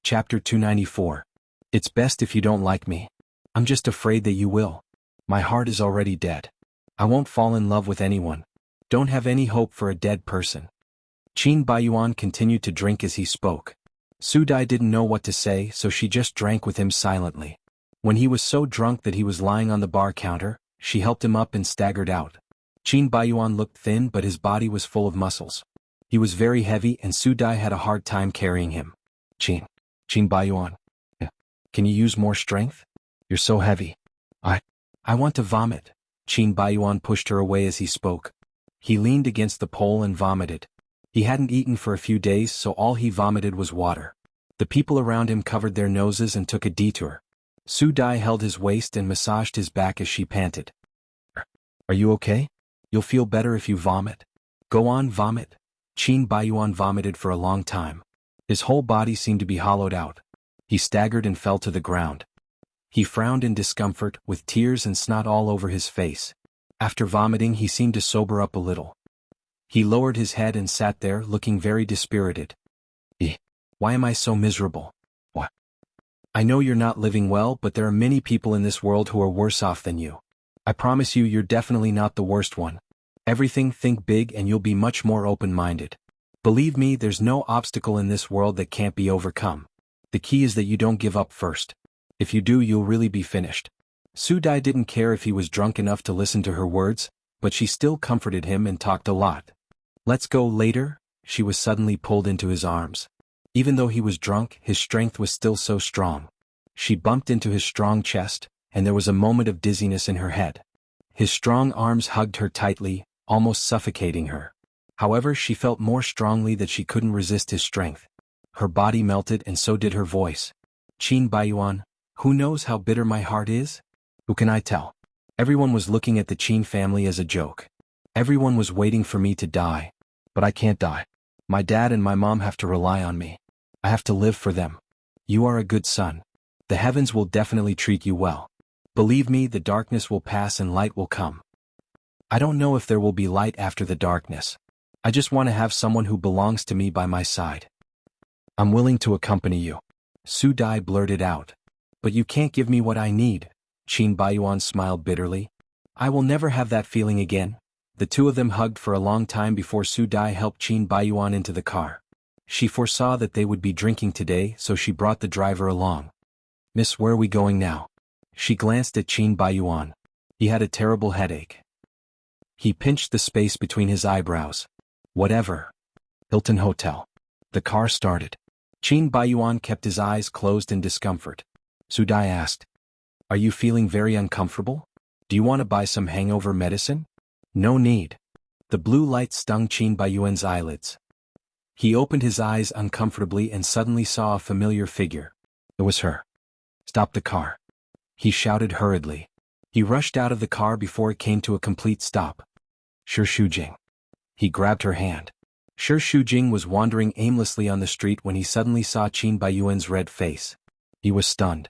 Chapter 294. It's best if you don't like me. I'm just afraid that you will. My heart is already dead. I won't fall in love with anyone. Don't have any hope for a dead person. Qin Baiyuan continued to drink as he spoke. Su Dai didn't know what to say, so she just drank with him silently. When he was so drunk that he was lying on the bar counter, she helped him up and staggered out. Qin Baiyuan looked thin, but his body was full of muscles. He was very heavy, and Su Dai had a hard time carrying him. Qin Baiyuan. Can you use more strength? You're so heavy. I want to vomit. Qin Baiyuan pushed her away as he spoke. He leaned against the pole and vomited. He hadn't eaten for a few days, so all he vomited was water. The people around him covered their noses and took a detour. Su Dai held his waist and massaged his back as she panted. Are you okay? You'll feel better if you vomit. Go on, vomit. Qin Baiyuan vomited for a long time. His whole body seemed to be hollowed out. He staggered and fell to the ground. He frowned in discomfort, with tears and snot all over his face. After vomiting, he seemed to sober up a little. He lowered his head and sat there, looking very dispirited. Why am I so miserable? What? I know you're not living well, but there are many people in this world who are worse off than you. I promise you, you're definitely not the worst one. Everything, think big and you'll be much more open-minded. Believe me, there's no obstacle in this world that can't be overcome. The key is that you don't give up first. If you do, you'll really be finished. Su Dai didn't care if he was drunk enough to listen to her words, but she still comforted him and talked a lot. Let's go later. She was suddenly pulled into his arms. Even though he was drunk, his strength was still so strong. She bumped into his strong chest, and there was a moment of dizziness in her head. His strong arms hugged her tightly, almost suffocating her. However, she felt more strongly that she couldn't resist his strength. Her body melted and so did her voice. Qin Baiyuan, who knows how bitter my heart is? Who can I tell? Everyone was looking at the Qin family as a joke. Everyone was waiting for me to die. But I can't die. My dad and my mom have to rely on me. I have to live for them. You are a good son. The heavens will definitely treat you well. Believe me, the darkness will pass and light will come. I don't know if there will be light after the darkness. I just want to have someone who belongs to me by my side. I'm willing to accompany you. Su Dai blurted out. But you can't give me what I need. Qin Baiyuan smiled bitterly. I will never have that feeling again. The two of them hugged for a long time before Su Dai helped Qin Baiyuan into the car. She foresaw that they would be drinking today, so she brought the driver along. Miss, where are we going now? She glanced at Qin Baiyuan. He had a terrible headache. He pinched the space between his eyebrows. Whatever. Hilton Hotel. The car started. Qin Baiyuan kept his eyes closed in discomfort. Su Dai asked, Are you feeling very uncomfortable? Do you want to buy some hangover medicine? No need. The blue light stung Qin Baiyuan's eyelids. He opened his eyes uncomfortably and suddenly saw a familiar figure. It was her. Stop the car. He shouted hurriedly. He rushed out of the car before it came to a complete stop. Shi Shujing. He grabbed her hand. Shi Shujing was wandering aimlessly on the street when he suddenly saw Qin Baiyuan's red face. He was stunned.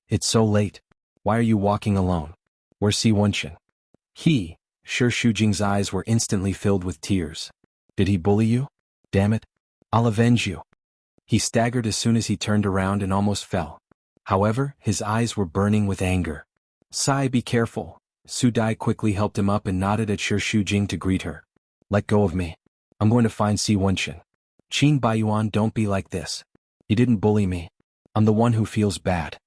It's so late. Why are you walking alone? Where's Si Wenchen? Shi Shujing's eyes were instantly filled with tears. Did he bully you? Damn it. I'll avenge you. He staggered as soon as he turned around and almost fell. However, his eyes were burning with anger. Sai, be careful. Su Dai quickly helped him up and nodded at Shi Shujing to greet her. Let go of me. I'm going to find Si Wenchen. Qin Baiyuan, don't be like this. He didn't bully me. I'm the one who feels bad.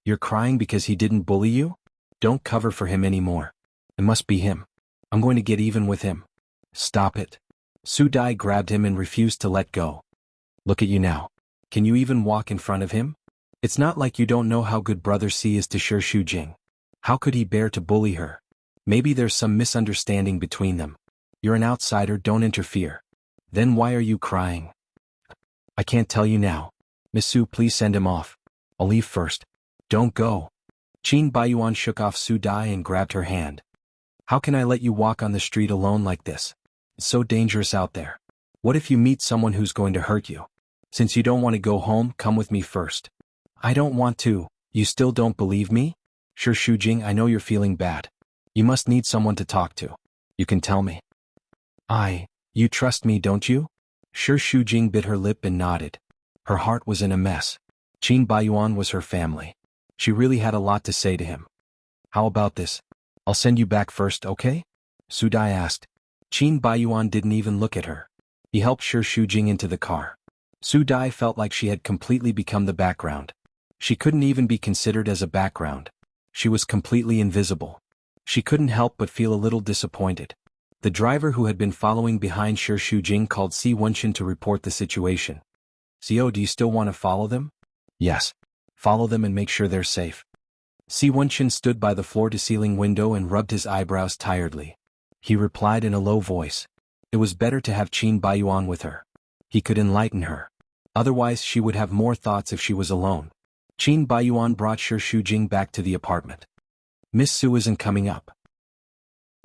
You're crying because he didn't bully you? Don't cover for him anymore. It must be him. I'm going to get even with him. Stop it. Su Dai grabbed him and refused to let go. Look at you now. Can you even walk in front of him? It's not like you don't know how good Brother Si is to Shi Shujing. How could he bear to bully her? Maybe there's some misunderstanding between them. You're an outsider, don't interfere. Then why are you crying? I can't tell you now. Miss Su, please send him off. I'll leave first. Don't go. Qin Baiyuan shook off Su Dai and grabbed her hand. How can I let you walk on the street alone like this? It's so dangerous out there. What if you meet someone who's going to hurt you? Since you don't want to go home, come with me first. I don't want to. You still don't believe me? Shi Shujing, I know you're feeling bad. You must need someone to talk to. You can tell me. You trust me, don't you? Shi Shujing bit her lip and nodded. Her heart was in a mess. Qin Baiyuan was her family. She really had a lot to say to him. How about this? I'll send you back first, okay? Su Dai asked. Qin Baiyuan didn't even look at her. He helped Shi Shujing into the car. Su Dai felt like she had completely become the background. She couldn't even be considered as a background. She was completely invisible. She couldn't help but feel a little disappointed. The driver who had been following behind Shi Shujing called Si Wenxin to report the situation. "Xio, do you still want to follow them?" "Yes. Follow them and make sure they're safe." Si Wenxin stood by the floor-to-ceiling window and rubbed his eyebrows tiredly. He replied in a low voice. It was better to have Qin Baiyuan with her. He could enlighten her. Otherwise she would have more thoughts if she was alone. Qin Baiyuan brought Shi Shujing back to the apartment. "Miss Su isn't coming up."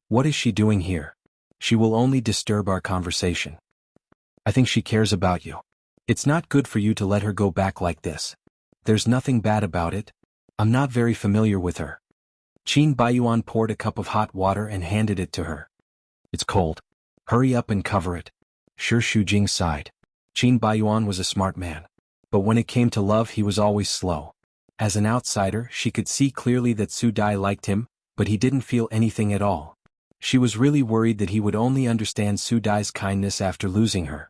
"What is she doing here?" "She will only disturb our conversation." "I think she cares about you. It's not good for you to let her go back like this." "There's nothing bad about it. I'm not very familiar with her." Qin Baiyuan poured a cup of hot water and handed it to her. "It's cold. Hurry up and cover it." Shi Shujing sighed. Qin Baiyuan was a smart man. But when it came to love he was always slow. As an outsider she could see clearly that Su Dai liked him, but he didn't feel anything at all. She was really worried that he would only understand Su Dai's kindness after losing her.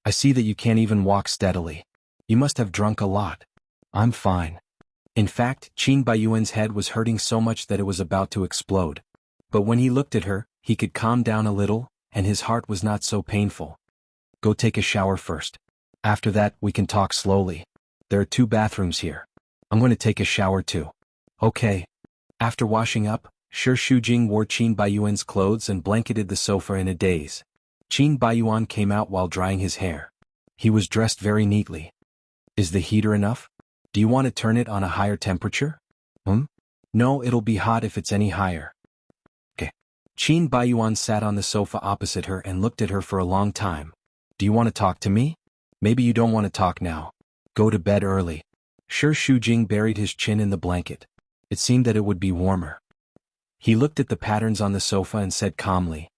"I see that you can't even walk steadily. You must have drunk a lot." "I'm fine." In fact, Qin Baiyuan's head was hurting so much that it was about to explode. But when he looked at her, he could calm down a little, and his heart was not so painful. "Go take a shower first. After that, we can talk slowly. There are 2 bathrooms here. I'm going to take a shower too." "Okay." After washing up, Shi Shujing wore Qin Baiyuan's clothes and blanketed the sofa in a daze. Qin Baiyuan came out while drying his hair. He was dressed very neatly. "Is the heater enough? Do you want to turn it on a higher temperature?" "No, it'll be hot if it's any higher." "Okay." Qin Baiyuan sat on the sofa opposite her and looked at her for a long time. "Do you want to talk to me? Maybe you don't want to talk now. Go to bed early." Shi Shujing buried his chin in the blanket. It seemed that it would be warmer. He looked at the patterns on the sofa and said calmly,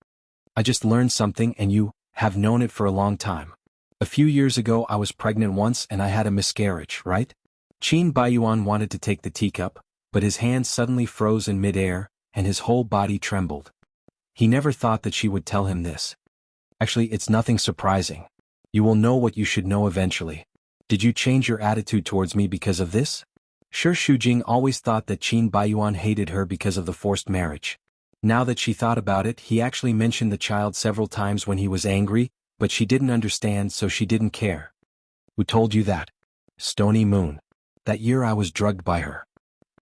"I just learned something and you have known it for a long time. A few years ago I was pregnant once and I had a miscarriage, right?" Qin Baiyuan wanted to take the teacup, but his hands suddenly froze in mid-air, and his whole body trembled. He never thought that she would tell him this. "Actually, it's nothing surprising. You will know what you should know eventually. Did you change your attitude towards me because of this?" Shi Shujing always thought that Qin Baiyuan hated her because of the forced marriage. Now that she thought about it, he actually mentioned the child several times when he was angry, but she didn't understand, so she didn't care. "Who told you that?" "Stony Moon. That year I was drugged by her."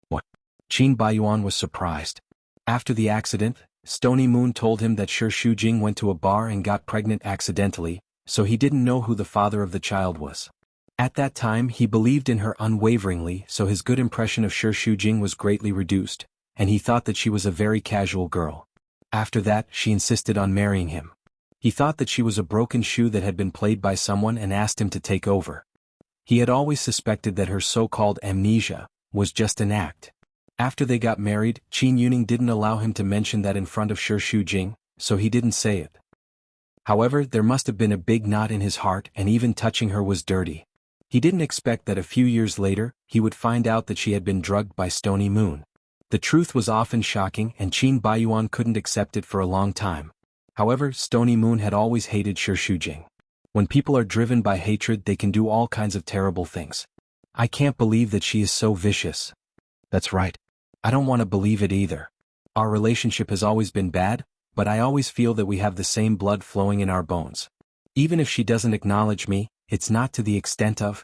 "What?" Qin Baiyuan was surprised. After the accident, Stony Moon told him that Shi Shujing went to a bar and got pregnant accidentally, so he didn't know who the father of the child was. At that time he believed in her unwaveringly, so his good impression of Shi Shujing was greatly reduced, and he thought that she was a very casual girl. After that, she insisted on marrying him. He thought that she was a broken shoe that had been played by someone and asked him to take over. He had always suspected that her so-called amnesia was just an act. After they got married, Qin Yuning didn't allow him to mention that in front of Shi Shujing, so he didn't say it. However, there must have been a big knot in his heart, and even touching her was dirty. He didn't expect that a few years later, he would find out that she had been drugged by Stony Moon. The truth was often shocking, and Qin Baiyuan couldn't accept it for a long time. However, Stony Moon had always hated Shi Shujing. When people are driven by hatred, they can do all kinds of terrible things. "I can't believe that she is so vicious." "That's right. I don't want to believe it either. Our relationship has always been bad, but I always feel that we have the same blood flowing in our bones. Even if she doesn't acknowledge me, it's not to the extent of,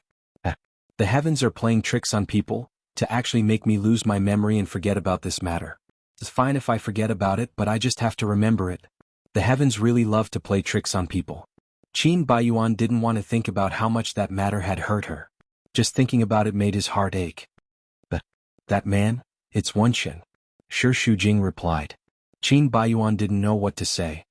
the heavens are playing tricks on people, to actually make me lose my memory and forget about this matter. It's fine if I forget about it, but I just have to remember it. The heavens really love to play tricks on people." Qin Baiyuan didn't want to think about how much that matter had hurt her. Just thinking about it made his heart ache. "But that man, it's Wenxin," Shi Shujing replied. Qin Baiyuan didn't know what to say.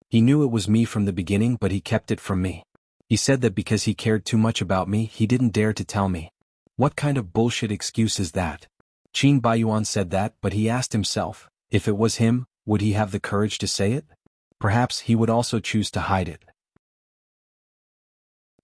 "He knew it was me from the beginning, but he kept it from me. He said that because he cared too much about me, he didn't dare to tell me." "What kind of bullshit excuse is that?" Qin Baiyuan said that, but he asked himself, if it was him, would he have the courage to say it? Perhaps he would also choose to hide it.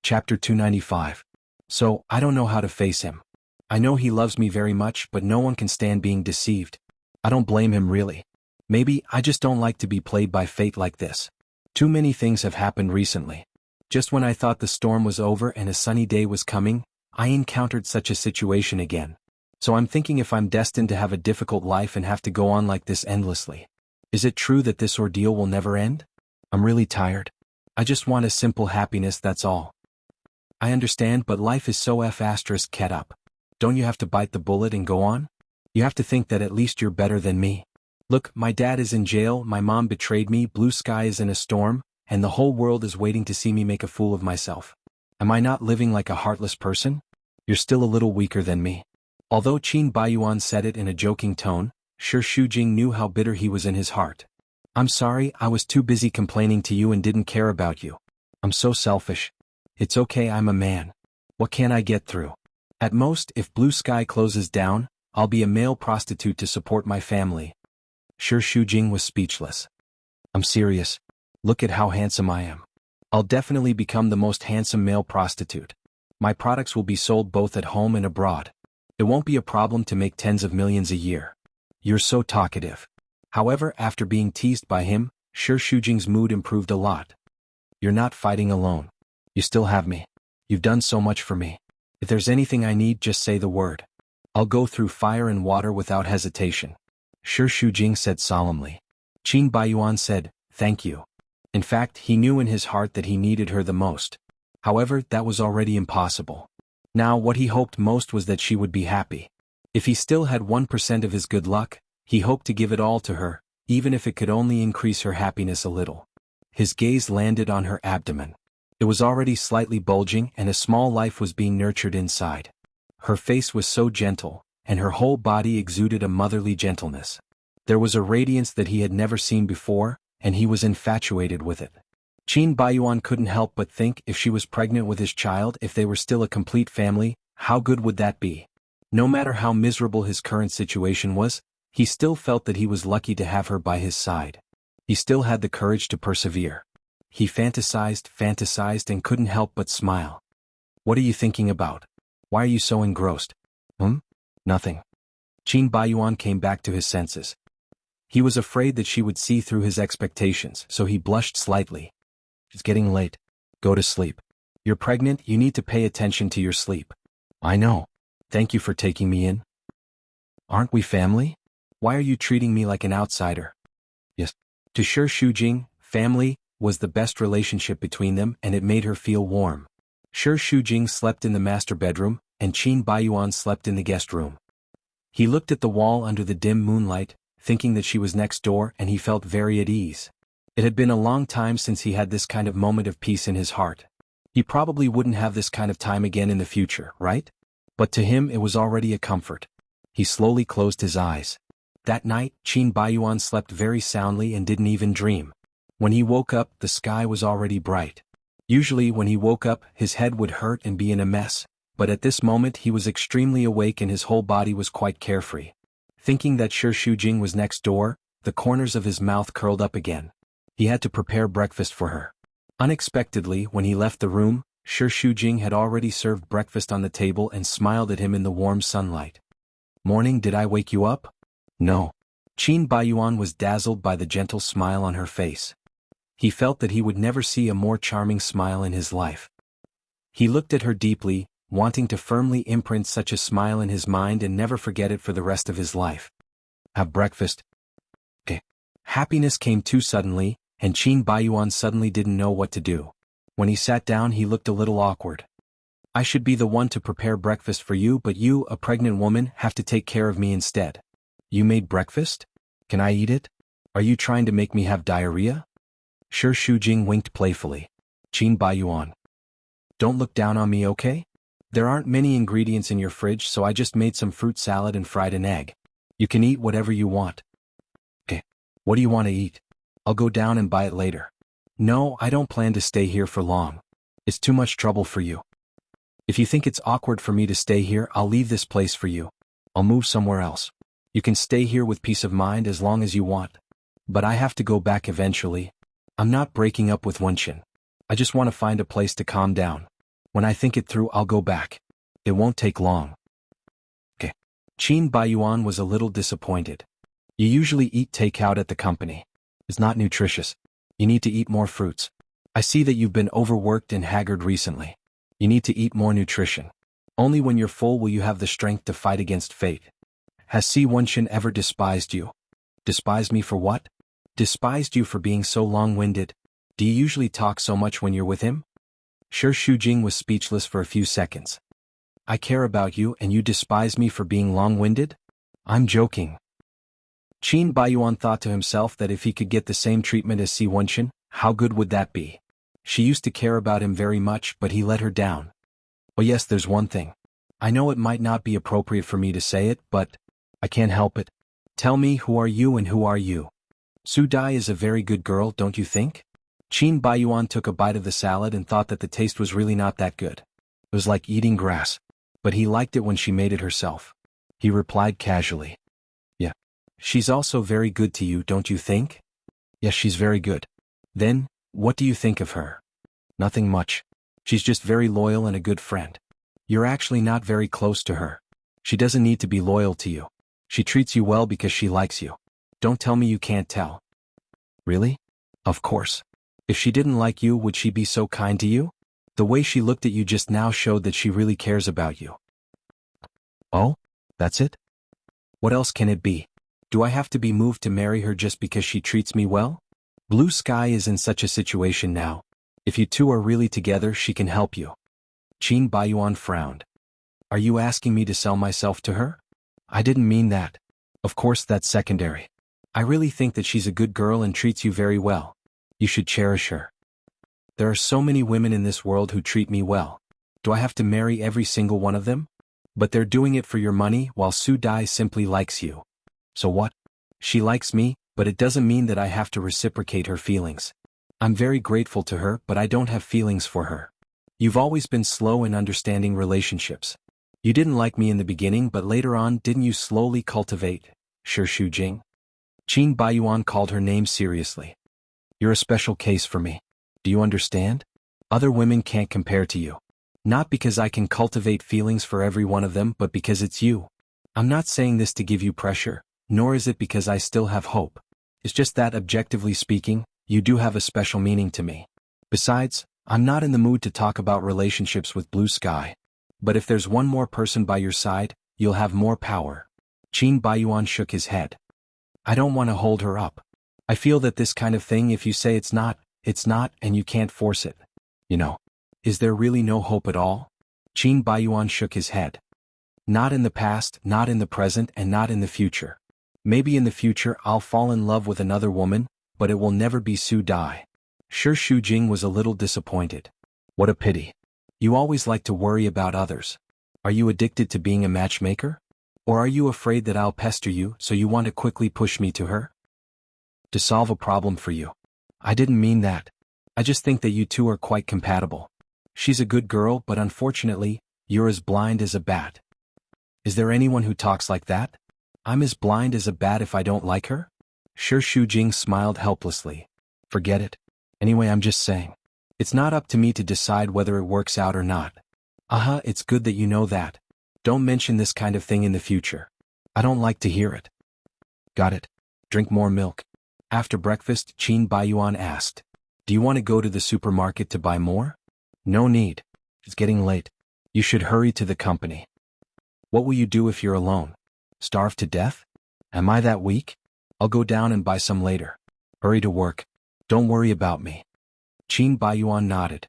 Chapter 295. So, I don't know how to face him. I know he loves me very much, but no one can stand being deceived. I don't blame him really. Maybe I just don't like to be played by fate like this. Too many things have happened recently. Just when I thought the storm was over and a sunny day was coming, I encountered such a situation again. So I'm thinking if I'm destined to have a difficult life and have to go on like this endlessly. Is it true that this ordeal will never end? I'm really tired. I just want a simple happiness, that's all. I understand, but life is so ket up. Don't you have to bite the bullet and go on? You have to think that at least you're better than me. Look, my dad is in jail, my mom betrayed me, blue sky is in a storm, and the whole world is waiting to see me make a fool of myself. Am I not living like a heartless person? You're still a little weaker than me. Although Qin Baiyuan said it in a joking tone, Shi Shujing knew how bitter he was in his heart. I'm sorry, I was too busy complaining to you and didn't care about you. I'm so selfish. It's okay, I'm a man. What can I get through? At most, if blue sky closes down, I'll be a male prostitute to support my family. Shi Shujing was speechless. I'm serious. Look at how handsome I am. I'll definitely become the most handsome male prostitute. My products will be sold both at home and abroad. It won't be a problem to make tens of millions a year. You're so talkative. However, after being teased by him, Shi Shujing's mood improved a lot. You're not fighting alone. You still have me. You've done so much for me. If there's anything I need, just say the word. I'll go through fire and water without hesitation. Shi Shujing said solemnly. Qin Baiyuan said, thank you. In fact, he knew in his heart that he needed her the most. However, that was already impossible. Now what he hoped most was that she would be happy. If he still had 1% of his good luck, he hoped to give it all to her, even if it could only increase her happiness a little. His gaze landed on her abdomen. It was already slightly bulging and a small life was being nurtured inside. Her face was so gentle, and her whole body exuded a motherly gentleness. There was a radiance that he had never seen before, and he was infatuated with it. Qin Baiyuan couldn't help but think if she was pregnant with his child, if they were still a complete family, how good would that be? No matter how miserable his current situation was, he still felt that he was lucky to have her by his side. He still had the courage to persevere. He fantasized and couldn't help but smile. What are you thinking about? Why are you so engrossed? Nothing. Qin Baiyuan came back to his senses. He was afraid that she would see through his expectations, so he blushed slightly. It's getting late. Go to sleep. You're pregnant, you need to pay attention to your sleep. I know. Thank you for taking me in. Aren't we family? Why are you treating me like an outsider? Yes. To Shi Shujing, family was the best relationship between them and it made her feel warm. Shi Shujing slept in the master bedroom, and Qin Baiyuan slept in the guest room. He looked at the wall under the dim moonlight, thinking that she was next door, and he felt very at ease. It had been a long time since he had this kind of moment of peace in his heart. He probably wouldn't have this kind of time again in the future, right? But to him it was already a comfort. He slowly closed his eyes. That night, Qin Baiyuan slept very soundly and didn't even dream. When he woke up, the sky was already bright. Usually when he woke up, his head would hurt and be in a mess, but at this moment he was extremely awake and his whole body was quite carefree. Thinking that Shi Shujing was next door, the corners of his mouth curled up again. He had to prepare breakfast for her. Unexpectedly, when he left the room, Shi Shujing had already served breakfast on the table and smiled at him in the warm sunlight. Morning, did I wake you up? No. Qin Baiyuan was dazzled by the gentle smile on her face. He felt that he would never see a more charming smile in his life. He looked at her deeply, wanting to firmly imprint such a smile in his mind and never forget it for the rest of his life. Have breakfast. Okay. Happiness came too suddenly, and Qin Baiyuan suddenly didn't know what to do. When he sat down he looked a little awkward. I should be the one to prepare breakfast for you, but you, a pregnant woman, have to take care of me instead. You made breakfast? Can I eat it? Are you trying to make me have diarrhea? Shi Shujing winked playfully. Qin Baiyuan. Don't look down on me, okay? There aren't many ingredients in your fridge, so I just made some fruit salad and fried an egg. You can eat whatever you want. Okay. What do you want to eat? I'll go down and buy it later. No, I don't plan to stay here for long. It's too much trouble for you. If you think it's awkward for me to stay here, I'll leave this place for you. I'll move somewhere else. You can stay here with peace of mind as long as you want. But I have to go back eventually. I'm not breaking up with Wuxia. I just want to find a place to calm down. When I think it through, I'll go back. It won't take long. Okay. Qin Baiyuan was a little disappointed. You usually eat takeout at the company. It's not nutritious. You need to eat more fruits. I see that you've been overworked and haggard recently. You need to eat more nutrition. Only when you're full will you have the strength to fight against fate. Has Si Wenshin ever despised you? Despised me for what? Despised you for being so long-winded. Do you usually talk so much when you're with him? Shi Shujing was speechless for a few seconds. I care about you and you despise me for being long-winded? I'm joking. Qin Baiyuan thought to himself that if he could get the same treatment as Si Wenshin, how good would that be? She used to care about him very much, but he let her down. Oh yes, there's one thing. I know it might not be appropriate for me to say it, but I can't help it. Tell me, who are you and who are you? Su Dai is a very good girl, don't you think? Qin Baiyuan took a bite of the salad and thought that the taste was really not that good. It was like eating grass. But he liked it when she made it herself. He replied casually. Yeah. She's also very good to you, don't you think? Yes, she's very good. Then, what do you think of her? Nothing much. She's just very loyal and a good friend. You're actually not very close to her. She doesn't need to be loyal to you. She treats you well because she likes you. Don't tell me you can't tell. Really? Of course. If she didn't like you, would she be so kind to you? The way she looked at you just now showed that she really cares about you. Oh? That's it? What else can it be? Do I have to be moved to marry her just because she treats me well? Blue Sky is in such a situation now. If you two are really together, she can help you. Qin Baiyuan frowned. Are you asking me to sell myself to her? I didn't mean that. Of course, that's secondary. I really think that she's a good girl and treats you very well. You should cherish her. There are so many women in this world who treat me well. Do I have to marry every single one of them? But they're doing it for your money, while Su Dai simply likes you. So what? She likes me, but it doesn't mean that I have to reciprocate her feelings. I'm very grateful to her, but I don't have feelings for her. You've always been slow in understanding relationships. You didn't like me in the beginning, but later on, didn't you slowly cultivate? Shi Shujing. Qin Baiyuan called her name seriously. You're a special case for me. Do you understand? Other women can't compare to you. Not because I can cultivate feelings for every one of them, but because it's you. I'm not saying this to give you pressure, nor is it because I still have hope. It's just that, objectively speaking, you do have a special meaning to me. Besides, I'm not in the mood to talk about relationships with Blue Sky. But if there's one more person by your side, you'll have more power. Qin Baiyuan shook his head. I don't want to hold her up. I feel that this kind of thing, if you say it's not, and you can't force it. You know. Is there really no hope at all? Qin Baiyuan shook his head. Not in the past, not in the present, and not in the future. Maybe in the future I'll fall in love with another woman, but it will never be Su Dai. Shi Shujing was a little disappointed. What a pity. You always like to worry about others. Are you addicted to being a matchmaker? Or are you afraid that I'll pester you, so you want to quickly push me to her? To solve a problem for you. I didn't mean that. I just think that you two are quite compatible. She's a good girl, but unfortunately, you're as blind as a bat. Is there anyone who talks like that? I'm as blind as a bat if I don't like her? Shi Shujing smiled helplessly. Forget it. Anyway, I'm just saying. It's not up to me to decide whether it works out or not. It's good that you know that. Don't mention this kind of thing in the future. I don't like to hear it. Got it. Drink more milk. After breakfast, Qin Baiyuan asked. Do you want to go to the supermarket to buy more? No need. It's getting late. You should hurry to the company. What will you do if you're alone? Starve to death? Am I that weak? I'll go down and buy some later. Hurry to work. Don't worry about me. Qin Baiyuan nodded.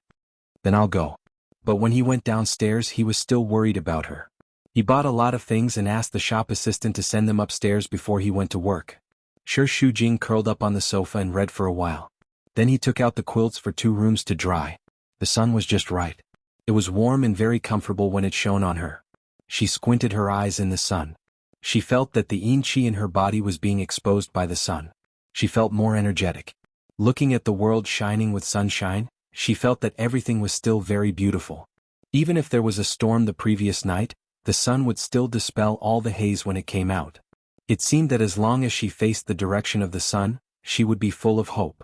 Then I'll go. But when he went downstairs, he was still worried about her. He bought a lot of things and asked the shop assistant to send them upstairs before he went to work. Shi Shujing curled up on the sofa and read for a while. Then he took out the quilts for 2 rooms to dry. The sun was just right. It was warm and very comfortable when it shone on her. She squinted her eyes in the sun. She felt that the yin qi in her body was being exposed by the sun. She felt more energetic. Looking at the world shining with sunshine, she felt that everything was still very beautiful. Even if there was a storm the previous night, the sun would still dispel all the haze when it came out. It seemed that as long as she faced the direction of the sun, she would be full of hope.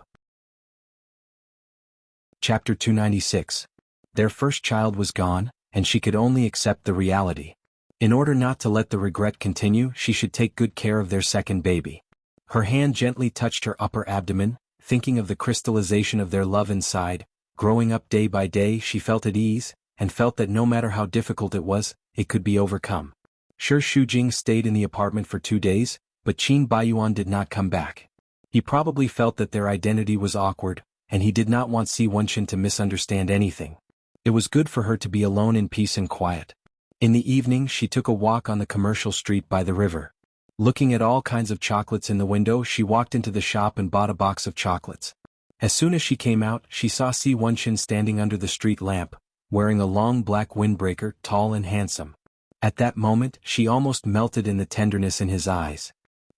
Chapter 296. Their first child was gone, and she could only accept the reality. In order not to let the regret continue, she should take good care of their second baby. Her hand gently touched her upper abdomen, thinking of the crystallization of their love inside. Growing up day by day, she felt at ease, and felt that no matter how difficult it was, it could be overcome. Shi Shujing stayed in the apartment for 2 days, but Qin Baiyuan did not come back. He probably felt that their identity was awkward, and he did not want Si Wenxin to misunderstand anything. It was good for her to be alone in peace and quiet. In the evening, she took a walk on the commercial street by the river. Looking at all kinds of chocolates in the window, she walked into the shop and bought a box of chocolates. As soon as she came out, she saw Si Wenxin standing under the street lamp, wearing a long black windbreaker, tall and handsome. At that moment, she almost melted in the tenderness in his eyes.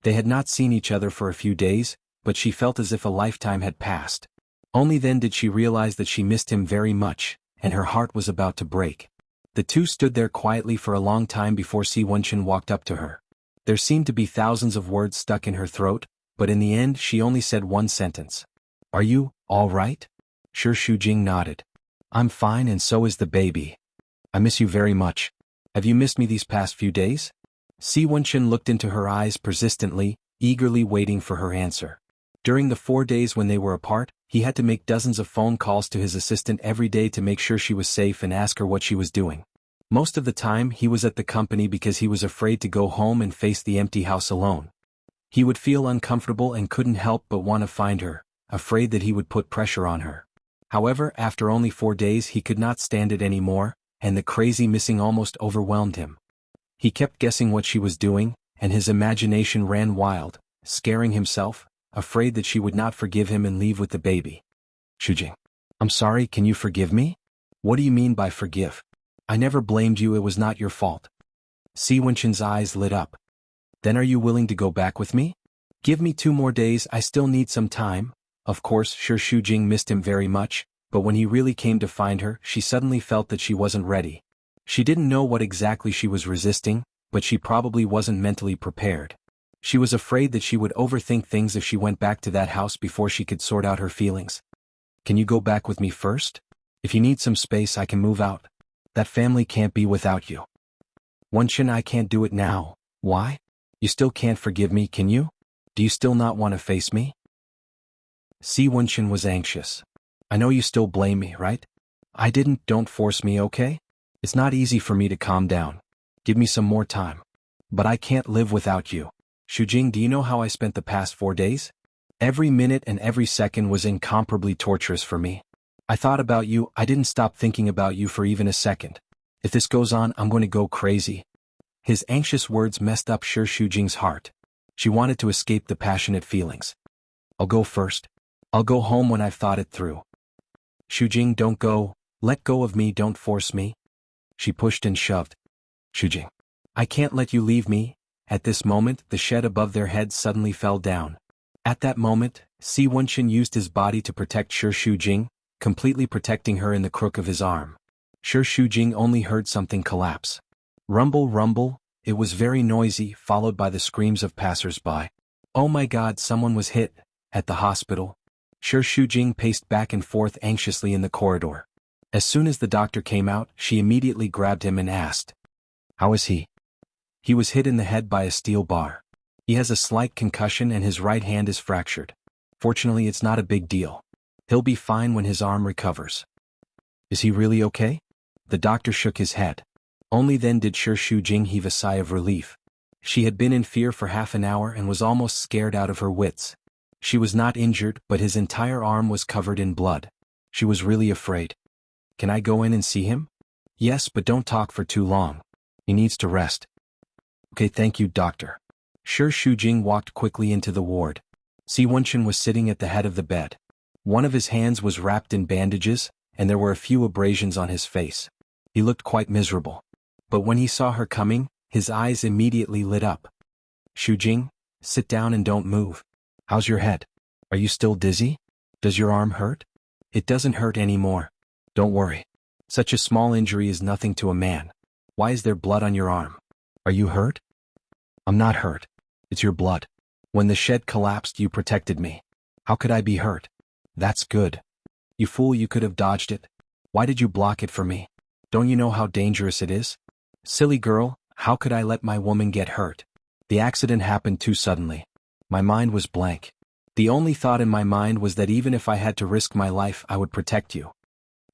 They had not seen each other for a few days, but she felt as if a lifetime had passed. Only then did she realize that she missed him very much, and her heart was about to break. The two stood there quietly for a long time before Si Wenxin walked up to her. There seemed to be thousands of words stuck in her throat, but in the end she only said one sentence. "Are you all right?" Shi Shujing nodded. "I'm fine, and so is the baby. I miss you very much. Have you missed me these past few days?" Si Wenxin looked into her eyes persistently, eagerly waiting for her answer. During the 4 days when they were apart, he had to make dozens of phone calls to his assistant every day to make sure she was safe and ask her what she was doing. Most of the time he was at the company because he was afraid to go home and face the empty house alone. He would feel uncomfortable and couldn't help but want to find her, afraid that he would put pressure on her. However, after only 4 days he could not stand it anymore, and the crazy missing almost overwhelmed him. He kept guessing what she was doing, and his imagination ran wild, scaring himself, afraid that she would not forgive him and leave with the baby. "Shujing, I'm sorry, can you forgive me?" "What do you mean by forgive? I never blamed you, it was not your fault." Si Wenxin's eyes lit up. "Then are you willing to go back with me?" "Give me 2 more days, I still need some time." Of course, Shi Shujing missed him very much, but when he really came to find her, she suddenly felt that she wasn't ready. She didn't know what exactly she was resisting, but she probably wasn't mentally prepared. She was afraid that she would overthink things if she went back to that house before she could sort out her feelings. "Can you go back with me first? If you need some space, I can move out. That family can't be without you." "Wenxin, I can't do it now." "Why? You still can't forgive me, can you? Do you still not want to face me?" Si Wenxin was anxious. "I know you still blame me, right? I didn't, don't force me, okay? It's not easy for me to calm down. Give me some more time. But I can't live without you. Shujing, do you know how I spent the past 4 days? Every minute and every second was incomparably torturous for me. I thought about you, I didn't stop thinking about you for even a second. If this goes on, I'm going to go crazy." His anxious words messed up Shi Shujing's heart. She wanted to escape the passionate feelings. "I'll go first. I'll go home when I've thought it through." "Shujing, don't go. Let go of me, don't force me." She pushed and shoved. "Shujing, I can't let you leave me." At this moment, the shed above their heads suddenly fell down. At that moment, Si Wenxin used his body to protect Shi Shujing, completely protecting her in the crook of his arm. Shi Shujing only heard something collapse. Rumble, rumble, it was very noisy, followed by the screams of passers-by. "Oh my God, someone was hit." At the hospital, Shi Shujing paced back and forth anxiously in the corridor. As soon as the doctor came out, she immediately grabbed him and asked, "How is he?" "He was hit in the head by a steel bar. He has a slight concussion and his right hand is fractured. Fortunately, it's not a big deal. He'll be fine when his arm recovers." "Is he really okay?" The doctor shook his head. Only then did Shi Shujing heave a sigh of relief. She had been in fear for half an hour and was almost scared out of her wits. She was not injured, but his entire arm was covered in blood. She was really afraid. "Can I go in and see him?" "Yes, but don't talk for too long. He needs to rest." "Okay, thank you, doctor." Shi Shujing walked quickly into the ward. Si Wenxin was sitting at the head of the bed. One of his hands was wrapped in bandages, and there were a few abrasions on his face. He looked quite miserable. But when he saw her coming, his eyes immediately lit up. "Shujing, sit down and don't move. How's your head? Are you still dizzy? Does your arm hurt?" "It doesn't hurt anymore. Don't worry. Such a small injury is nothing to a man. Why is there blood on your arm? Are you hurt?" "I'm not hurt. It's your blood. When the shed collapsed, you protected me. How could I be hurt?" "That's good. You fool, you could have dodged it." Why did you block it for me? Don't you know how dangerous it is? Silly girl, how could I let my woman get hurt? The accident happened too suddenly. My mind was blank. The only thought in my mind was that even if I had to risk my life, I would protect you.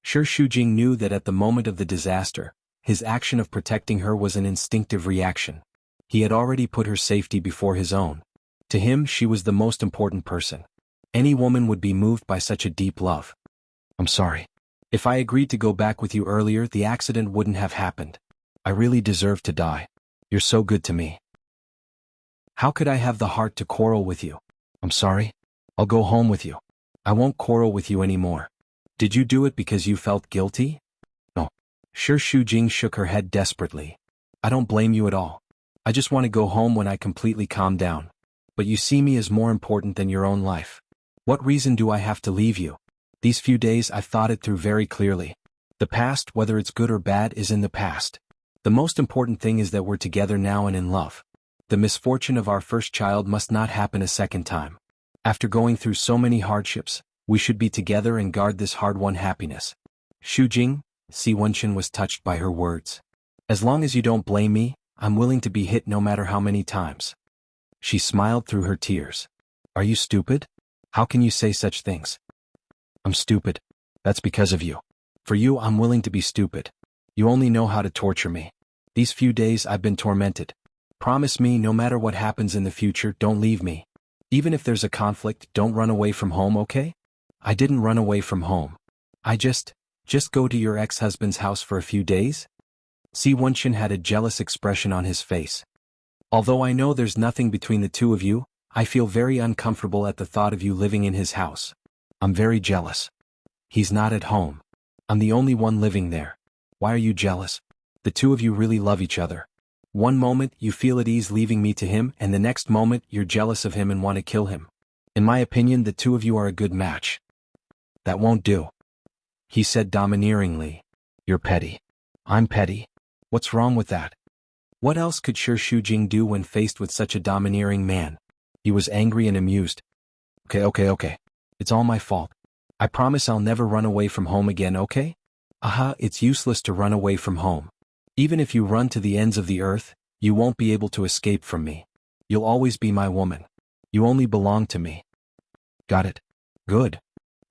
Shi Shujing knew that at the moment of the disaster, his action of protecting her was an instinctive reaction. He had already put her safety before his own. To him, she was the most important person. Any woman would be moved by such a deep love. I'm sorry. If I agreed to go back with you earlier, the accident wouldn't have happened. I really deserve to die. You're so good to me. How could I have the heart to quarrel with you? I'm sorry. I'll go home with you. I won't quarrel with you anymore. Did you do it because you felt guilty? No. Shi Shujing shook her head desperately. I don't blame you at all. I just want to go home when I completely calm down. But you see me as more important than your own life. What reason do I have to leave you? These few days I've thought it through very clearly. The past, whether it's good or bad, is in the past. The most important thing is that we're together now and in love. The misfortune of our first child must not happen a second time. After going through so many hardships, we should be together and guard this hard-won happiness. Shujing, Si Wenchen was touched by her words. As long as you don't blame me, I'm willing to be hit no matter how many times. She smiled through her tears. Are you stupid? How can you say such things? I'm stupid. That's because of you. For you, I'm willing to be stupid. You only know how to torture me. These few days I've been tormented. Promise me no matter what happens in the future, don't leave me. Even if there's a conflict, don't run away from home, okay? I didn't run away from home. I just go to your ex-husband's house for a few days? Si Wenchen had a jealous expression on his face. Although I know there's nothing between the two of you, I feel very uncomfortable at the thought of you living in his house. I'm very jealous. He's not at home. I'm the only one living there. Why are you jealous? The two of you really love each other. One moment you feel at ease leaving me to him, and the next moment you're jealous of him and want to kill him. In my opinion, the two of you are a good match. That won't do. He said domineeringly. You're petty. I'm petty. What's wrong with that? What else could Shi Shujing do when faced with such a domineering man? He was angry and amused. Okay. It's all my fault. I promise I'll never run away from home again, okay? Aha, it's useless to run away from home. Even if you run to the ends of the earth, you won't be able to escape from me. You'll always be my woman. You only belong to me. Got it? Good.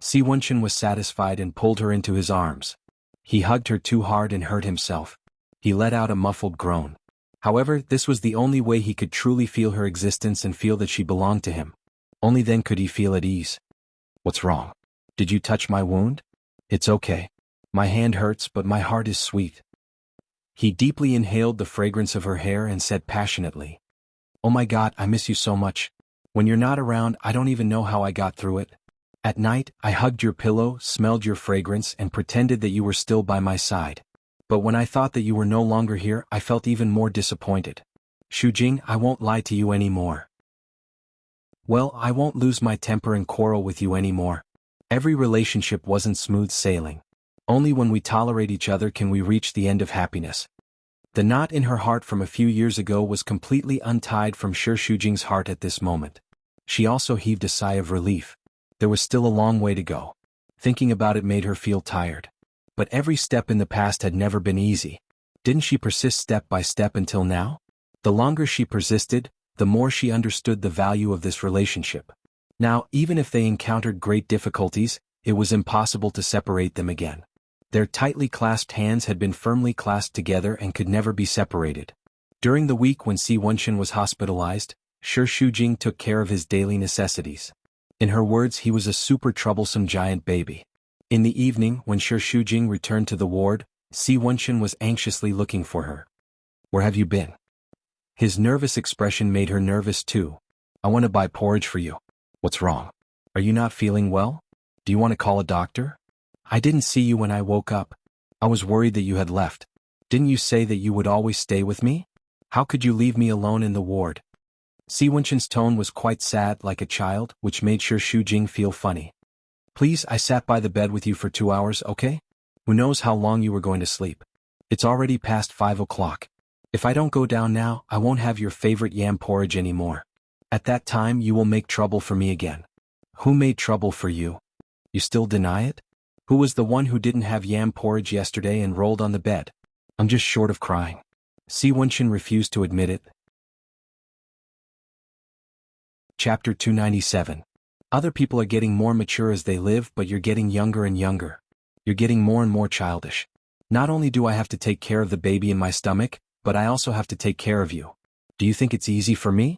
Si Wenchen was satisfied and pulled her into his arms. He hugged her too hard and hurt himself. He let out a muffled groan. However, this was the only way he could truly feel her existence and feel that she belonged to him. Only then could he feel at ease. What's wrong? Did you touch my wound? It's okay. My hand hurts, but my heart is sweet. He deeply inhaled the fragrance of her hair and said passionately, Oh my God, I miss you so much. When you're not around, I don't even know how I got through it. At night, I hugged your pillow, smelled your fragrance, and pretended that you were still by my side. But when I thought that you were no longer here, I felt even more disappointed. Shujing, I won't lie to you anymore. Well, I won't lose my temper and quarrel with you anymore. Every relationship wasn't smooth sailing. Only when we tolerate each other can we reach the end of happiness. The knot in her heart from a few years ago was completely untied from Shi Shujing's heart at this moment. She also heaved a sigh of relief. There was still a long way to go. Thinking about it made her feel tired. But every step in the past had never been easy. Didn't she persist step by step until now? The longer she persisted, the more she understood the value of this relationship. Now, even if they encountered great difficulties, it was impossible to separate them again. Their tightly clasped hands had been firmly clasped together and could never be separated. During the week when Si Wenchen was hospitalized, Shi Shujing took care of his daily necessities. In her words, he was a super troublesome giant baby. In the evening, when Shi Shujing returned to the ward, Si Wenchen was anxiously looking for her. Where have you been? His nervous expression made her nervous too. I want to buy porridge for you. What's wrong? Are you not feeling well? Do you want to call a doctor? I didn't see you when I woke up. I was worried that you had left. Didn't you say that you would always stay with me? How could you leave me alone in the ward? Si Wenchen's tone was quite sad, like a child, which made Shi Shujing feel funny. Please, I sat by the bed with you for 2 hours, okay? Who knows how long you were going to sleep? It's already past 5 o'clock. If I don't go down now, I won't have your favorite yam porridge anymore. At that time you will make trouble for me again. Who made trouble for you? You still deny it? Who was the one who didn't have yam porridge yesterday and rolled on the bed? I'm just short of crying. Si Wenchen refused to admit it. Chapter 297. Other people are getting more mature as they live, but you're getting younger and younger. You're getting more and more childish. Not only do I have to take care of the baby in my stomach, but I also have to take care of you. Do you think it's easy for me?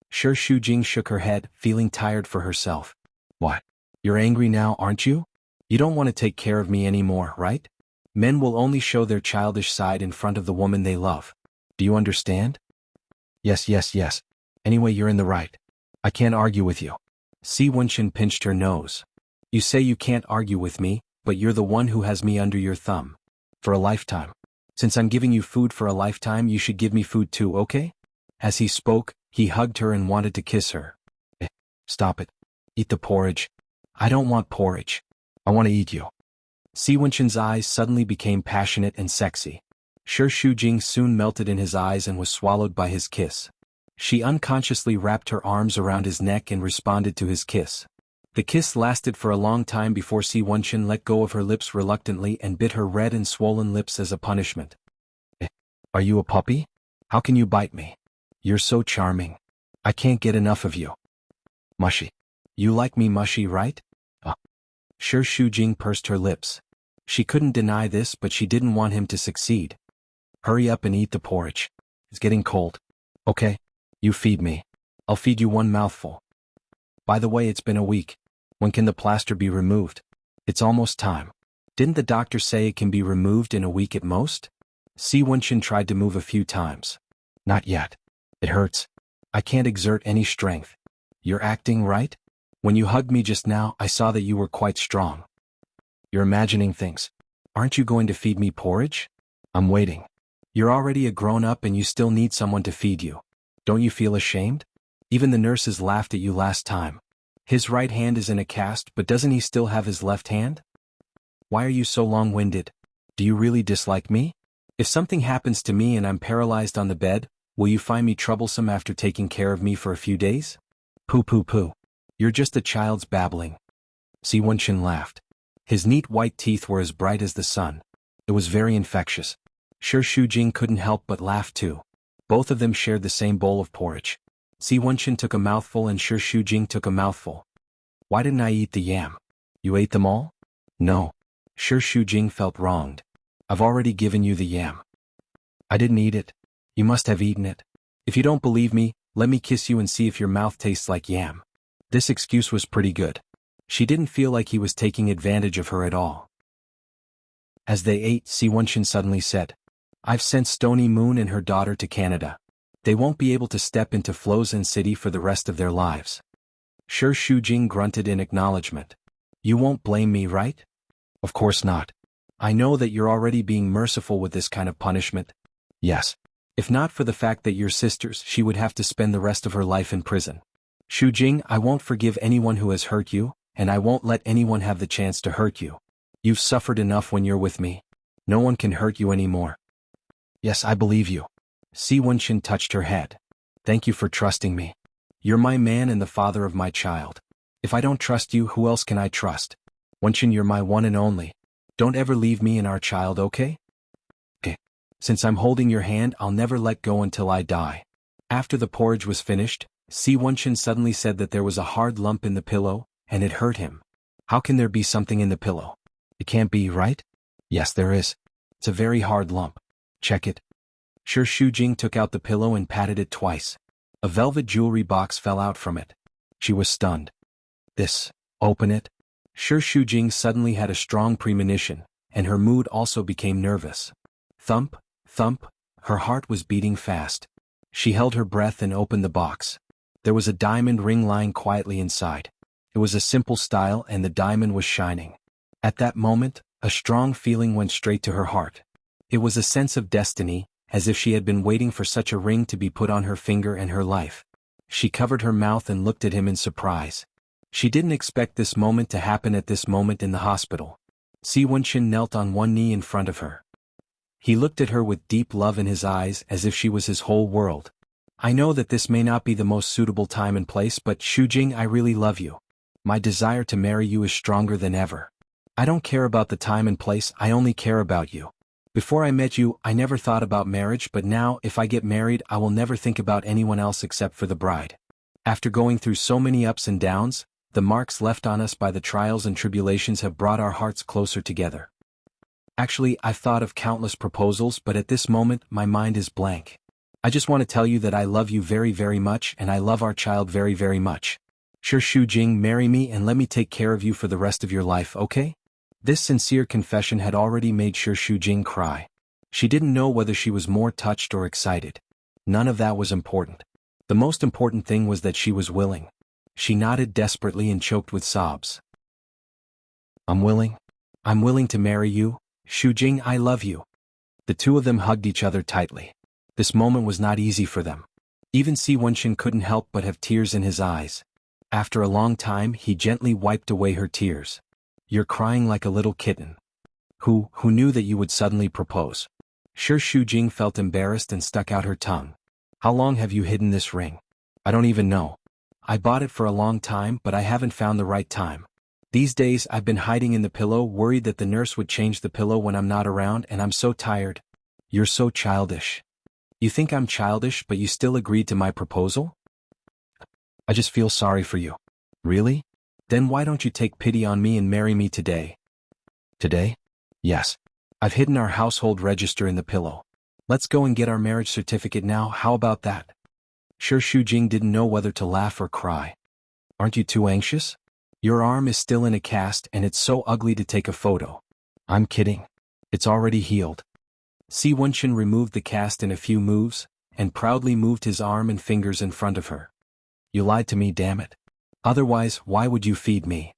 Shi Shujing shook her head, feeling tired for herself. What? You're angry now, aren't you? You don't want to take care of me anymore, right? Men will only show their childish side in front of the woman they love. Do you understand? Yes. Anyway, you're in the right. I can't argue with you. Si Wenchen pinched her nose. You say you can't argue with me, but you're the one who has me under your thumb. For a lifetime. Since I'm giving you food for a lifetime, you should give me food too, okay? As he spoke, he hugged her and wanted to kiss her. Stop it. Eat the porridge. I don't want porridge. I want to eat you. Si Wenchen's eyes suddenly became passionate and sexy. Shi Shujing soon melted in his eyes and was swallowed by his kiss. She unconsciously wrapped her arms around his neck and responded to his kiss. The kiss lasted for a long time before Si Wenchen let go of her lips reluctantly and bit her red and swollen lips as a punishment. Are you a puppy? How can you bite me? You're so charming. I can't get enough of you. Mushy. You like me mushy, right? Shi Shujing pursed her lips. She couldn't deny this, but she didn't want him to succeed. Hurry up and eat the porridge. It's getting cold. Okay. You feed me. I'll feed you one mouthful. By the way, it's been a week. When can the plaster be removed? It's almost time. Didn't the doctor say it can be removed in a week at most? Si Wenchen tried to move a few times. Not yet. It hurts. I can't exert any strength. You're acting right? When you hugged me just now, I saw that you were quite strong. You're imagining things. Aren't you going to feed me porridge? I'm waiting. You're already a grown-up and you still need someone to feed you. Don't you feel ashamed? Even the nurses laughed at you last time. His right hand is in a cast, but doesn't he still have his left hand? Why are you so long-winded? Do you really dislike me? If something happens to me and I'm paralyzed on the bed, will you find me troublesome after taking care of me for a few days? Pooh. You're just a child's babbling. Si Wenchen laughed. His neat white teeth were as bright as the sun. It was very infectious. Shi Shujing couldn't help but laugh too. Both of them shared the same bowl of porridge. Si Wenchen took a mouthful and Shi Shujing took a mouthful. Why didn't I eat the yam? You ate them all? No. Shi Shujing felt wronged. I've already given you the yam. I didn't eat it. You must have eaten it. If you don't believe me, let me kiss you and see if your mouth tastes like yam. This excuse was pretty good. She didn't feel like he was taking advantage of her at all. As they ate, Si Wenchen suddenly said, I've sent Stony Moon and her daughter to Canada. They won't be able to step into Flozen City for the rest of their lives. Shi Shujing grunted in acknowledgement. You won't blame me, right? Of course not. I know that you're already being merciful with this kind of punishment. Yes. If not for the fact that you're sisters, she would have to spend the rest of her life in prison. Shujing, I won't forgive anyone who has hurt you, and I won't let anyone have the chance to hurt you. You've suffered enough when you're with me. No one can hurt you anymore. Yes, I believe you. Si Wenchen touched her head. Thank you for trusting me. You're my man and the father of my child. If I don't trust you, who else can I trust? Wenchen, you're my one and only. Don't ever leave me and our child, okay? Okay. Since I'm holding your hand, I'll never let go until I die. After the porridge was finished, Si Wenchen suddenly said that there was a hard lump in the pillow, and it hurt him. How can there be something in the pillow? It can't be, right? Yes, there is. It's a very hard lump. Check it. Shi Shujing took out the pillow and patted it twice. A velvet jewelry box fell out from it. She was stunned. Open it. Shi Shujing suddenly had a strong premonition, and her mood also became nervous. Thump, thump, her heart was beating fast. She held her breath and opened the box. There was a diamond ring lying quietly inside. It was a simple style and the diamond was shining. At that moment, a strong feeling went straight to her heart. It was a sense of destiny, as if she had been waiting for such a ring to be put on her finger in her life. She covered her mouth and looked at him in surprise. She didn't expect this moment to happen at this moment in the hospital. Si Wenchen knelt on one knee in front of her. He looked at her with deep love in his eyes as if she was his whole world. I know that this may not be the most suitable time and place, but Shujing, I really love you. My desire to marry you is stronger than ever. I don't care about the time and place, I only care about you. Before I met you, I never thought about marriage, but now, if I get married, I will never think about anyone else except for the bride. After going through so many ups and downs, the marks left on us by the trials and tribulations have brought our hearts closer together. Actually, I've thought of countless proposals, but at this moment, my mind is blank. I just want to tell you that I love you very, very much, and I love our child very, very much. Sure, Shujing, marry me and let me take care of you for the rest of your life, okay? This sincere confession had already made Sure Shujing cry. She didn't know whether she was more touched or excited. None of that was important. The most important thing was that she was willing. She nodded desperately and choked with sobs. I'm willing. I'm willing to marry you. Shujing, I love you. The two of them hugged each other tightly. This moment was not easy for them. Even Si Wenshin couldn't help but have tears in his eyes. After a long time, he gently wiped away her tears. You're crying like a little kitten. Who knew that you would suddenly propose? Sure, Shujing felt embarrassed and stuck out her tongue. How long have you hidden this ring? I don't even know. I bought it for a long time, but I haven't found the right time. These days I've been hiding in the pillow, worried that the nurse would change the pillow when I'm not around, and I'm so tired. You're so childish. You think I'm childish, but you still agreed to my proposal? I just feel sorry for you. Really? Then why don't you take pity on me and marry me today? Today? Yes. I've hidden our household register in the pillow. Let's go and get our marriage certificate now, how about that? Sure, Shujing didn't know whether to laugh or cry. Aren't you too anxious? Your arm is still in a cast and it's so ugly to take a photo. I'm kidding. It's already healed. Si Wenshin removed the cast in a few moves, and proudly moved his arm and fingers in front of her. You lied to me, damn it. Otherwise, why would you feed me?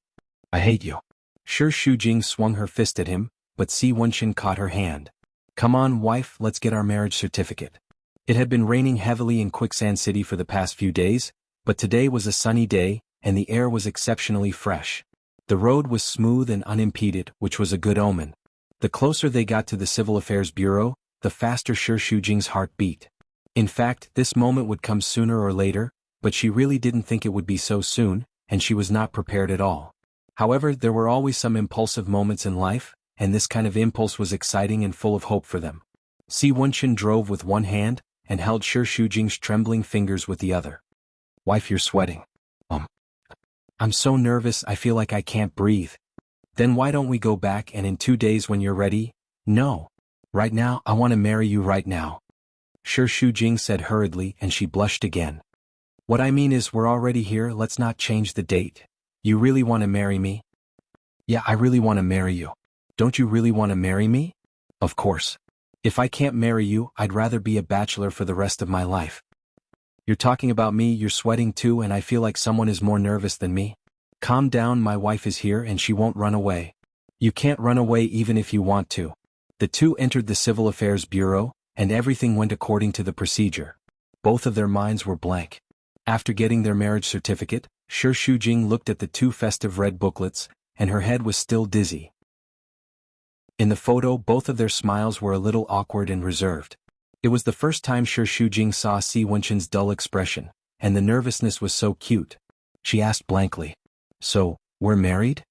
I hate you. Sure, Shujing swung her fist at him, but Si Wenshin caught her hand. Come on, wife, let's get our marriage certificate. It had been raining heavily in Quicksand City for the past few days, but today was a sunny day, and the air was exceptionally fresh. The road was smooth and unimpeded, which was a good omen. The closer they got to the Civil Affairs Bureau, the faster Sure Shujing's heart beat. In fact, this moment would come sooner or later, but she really didn't think it would be so soon, and she was not prepared at all. However, there were always some impulsive moments in life, and this kind of impulse was exciting and full of hope for them. Si Wenshin drove with one hand, and held Sure Shujing's trembling fingers with the other. Wife, you're sweating. I'm so nervous I feel like I can't breathe. Then why don't we go back and in 2 days when you're ready? No. Right now, I want to marry you right now. Sure, Shujing said hurriedly, and she blushed again. What I mean is we're already here, let's not change the date. You really want to marry me? Yeah, I really want to marry you. Don't you really want to marry me? Of course. If I can't marry you, I'd rather be a bachelor for the rest of my life. You're talking about me, you're sweating too, and I feel like someone is more nervous than me. Calm down, my wife is here and she won't run away. You can't run away even if you want to. The two entered the Civil Affairs Bureau, and everything went according to the procedure. Both of their minds were blank. After getting their marriage certificate, Sure Shujing looked at the two festive red booklets, and her head was still dizzy. In the photo, both of their smiles were a little awkward and reserved. It was the first time Sure Shujing saw Si Wenshin's dull expression, and the nervousness was so cute. She asked blankly, So, we're married?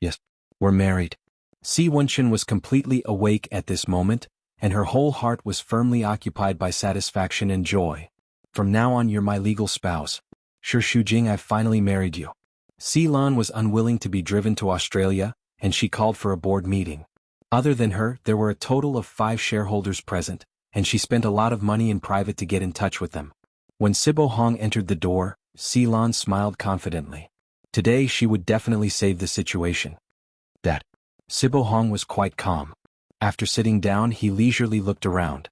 Yes, we're married. Si Wenshin was completely awake at this moment, and her whole heart was firmly occupied by satisfaction and joy. From now on you're my legal spouse. Sure Shujing, I've finally married you. Si Lan was unwilling to be driven to Australia, and she called for a board meeting. Other than her, there were a total of 5 shareholders present, and she spent a lot of money in private to get in touch with them. When Sibo Hong entered the door, Si Lan smiled confidently. Today she would definitely save the situation. That. Sibo Hong was quite calm. After sitting down, he leisurely looked around.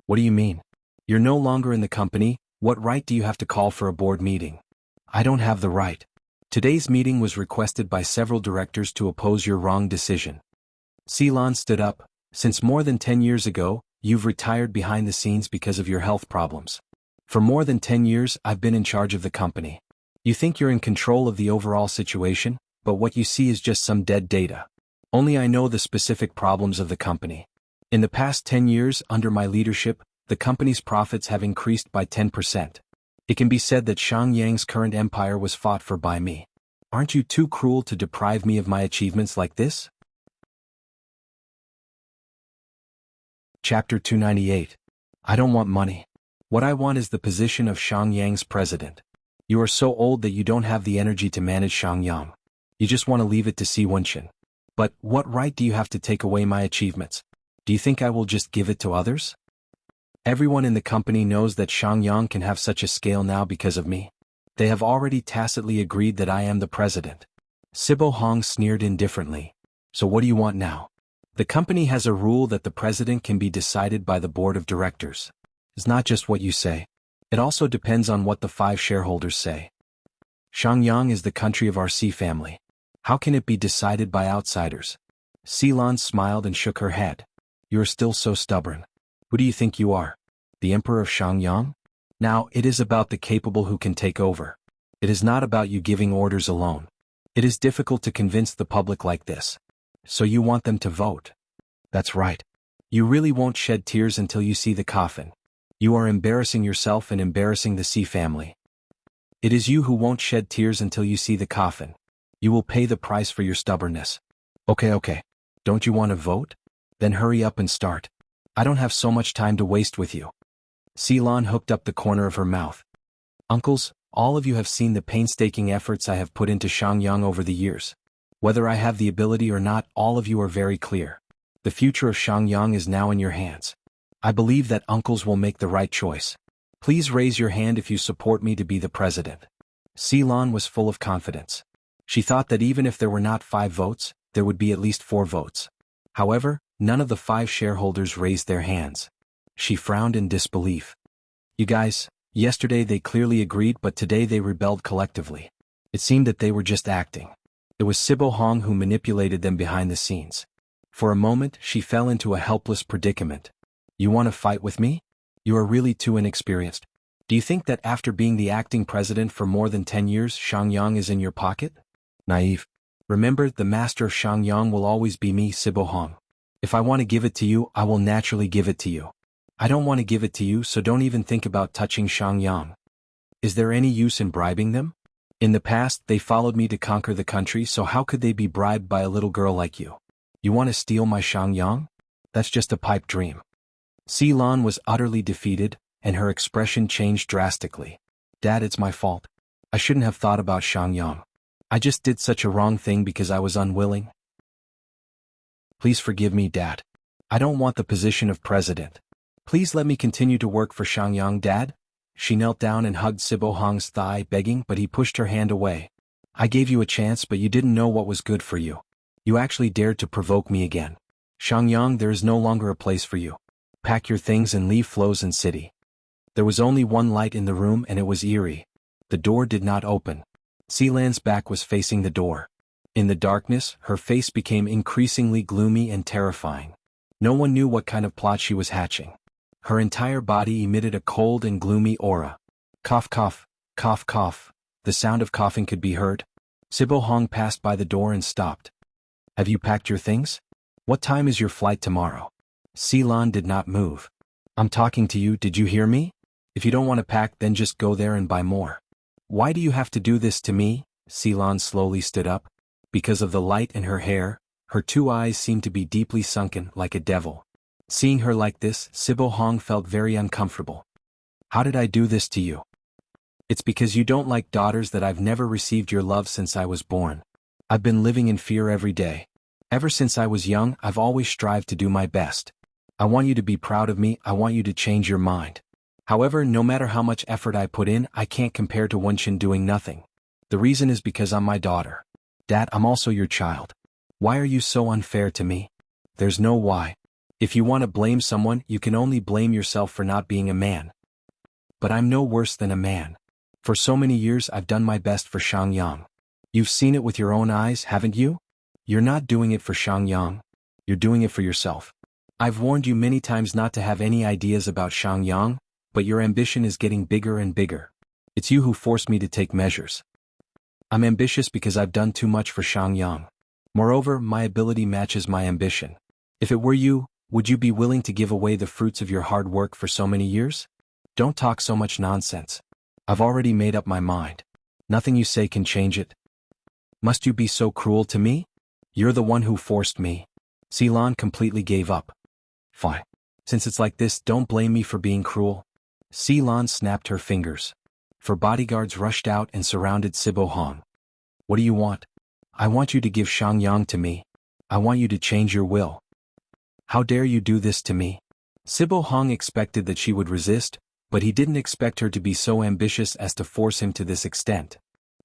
What do you mean? You're no longer in the company, what right do you have to call for a board meeting? I don't have the right. Today's meeting was requested by several directors to oppose your wrong decision. Si Lan stood up. Since more than 10 years ago, you've retired behind the scenes because of your health problems. For more than 10 years, I've been in charge of the company. You think you're in control of the overall situation, but what you see is just some dead data. Only I know the specific problems of the company. In the past 10 years, under my leadership, the company's profits have increased by 10%. It can be said that Shangyang's current empire was fought for by me. Aren't you too cruel to deprive me of my achievements like this? Chapter 298. I don't want money. What I want is the position of Shangyang's president. You are so old that you don't have the energy to manage Shangyang. You just want to leave it to Si Wenqin. But what right do you have to take away my achievements? Do you think I will just give it to others? Everyone in the company knows that Shangyang can have such a scale now because of me. They have already tacitly agreed that I am the president. Sibo Hong sneered indifferently. So what do you want now? The company has a rule that the president can be decided by the board of directors. It's not just what you say. It also depends on what the 5 shareholders say. Shangyang is the country of our Si family. How can it be decided by outsiders? Silan smiled and shook her head. You are still so stubborn. Who do you think you are? The emperor of Shangyang? Now, it is about the capable who can take over. It is not about you giving orders alone. It is difficult to convince the public like this. So you want them to vote? That's right. You really won't shed tears until you see the coffin. You are embarrassing yourself and embarrassing the Si family. It is you who won't shed tears until you see the coffin. You will pay the price for your stubbornness. Okay. Don't you want to vote? Then hurry up and start. I don't have so much time to waste with you. Silan hooked up the corner of her mouth. Uncles, all of you have seen the painstaking efforts I have put into Shangyang over the years. Whether I have the ability or not, all of you are very clear. The future of Shangyang is now in your hands. I believe that uncles will make the right choice. Please raise your hand if you support me to be the president. Silan was full of confidence. She thought that even if there were not 5 votes, there would be at least 4 votes. However, none of the 5 shareholders raised their hands. She frowned in disbelief. You guys, yesterday they clearly agreed, but today they rebelled collectively. It seemed that they were just acting. It was Sibo Hong who manipulated them behind the scenes. For a moment, she fell into a helpless predicament. You want to fight with me? You are really too inexperienced. Do you think that after being the acting president for more than 10 years, Shangyang is in your pocket? Naive. Remember, the master of Shangyang will always be me, Sibo Hong. If I want to give it to you, I will naturally give it to you. I don't want to give it to you, so don't even think about touching Shangyang. Is there any use in bribing them? In the past, they followed me to conquer the country, so how could they be bribed by a little girl like you? You want to steal my Shangyang? That's just a pipe dream. Silan was utterly defeated, and her expression changed drastically. Dad, it's my fault. I shouldn't have thought about Shangyang. I just did such a wrong thing because I was unwilling. Please forgive me, Dad. I don't want the position of president. Please let me continue to work for Shangyang, Dad. She knelt down and hugged Sibo Hong's thigh, begging, but he pushed her hand away. I gave you a chance, but you didn't know what was good for you. You actually dared to provoke me again. Shangyang, there is no longer a place for you. Pack your things and leave Flozen City. There was only one light in the room, and it was eerie. The door did not open. Silan's back was facing the door. In the darkness, her face became increasingly gloomy and terrifying. No one knew what kind of plot she was hatching. Her entire body emitted a cold and gloomy aura. Cough, cough, cough, cough. The sound of coughing could be heard. Sibo Hong passed by the door and stopped. Have you packed your things? What time is your flight tomorrow? Silan did not move. I'm talking to you, did you hear me? If you don't want to pack, then just go there and buy more. Why do you have to do this to me? Silan slowly stood up. Because of the light in her hair, her 2 eyes seemed to be deeply sunken like a devil. Seeing her like this, Sibo Hong felt very uncomfortable. How did I do this to you? It's because you don't like daughters that I've never received your love since I was born. I've been living in fear every day. Ever since I was young, I've always strived to do my best. I want you to be proud of me, I want you to change your mind. However, no matter how much effort I put in, I can't compare to Wenqin doing nothing. The reason is because I'm my daughter. Dad, I'm also your child. Why are you so unfair to me? There's no why. If you want to blame someone, you can only blame yourself for not being a man. But I'm no worse than a man. For so many years I've done my best for Shangyang. You've seen it with your own eyes, haven't you? You're not doing it for Shangyang. You're doing it for yourself. I've warned you many times not to have any ideas about Shangyang, but your ambition is getting bigger and bigger. It's you who forced me to take measures. I'm ambitious because I've done too much for Shangyang. Moreover, my ability matches my ambition. If it were you, would you be willing to give away the fruits of your hard work for so many years? Don't talk so much nonsense. I've already made up my mind. Nothing you say can change it. Must you be so cruel to me? You're the one who forced me. Silan completely gave up. Fine. Since it's like this, don't blame me for being cruel. Ceylon snapped her fingers. Four bodyguards rushed out and surrounded Sibo Hong. What do you want? I want you to give Shangyang to me. I want you to change your will. How dare you do this to me? Sibo Hong expected that she would resist, but he didn't expect her to be so ambitious as to force him to this extent.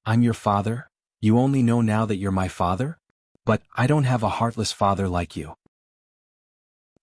I'm your father? You only know now that you're my father? But I don't have a heartless father like you.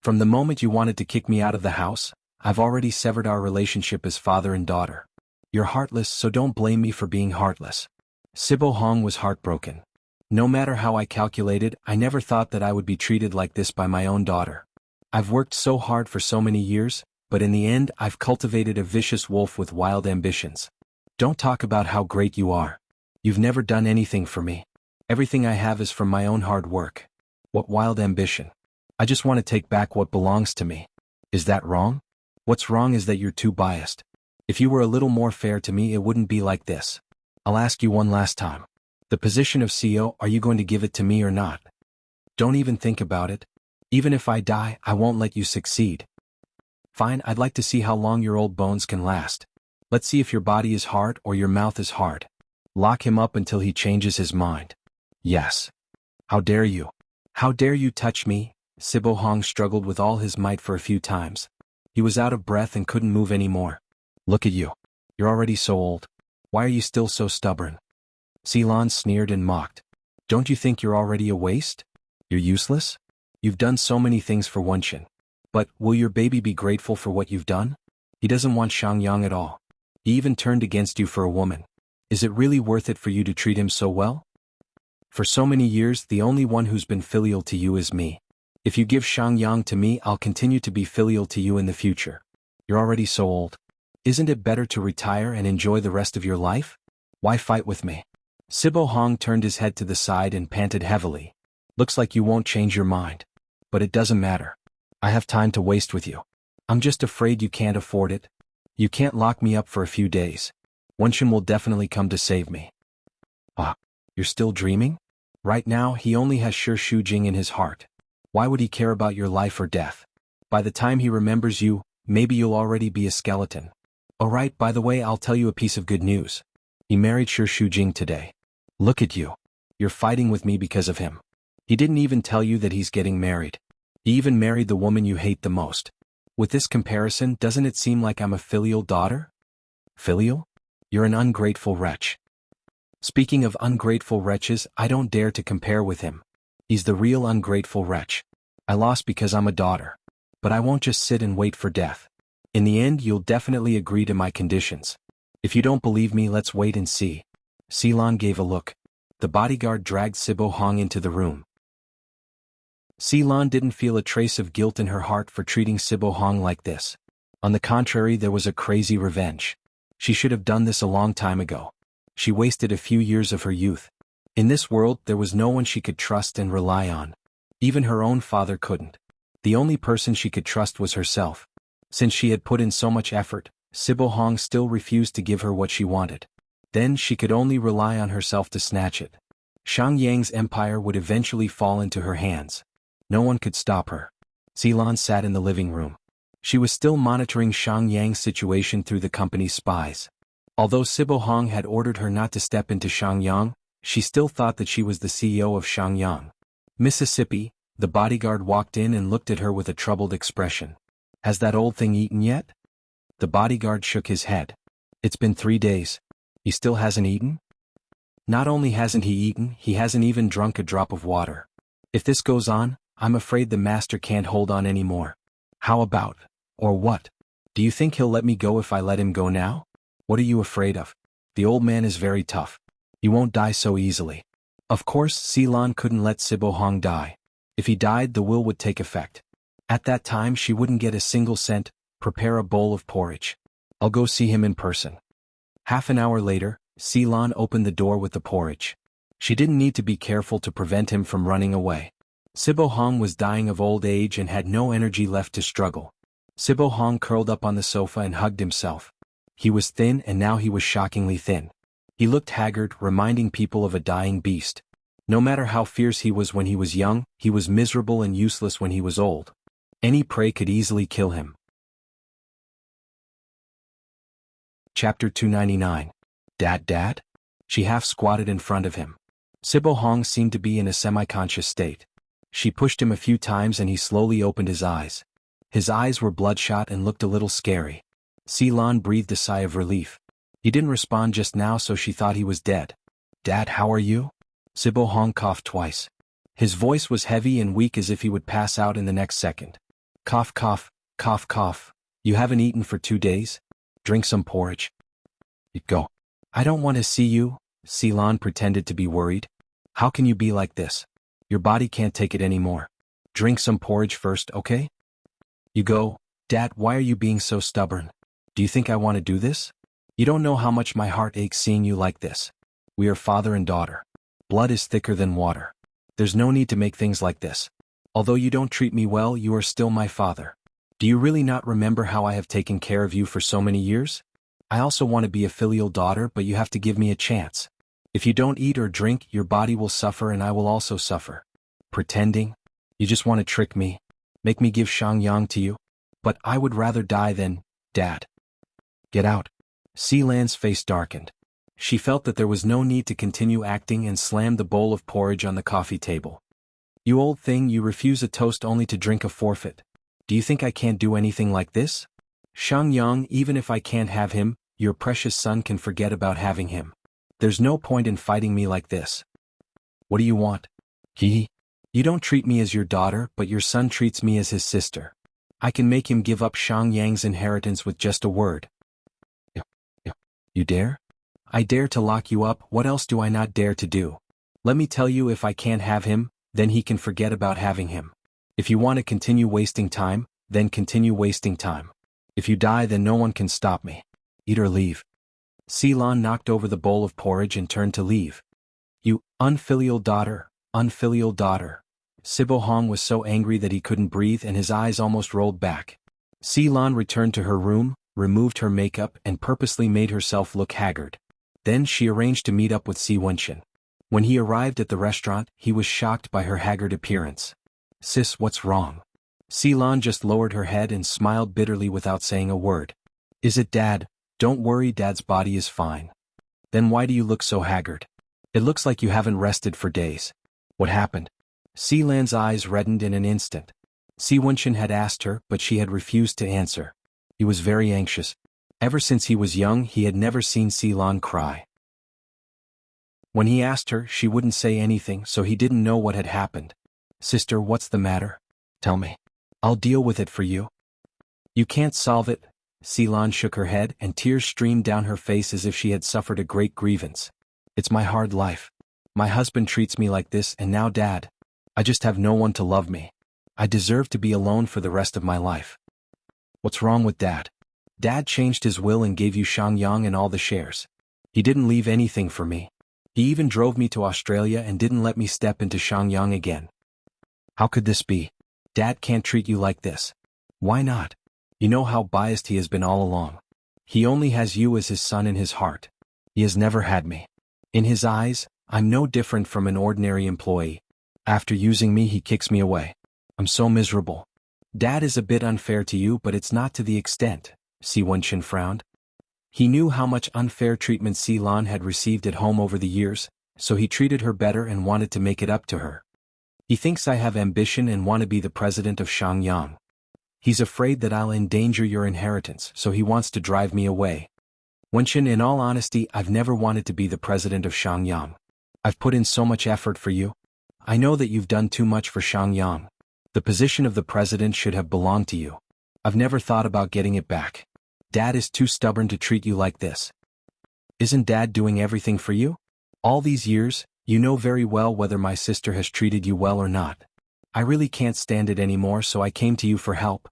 From the moment you wanted to kick me out of the house, I've already severed our relationship as father and daughter. You're heartless, so don't blame me for being heartless. Sibo Hong was heartbroken. No matter how I calculated, I never thought that I would be treated like this by my own daughter. I've worked so hard for so many years, but in the end I've cultivated a vicious wolf with wild ambitions. Don't talk about how great you are. You've never done anything for me. Everything I have is from my own hard work. What wild ambition. I just want to take back what belongs to me. Is that wrong? What's wrong is that you're too biased. If you were a little more fair to me, it wouldn't be like this. I'll ask you one last time. The position of CEO, are you going to give it to me or not? Don't even think about it. Even if I die, I won't let you succeed. Fine, I'd like to see how long your old bones can last. Let's see if your body is hard or your mouth is hard. Lock him up until he changes his mind. Yes. How dare you? How dare you touch me? Sibo Hong struggled with all his might for a few times. He was out of breath and couldn't move anymore. Look at you. You're already so old. Why are you still so stubborn? Ceylon sneered and mocked. Don't you think you're already a waste? You're useless? You've done so many things for Wunshin. But will your baby be grateful for what you've done? He doesn't want Shangyang at all. He even turned against you for a woman. Is it really worth it for you to treat him so well? For so many years, the only one who's been filial to you is me. If you give Shangyang to me, I'll continue to be filial to you in the future. You're already so old. Isn't it better to retire and enjoy the rest of your life? Why fight with me? Sibo Hong turned his head to the side and panted heavily. Looks like you won't change your mind. But it doesn't matter. I have time to waste with you. I'm just afraid you can't afford it. You can't lock me up for a few days. Wunshin will definitely come to save me. Ah, you're still dreaming? Right now, he only has Shi Shujing in his heart. Why would he care about your life or death? By the time he remembers you, maybe you'll already be a skeleton. Alright, by the way, I'll tell you a piece of good news. He married Shi Shujing today. Look at you. You're fighting with me because of him. He didn't even tell you that he's getting married. He even married the woman you hate the most. With this comparison, doesn't it seem like I'm a filial daughter? Filial? You're an ungrateful wretch. Speaking of ungrateful wretches, I don't dare to compare with him. He's the real ungrateful wretch. I lost because I'm a daughter. But I won't just sit and wait for death. In the end, you'll definitely agree to my conditions. If you don't believe me, let's wait and see. Ceylon gave a look. The bodyguard dragged Sibo Hong into the room. Ceylon didn't feel a trace of guilt in her heart for treating Sibo Hong like this. On the contrary, there was a crazy revenge. She should have done this a long time ago. She wasted a few years of her youth. In this world, there was no one she could trust and rely on. Even her own father couldn't. The only person she could trust was herself. Since she had put in so much effort, Sibo Hong still refused to give her what she wanted. Then she could only rely on herself to snatch it. Shangyang's empire would eventually fall into her hands. No one could stop her. Ceylon sat in the living room. She was still monitoring Shangyang's situation through the company's spies. Although Sibo Hong had ordered her not to step into Shangyang, she still thought that she was the CEO of Shangyang. Mississippi, the bodyguard walked in and looked at her with a troubled expression. Has that old thing eaten yet? The bodyguard shook his head. It's been 3 days. He still hasn't eaten? Not only hasn't he eaten, he hasn't even drunk a drop of water. If this goes on, I'm afraid the master can't hold on anymore. How about, or what? Do you think he'll let me go if I let him go now? What are you afraid of? The old man is very tough. He won't die so easily. Of course, Ceylon couldn't let Sibo Hong die. If he died, the will would take effect. At that time, she wouldn't get a single cent. Prepare a bowl of porridge. I'll go see him in person. Half an hour later, Ceylon opened the door with the porridge. She didn't need to be careful to prevent him from running away. Sibo Hong was dying of old age and had no energy left to struggle. Sibo Hong curled up on the sofa and hugged himself. He was thin and now he was shockingly thin. He looked haggard, reminding people of a dying beast. No matter how fierce he was when he was young, he was miserable and useless when he was old. Any prey could easily kill him. Chapter 299. Dad? She half squatted in front of him. Sibo Hong seemed to be in a semi-conscious state. She pushed him a few times and he slowly opened his eyes. His eyes were bloodshot and looked a little scary. Ceylon breathed a sigh of relief. He didn't respond just now, so she thought he was dead. Dad, how are you? Sibo Hong coughed twice. His voice was heavy and weak, as if he would pass out in the next second. Cough, cough, cough, cough. You haven't eaten for 2 days? Drink some porridge. Go. I don't want to see you. Ceylon pretended to be worried. How can you be like this? Your body can't take it anymore. Drink some porridge first, okay? You go. Dad, why are you being so stubborn? Do you think I want to do this? You don't know how much my heart aches seeing you like this. We are father and daughter. Blood is thicker than water. There's no need to make things like this. Although you don't treat me well, you are still my father. Do you really not remember how I have taken care of you for so many years? I also want to be a filial daughter, but you have to give me a chance. If you don't eat or drink, your body will suffer and I will also suffer. Pretending? You just want to trick me? Make me give Shangyang to you? But I would rather die than, Dad. Get out. Ceylon's face darkened. She felt that there was no need to continue acting and slammed the bowl of porridge on the coffee table. You old thing, you refuse a toast only to drink a forfeit. Do you think I can't do anything like this? Shangyang, even if I can't have him, your precious son can forget about having him. There's no point in fighting me like this. What do you want? You don't treat me as your daughter, but your son treats me as his sister. I can make him give up Shangyang's inheritance with just a word. You dare? I dare to lock you up. What else do I not dare to do? Let me tell you, if I can't have him, then he can forget about having him. If you want to continue wasting time, then continue wasting time. If you die, then no one can stop me. Eat or leave. Ceylon knocked over the bowl of porridge and turned to leave. You unfilial daughter, unfilial daughter. Sibo Hong was so angry that he couldn't breathe and his eyes almost rolled back. Ceylon returned to her room, removed her makeup and purposely made herself look haggard. Then she arranged to meet up with Si Wenchen. When he arrived at the restaurant, he was shocked by her haggard appearance. Sis, what's wrong? Ceylon just lowered her head and smiled bitterly without saying a word. Is it Dad? Don't worry, Dad's body is fine. Then why do you look so haggard? It looks like you haven't rested for days. What happened? Ceylon's eyes reddened in an instant. Si Wenchen had asked her, but she had refused to answer. He was very anxious. Ever since he was young, he had never seen Ceylon cry. When he asked her, she wouldn't say anything, so he didn't know what had happened. Sister, what's the matter? Tell me. I'll deal with it for you. You can't solve it. Ceylon shook her head and tears streamed down her face as if she had suffered a great grievance. It's my hard life. My husband treats me like this, and now Dad. I just have no one to love me. I deserve to be alone for the rest of my life. What's wrong with Dad? Dad changed his will and gave you Shangyang and all the shares. He didn't leave anything for me. He even drove me to Australia and didn't let me step into Shangyang again. How could this be? Dad can't treat you like this. Why not? You know how biased he has been all along. He only has you as his son in his heart. He has never had me. In his eyes, I'm no different from an ordinary employee. After using me, he kicks me away. I'm so miserable. Dad is a bit unfair to you, but it's not to the extent. Si Wenchen frowned. He knew how much unfair treatment Ceylon had received at home over the years, so he treated her better and wanted to make it up to her. He thinks I have ambition and want to be the president of Shangyang. He's afraid that I'll endanger your inheritance, so he wants to drive me away. Wenchen, in all honesty, I've never wanted to be the president of Shangyang. I've put in so much effort for you. I know that you've done too much for Shangyang. The position of the president should have belonged to you. I've never thought about getting it back. Dad is too stubborn to treat you like this. Isn't Dad doing everything for you? All these years, you know very well whether my sister has treated you well or not. I really can't stand it anymore, so I came to you for help.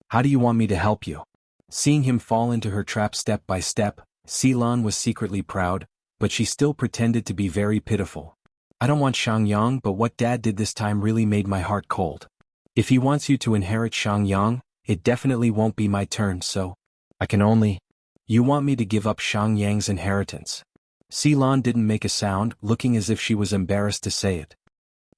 How do you want me to help you? Seeing him fall into her trap step by step, Ceylon was secretly proud, but she still pretended to be very pitiful. I don't want Shangyang, but what Dad did this time really made my heart cold. If he wants you to inherit Shangyang, it definitely won't be my turn, so I can only... You want me to give up Shangyang's inheritance? Ceylon didn't make a sound, looking as if she was embarrassed to say it.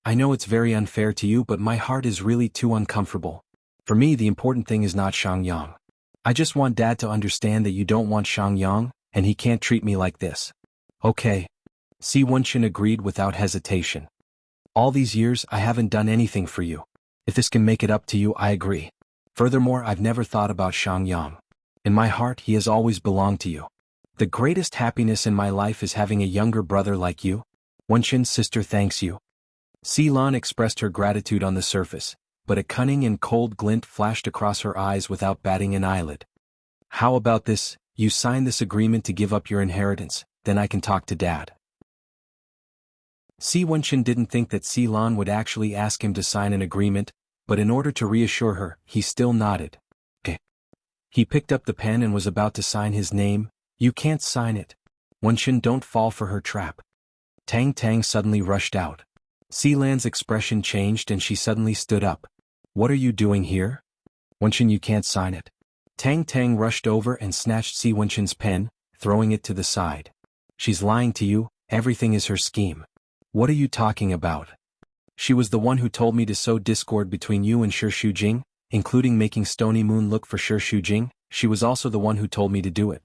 I know it's very unfair to you, but my heart is really too uncomfortable. For me, the important thing is not Shangyang. I just want Dad to understand that you don't want Shangyang, and he can't treat me like this. Okay. Si Wenqin agreed without hesitation. All these years, I haven't done anything for you. If this can make it up to you, I agree. Furthermore, I've never thought about Shangyang. In my heart, he has always belonged to you. The greatest happiness in my life is having a younger brother like you. Wenqin's sister thanks you. Si Lan expressed her gratitude on the surface, but a cunning and cold glint flashed across her eyes without batting an eyelid. How about this? You sign this agreement to give up your inheritance, then I can talk to Dad. Si Wenqin didn't think that Si Lan would actually ask him to sign an agreement, but in order to reassure her, he still nodded. Okay. He picked up the pen and was about to sign his name. You can't sign it. Wenqin, don't fall for her trap. Tang Tang suddenly rushed out. Si Lan's expression changed and she suddenly stood up. What are you doing here? Wenqin, you can't sign it. Tang Tang rushed over and snatched Si Wenqin's pen, throwing it to the side. She's lying to you, everything is her scheme. What are you talking about? She was the one who told me to sow discord between you and Shi Shujing, including making Stony Moon look for Shi Shujing. She was also the one who told me to do it.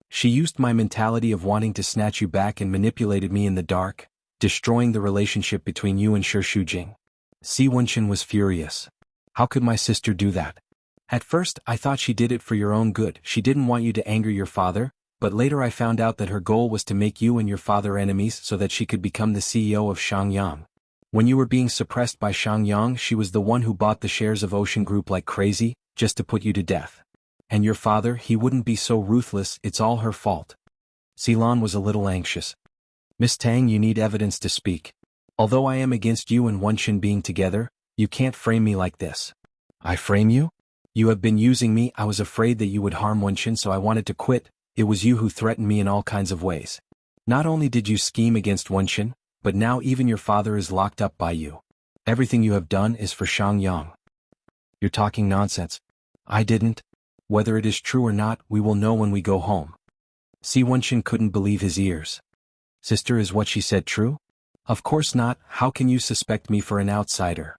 She used my mentality of wanting to snatch you back and manipulated me in the dark, destroying the relationship between you and Shi Shujing. Si Wenqin was furious. How could my sister do that? At first, I thought she did it for your own good. She didn't want you to anger your father, but later I found out that her goal was to make you and your father enemies so that she could become the CEO of Shangyang. When you were being suppressed by Shangyang, she was the one who bought the shares of Ocean Group like crazy, just to put you to death. And your father, he wouldn't be so ruthless, it's all her fault. Silan was a little anxious. Miss Tang, you need evidence to speak. Although I am against you and Wenqin being together, you can't frame me like this. I frame you? You have been using me. I was afraid that you would harm Wenqin, so I wanted to quit. It was you who threatened me in all kinds of ways. Not only did you scheme against Wenqin, but now even your father is locked up by you. Everything you have done is for Shangyang. You're talking nonsense. I didn't. Whether it is true or not, we will know when we go home. Si Wenqin couldn't believe his ears. Sister, is what she said true? Of course not. How can you suspect me for an outsider?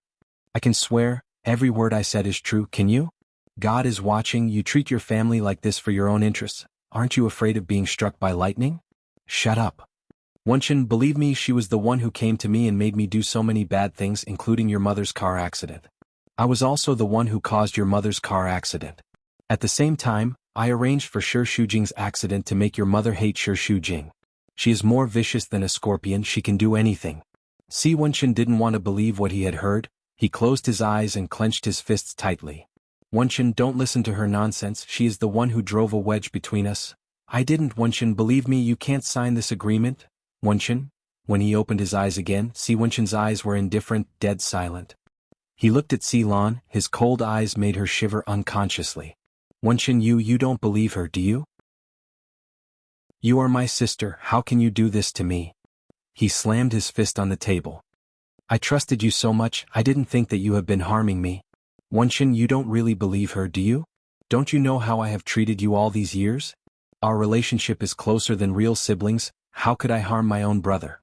I can swear, every word I said is true. Can you? God is watching. You treat your family like this for your own interests. Aren't you afraid of being struck by lightning? Shut up. Wenqin, believe me, she was the one who came to me and made me do so many bad things, including your mother's car accident. I was also the one who caused your mother's car accident. At the same time, I arranged for Shi Shujing's accident to make your mother hate Shi Shujing. She is more vicious than a scorpion. She can do anything. Si Wenqin didn't want to believe what he had heard. He closed his eyes and clenched his fists tightly. Wenqin, don't listen to her nonsense. She is the one who drove a wedge between us. I didn't. Wenqin, believe me, you can't sign this agreement. Wenqin? When he opened his eyes again, Si Wenqin's eyes were indifferent, dead silent. He looked at Si Lan. His cold eyes made her shiver unconsciously. Wenqin, you don't believe her, do you? You are my sister. How can you do this to me? He slammed his fist on the table. I trusted you so much. I didn't think that you have been harming me. Wenqin, you don't really believe her, do you? Don't you know how I have treated you all these years? Our relationship is closer than real siblings. How could I harm my own brother?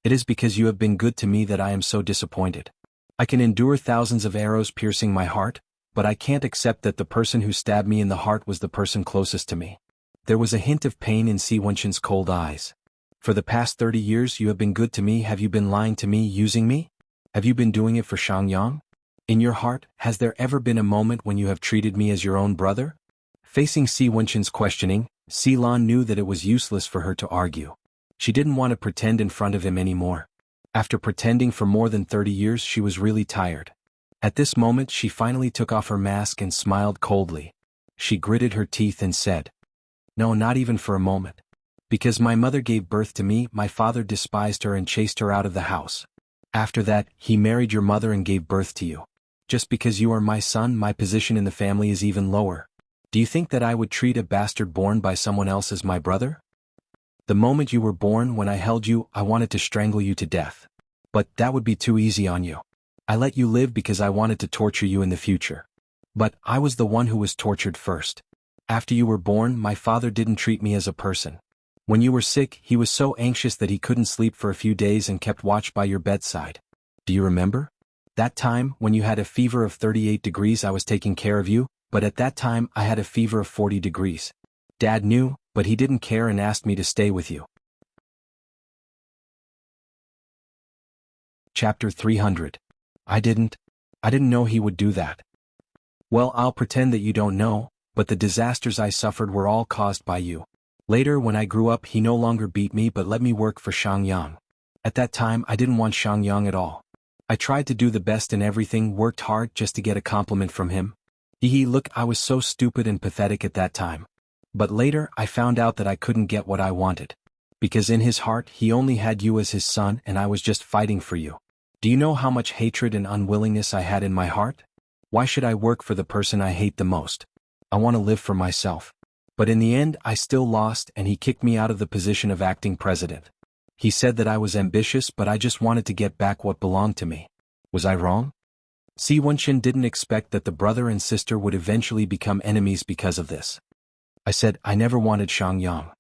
It is because you have been good to me that I am so disappointed. I can endure thousands of arrows piercing my heart, but I can't accept that the person who stabbed me in the heart was the person closest to me. There was a hint of pain in Si Wenqin's cold eyes. For the past 30 years you have been good to me. Have you been lying to me, using me? Have you been doing it for Shangyang? In your heart, has there ever been a moment when you have treated me as your own brother? Facing Si Wenqin's questioning, Si Lan knew that it was useless for her to argue. She didn't want to pretend in front of him anymore. After pretending for more than 30 years, she was really tired. At this moment, she finally took off her mask and smiled coldly. She gritted her teeth and said, "No, not even for a moment. Because my mother gave birth to me, my father despised her and chased her out of the house. After that, he married your mother and gave birth to you. Just because you are my son, my position in the family is even lower. Do you think that I would treat a bastard born by someone else as my brother? The moment you were born, when I held you, I wanted to strangle you to death. But that would be too easy on you. I let you live because I wanted to torture you in the future. But I was the one who was tortured first. After you were born, my father didn't treat me as a person. When you were sick, he was so anxious that he couldn't sleep for a few days and kept watch by your bedside. Do you remember? That time, when you had a fever of 38 degrees, I was taking care of you, but at that time I had a fever of 40 degrees. Dad knew, but he didn't care and asked me to stay with you. Chapter 300. I didn't know he would do that. Well, I'll pretend that you don't know, but the disasters I suffered were all caused by you. Later, when I grew up, he no longer beat me but let me work for Shangyang. At that time, I didn't want Shangyang at all. I tried to do the best in everything, worked hard just to get a compliment from him. Look, I was so stupid and pathetic at that time. But later, I found out that I couldn't get what I wanted. Because in his heart, he only had you as his son and I was just fighting for you. Do you know how much hatred and unwillingness I had in my heart? Why should I work for the person I hate the most? I want to live for myself. But in the end, I still lost and he kicked me out of the position of acting president. He said that I was ambitious, but I just wanted to get back what belonged to me. Was I wrong? Si Wenxin didn't expect that the brother and sister would eventually become enemies because of this. I said I never wanted Shangyang.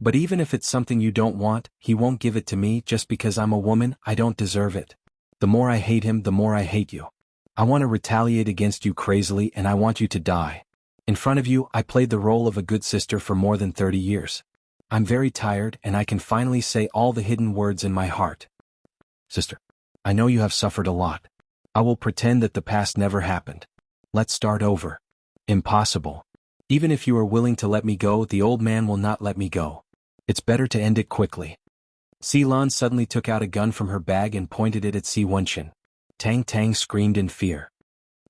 But even if it's something you don't want, he won't give it to me just because I'm a woman. I don't deserve it. The more I hate him, the more I hate you. I want to retaliate against you crazily and I want you to die. In front of you, I played the role of a good sister for more than 30 years. I'm very tired and I can finally say all the hidden words in my heart. Sister, I know you have suffered a lot. I will pretend that the past never happened. Let's start over. Impossible. Even if you are willing to let me go, the old man will not let me go. It's better to end it quickly. Si Lan suddenly took out a gun from her bag and pointed it at Si Wenxin. Tang Tang screamed in fear.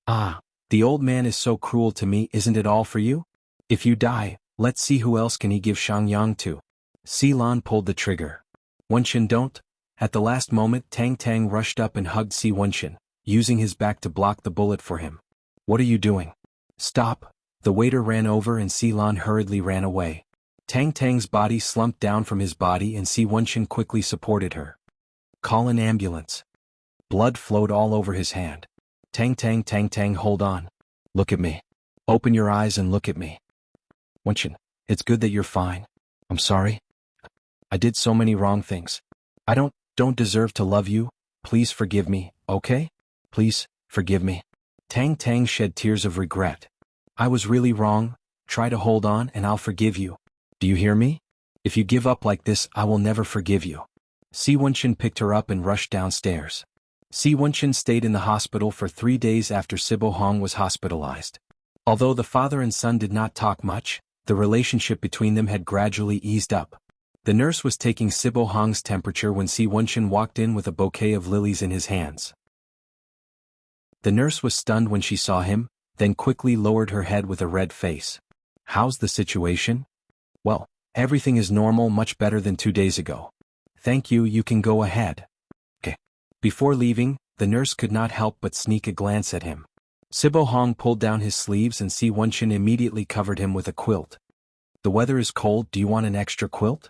Ah, the old man is so cruel to me, isn't it all for you? If you die, let's see who else can he give Shangyang to. Si Lan pulled the trigger. Wenxin, don't. At the last moment, Tang Tang rushed up and hugged Si Wenxin, using his back to block the bullet for him. What are you doing? Stop. The waiter ran over and Si Lan hurriedly ran away. Tang Tang's body slumped down from his body and Si Wenxin quickly supported her. Call an ambulance. Blood flowed all over his hand. Tang Tang, hold on. Look at me. Open your eyes and look at me. Wenxin, it's good that you're fine. I'm sorry. I did so many wrong things. I don't deserve to love you. Please forgive me, okay? Please, forgive me. Tang Tang shed tears of regret. I was really wrong. Try to hold on and I'll forgive you. Do you hear me? If you give up like this, I will never forgive you. Si Wenxin picked her up and rushed downstairs. Si Wenxin stayed in the hospital for 3 days after Sibo Hong was hospitalized. Although the father and son did not talk much, the relationship between them had gradually eased up. The nurse was taking Sibo Hong's temperature when Si Wenxin walked in with a bouquet of lilies in his hands. The nurse was stunned when she saw him, then quickly lowered her head with a red face. How's the situation? Well, everything is normal, much better than 2 days ago. Thank you, you can go ahead. Okay. Before leaving, the nurse could not help but sneak a glance at him. Sibo Hong pulled down his sleeves and Si Wenxin immediately covered him with a quilt. The weather is cold, do you want an extra quilt?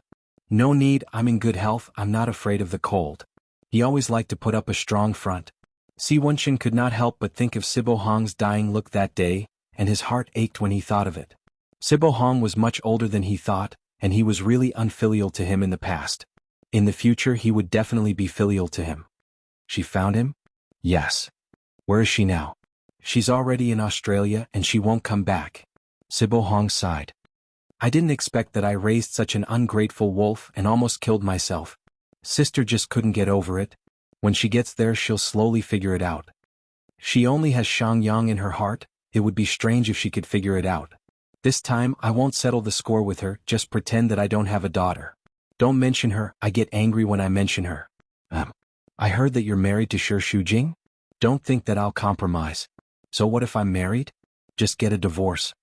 No need, I'm in good health, I'm not afraid of the cold. He always liked to put up a strong front. Si Wenxin could not help but think of Sibo Hong's dying look that day, and his heart ached when he thought of it. Sibo Hong was much older than he thought, and he was really unfilial to him in the past. In the future he would definitely be filial to him. She found him? Yes. Where is she now? She's already in Australia and she won't come back. Sibo Hong sighed. I didn't expect that I raised such an ungrateful wolf and almost killed myself. Sister just couldn't get over it. When she gets there she'll slowly figure it out. She only has Shangyang in her heart, it would be strange if she could figure it out. This time, I won't settle the score with her, just pretend that I don't have a daughter. Don't mention her, I get angry when I mention her. I heard that you're married to Shi Shujing? Don't think that I'll compromise. So what if I'm married? Just get a divorce.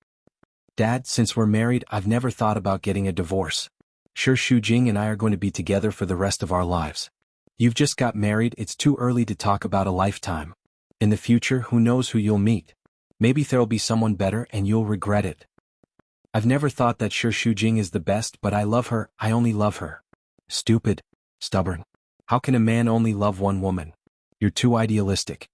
Dad, since we're married, I've never thought about getting a divorce. Shi Shujing and I are going to be together for the rest of our lives. You've just got married, it's too early to talk about a lifetime. In the future, who knows who you'll meet? Maybe there'll be someone better and you'll regret it. I've never thought that Shi Shujing is the best, but I love her, I only love her. Stupid. Stubborn. How can a man only love one woman? You're too idealistic.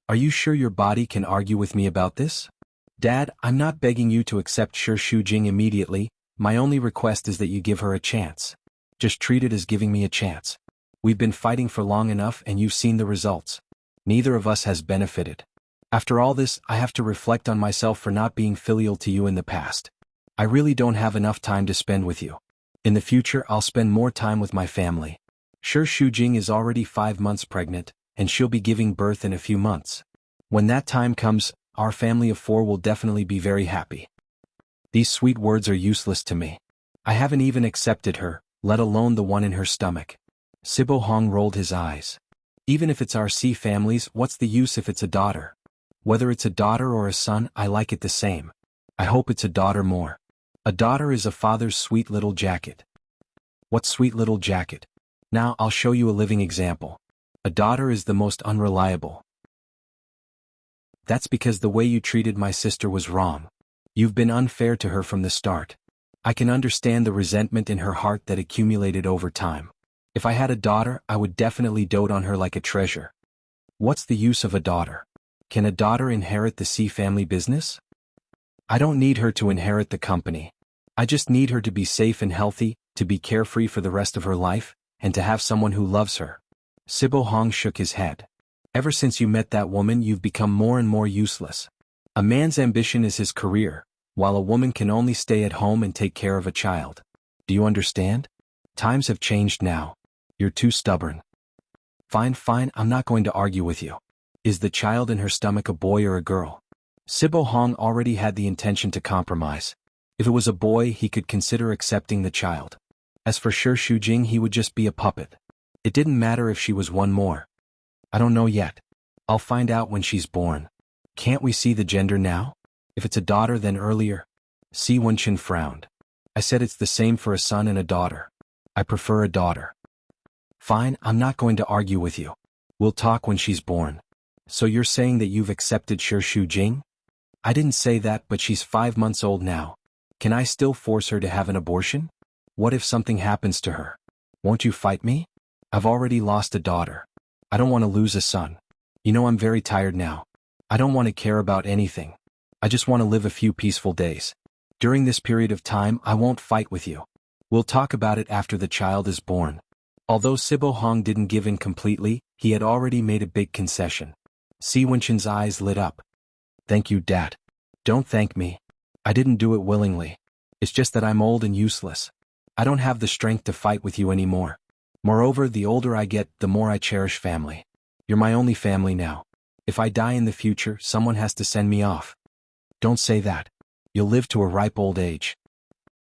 Are you sure your body can argue with me about this? Dad, I'm not begging you to accept Shi Shujing immediately, my only request is that you give her a chance. Just treat it as giving me a chance. We've been fighting for long enough and you've seen the results. Neither of us has benefited. After all this, I have to reflect on myself for not being filial to you in the past. I really don't have enough time to spend with you. In the future, I'll spend more time with my family. Sure, Shujing is already 5 months pregnant, and she'll be giving birth in a few months. When that time comes, our family of 4 will definitely be very happy. These sweet words are useless to me. I haven't even accepted her, let alone the one in her stomach. Sibo Hong rolled his eyes. Even if it's our C families, what's the use if it's a daughter? Whether it's a daughter or a son, I like it the same. I hope it's a daughter more. A daughter is a father's sweet little jacket. What sweet little jacket? Now I'll show you a living example. A daughter is the most unreliable. That's because the way you treated my sister was wrong. You've been unfair to her from the start. I can understand the resentment in her heart that accumulated over time. If I had a daughter, I would definitely dote on her like a treasure. What's the use of a daughter? Can a daughter inherit the C family business? I don't need her to inherit the company. I just need her to be safe and healthy, to be carefree for the rest of her life, and to have someone who loves her. Sibo Hong shook his head. Ever since you met that woman, you've become more and more useless. A man's ambition is his career, while a woman can only stay at home and take care of a child. Do you understand? Times have changed now. You're too stubborn. Fine, I'm not going to argue with you. Is the child in her stomach a boy or a girl? Sibo Hong already had the intention to compromise. If it was a boy, he could consider accepting the child. As for Shi Shujing, he would just be a puppet. It didn't matter if she was one more. I don't know yet. I'll find out when she's born. Can't we see the gender now? If it's a daughter, then earlier. Si Wenchen frowned. I said it's the same for a son and a daughter. I prefer a daughter. Fine, I'm not going to argue with you. We'll talk when she's born. So you're saying that you've accepted Shi Shujing? I didn't say that, but she's 5 months old now. Can I still force her to have an abortion? What if something happens to her? Won't you fight me? I've already lost a daughter. I don't want to lose a son. You know, I'm very tired now. I don't want to care about anything. I just want to live a few peaceful days. During this period of time, I won't fight with you. We'll talk about it after the child is born. Although Sibo Hong didn't give in completely, he had already made a big concession. Si Wenchen's eyes lit up. Thank you, Dad. Don't thank me. I didn't do it willingly. It's just that I'm old and useless. I don't have the strength to fight with you anymore. Moreover, the older I get, the more I cherish family. You're my only family now. If I die in the future, someone has to send me off. Don't say that. You'll live to a ripe old age.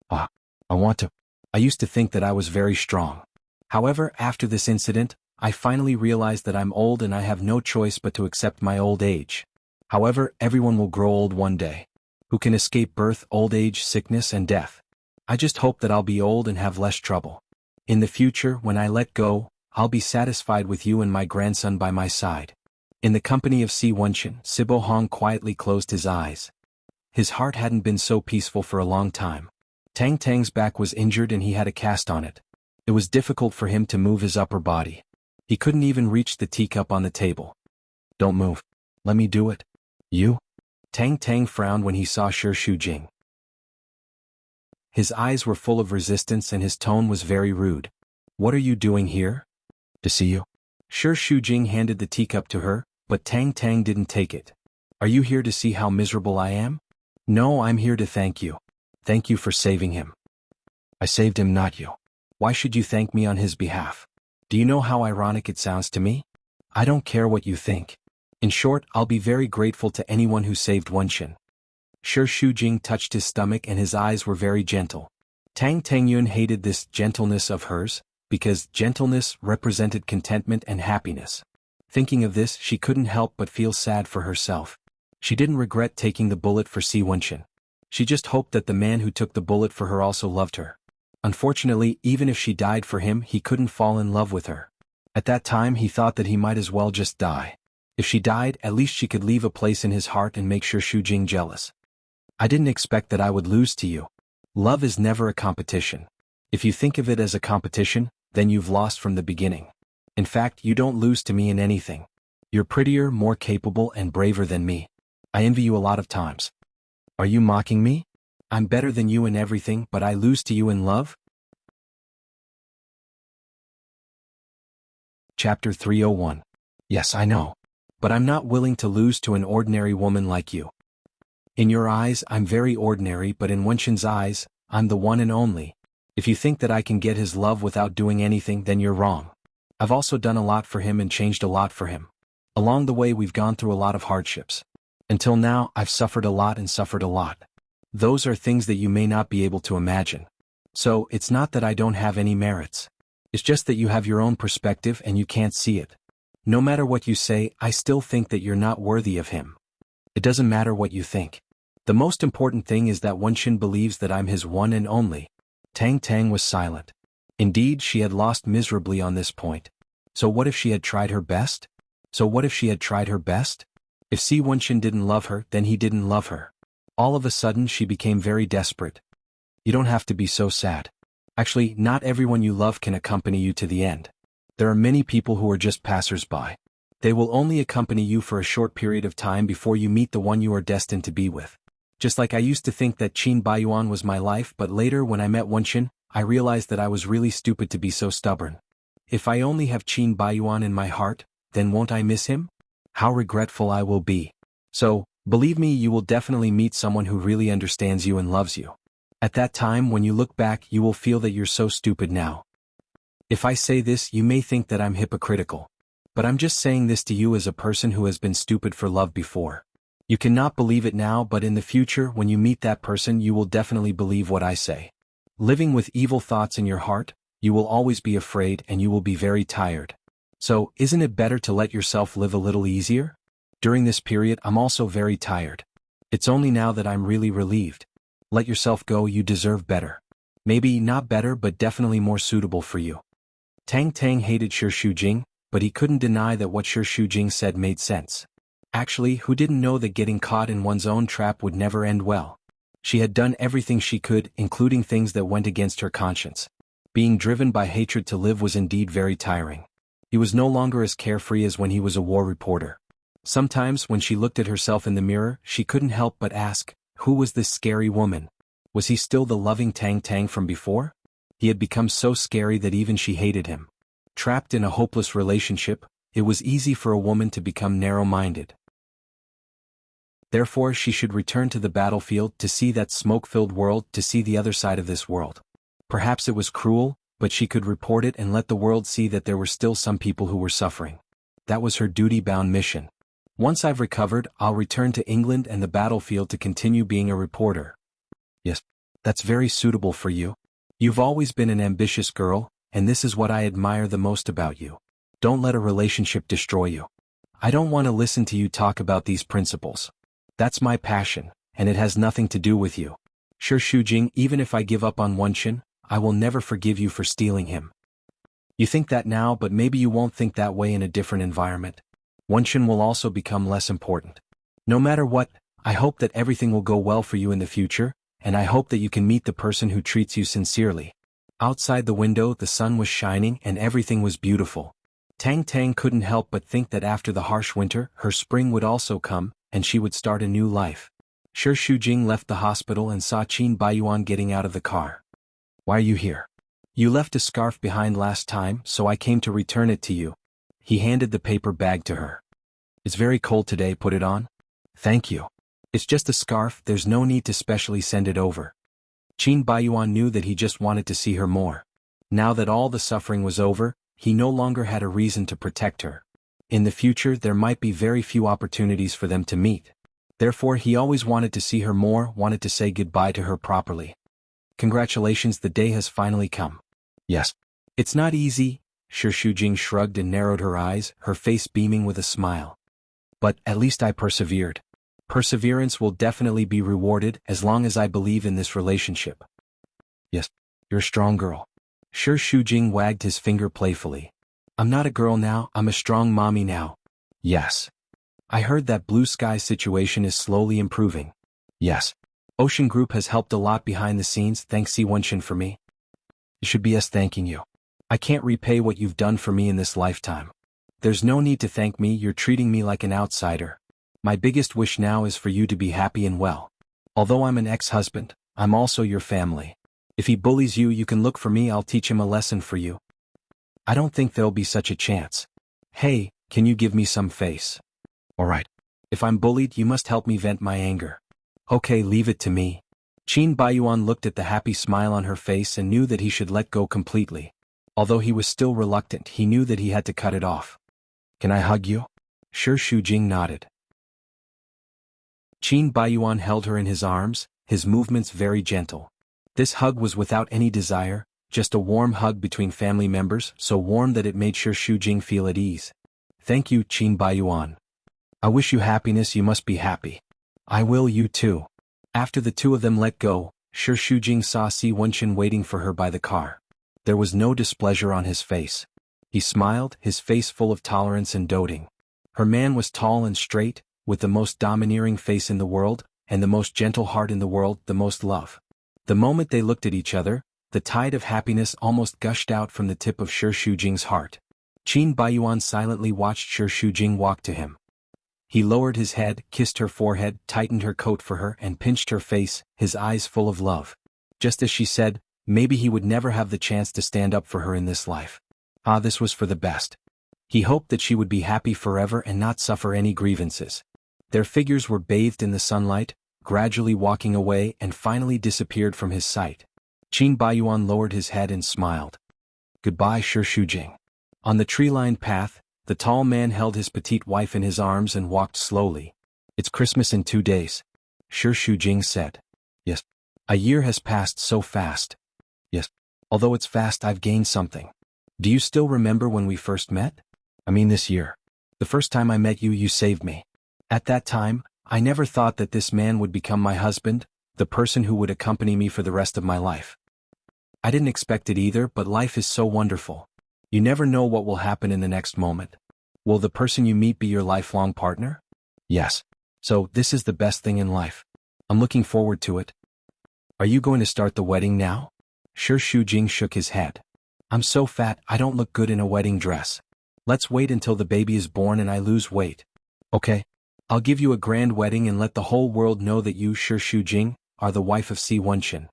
I used to think that I was very strong. However, after this incident, I finally realized that I'm old and I have no choice but to accept my old age. However, everyone will grow old one day. Who can escape birth, old age, sickness, and death? I just hope that I'll be old and have less trouble. In the future, when I let go, I'll be satisfied with you and my grandson by my side. In the company of Si Wenchen, Sibo Hong quietly closed his eyes. His heart hadn't been so peaceful for a long time. Tang Tang's back was injured and he had a cast on it. It was difficult for him to move his upper body. He couldn't even reach the teacup on the table. Don't move. Let me do it. You? Tang Tang frowned when he saw Shi Shujing. His eyes were full of resistance and his tone was very rude. What are you doing here? To see you. Shi Shujing handed the teacup to her, but Tang Tang didn't take it. Are you here to see how miserable I am? No, I'm here to thank you. Thank you for saving him. I saved him, not you. Why should you thank me on his behalf? Do you know how ironic it sounds to me? I don't care what you think. In short, I'll be very grateful to anyone who saved Wenchen. Shi Shujing touched his stomach and his eyes were very gentle. Tang Tangyun hated this gentleness of hers, because gentleness represented contentment and happiness. Thinking of this, she couldn't help but feel sad for herself. She didn't regret taking the bullet for Si Wenchen. She just hoped that the man who took the bullet for her also loved her. Unfortunately, even if she died for him, he couldn't fall in love with her. At that time, he thought that he might as well just die. If she died, at least she could leave a place in his heart and make Shi Shujing jealous. I didn't expect that I would lose to you. Love is never a competition. If you think of it as a competition, then you've lost from the beginning. In fact, you don't lose to me in anything. You're prettier, more capable, and braver than me. I envy you a lot of times. Are you mocking me? I'm better than you in everything, but I lose to you in love? Chapter 301. Yes, I know. But I'm not willing to lose to an ordinary woman like you. In your eyes, I'm very ordinary, but in Wenshin's eyes, I'm the one and only. If you think that I can get his love without doing anything, then you're wrong. I've also done a lot for him and changed a lot for him. Along the way we've gone through a lot of hardships. Until now, I've suffered a lot and suffered a lot. Those are things that you may not be able to imagine. So, it's not that I don't have any merits. It's just that you have your own perspective and you can't see it. No matter what you say, I still think that you're not worthy of him. It doesn't matter what you think. The most important thing is that Wenshin believes that I'm his one and only. Tang Tang was silent. Indeed, she had lost miserably on this point. So what if she had tried her best? If Si Wenshin didn't love her, then he didn't love her. All of a sudden she became very desperate. You don't have to be so sad. Actually, not everyone you love can accompany you to the end. There are many people who are just passers-by. They will only accompany you for a short period of time before you meet the one you are destined to be with. Just like I used to think that Qin Baiyuan was my life, but later when I met Wenshin, I realized that I was really stupid to be so stubborn. If I only have Qin Baiyuan in my heart, then won't I miss him? How regretful I will be. So, believe me, you will definitely meet someone who really understands you and loves you. At that time, when you look back, you will feel that you're so stupid now. If I say this, you may think that I'm hypocritical. But I'm just saying this to you as a person who has been stupid for love before. You cannot believe it now, but in the future, when you meet that person, you will definitely believe what I say. Living with evil thoughts in your heart, you will always be afraid and you will be very tired. So, isn't it better to let yourself live a little easier? During this period, I'm also very tired. It's only now that I'm really relieved. Let yourself go, you deserve better. Maybe not better, but definitely more suitable for you. Tang Tang hated Shi Shujing, but he couldn't deny that what Shi Shujing said made sense. Actually, who didn't know that getting caught in one's own trap would never end well? She had done everything she could, including things that went against her conscience. Being driven by hatred to live was indeed very tiring. He was no longer as carefree as when he was a war reporter. Sometimes, when she looked at herself in the mirror, she couldn't help but ask, who was this scary woman? Was he still the loving Tang Tang from before? He had become so scary that even she hated him. Trapped in a hopeless relationship, it was easy for a woman to become narrow-minded. Therefore, she should return to the battlefield to see that smoke-filled world, to see the other side of this world. Perhaps it was cruel, but she could report it and let the world see that there were still some people who were suffering. That was her duty-bound mission. Once I've recovered, I'll return to England and the battlefield to continue being a reporter. Yes, that's very suitable for you. You've always been an ambitious girl, and this is what I admire the most about you. Don't let a relationship destroy you. I don't want to listen to you talk about these principles. That's my passion, and it has nothing to do with you. Shi Shujing, even if I give up on Wenshin, I will never forgive you for stealing him. You think that now, but maybe you won't think that way in a different environment. Wenshin will also become less important. No matter what, I hope that everything will go well for you in the future, and I hope that you can meet the person who treats you sincerely. Outside the window, the sun was shining and everything was beautiful. Tang Tang couldn't help but think that after the harsh winter, her spring would also come, and she would start a new life. Shi Shujing left the hospital and saw Qin Baiyuan getting out of the car. Why are you here? You left a scarf behind last time, so I came to return it to you. He handed the paper bag to her. It's very cold today, put it on. Thank you. It's just a scarf, there's no need to specially send it over. Qin Baiyuan knew that he just wanted to see her more. Now that all the suffering was over, he no longer had a reason to protect her. In the future there might be very few opportunities for them to meet. Therefore he always wanted to see her more, wanted to say goodbye to her properly. Congratulations, the day has finally come. Yes. It's not easy, Shi Shujing shrugged and narrowed her eyes, her face beaming with a smile. But at least I persevered. Perseverance will definitely be rewarded as long as I believe in this relationship. Yes, you're a strong girl. Shi Shujing wagged his finger playfully. I'm not a girl now, I'm a strong mommy now. Yes. I heard that Blue Sky situation is slowly improving. Yes. Ocean Group has helped a lot behind the scenes, thanks Si Wenshin for me. It should be us thanking you. I can't repay what you've done for me in this lifetime. There's no need to thank me, you're treating me like an outsider. My biggest wish now is for you to be happy and well. Although I'm an ex-husband, I'm also your family. If he bullies you, you can look for me, I'll teach him a lesson for you. I don't think there'll be such a chance. Hey, can you give me some face? Alright. If I'm bullied, you must help me vent my anger. Okay, leave it to me. Qin Baiyuan looked at the happy smile on her face and knew that he should let go completely. Although he was still reluctant, he knew that he had to cut it off. Can I hug you? Shi Shujing nodded. Qin Baiyuan held her in his arms, his movements very gentle. This hug was without any desire, just a warm hug between family members, so warm that it made Shi Shujing feel at ease. Thank you, Qin Baiyuan. I wish you happiness, you must be happy. I will, you too. After the two of them let go, Shi Shujing saw Si Wenqin waiting for her by the car. There was no displeasure on his face. He smiled, his face full of tolerance and doting. Her man was tall and straight, with the most domineering face in the world, and the most gentle heart in the world, the most love. The moment they looked at each other, the tide of happiness almost gushed out from the tip of Shi Shujing's heart. Qin Baiyuan silently watched Shi Shujing walk to him. He lowered his head, kissed her forehead, tightened her coat for her, and pinched her face, his eyes full of love. Just as she said, maybe he would never have the chance to stand up for her in this life. Ah, this was for the best. He hoped that she would be happy forever and not suffer any grievances. Their figures were bathed in the sunlight, gradually walking away and finally disappeared from his sight. Qin Baiyuan lowered his head and smiled. Goodbye, Shi Shujing. On the tree-lined path, the tall man held his petite wife in his arms and walked slowly. It's Christmas in 2 days. Shi Shujing said. Yes. A year has passed so fast. Yes. Although it's fast, I've gained something. Do you still remember when we first met? I mean this year. The first time I met you, you saved me. At that time, I never thought that this man would become my husband, the person who would accompany me for the rest of my life. I didn't expect it either, but life is so wonderful. You never know what will happen in the next moment. Will the person you meet be your lifelong partner? Yes. So, this is the best thing in life. I'm looking forward to it. Are you going to start the wedding now? Shi Shujing shook his head. I'm so fat, I don't look good in a wedding dress. Let's wait until the baby is born and I lose weight. Okay. I'll give you a grand wedding and let the whole world know that you, Shi Shujing, are the wife of Si Wenqin.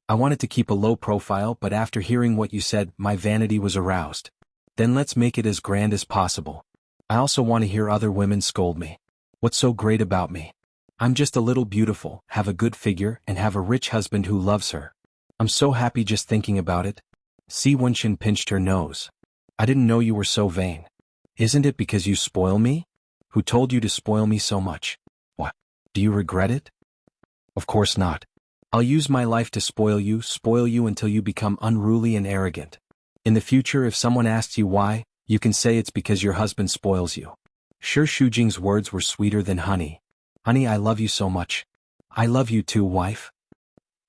I wanted to keep a low profile, but after hearing what you said, my vanity was aroused. Then let's make it as grand as possible. I also want to hear other women scold me. What's so great about me? I'm just a little beautiful, have a good figure, and have a rich husband who loves her. I'm so happy just thinking about it. Si Wenqin pinched her nose. I didn't know you were so vain. Isn't it because you spoil me? Who told you to spoil me so much? What? Do you regret it? Of course not. I'll use my life to spoil you until you become unruly and arrogant. In the future, if someone asks you why, you can say it's because your husband spoils you. Shi Shujing's words were sweeter than honey. Honey, I love you so much. I love you too, wife.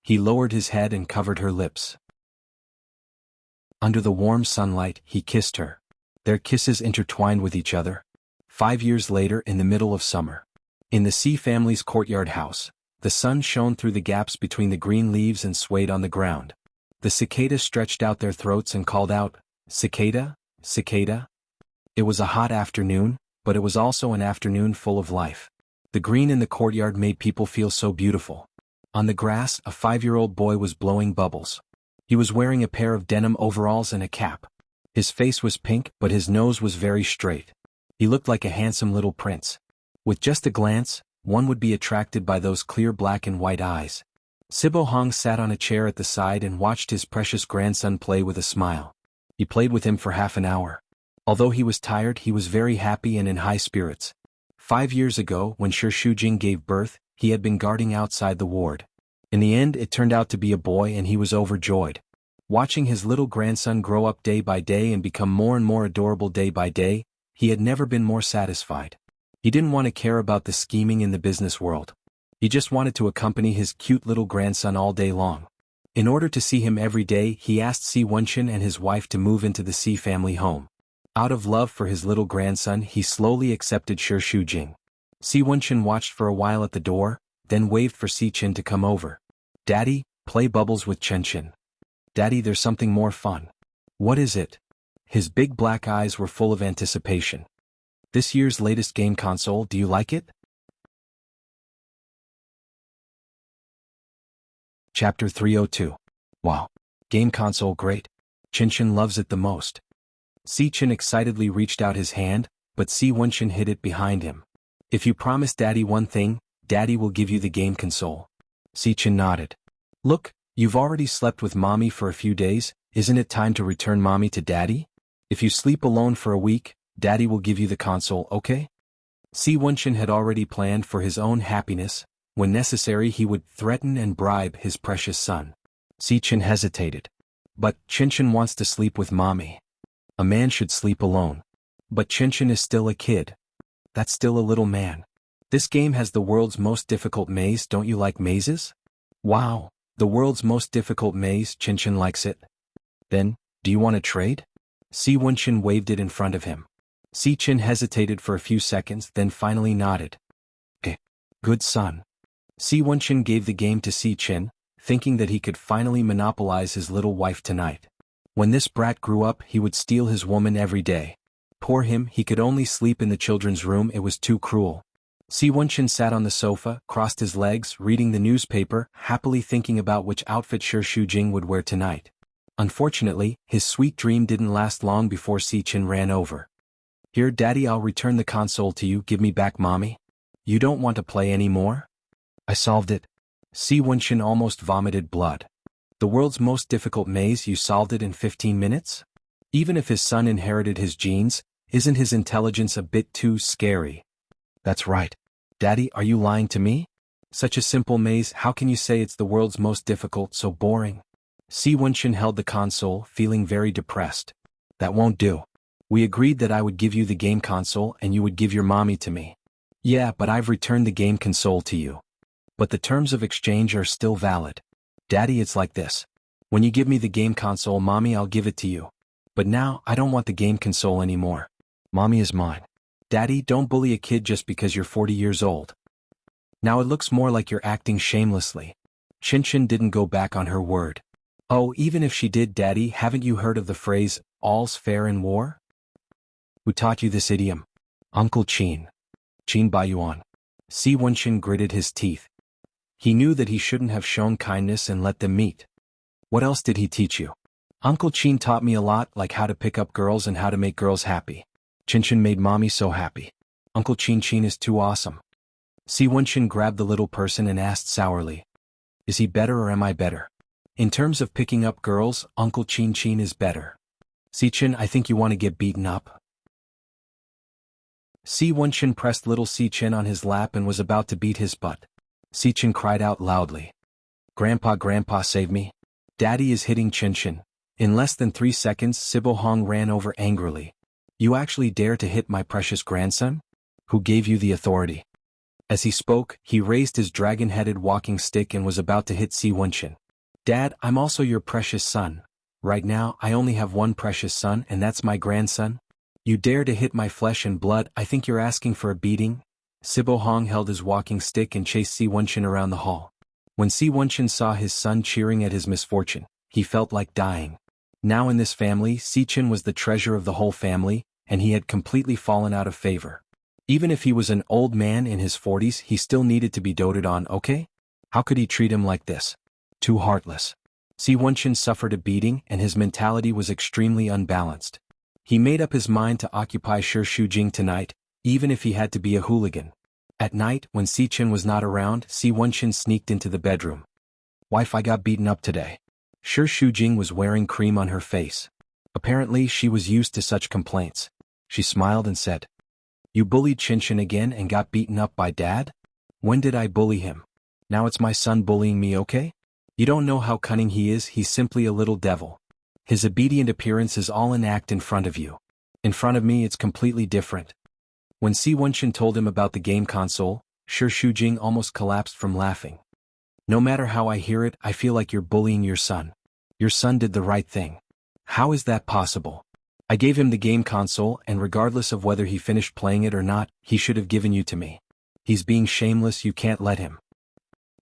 He lowered his head and covered her lips. Under the warm sunlight, he kissed her. Their kisses intertwined with each other. 5 years later, in the middle of summer. In the Si family's courtyard house, the sun shone through the gaps between the green leaves and swayed on the ground. The cicadas stretched out their throats and called out, "Cicada, cicada." It was a hot afternoon, but it was also an afternoon full of life. The green in the courtyard made people feel so beautiful. On the grass, a 5-year-old boy was blowing bubbles. He was wearing a pair of denim overalls and a cap. His face was pink, but his nose was very straight. He looked like a handsome little prince. With just a glance, one would be attracted by those clear black and white eyes. Sibo Hong sat on a chair at the side and watched his precious grandson play with a smile. He played with him for half an hour. Although he was tired, he was very happy and in high spirits. 5 years ago, when Shi Shujing gave birth, he had been guarding outside the ward. In the end, it turned out to be a boy and he was overjoyed. Watching his little grandson grow up day by day and become more and more adorable day by day, he had never been more satisfied. He didn't want to care about the scheming in the business world. He just wanted to accompany his cute little grandson all day long. In order to see him every day, he asked Si Wenqin and his wife to move into the Si family home. Out of love for his little grandson, he slowly accepted Shi Shujing. Si Wenqin watched for a while at the door, then waved for Si Qin to come over. "Daddy, play bubbles with Chen Qin." "Daddy, there's something more fun." "What is it?" His big black eyes were full of anticipation. "This year's latest game console, do you like it?" Chapter 302. Wow. Game console great. Chen Qin loves it the most. Si Qin excitedly reached out his hand, but Si Wenqin hid it behind him. If you promise Daddy one thing, Daddy will give you the game console. Si-chin nodded. Look, you've already slept with Mommy for a few days, isn't it time to return Mommy to Daddy? If you sleep alone for a week, Daddy will give you the console, okay? Si Wunchin had already planned for his own happiness. When necessary he would threaten and bribe his precious son. Si-chin hesitated. But Chinchin wants to sleep with Mommy. A man should sleep alone. But Chinchin is still a kid. That's still a little man. This game has the world's most difficult maze. Don't you like mazes? Wow, the world's most difficult maze. Chinchin likes it. Then, do you want to trade? Si Wunchin waved it in front of him. Si-chin hesitated for a few seconds, then finally nodded. Good son. Si Wunchin gave the game to Si-chin, thinking that he could finally monopolize his little wife tonight. When this brat grew up, he would steal his woman every day. Poor him, he could only sleep in the children's room. It was too cruel. Si Wunchin sat on the sofa, crossed his legs, reading the newspaper, happily thinking about which outfit Shi Shujing would wear tonight. Unfortunately, his sweet dream didn't last long before Si-chin ran over. Here, Daddy, I'll return the console to you. Give me back Mommy. You don't want to play anymore? I solved it. Si Wunchin almost vomited blood. The world's most difficult maze, you solved it in 15 minutes? Even if his son inherited his genes, isn't his intelligence a bit too scary? That's right. Daddy, are you lying to me? Such a simple maze, how can you say it's the world's most difficult, so boring? Si Wunchin held the console, feeling very depressed. That won't do. We agreed that I would give you the game console and you would give your Mommy to me. Yeah, but I've returned the game console to you. But the terms of exchange are still valid. Daddy, it's like this. When you give me the game console, Mommy, I'll give it to you. But now, I don't want the game console anymore. Mommy is mine. Daddy, don't bully a kid just because you're 40 years old. Now it looks more like you're acting shamelessly. Chinchin didn't go back on her word. Oh, even if she did, Daddy, haven't you heard of the phrase, all's fair in war? Who taught you this idiom? Uncle Chin. Chin Bayuan. Si Wunchin gritted his teeth. He knew that he shouldn't have shown kindness and let them meet. What else did he teach you? Uncle Chin taught me a lot, like how to pick up girls and how to make girls happy. Chinchin made Mommy so happy. Uncle Chin is too awesome. Si Wunchin grabbed the little person and asked sourly. Is he better or am I better? In terms of picking up girls, Uncle Chin is better. Si-chin, I think you want to get beaten up. Si Wunchin pressed little Si-chin on his lap and was about to beat his butt. Si-chin cried out loudly. Grandpa, save me. Daddy is hitting Chinchin. In less than 3 seconds, Sibo Hong ran over angrily. You actually dare to hit my precious grandson? Who gave you the authority? As he spoke, he raised his dragon-headed walking stick and was about to hit Si Wunchin. Dad, I'm also your precious son. Right now, I only have one precious son and that's my grandson. You dare to hit my flesh and blood, I think you're asking for a beating? Sibo Hong held his walking stick and chased Si Wunchin around the hall. When Si Wunchin saw his son cheering at his misfortune, he felt like dying. Now in this family, Si-chin was the treasure of the whole family, and he had completely fallen out of favor. Even if he was an old man in his 40s, he still needed to be doted on, okay? How could he treat him like this? Too heartless. Si Wunchin suffered a beating and his mentality was extremely unbalanced. He made up his mind to occupy Shi Shujing tonight, even if he had to be a hooligan. At night, when Si-chin was not around, Si Wunchin sneaked into the bedroom. Wife, I got beaten up today. Shi Shujing was wearing cream on her face. Apparently, she was used to such complaints. She smiled and said, You bullied Chinchin again and got beaten up by Dad? When did I bully him? Now it's my son bullying me, okay? You don't know how cunning he is, he's simply a little devil. His obedient appearance is all an act in front of you. In front of me it's completely different. When Si Wunchin told him about the game console, Shi Shujing almost collapsed from laughing. No matter how I hear it, I feel like you're bullying your son. Your son did the right thing. How is that possible? I gave him the game console and regardless of whether he finished playing it or not, he should have given you to me. He's being shameless, you can't let him.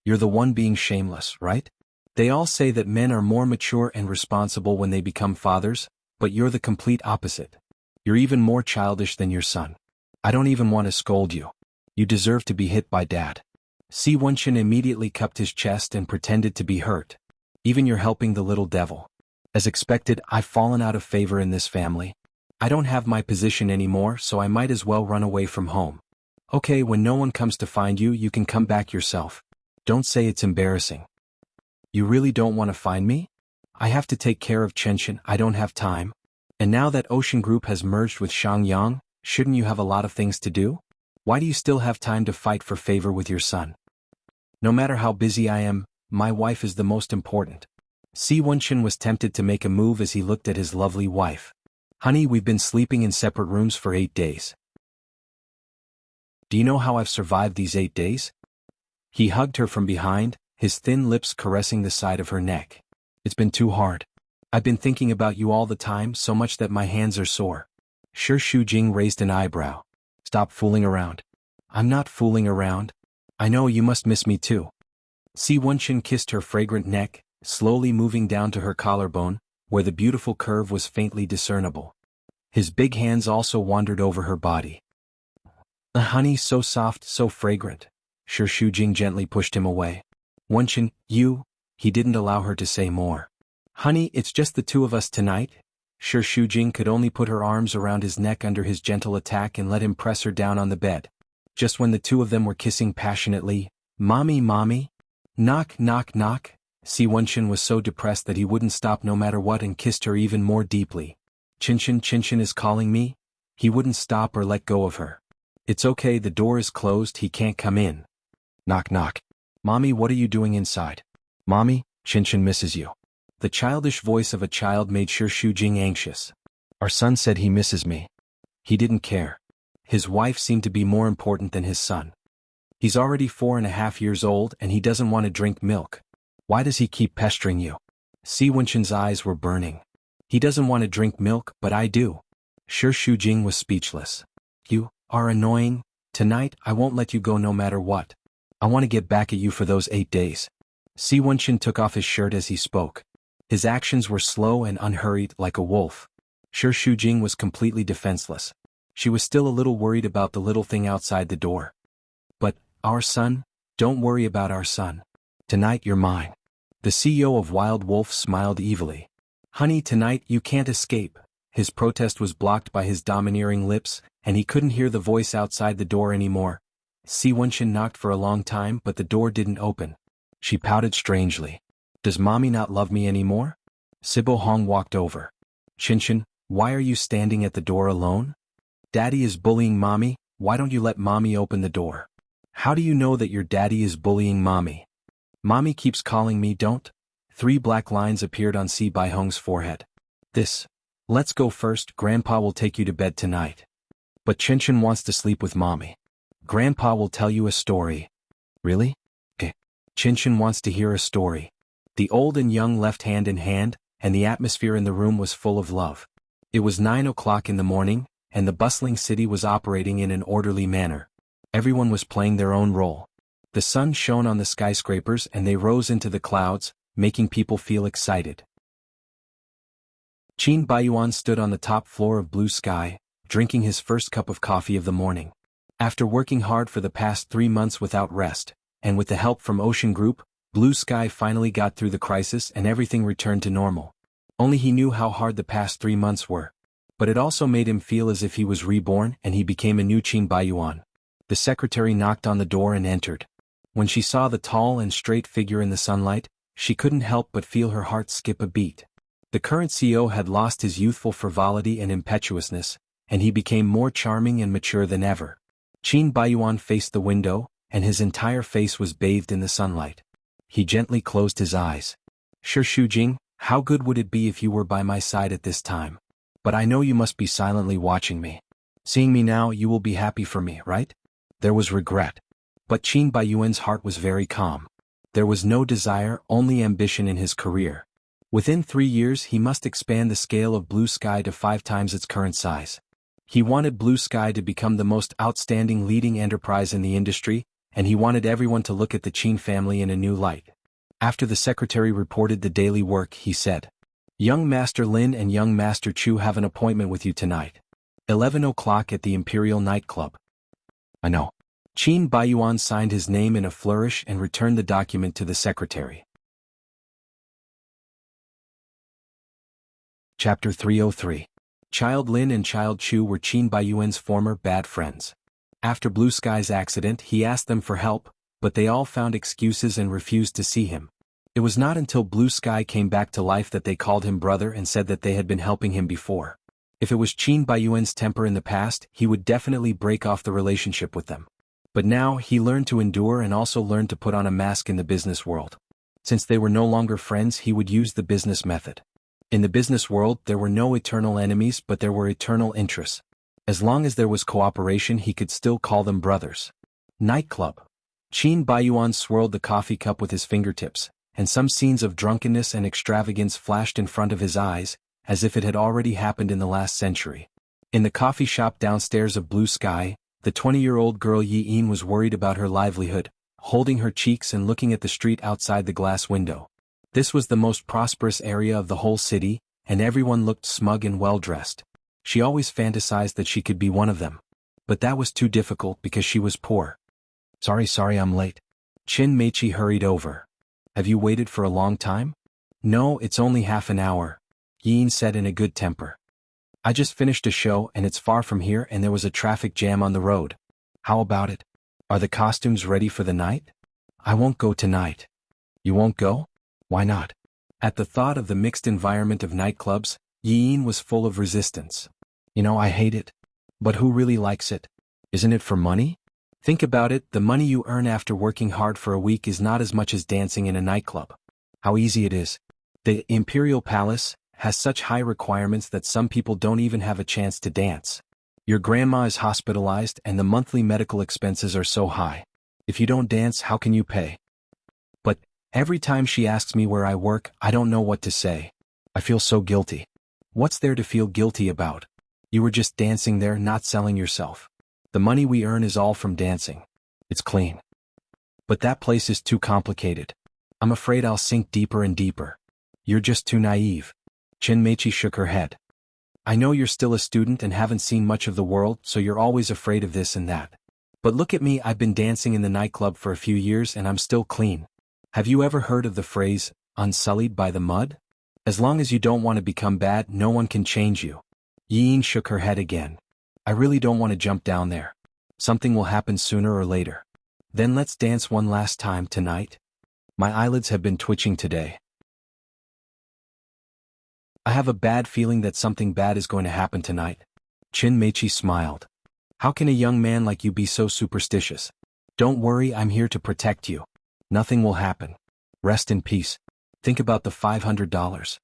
You're the one being shameless, right? They all say that men are more mature and responsible when they become fathers, but you're the complete opposite. You're even more childish than your son. I don't even want to scold you. You deserve to be hit by Dad. Si Wunchin immediately cupped his chest and pretended to be hurt. Even you're helping the little devil. As expected, I've fallen out of favor in this family. I don't have my position anymore, so I might as well run away from home. Okay, when no one comes to find you, you can come back yourself. Don't say it's embarrassing. You really don't want to find me? I have to take care of Chenshin, I don't have time. And now that Ocean Group has merged with Shangyang, shouldn't you have a lot of things to do? Why do you still have time to fight for favor with your son? No matter how busy I am, my wife is the most important. Si Wenshin was tempted to make a move as he looked at his lovely wife. Honey, we've been sleeping in separate rooms for 8 days. Do you know how I've survived these 8 days? He hugged her from behind, his thin lips caressing the side of her neck. It's been too hard. I've been thinking about you all the time, so much that my hands are sore. Shi Shujing raised an eyebrow. Stop fooling around. I'm not fooling around. I know you must miss me too. Si Wenshin kissed her fragrant neck, slowly moving down to her collarbone, where the beautiful curve was faintly discernible. His big hands also wandered over her body. Honey, so soft, so fragrant. Shi Shujing gently pushed him away. Wenshin, you... He didn't allow her to say more. Honey, it's just the two of us tonight. Shi Shujing could only put her arms around his neck under his gentle attack and let him press her down on the bed. Just when the two of them were kissing passionately, Mommy, mommy. Knock, knock, knock. Si Wenshin was so depressed that he wouldn't stop no matter what and kissed her even more deeply. Chinchin is calling me? He wouldn't stop or let go of her. It's okay, the door is closed, he can't come in. Knock, knock. Mommy, what are you doing inside? Mommy, Chinchin misses you. The childish voice of a child made Shi Shujing anxious. Our son said he misses me. He didn't care. His wife seemed to be more important than his son. He's already 4.5 years old and he doesn't want to drink milk. Why does he keep pestering you? Si Wenshin's eyes were burning. He doesn't want to drink milk, but I do. Shi Shujing was speechless. You are annoying. Tonight, I won't let you go no matter what. I want to get back at you for those 8 days. Si Wenshin took off his shirt as he spoke. His actions were slow and unhurried, like a wolf. Shi Shujing was completely defenseless. She was still a little worried about the little thing outside the door. But, our son? Don't worry about our son. Tonight you're mine. The CEO of Wild Wolf smiled evilly. Honey, tonight you can't escape. His protest was blocked by his domineering lips, and he couldn't hear the voice outside the door anymore. Si Wenshin knocked for a long time, but the door didn't open. She pouted strangely. Does mommy not love me anymore? Sibo Hong walked over. Chinchin, why are you standing at the door alone? Daddy is bullying mommy, why don't you let mommy open the door? How do you know that your daddy is bullying mommy? Mommy keeps calling me don't. 3 black lines appeared on Si Bai Hong's forehead. Let's go first, Grandpa will take you to bed tonight. But Chinchin wants to sleep with mommy. Grandpa will tell you a story. Really? Chinchin wants to hear a story. The old and young left hand in hand, and the atmosphere in the room was full of love. It was 9 o'clock in the morning, and the bustling city was operating in an orderly manner. Everyone was playing their own role. The sun shone on the skyscrapers and they rose into the clouds, making people feel excited. Qin Baiyuan stood on the top floor of Blue Sky, drinking his first cup of coffee of the morning. After working hard for the past 3 months without rest, and with the help from Ocean Group, Blue Sky finally got through the crisis and everything returned to normal. Only he knew how hard the past 3 months were. But it also made him feel as if he was reborn and he became a new Qin Baiyuan. The secretary knocked on the door and entered. When she saw the tall and straight figure in the sunlight, she couldn't help but feel her heart skip a beat. The current CEO had lost his youthful frivolity and impetuousness, and he became more charming and mature than ever. Qin Baiyuan faced the window, and his entire face was bathed in the sunlight. He gently closed his eyes. Shi Shujing, how good would it be if you were by my side at this time? But I know you must be silently watching me. Seeing me now, you will be happy for me, right? There was regret. But Qin Baiyuan's heart was very calm. There was no desire, only ambition in his career. Within 3 years he must expand the scale of Blue Sky to 5 times its current size. He wanted Blue Sky to become the most outstanding leading enterprise in the industry, and he wanted everyone to look at the Qin family in a new light. After the secretary reported the daily work, he said, Young Master Lin and Young Master Chu have an appointment with you tonight. 11 o'clock at the Imperial Nightclub. I know. Qin Baiyuan signed his name in a flourish and returned the document to the secretary. Chapter 303. Child Lin and Child Chu were Qin Baiyuan's former bad friends. After Blue Sky's accident, he asked them for help, but they all found excuses and refused to see him. It was not until Blue Sky came back to life that they called him brother and said that they had been helping him before. If it was Qin Baiyuan's temper in the past, he would definitely break off the relationship with them. But now, he learned to endure and also learned to put on a mask in the business world. Since they were no longer friends, he would use the business method. In the business world, there were no eternal enemies, but there were eternal interests. As long as there was cooperation, he could still call them brothers. Nightclub. Qin Baiyuan swirled the coffee cup with his fingertips, and some scenes of drunkenness and extravagance flashed in front of his eyes, as if it had already happened in the last century. In the coffee shop downstairs of Blue Sky, the 20-year-old girl Yi Yin was worried about her livelihood, holding her cheeks and looking at the street outside the glass window. This was the most prosperous area of the whole city, and everyone looked smug and well-dressed. She always fantasized that she could be one of them. But that was too difficult because she was poor. Sorry, I'm late. Qin Meiqi hurried over. Have you waited for a long time? No, it's only half an hour, Yin said in a good temper. I just finished a show and it's far from here and there was a traffic jam on the road. How about it? Are the costumes ready for the night? I won't go tonight. You won't go? Why not? At the thought of the mixed environment of nightclubs, Yin was full of resistance. I hate it. But who really likes it? Isn't it for money? Think about it, the money you earn after working hard for a week is not as much as dancing in a nightclub. How easy it is. The Imperial Palace has such high requirements that some people don't even have a chance to dance. Your grandma is hospitalized and the monthly medical expenses are so high. If you don't dance, how can you pay? But every time she asks me where I work, I don't know what to say. I feel so guilty. What's there to feel guilty about? You were just dancing there, not selling yourself. The money we earn is all from dancing. It's clean. But that place is too complicated. I'm afraid I'll sink deeper and deeper. You're just too naive. Qin Meiqi shook her head. I know you're still a student and haven't seen much of the world, so you're always afraid of this and that. But look at me, I've been dancing in the nightclub for a few years and I'm still clean. Have you ever heard of the phrase, unsullied by the mud? As long as you don't want to become bad, no one can change you. Yin shook her head again. I really don't want to jump down there. Something will happen sooner or later. Then let's dance one last time tonight. My eyelids have been twitching today. I have a bad feeling that something bad is going to happen tonight. Qin Meiqi smiled. How can a young man like you be so superstitious? Don't worry, I'm here to protect you. Nothing will happen. Rest in peace. Think about the $500.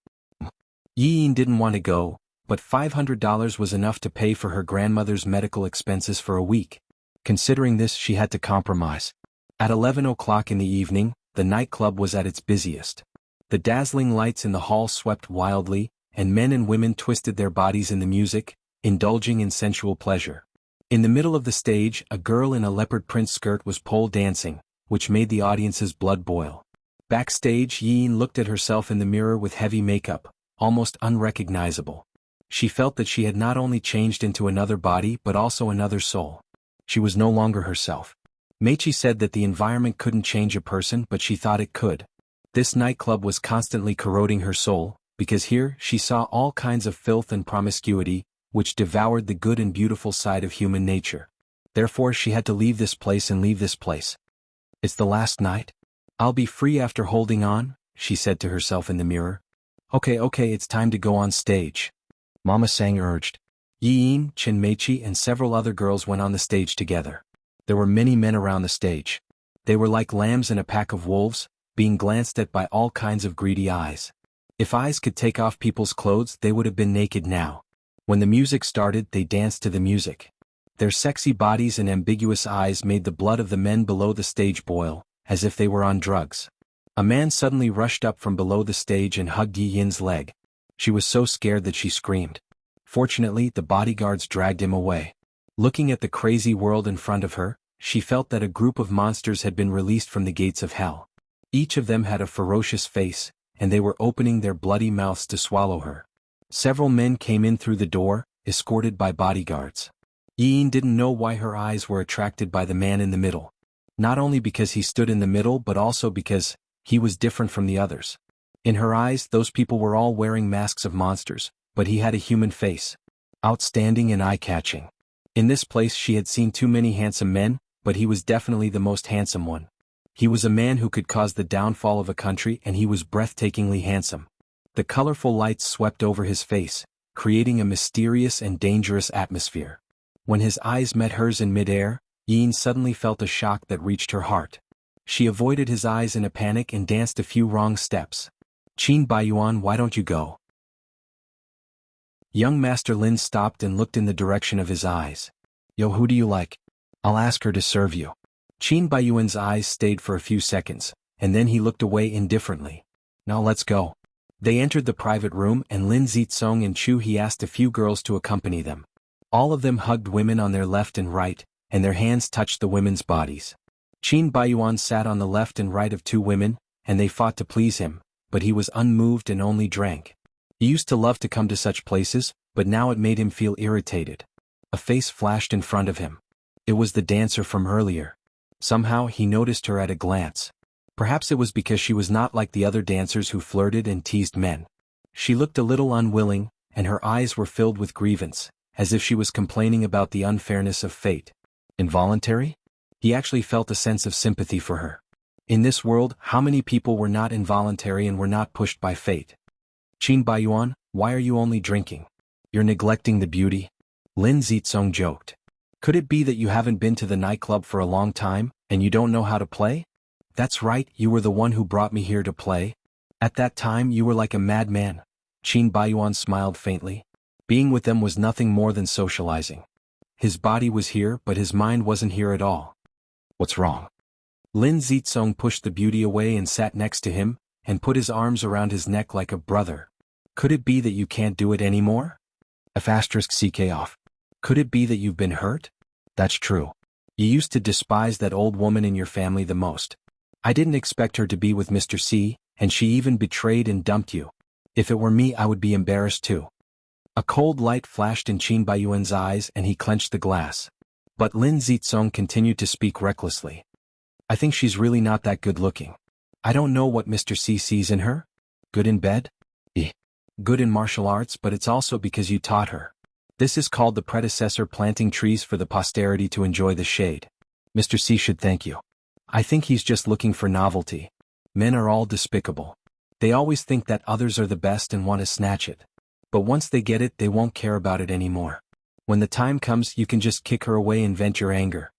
Yi Yin didn't want to go, but $500 was enough to pay for her grandmother's medical expenses for a week. Considering this, she had to compromise. At 11 o'clock in the evening, the nightclub was at its busiest. The dazzling lights in the hall swept wildly, and men and women twisted their bodies in the music, indulging in sensual pleasure. In the middle of the stage, a girl in a leopard print skirt was pole dancing, which made the audience's blood boil. Backstage, Yin looked at herself in the mirror with heavy makeup, almost unrecognizable. She felt that she had not only changed into another body but also another soul. She was no longer herself. Meiqi said that the environment couldn't change a person, but she thought it could. This nightclub was constantly corroding her soul, because here she saw all kinds of filth and promiscuity, which devoured the good and beautiful side of human nature. Therefore she had to leave this place and leave this place. It's the last night. I'll be free after holding on, she said to herself in the mirror. Okay, it's time to go on stage. Mama Sang urged. Yi Yin, Qin Meiqi and several other girls went on the stage together. There were many men around the stage. They were like lambs in a pack of wolves, being glanced at by all kinds of greedy eyes. If eyes could take off people's clothes, they would have been naked now. When the music started, they danced to the music. Their sexy bodies and ambiguous eyes made the blood of the men below the stage boil, as if they were on drugs. A man suddenly rushed up from below the stage and hugged Yi Yin's leg. She was so scared that she screamed. Fortunately, the bodyguards dragged him away. Looking at the crazy world in front of her, she felt that a group of monsters had been released from the gates of hell. Each of them had a ferocious face, and they were opening their bloody mouths to swallow her. Several men came in through the door, escorted by bodyguards. Yi Yin didn't know why her eyes were attracted by the man in the middle. Not only because he stood in the middle but also because he was different from the others. In her eyes, those people were all wearing masks of monsters, but he had a human face. Outstanding and eye-catching. In this place she had seen too many handsome men, but he was definitely the most handsome one. He was a man who could cause the downfall of a country, and he was breathtakingly handsome. The colorful lights swept over his face, creating a mysterious and dangerous atmosphere. When his eyes met hers in midair, Yin suddenly felt a shock that reached her heart. She avoided his eyes in a panic and danced a few wrong steps. "Qin Baiyuan, why don't you go?" Young Master Lin stopped and looked in the direction of his eyes. "Yo, who do you like? I'll ask her to serve you." Qin Baiyuan's eyes stayed for a few seconds, and then he looked away indifferently. "Now let's go." They entered the private room, and Lin Zitsong and Chu He asked a few girls to accompany them. All of them hugged women on their left and right, and their hands touched the women's bodies. Qin Baiyuan sat on the left and right of two women, and they fought to please him, but he was unmoved and only drank. He used to love to come to such places, but now it made him feel irritated. A face flashed in front of him. It was the dancer from earlier. Somehow he noticed her at a glance. Perhaps it was because she was not like the other dancers who flirted and teased men. She looked a little unwilling, and her eyes were filled with grievance, as if she was complaining about the unfairness of fate. Involuntary? He actually felt a sense of sympathy for her. In this world, how many people were not involuntary and were not pushed by fate? "Qin Baiyuan, why are you only drinking? You're neglecting the beauty?" Lin Zitsong joked. "Could it be that you haven't been to the nightclub for a long time, and you don't know how to play?" "That's right, you were the one who brought me here to play. At that time you were like a madman." Qin Baiyuan smiled faintly. Being with them was nothing more than socializing. His body was here, but his mind wasn't here at all. "What's wrong?" Lin Zitsong pushed the beauty away and sat next to him, and put his arms around his neck like a brother. "Could it be that you can't do it anymore? F***ck off. Could it be that you've been hurt? That's true. You used to despise that old woman in your family the most. I didn't expect her to be with Mr. C, and she even betrayed and dumped you. If it were me, I would be embarrassed too." A cold light flashed in Qin Baiyuan's eyes, and he clenched the glass. But Lin Zitsong continued to speak recklessly. "I think she's really not that good looking. I don't know what Mr. C sees in her. Good in bed? Good in martial arts, but it's also because you taught her. This is called the predecessor planting trees for the posterity to enjoy the shade. Mr. C should thank you. I think he's just looking for novelty. Men are all despicable. They always think that others are the best and want to snatch it. But once they get it, they won't care about it anymore. When the time comes, you can just kick her away and vent your anger."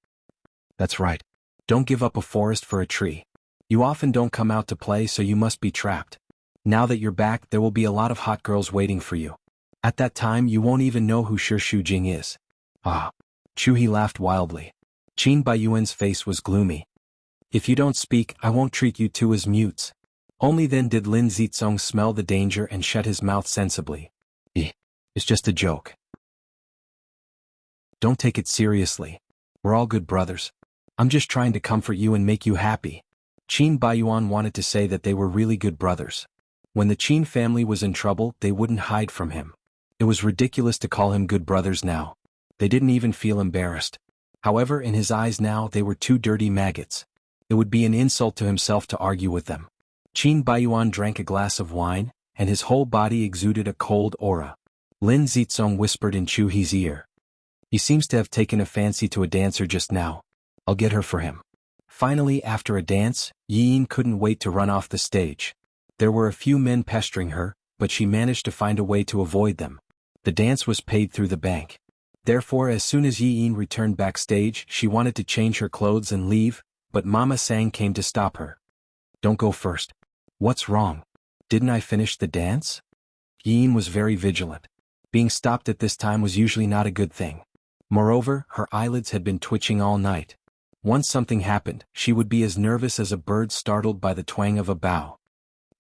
"That's right. Don't give up a forest for a tree. You often don't come out to play, so you must be trapped. Now that you're back, there will be a lot of hot girls waiting for you. At that time, you won't even know who Shi Shujing is." "Ah." Chu He laughed wildly. Qin Baiyuan's face was gloomy. "If you don't speak, I won't treat you two as mutes." Only then did Lin Zitsong smell the danger and shut his mouth sensibly. It's just a joke. Don't take it seriously. We're all good brothers. I'm just trying to comfort you and make you happy." Qin Baiyuan wanted to say that they were really good brothers. When the Qin family was in trouble, they wouldn't hide from him. It was ridiculous to call him good brothers now. They didn't even feel embarrassed. However, in his eyes now they were two dirty maggots. It would be an insult to himself to argue with them. Qin Baiyuan drank a glass of wine, and his whole body exuded a cold aura. Lin Zitsong whispered in Chu He's ear. "He seems to have taken a fancy to a dancer just now. I'll get her for him." Finally, after a dance, Yin couldn't wait to run off the stage. There were a few men pestering her, but she managed to find a way to avoid them. The dance was paid through the bank. Therefore, as soon as Yin returned backstage, she wanted to change her clothes and leave, but Mama Sang came to stop her. "Don't go first." "What's wrong? Didn't I finish the dance?" Yin was very vigilant. Being stopped at this time was usually not a good thing. Moreover, her eyelids had been twitching all night. Once something happened, she would be as nervous as a bird startled by the twang of a bow.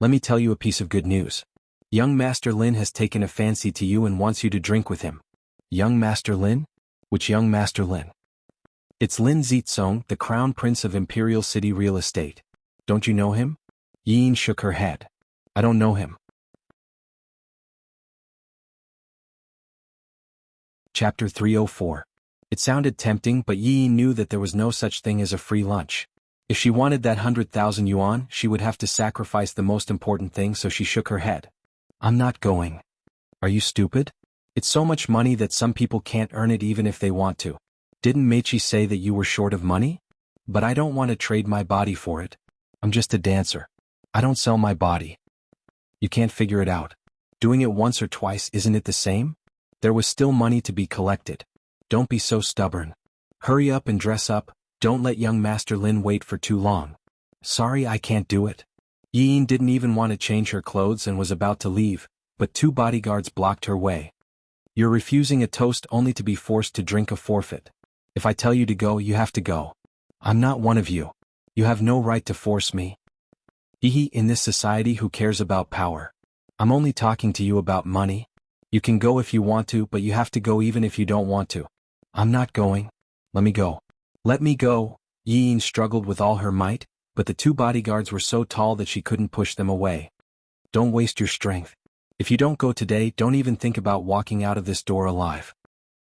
"Let me tell you a piece of good news. Young Master Lin has taken a fancy to you and wants you to drink with him." "Young Master Lin? Which young Master Lin?" "It's Lin Zitsong, the Crown Prince of Imperial City Real Estate. Don't you know him?" Yin shook her head. "I don't know him." Chapter 304. It sounded tempting, but Yi knew that there was no such thing as a free lunch. If she wanted that 100,000 yuan, she would have to sacrifice the most important thing, so she shook her head. "I'm not going." "Are you stupid? It's so much money that some people can't earn it even if they want to. Didn't Meichi say that you were short of money? But I don't want to trade my body for it. I'm just a dancer. I don't sell my body. You can't figure it out. Doing it once or twice, isn't it the same? There was still money to be collected. Don't be so stubborn. Hurry up and dress up, don't let young Master Lin wait for too long. Sorry, I can't do it. Yin didn't even want to change her clothes and was about to leave, but two bodyguards blocked her way. You're refusing a toast only to be forced to drink a forfeit. If I tell you to go, you have to go. I'm not one of you. You have no right to force me. In this society, who cares about power? I'm only talking to you about money. You can go if you want to, but you have to go even if you don't want to. I'm not going. Let me go. Let me go. Yin struggled with all her might, but the two bodyguards were so tall that she couldn't push them away. Don't waste your strength. If you don't go today, don't even think about walking out of this door alive.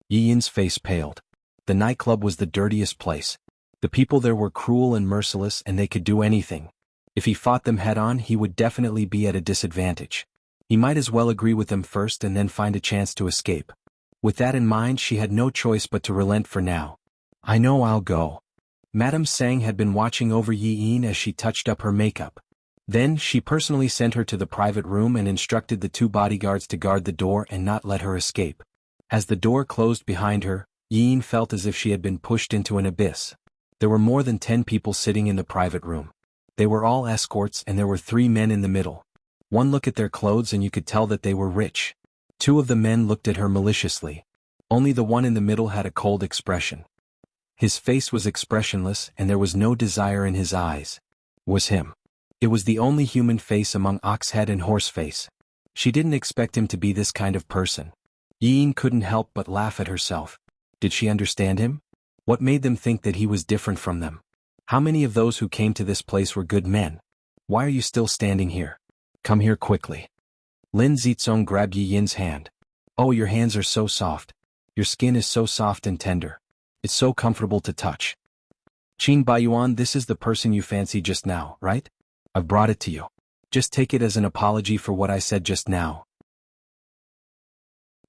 Yin's face paled. The nightclub was the dirtiest place. The people there were cruel and merciless, and they could do anything. If he fought them head-on, he would definitely be at a disadvantage. He might as well agree with them first and then find a chance to escape. With that in mind, she had no choice but to relent for now. I know, I'll go. Madame Sang had been watching over Yin as she touched up her makeup. Then, she personally sent her to the private room and instructed the two bodyguards to guard the door and not let her escape. As the door closed behind her, Yin felt as if she had been pushed into an abyss. There were more than 10 people sitting in the private room. They were all escorts, and there were 3 men in the middle. One look at their clothes and you could tell that they were rich. 2 of the men looked at her maliciously. Only the one in the middle had a cold expression. His face was expressionless and there was no desire in his eyes. Was him. It was the only human face among Oxhead and Horseface. She didn't expect him to be this kind of person. Yin couldn't help but laugh at herself. Did she understand him? What made them think that he was different from them? How many of those who came to this place were good men? Why are you still standing here? Come here quickly. Lin Zizong grabbed Yin's hand. Oh, your hands are so soft. Your skin is so soft and tender. It's so comfortable to touch. Qin Baiyuan, this is the person you fancied just now, right? I've brought it to you. Just take it as an apology for what I said just now.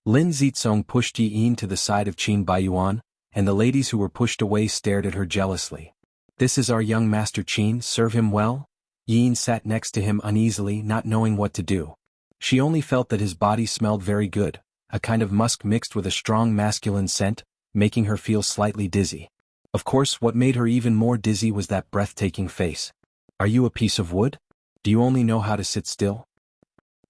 Lin Zizong pushed Yin to the side of Qin Baiyuan, and the ladies who were pushed away stared at her jealously. This is our young master Qin, serve him well? Yin sat next to him uneasily, not knowing what to do. She only felt that his body smelled very good, a kind of musk mixed with a strong masculine scent, making her feel slightly dizzy. Of course, what made her even more dizzy was that breathtaking face. Are you a piece of wood? Do you only know how to sit still?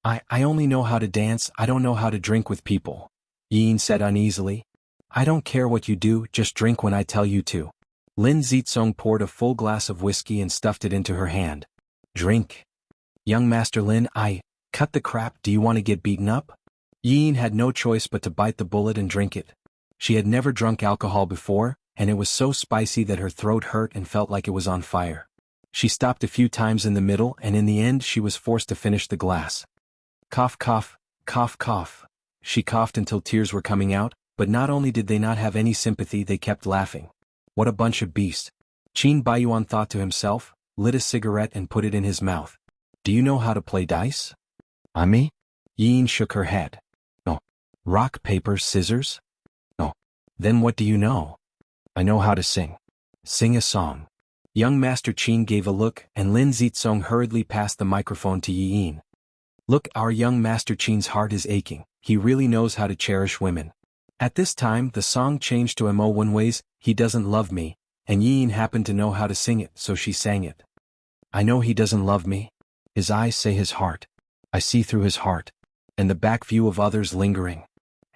I only know how to dance, I don't know how to drink with people. Yin said uneasily. I don't care what you do, just drink when I tell you to. Lin Zizong poured a full glass of whiskey and stuffed it into her hand. Drink. Young Master Lin, cut the crap, do you want to get beaten up? Yin had no choice but to bite the bullet and drink it. She had never drunk alcohol before, and it was so spicy that her throat hurt and felt like it was on fire. She stopped a few times in the middle, and in the end she was forced to finish the glass. Cough, cough, cough, cough. She coughed until tears were coming out, but not only did they not have any sympathy, they kept laughing. What a bunch of beasts. Qin Baiyuan thought to himself, lit a cigarette and put it in his mouth. Do you know how to play dice? Me? Yin shook her head. No. Rock, paper, scissors? No. Then what do you know? I know how to sing. Sing a song. Young Master Qin gave a look, and Lin Zizong hurriedly passed the microphone to Yin. Look, our young Master Qin's heart is aching. He really knows how to cherish women. At this time, the song changed to Mo Wenwei's He Doesn't Love Me, and Yin happened to know how to sing it, so she sang it. I know he doesn't love me. His eyes say his heart. I see through his heart. And the back view of others lingering.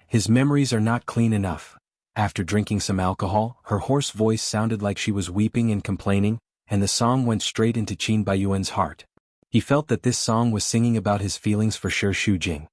His memories are not clean enough. After drinking some alcohol, her hoarse voice sounded like she was weeping and complaining, and the song went straight into Qin Baiyuan's heart. He felt that this song was singing about his feelings for Shi Shujing.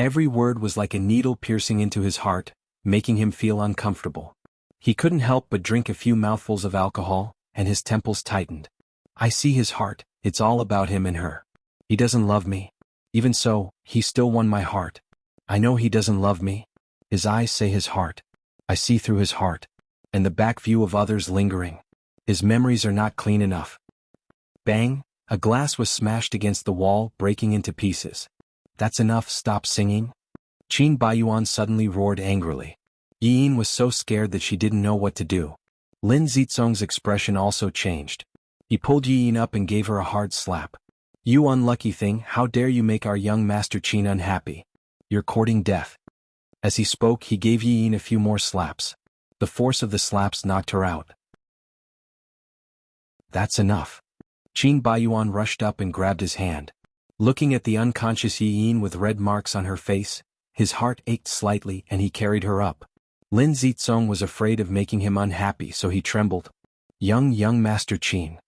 Every word was like a needle piercing into his heart, making him feel uncomfortable. He couldn't help but drink a few mouthfuls of alcohol, and his temples tightened. I see his heart, it's all about him and her. He doesn't love me. Even so, he still won my heart. I know he doesn't love me. His eyes say his heart. I see through his heart. And the back view of others lingering. His memories are not clean enough. Bang! A glass was smashed against the wall, breaking into pieces. That's enough, stop singing. Qin Baiyuan suddenly roared angrily. Yi Yin was so scared that she didn't know what to do. Lin Zizong's expression also changed. He pulled Yi Yin up and gave her a hard slap. "You unlucky thing, how dare you make our young Master Qin unhappy? You're courting death." As he spoke, he gave Yi Yin a few more slaps. The force of the slaps knocked her out. "That's enough." Qin Baiyuan rushed up and grabbed his hand. Looking at the unconscious Yi Yin with red marks on her face, his heart ached slightly and he carried her up. Lin Zizong was afraid of making him unhappy, so he trembled. Young Master Qin.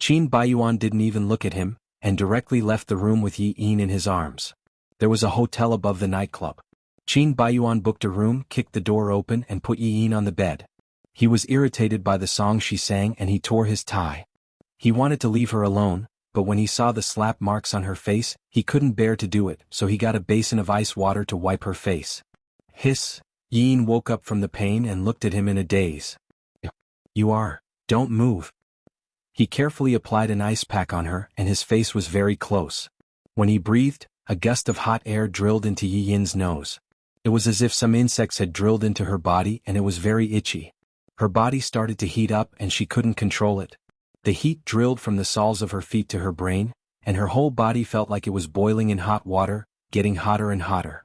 Qin Baiyuan didn't even look at him, and directly left the room with Yi Yin in his arms. There was a hotel above the nightclub. Qin Baiyuan booked a room, kicked the door open and put Yi Yin on the bed. He was irritated by the song she sang and he tore his tie. He wanted to leave her alone, but when he saw the slap marks on her face, he couldn't bear to do it, so he got a basin of ice water to wipe her face. Hiss! Yi Yin woke up from the pain and looked at him in a daze. Don't move. He carefully applied an ice pack on her and his face was very close. When he breathed, a gust of hot air drilled into Yi Yin's nose. It was as if some insects had drilled into her body and it was very itchy. Her body started to heat up and she couldn't control it. The heat drilled from the soles of her feet to her brain, and her whole body felt like it was boiling in hot water, getting hotter and hotter.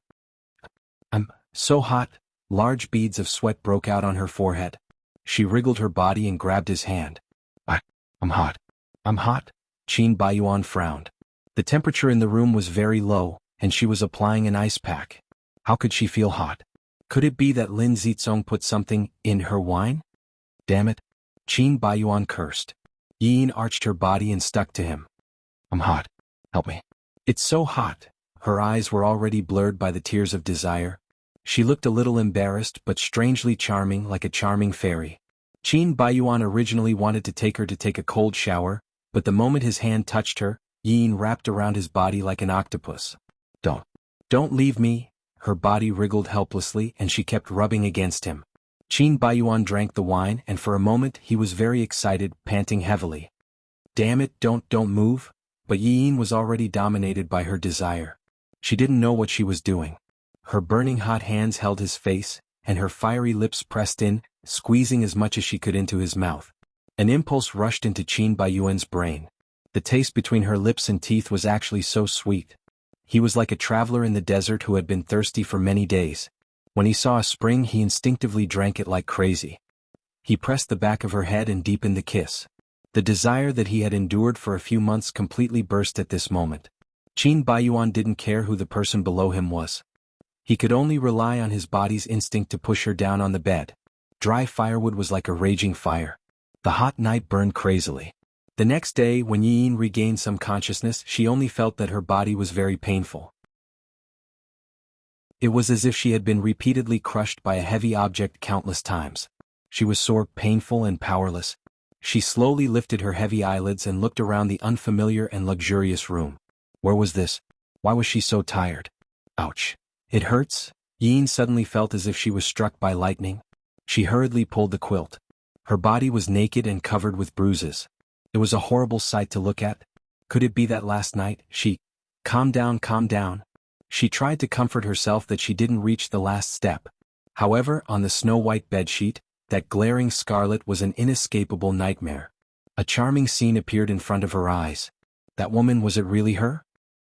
"I'm so hot." Large beads of sweat broke out on her forehead. She wriggled her body and grabbed his hand. I'm hot. I'm hot." Qin Baiyuan frowned. The temperature in the room was very low, and she was applying an ice pack. How could she feel hot? Could it be that Lin Zizong put something in her wine? Damn it. Qin Baiyuan cursed. Yi Yin arched her body and stuck to him. "I'm hot. Help me." "It's so hot." Her eyes were already blurred by the tears of desire. She looked a little embarrassed but strangely charming, like a charming fairy. Qin Baiyuan originally wanted to take her to take a cold shower, but the moment his hand touched her, Yi Yin wrapped around his body like an octopus. Don't leave me." Her body wriggled helplessly and she kept rubbing against him. Qin Baiyuan drank the wine and for a moment he was very excited, panting heavily. "Damn it, don't move." But Yi Yin was already dominated by her desire. She didn't know what she was doing. Her burning hot hands held his face, and her fiery lips pressed in, squeezing as much as she could into his mouth. An impulse rushed into Qin Baiyuan's brain. The taste between her lips and teeth was actually so sweet. He was like a traveler in the desert who had been thirsty for many days. When he saw a spring, he instinctively drank it like crazy. He pressed the back of her head and deepened the kiss. The desire that he had endured for a few months completely burst at this moment. Qin Baiyuan didn't care who the person below him was. He could only rely on his body's instinct to push her down on the bed. Dry firewood was like a raging fire. The hot night burned crazily. The next day, when Yi Yin regained some consciousness, she only felt that her body was very painful. It was as if she had been repeatedly crushed by a heavy object countless times. She was sore, painful, and powerless. She slowly lifted her heavy eyelids and looked around the unfamiliar and luxurious room. Where was this? Why was she so tired? Ouch. It hurts? Yi Yin suddenly felt as if she was struck by lightning. She hurriedly pulled the quilt. Her body was naked and covered with bruises. It was a horrible sight to look at. Could it be that last night, Calm down. She tried to comfort herself that she didn't reach the last step. However, on the snow-white bedsheet, that glaring scarlet was an inescapable nightmare. A charming scene appeared in front of her eyes. That woman, was it really her?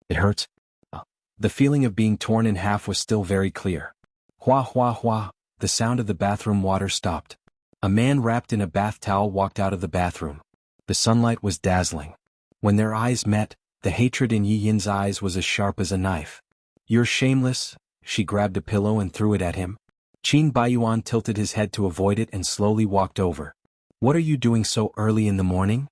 It hurts. The feeling of being torn in half was still very clear. Hua hua hua, the sound of the bathroom water stopped. A man wrapped in a bath towel walked out of the bathroom. The sunlight was dazzling. When their eyes met, the hatred in Yi Yin's eyes was as sharp as a knife. "You're shameless." She grabbed a pillow and threw it at him. Qin Baiyuan tilted his head to avoid it and slowly walked over. "What are you doing so early in the morning?"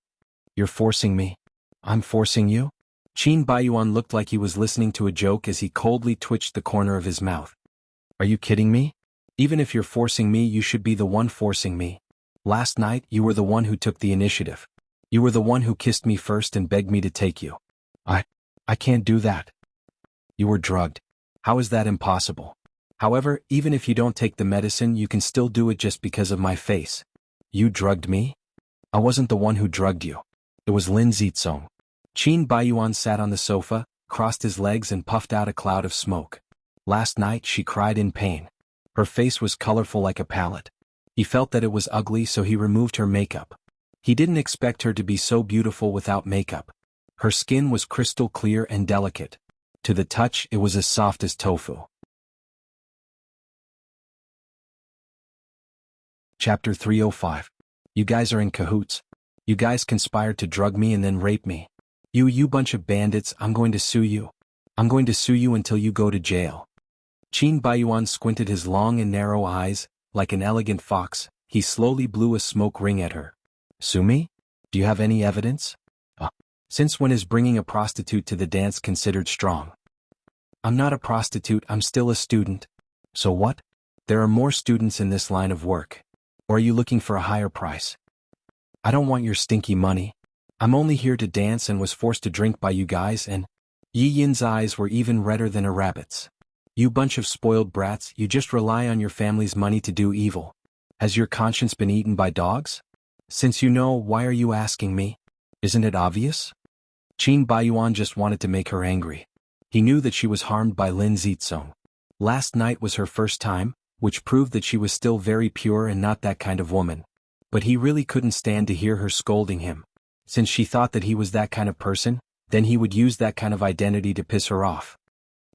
"You're forcing me." "I'm forcing you?" Qin Baiyuan looked like he was listening to a joke as he coldly twitched the corner of his mouth. "Are you kidding me? Even if you're forcing me, you should be the one forcing me. Last night, you were the one who took the initiative. You were the one who kissed me first and begged me to take you." I can't do that." "You were drugged. How is that impossible? However, even if you don't take the medicine, you can still do it just because of my face." "You drugged me?" "I wasn't the one who drugged you. It was Lin Zizong." Qin Baiyuan sat on the sofa, crossed his legs and puffed out a cloud of smoke. Last night she cried in pain. Her face was colorful like a palette. He felt that it was ugly, so he removed her makeup. He didn't expect her to be so beautiful without makeup. Her skin was crystal clear and delicate. To the touch, it was as soft as tofu. Chapter 305. You guys are in cahoots. You guys conspired to drug me and then rape me. You bunch of bandits, I'm going to sue you. I'm going to sue you until you go to jail. Qin Baiyuan squinted his long and narrow eyes. Like an elegant fox, he slowly blew a smoke ring at her. Sue me? Do you have any evidence? Since when is bringing a prostitute to the dance considered strong? I'm not a prostitute, I'm still a student. So what? There are more students in this line of work. Or are you looking for a higher price? I don't want your stinky money. I'm only here to dance and was forced to drink by you guys, and Yi Yin's eyes were even redder than a rabbit's. You bunch of spoiled brats, you just rely on your family's money to do evil. Has your conscience been eaten by dogs? Since you know, why are you asking me? Isn't it obvious? Qin Baiyuan just wanted to make her angry. He knew that she was harmed by Lin Zizong. Last night was her first time, which proved that she was still very pure and not that kind of woman. But he really couldn't stand to hear her scolding him. Since she thought that he was that kind of person, then he would use that kind of identity to piss her off.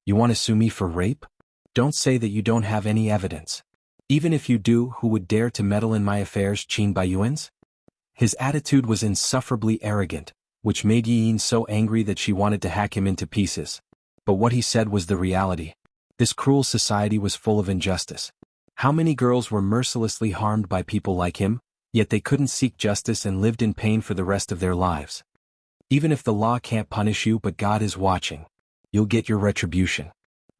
You want to sue me for rape? Don't say that you don't have any evidence. Even if you do, who would dare to meddle in my affairs, Qin Baiyuan's? His attitude was insufferably arrogant, which made Yi Yin so angry that she wanted to hack him into pieces. But what he said was the reality. This cruel society was full of injustice. How many girls were mercilessly harmed by people like him, yet they couldn't seek justice and lived in pain for the rest of their lives. Even if the law can't punish you but God is watching, you'll get your retribution.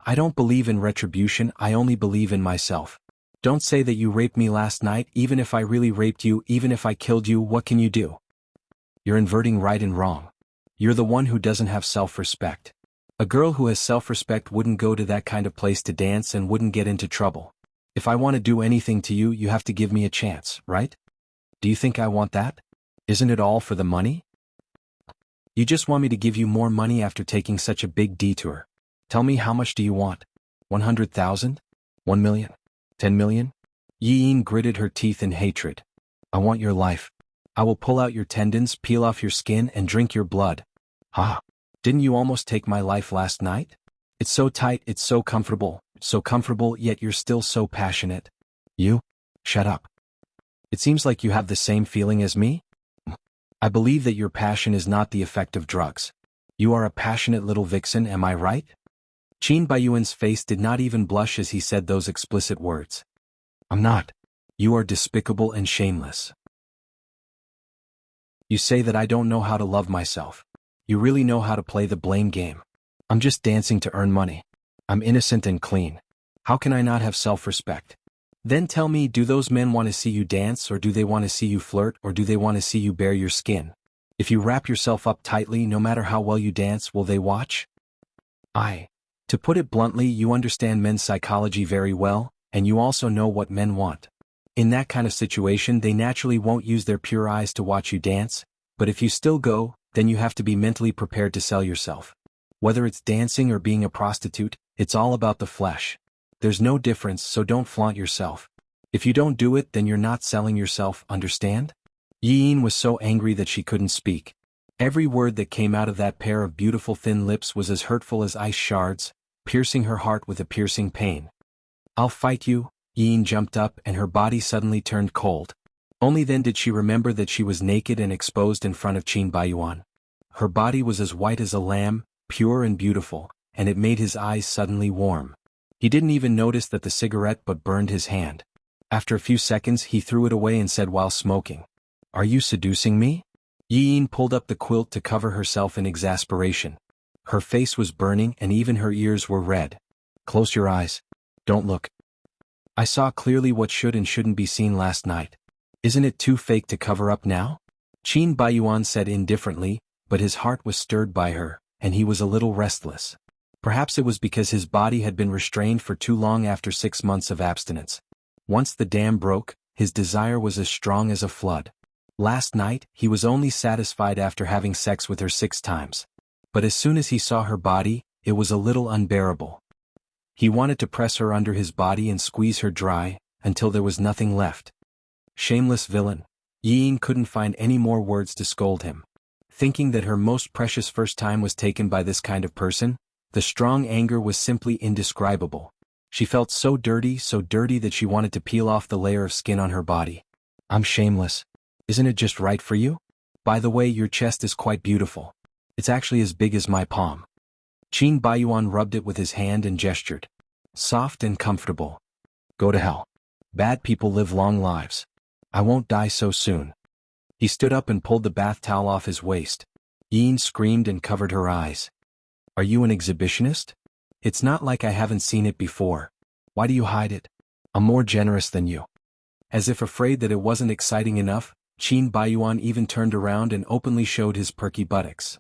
I don't believe in retribution, I only believe in myself. Don't say that you raped me last night, even if I really raped you, even if I killed you, what can you do? You're inverting right and wrong. You're the one who doesn't have self-respect. A girl who has self-respect wouldn't go to that kind of place to dance and wouldn't get into trouble. If I want to do anything to you, you have to give me a chance, right? Do you think I want that? Isn't it all for the money? You just want me to give you more money after taking such a big detour. Tell me, how much do you want? 100,000? 1 million? 10 million? Yi Yin gritted her teeth in hatred. I want your life. I will pull out your tendons, peel off your skin, and drink your blood. Didn't you almost take my life last night? It's so tight, it's so comfortable, yet you're still so passionate. You? Shut up. It seems like you have the same feeling as me? I believe that your passion is not the effect of drugs. You are a passionate little vixen, am I right? Qin Baiyuan's face did not even blush as he said those explicit words. I'm not. You are despicable and shameless. You say that I don't know how to love myself. You really know how to play the blame game. I'm just dancing to earn money. I'm innocent and clean. How can I not have self-respect? Then tell me, do those men want to see you dance, or do they want to see you flirt, or do they want to see you bare your skin? If you wrap yourself up tightly, no matter how well you dance, will they watch? To put it bluntly, you understand men's psychology very well, and you also know what men want. In that kind of situation, they naturally won't use their pure eyes to watch you dance, but if you still go, then you have to be mentally prepared to sell yourself. Whether it's dancing or being a prostitute, it's all about the flesh. There's no difference, so don't flaunt yourself. If you don't do it, then you're not selling yourself, understand? Yi Yin was so angry that she couldn't speak. Every word that came out of that pair of beautiful thin lips was as hurtful as ice shards, piercing her heart with a piercing pain. I'll fight you. Yi Yin jumped up and her body suddenly turned cold. Only then did she remember that she was naked and exposed in front of Qin Baiyuan. Her body was as white as a lamb, pure and beautiful, and it made his eyes suddenly warm. He didn't even notice that the cigarette but burned his hand. After a few seconds he threw it away and said while smoking, "Are you seducing me?" Yi Yin pulled up the quilt to cover herself in exasperation. Her face was burning and even her ears were red. Close your eyes. Don't look. I saw clearly what should and shouldn't be seen last night. Isn't it too fake to cover up now? Qin Baiyuan said indifferently, but his heart was stirred by her, and he was a little restless. Perhaps it was because his body had been restrained for too long after 6 months of abstinence. Once the dam broke, his desire was as strong as a flood. Last night, he was only satisfied after having sex with her 6 times. But as soon as he saw her body, it was a little unbearable. He wanted to press her under his body and squeeze her dry, until there was nothing left. Shameless villain. Yin couldn't find any more words to scold him. Thinking that her most precious first time was taken by this kind of person, the strong anger was simply indescribable. She felt so dirty that she wanted to peel off the layer of skin on her body. I'm shameless. Isn't it just right for you? By the way, your chest is quite beautiful. It's actually as big as my palm. Qin Baiyuan rubbed it with his hand and gestured. Soft and comfortable. Go to hell. Bad people live long lives. I won't die so soon. He stood up and pulled the bath towel off his waist. Yin screamed and covered her eyes. Are you an exhibitionist? It's not like I haven't seen it before. Why do you hide it? I'm more generous than you. As if afraid that it wasn't exciting enough, Qin Baiyuan even turned around and openly showed his perky buttocks.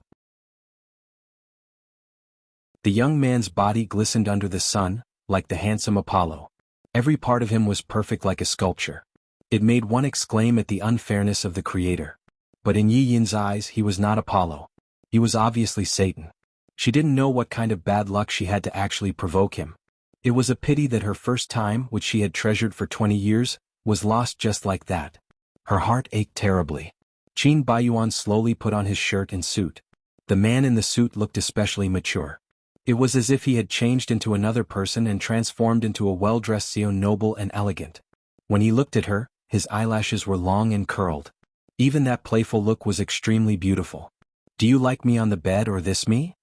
The young man's body glistened under the sun, like the handsome Apollo. Every part of him was perfect like a sculpture. It made one exclaim at the unfairness of the Creator. But in Yi Yin's eyes he was not Apollo. He was obviously Satan. She didn't know what kind of bad luck she had to actually provoke him. It was a pity that her first time, which she had treasured for 20 years, was lost just like that. Her heart ached terribly. Qin Baiyuan slowly put on his shirt and suit. The man in the suit looked especially mature. It was as if he had changed into another person and transformed into a well-dressed so noble and elegant. When he looked at her, his eyelashes were long and curled. Even that playful look was extremely beautiful. Do you like me on the bed or this me?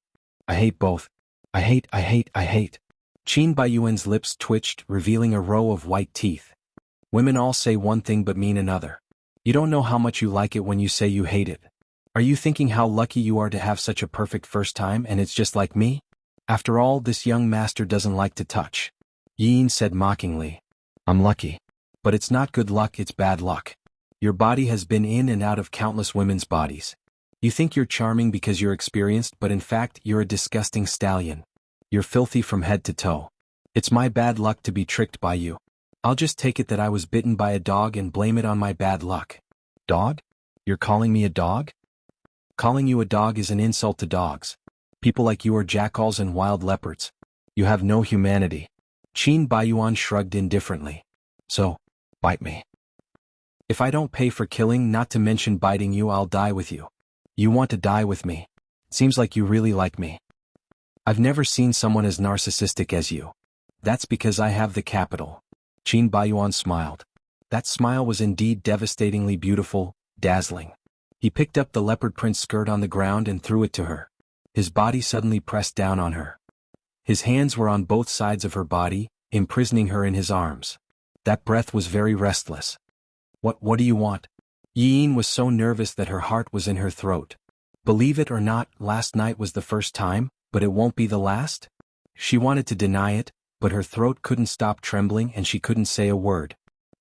I hate both. I hate. Qin Baiyuan's lips twitched, revealing a row of white teeth. Women all say one thing but mean another. You don't know how much you like it when you say you hate it. Are you thinking how lucky you are to have such a perfect first time and it's just like me? After all, this young master doesn't like to touch. Yin said mockingly. I'm lucky. But it's not good luck, it's bad luck. Your body has been in and out of countless women's bodies. You think you're charming because you're experienced, but in fact you're a disgusting stallion. You're filthy from head to toe. It's my bad luck to be tricked by you. I'll just take it that I was bitten by a dog and blame it on my bad luck. Dog? You're calling me a dog? Calling you a dog is an insult to dogs. People like you are jackals and wild leopards. You have no humanity. Qin Baiyuan shrugged indifferently. So, bite me. If I don't pay for killing, not to mention biting you, I'll die with you. You want to die with me? Seems like you really like me. I've never seen someone as narcissistic as you. That's because I have the capital. Qin Baiyuan smiled. That smile was indeed devastatingly beautiful, dazzling. He picked up the leopard print skirt on the ground and threw it to her. His body suddenly pressed down on her. His hands were on both sides of her body, imprisoning her in his arms. That breath was very restless. What do you want? Yin was so nervous that her heart was in her throat. Believe it or not, last night was the first time, but it won't be the last? She wanted to deny it, but her throat couldn't stop trembling and she couldn't say a word.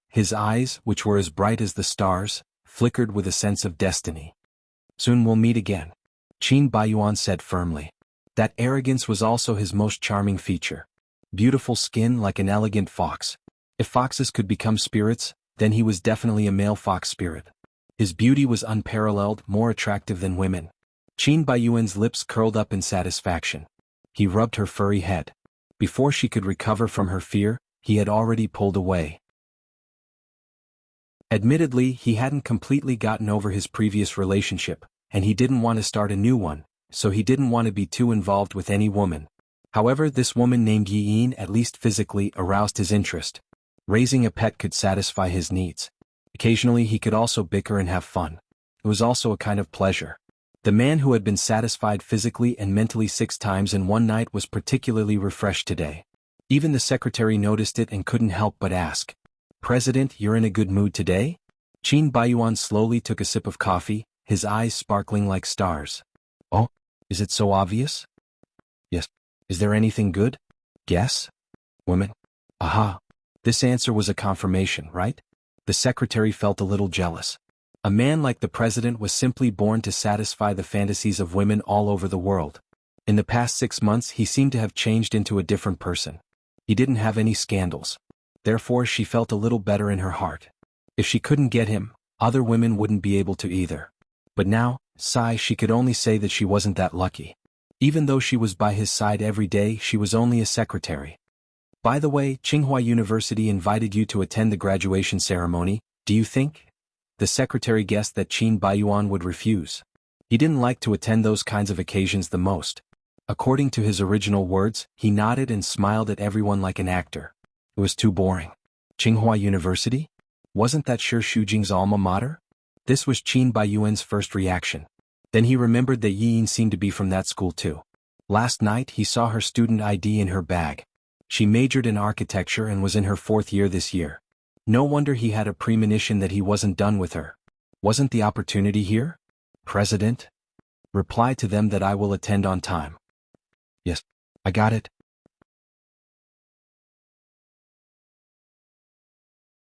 His eyes, which were as bright as the stars, flickered with a sense of destiny. Soon we'll meet again. Qin Baiyuan said firmly. That arrogance was also his most charming feature. Beautiful skin like an elegant fox. If foxes could become spirits, then he was definitely a male fox spirit. His beauty was unparalleled, more attractive than women. Qin Baiyuan's lips curled up in satisfaction. He rubbed her furry head. Before she could recover from her fear, he had already pulled away. Admittedly, he hadn't completely gotten over his previous relationship, and he didn't want to start a new one, so he didn't want to be too involved with any woman. However, this woman named Yi Yin, at least physically, aroused his interest. Raising a pet could satisfy his needs. Occasionally he could also bicker and have fun. It was also a kind of pleasure. The man who had been satisfied physically and mentally 6 times in one night was particularly refreshed today. Even the secretary noticed it and couldn't help but ask, "President, you're in a good mood today?" Qin Baiyuan slowly took a sip of coffee, his eyes sparkling like stars. Oh, is it so obvious? Yes. Is there anything good? Guess? Women? Aha. This answer was a confirmation, right? The secretary felt a little jealous. A man like the president was simply born to satisfy the fantasies of women all over the world. In the past 6 months he seemed to have changed into a different person. He didn't have any scandals. Therefore she felt a little better in her heart. If she couldn't get him, other women wouldn't be able to either. But now, she could only say that she wasn't that lucky. Even though she was by his side every day, she was only a secretary. By the way, Tsinghua University invited you to attend the graduation ceremony. Do you think? The secretary guessed that Qin Baiyuan would refuse. He didn't like to attend those kinds of occasions the most. According to his original words, he nodded and smiled at everyone like an actor. It was too boring. Tsinghua University? Wasn't that Shi Shujing's alma mater? This was Qin Baiyuan's first reaction. Then he remembered that Yi Yin seemed to be from that school too. Last night he saw her student ID in her bag. She majored in architecture and was in her 4th year this year. No wonder he had a premonition that he wasn't done with her. Wasn't the opportunity here? President? Reply to them that I will attend on time. Yes, I got it.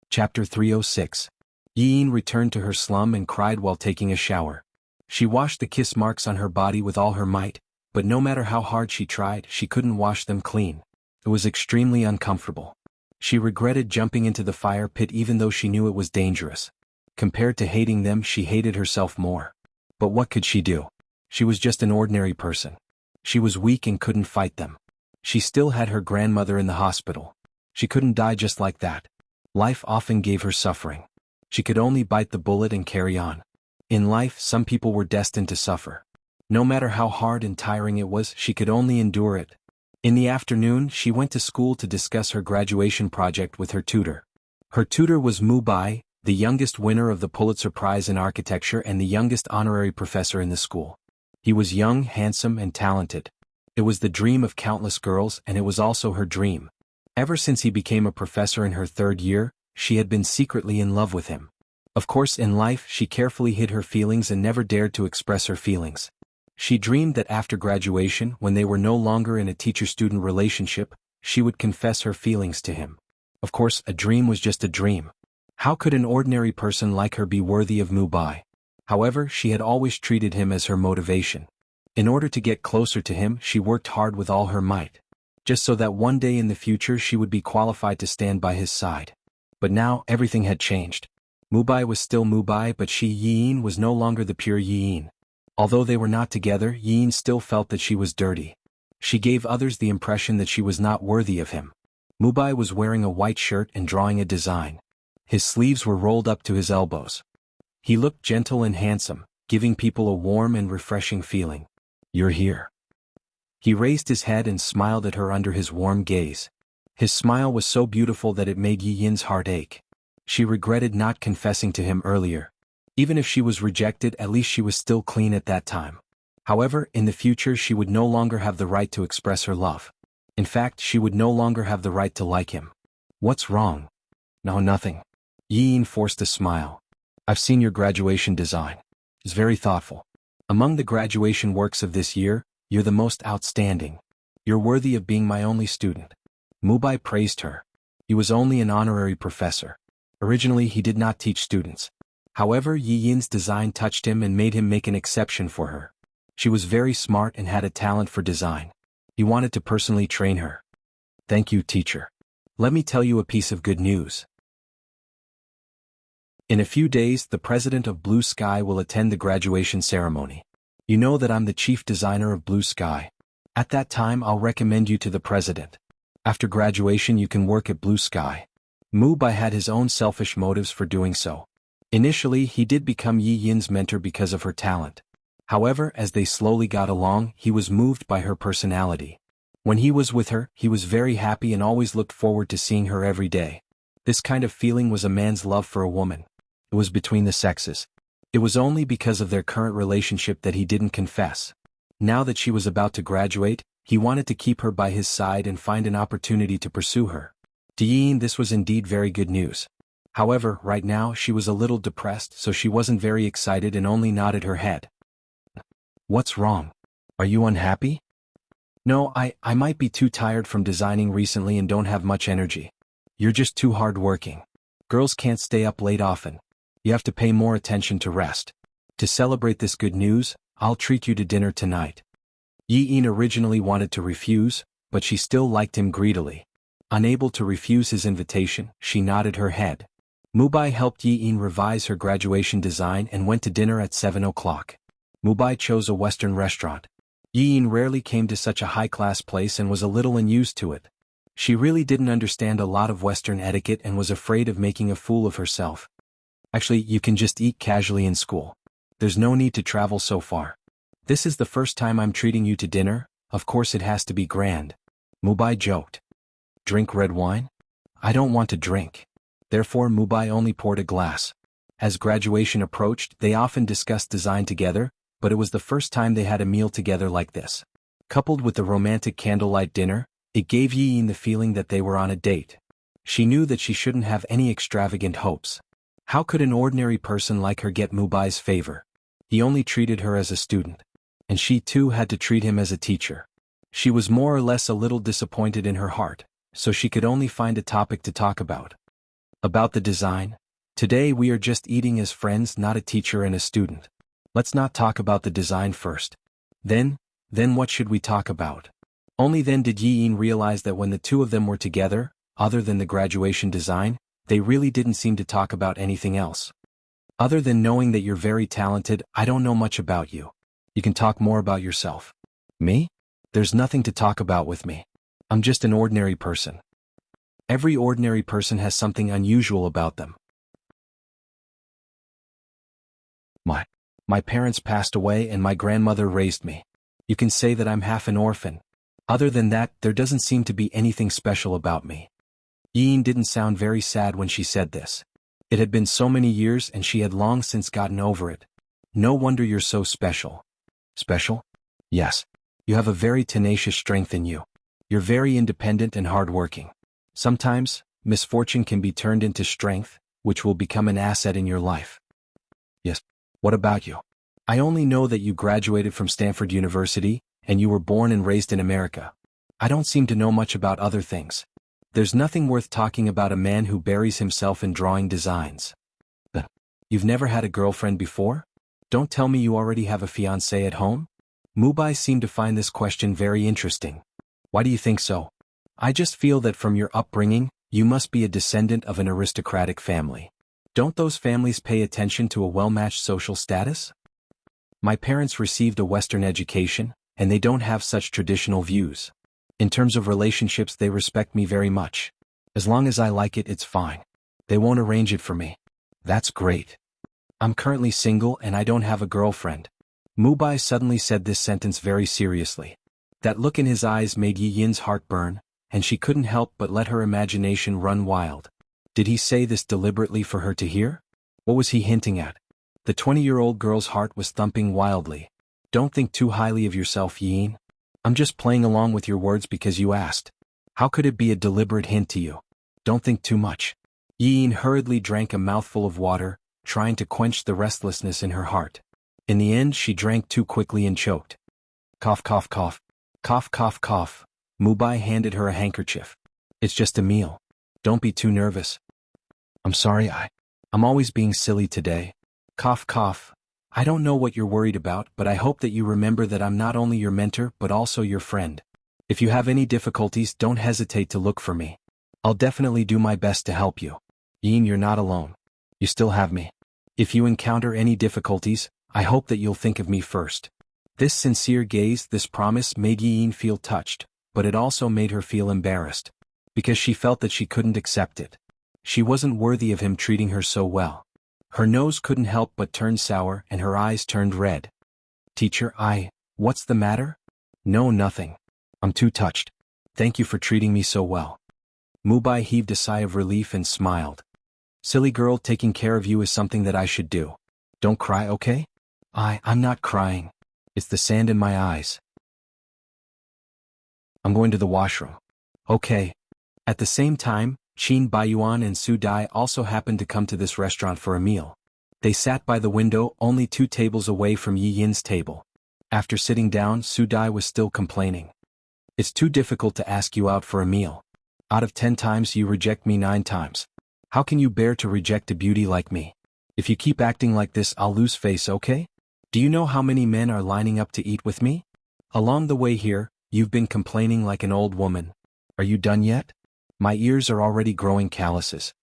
Chapter 306. Yi Yin returned to her slum and cried while taking a shower. She washed the kiss marks on her body with all her might, but no matter how hard she tried, she couldn't wash them clean. It was extremely uncomfortable. She regretted jumping into the fire pit even though she knew it was dangerous. Compared to hating them, she hated herself more. But what could she do? She was just an ordinary person. She was weak and couldn't fight them. She still had her grandmother in the hospital. She couldn't die just like that. Life often gave her suffering. She could only bite the bullet and carry on. In life, some people were destined to suffer. No matter how hard and tiring it was, she could only endure it. In the afternoon, she went to school to discuss her graduation project with her tutor. Her tutor was Mu Bai, the youngest winner of the Pulitzer Prize in Architecture and the youngest honorary professor in the school. He was young, handsome, and talented. It was the dream of countless girls, and it was also her dream. Ever since he became a professor in her 3rd year, she had been secretly in love with him. Of course, in life, she carefully hid her feelings and never dared to express her feelings. She dreamed that after graduation, when they were no longer in a teacher-student relationship, she would confess her feelings to him. Of course, a dream was just a dream. How could an ordinary person like her be worthy of Mu Bai? However, she had always treated him as her motivation. In order to get closer to him, she worked hard with all her might. Just so that one day in the future she would be qualified to stand by his side. But now, everything had changed. Mu Bai was still Mu Bai, but Yi Yin was no longer the pure Yi Yin. Although they were not together, Yi Yin still felt that she was dirty. She gave others the impression that she was not worthy of him. Mu Bai was wearing a white shirt and drawing a design. His sleeves were rolled up to his elbows. He looked gentle and handsome, giving people a warm and refreshing feeling. You're here. He raised his head and smiled at her under his warm gaze. His smile was so beautiful that it made Yi Yin's heart ache. She regretted not confessing to him earlier. Even if she was rejected, at least she was still clean at that time. However, in the future she would no longer have the right to express her love. In fact, she would no longer have the right to like him. What's wrong? No, nothing. Yi Yin forced a smile. I've seen your graduation design. It's very thoughtful. Among the graduation works of this year, you're the most outstanding. You're worthy of being my only student. Mu Bai praised her. He was only an honorary professor. Originally he did not teach students. However, Yi Yin's design touched him and made him make an exception for her. She was very smart and had a talent for design. He wanted to personally train her. Thank you, teacher. Let me tell you a piece of good news. In a few days, the president of Blue Sky will attend the graduation ceremony. You know that I'm the chief designer of Blue Sky. At that time, I'll recommend you to the president. After graduation, you can work at Blue Sky. Mu Bai had his own selfish motives for doing so. Initially, he did become Yi Yin's mentor because of her talent. However, as they slowly got along, he was moved by her personality. When he was with her, he was very happy and always looked forward to seeing her every day. This kind of feeling was a man's love for a woman. It was between the sexes. It was only because of their current relationship that he didn't confess. Now that she was about to graduate, he wanted to keep her by his side and find an opportunity to pursue her. To Yi Yin, this was indeed very good news. However, right now she was a little depressed, so she wasn't very excited and only nodded her head. What's wrong? Are you unhappy? No, I might be too tired from designing recently and don't have much energy. You're just too hard-working. Girls can't stay up late often. You have to pay more attention to rest. To celebrate this good news, I'll treat you to dinner tonight. Yi Yin originally wanted to refuse, but she still liked him greedily. Unable to refuse his invitation, she nodded her head. Mu Bai helped Yi Yin revise her graduation design and went to dinner at 7 o'clock. Mu Bai chose a Western restaurant. Yi Yin rarely came to such a high-class place and was a little unused to it. She really didn't understand a lot of Western etiquette and was afraid of making a fool of herself. Actually, you can just eat casually in school. There's no need to travel so far. This is the first time I'm treating you to dinner, of course it has to be grand. Mubai joked. Drink red wine? I don't want to drink. Therefore Mubai only poured a glass. As graduation approached, they often discussed design together, but it was the first time they had a meal together like this. Coupled with the romantic candlelight dinner, it gave Yi-Yin the feeling that they were on a date. She knew that she shouldn't have any extravagant hopes. How could an ordinary person like her get Mubai's favor? He only treated her as a student. And she too had to treat him as a teacher. She was more or less a little disappointed in her heart, so she could only find a topic to talk about. About the design? Today we are just eating as friends, not a teacher and a student. Let's not talk about the design first. Then what should we talk about? Only then did Yi-Yin realize that when the two of them were together, other than the graduation design, they really didn't seem to talk about anything else. Other than knowing that you're very talented, I don't know much about you. You can talk more about yourself. Me? There's nothing to talk about with me. I'm just an ordinary person. Every ordinary person has something unusual about them. My parents passed away and my grandmother raised me. You can say that I'm half an orphan. Other than that, there doesn't seem to be anything special about me. Yi-Yin didn't sound very sad when she said this. It had been so many years and she had long since gotten over it. No wonder you're so special. Special? Yes. You have a very tenacious strength in you. You're very independent and hardworking. Sometimes, misfortune can be turned into strength, which will become an asset in your life. Yes. What about you? I only know that you graduated from Stanford University, and you were born and raised in America. I don't seem to know much about other things. There's nothing worth talking about a man who buries himself in drawing designs. You've never had a girlfriend before? Don't tell me you already have a fiancé at home? Mubai seemed to find this question very interesting. Why do you think so? I just feel that from your upbringing, you must be a descendant of an aristocratic family. Don't those families pay attention to a well-matched social status? My parents received a Western education, and they don't have such traditional views. In terms of relationships, they respect me very much. As long as I like it, it's fine. They won't arrange it for me. That's great. I'm currently single and I don't have a girlfriend. Mubai suddenly said this sentence very seriously. That look in his eyes made Yi-Yin's heart burn, and she couldn't help but let her imagination run wild. Did he say this deliberately for her to hear? What was he hinting at? The 20-year-old girl's heart was thumping wildly. Don't think too highly of yourself, Yi-Yin. I'm just playing along with your words because you asked. How could it be a deliberate hint to you? Don't think too much. Yi-Yin hurriedly drank a mouthful of water, trying to quench the restlessness in her heart. In the end, she drank too quickly and choked. Cough, cough, cough. Cough, cough, cough. Mubai handed her a handkerchief. It's just a meal. Don't be too nervous. I'm sorry, I'm always being silly today. Cough, cough. I don't know what you're worried about, but I hope that you remember that I'm not only your mentor but also your friend. If you have any difficulties, don't hesitate to look for me. I'll definitely do my best to help you. Yin, you're not alone. You still have me. If you encounter any difficulties, I hope that you'll think of me first. This sincere gaze, this promise made Yin feel touched, but it also made her feel embarrassed, because she felt that she couldn't accept it. She wasn't worthy of him treating her so well. Her nose couldn't help but turn sour and her eyes turned red. Teacher, what's the matter? No, nothing. I'm too touched. Thank you for treating me so well. Mubai heaved a sigh of relief and smiled. Silly girl, taking care of you is something that I should do. Don't cry, okay? I'm not crying. It's the sand in my eyes. I'm going to the washroom. Okay. At the same time, Qin Baiyuan and Su Dai also happened to come to this restaurant for a meal. They sat by the window, only 2 tables away from Yi Yin's table. After sitting down, Su Dai was still complaining. It's too difficult to ask you out for a meal. Out of 10 times you reject me 9 times. How can you bear to reject a beauty like me? If you keep acting like this, I'll lose face, okay? Do you know how many men are lining up to eat with me? Along the way here, you've been complaining like an old woman. Are you done yet? My ears are already growing calluses.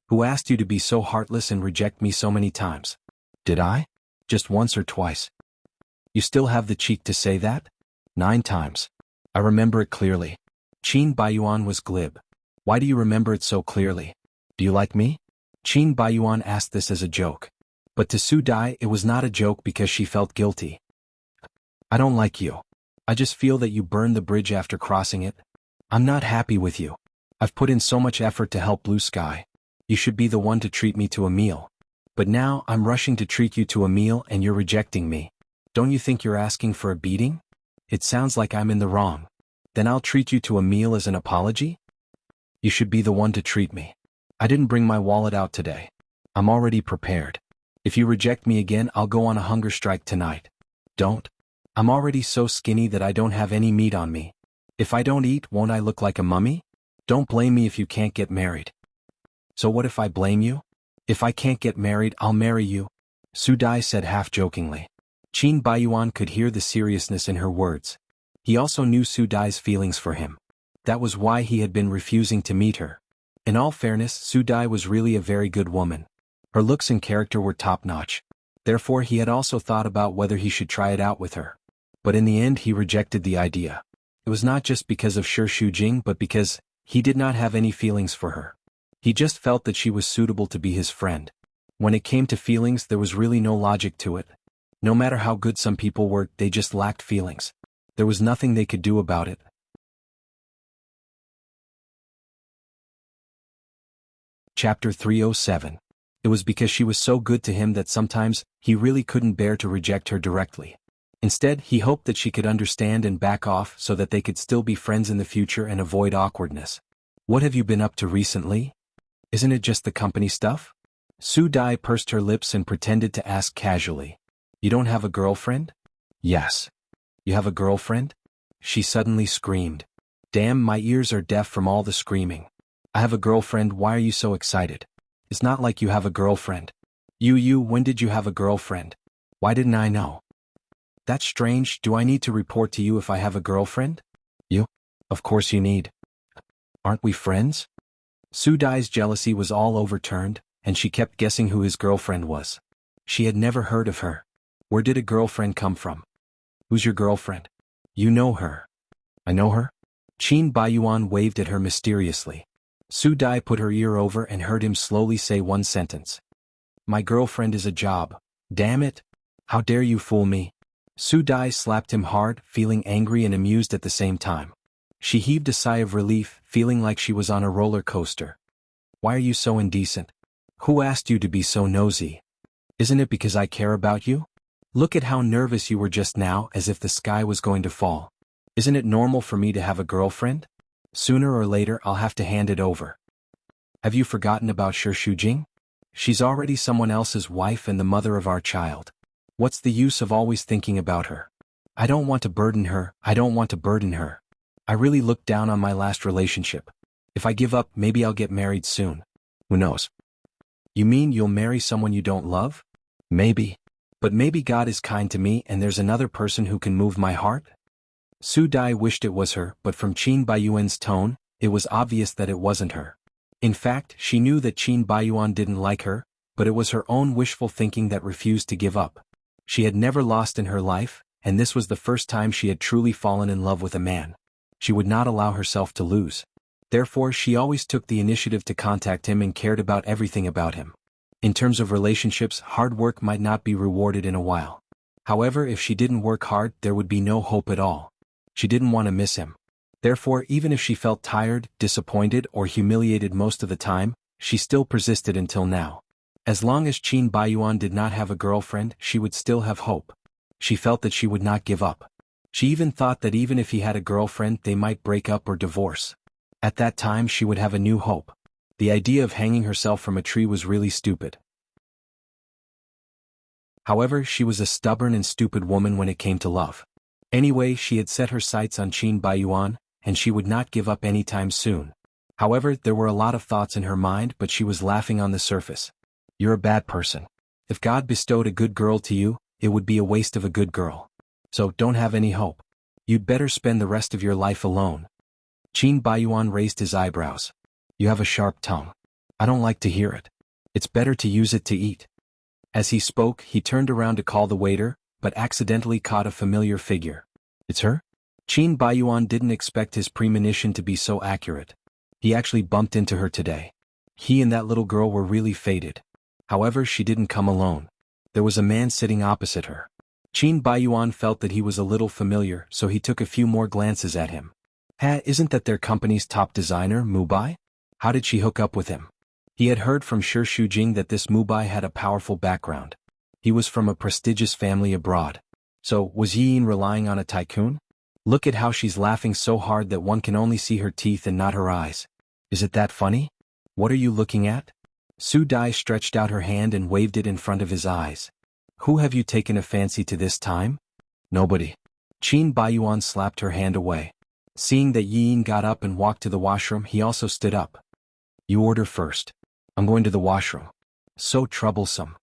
Who asked you to be so heartless and reject me so many times? Did I? Just once or twice. You still have the cheek to say that? 9 times. I remember it clearly. Qin Baiyuan was glib. Why do you remember it so clearly? Do you like me? Qin Baiyuan asked this as a joke. But to Su Dai it was not a joke because she felt guilty. I don't like you. I just feel that you burned the bridge after crossing it. I'm not happy with you. I've put in so much effort to help Blue Sky. You should be the one to treat me to a meal. But now I'm rushing to treat you to a meal and you're rejecting me. Don't you think you're asking for a beating? It sounds like I'm in the wrong. Then I'll treat you to a meal as an apology? You should be the one to treat me. I didn't bring my wallet out today. I'm already prepared. If you reject me again, I'll go on a hunger strike tonight. Don't. I'm already so skinny that I don't have any meat on me. If I don't eat, won't I look like a mummy? Don't blame me if you can't get married. So what if I blame you? If I can't get married, I'll marry you, Su Dai said half-jokingly. Qin Baiyuan could hear the seriousness in her words. He also knew Su Dai's feelings for him. That was why he had been refusing to meet her. In all fairness, Su Dai was really a very good woman. Her looks and character were top-notch. Therefore he had also thought about whether he should try it out with her. But in the end he rejected the idea. It was not just because of Shi Shujing but because he did not have any feelings for her. He just felt that she was suitable to be his friend. When it came to feelings, there was really no logic to it. No matter how good some people were, they just lacked feelings. There was nothing they could do about it. Chapter 307. It was because she was so good to him that sometimes he really couldn't bear to reject her directly. Instead, he hoped that she could understand and back off so that they could still be friends in the future and avoid awkwardness. What have you been up to recently? Isn't it just the company stuff? Su Dai pursed her lips and pretended to ask casually. You don't have a girlfriend? Yes. You have a girlfriend? She suddenly screamed. Damn, my ears are deaf from all the screaming. I have a girlfriend, why are you so excited? It's not like you have a girlfriend. When did you have a girlfriend? Why didn't I know? That's strange, do I need to report to you if I have a girlfriend? You? Of course you need. Aren't we friends? Su Dai's jealousy was all overturned, and she kept guessing who his girlfriend was. She had never heard of her. Where did a girlfriend come from? Who's your girlfriend? You know her. I know her? Qin Baiyuan waved at her mysteriously. Su Dai put her ear over and heard him slowly say one sentence. My girlfriend is a job. Damn it! How dare you fool me? Su Dai slapped him hard, feeling angry and amused at the same time. She heaved a sigh of relief, feeling like she was on a roller coaster. Why are you so indecent? Who asked you to be so nosy? Isn't it because I care about you? Look at how nervous you were just now, as if the sky was going to fall. Isn't it normal for me to have a girlfriend? Sooner or later I'll have to hand it over. Have you forgotten about Shi Shujing? She's already someone else's wife and the mother of our child. What's the use of always thinking about her? I don't want to burden her. I really looked down on my last relationship. If I give up, maybe I'll get married soon. Who knows? You mean you'll marry someone you don't love? Maybe. But maybe God is kind to me and there's another person who can move my heart? Su Dai wished it was her, but from Qin Baiyuan's tone, it was obvious that it wasn't her. In fact, she knew that Qin Baiyuan didn't like her, but it was her own wishful thinking that refused to give up. She had never lost in her life, and this was the first time she had truly fallen in love with a man. She would not allow herself to lose. Therefore, she always took the initiative to contact him and cared about everything about him. In terms of relationships, hard work might not be rewarded in a while. However, if she didn't work hard, there would be no hope at all. She didn't want to miss him. Therefore, even if she felt tired, disappointed, or humiliated most of the time, she still persisted until now. As long as Qin Baiyuan did not have a girlfriend, she would still have hope. She felt that she would not give up. She even thought that even if he had a girlfriend, they might break up or divorce. At that time, she would have a new hope. The idea of hanging herself from a tree was really stupid. However, she was a stubborn and stupid woman when it came to love. Anyway, she had set her sights on Qin Baiyuan, and she would not give up anytime soon. However, there were a lot of thoughts in her mind, but she was laughing on the surface. You're a bad person. If God bestowed a good girl to you, it would be a waste of a good girl. So don't have any hope. You'd better spend the rest of your life alone. Qin Baiyuan raised his eyebrows. You have a sharp tongue. I don't like to hear it. It's better to use it to eat. As he spoke, he turned around to call the waiter, but accidentally caught a familiar figure. It's her? Qin Baiyuan didn't expect his premonition to be so accurate. He actually bumped into her today. He and that little girl were really fated. However, she didn't come alone. There was a man sitting opposite her. Qin Baiyuan felt that he was a little familiar, so he took a few more glances at him. Isn't that their company's top designer, Mubai? How did she hook up with him? He had heard from Shi Shujing that this Mubai had a powerful background. He was from a prestigious family abroad. So, was Yin relying on a tycoon? Look at how she's laughing so hard that one can only see her teeth and not her eyes. Is it that funny? What are you looking at? Su Dai stretched out her hand and waved it in front of his eyes. Who have you taken a fancy to this time? Nobody. Qin Baiyuan slapped her hand away. Seeing that Yin got up and walked to the washroom, he also stood up. You order first. I'm going to the washroom. So troublesome.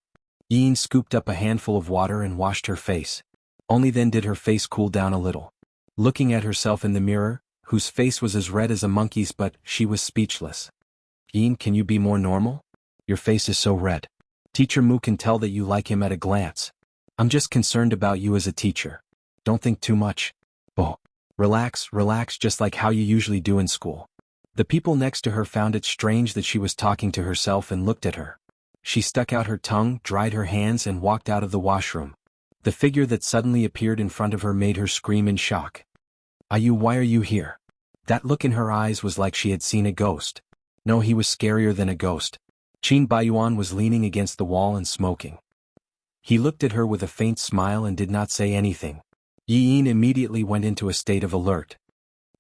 Yin scooped up a handful of water and washed her face. Only then did her face cool down a little. Looking at herself in the mirror, whose face was as red as a monkey's, but she was speechless. Yin, can you be more normal? Your face is so red. Teacher Mu can tell that you like him at a glance. I'm just concerned about you as a teacher. Don't think too much. Oh. Relax, just like how you usually do in school. The people next to her found it strange that she was talking to herself and looked at her. She stuck out her tongue, dried her hands, and walked out of the washroom. The figure that suddenly appeared in front of her made her scream in shock. Why are you here? That look in her eyes was like she had seen a ghost. No, he was scarier than a ghost. Qin Baiyuan was leaning against the wall and smoking. He looked at her with a faint smile and did not say anything. Yin immediately went into a state of alert.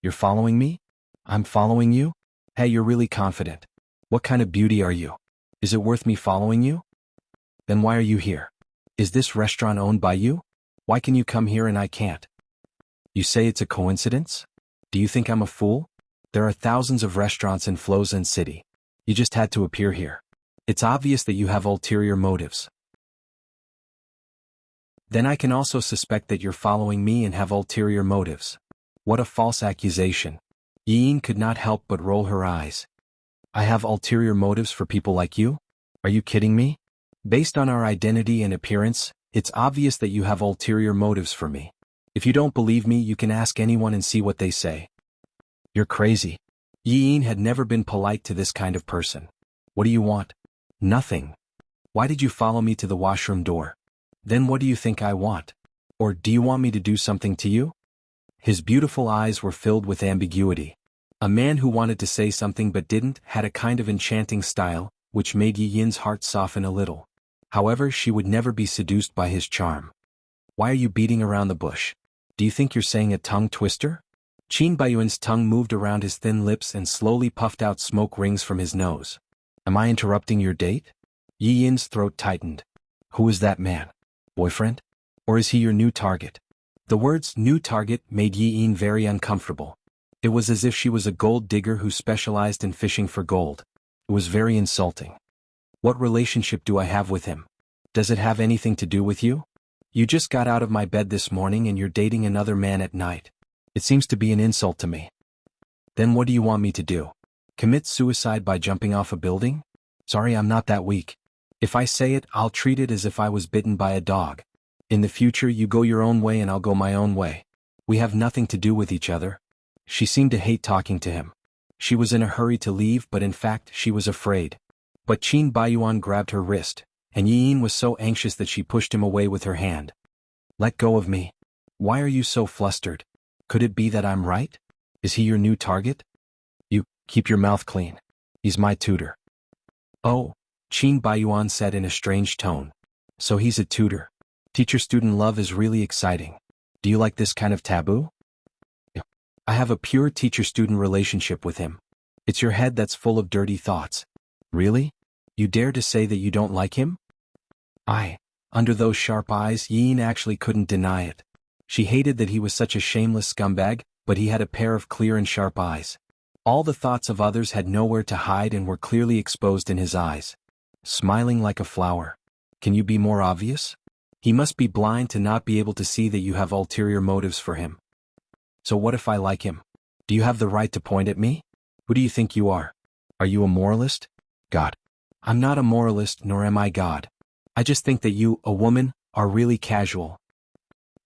You're following me? I'm following you? Hey, you're really confident. What kind of beauty are you? Is it worth me following you? Then why are you here? Is this restaurant owned by you? Why can you come here and I can't? You say it's a coincidence? Do you think I'm a fool? There are thousands of restaurants in Flozhen City. You just had to appear here. It's obvious that you have ulterior motives. Then I can also suspect that you're following me and have ulterior motives. What a false accusation. Yin could not help but roll her eyes. I have ulterior motives for people like you? Are you kidding me? Based on our identity and appearance, it's obvious that you have ulterior motives for me. If you don't believe me, you can ask anyone and see what they say. You're crazy. Yin had never been polite to this kind of person. What do you want? Nothing. Why did you follow me to the washroom door? Then what do you think I want? Or do you want me to do something to you? His beautiful eyes were filled with ambiguity. A man who wanted to say something but didn't had a kind of enchanting style, which made Yi Yin's heart soften a little. However, she would never be seduced by his charm. Why are you beating around the bush? Do you think you're saying a tongue twister? Qin Baiyuan's tongue moved around his thin lips and slowly puffed out smoke rings from his nose. Am I interrupting your date? Yi Yin's throat tightened. Who is that man? Boyfriend? Or is he your new target? The words new target made Yi Yin very uncomfortable. It was as if she was a gold digger who specialized in fishing for gold. It was very insulting. What relationship do I have with him? Does it have anything to do with you? You just got out of my bed this morning and you're dating another man at night. It seems to be an insult to me. Then what do you want me to do? Commit suicide by jumping off a building? Sorry, I'm not that weak. If I say it, I'll treat it as if I was bitten by a dog. In the future, you go your own way and I'll go my own way. We have nothing to do with each other. She seemed to hate talking to him. She was in a hurry to leave, but in fact, she was afraid. But Qin Baiyuan grabbed her wrist, and Yi Yin was so anxious that she pushed him away with her hand. Let go of me. Why are you so flustered? Could it be that I'm right? Is he your new target? You, keep your mouth clean. He's my tutor. Oh. Qin Baiyuan said in a strange tone. So he's a tutor. Teacher-student love is really exciting. Do you like this kind of taboo? I have a pure teacher-student relationship with him. It's your head that's full of dirty thoughts. Really? You dare to say that you don't like him? Under those sharp eyes, Yin actually couldn't deny it. She hated that he was such a shameless scumbag, but he had a pair of clear and sharp eyes. All the thoughts of others had nowhere to hide and were clearly exposed in his eyes. Smiling like a flower. Can you be more obvious? He must be blind to not be able to see that you have ulterior motives for him. So what if I like him? Do you have the right to point at me? Who do you think you are? Are you a moralist? God. I'm not a moralist, nor am I God. I just think that you, a woman, are really casual.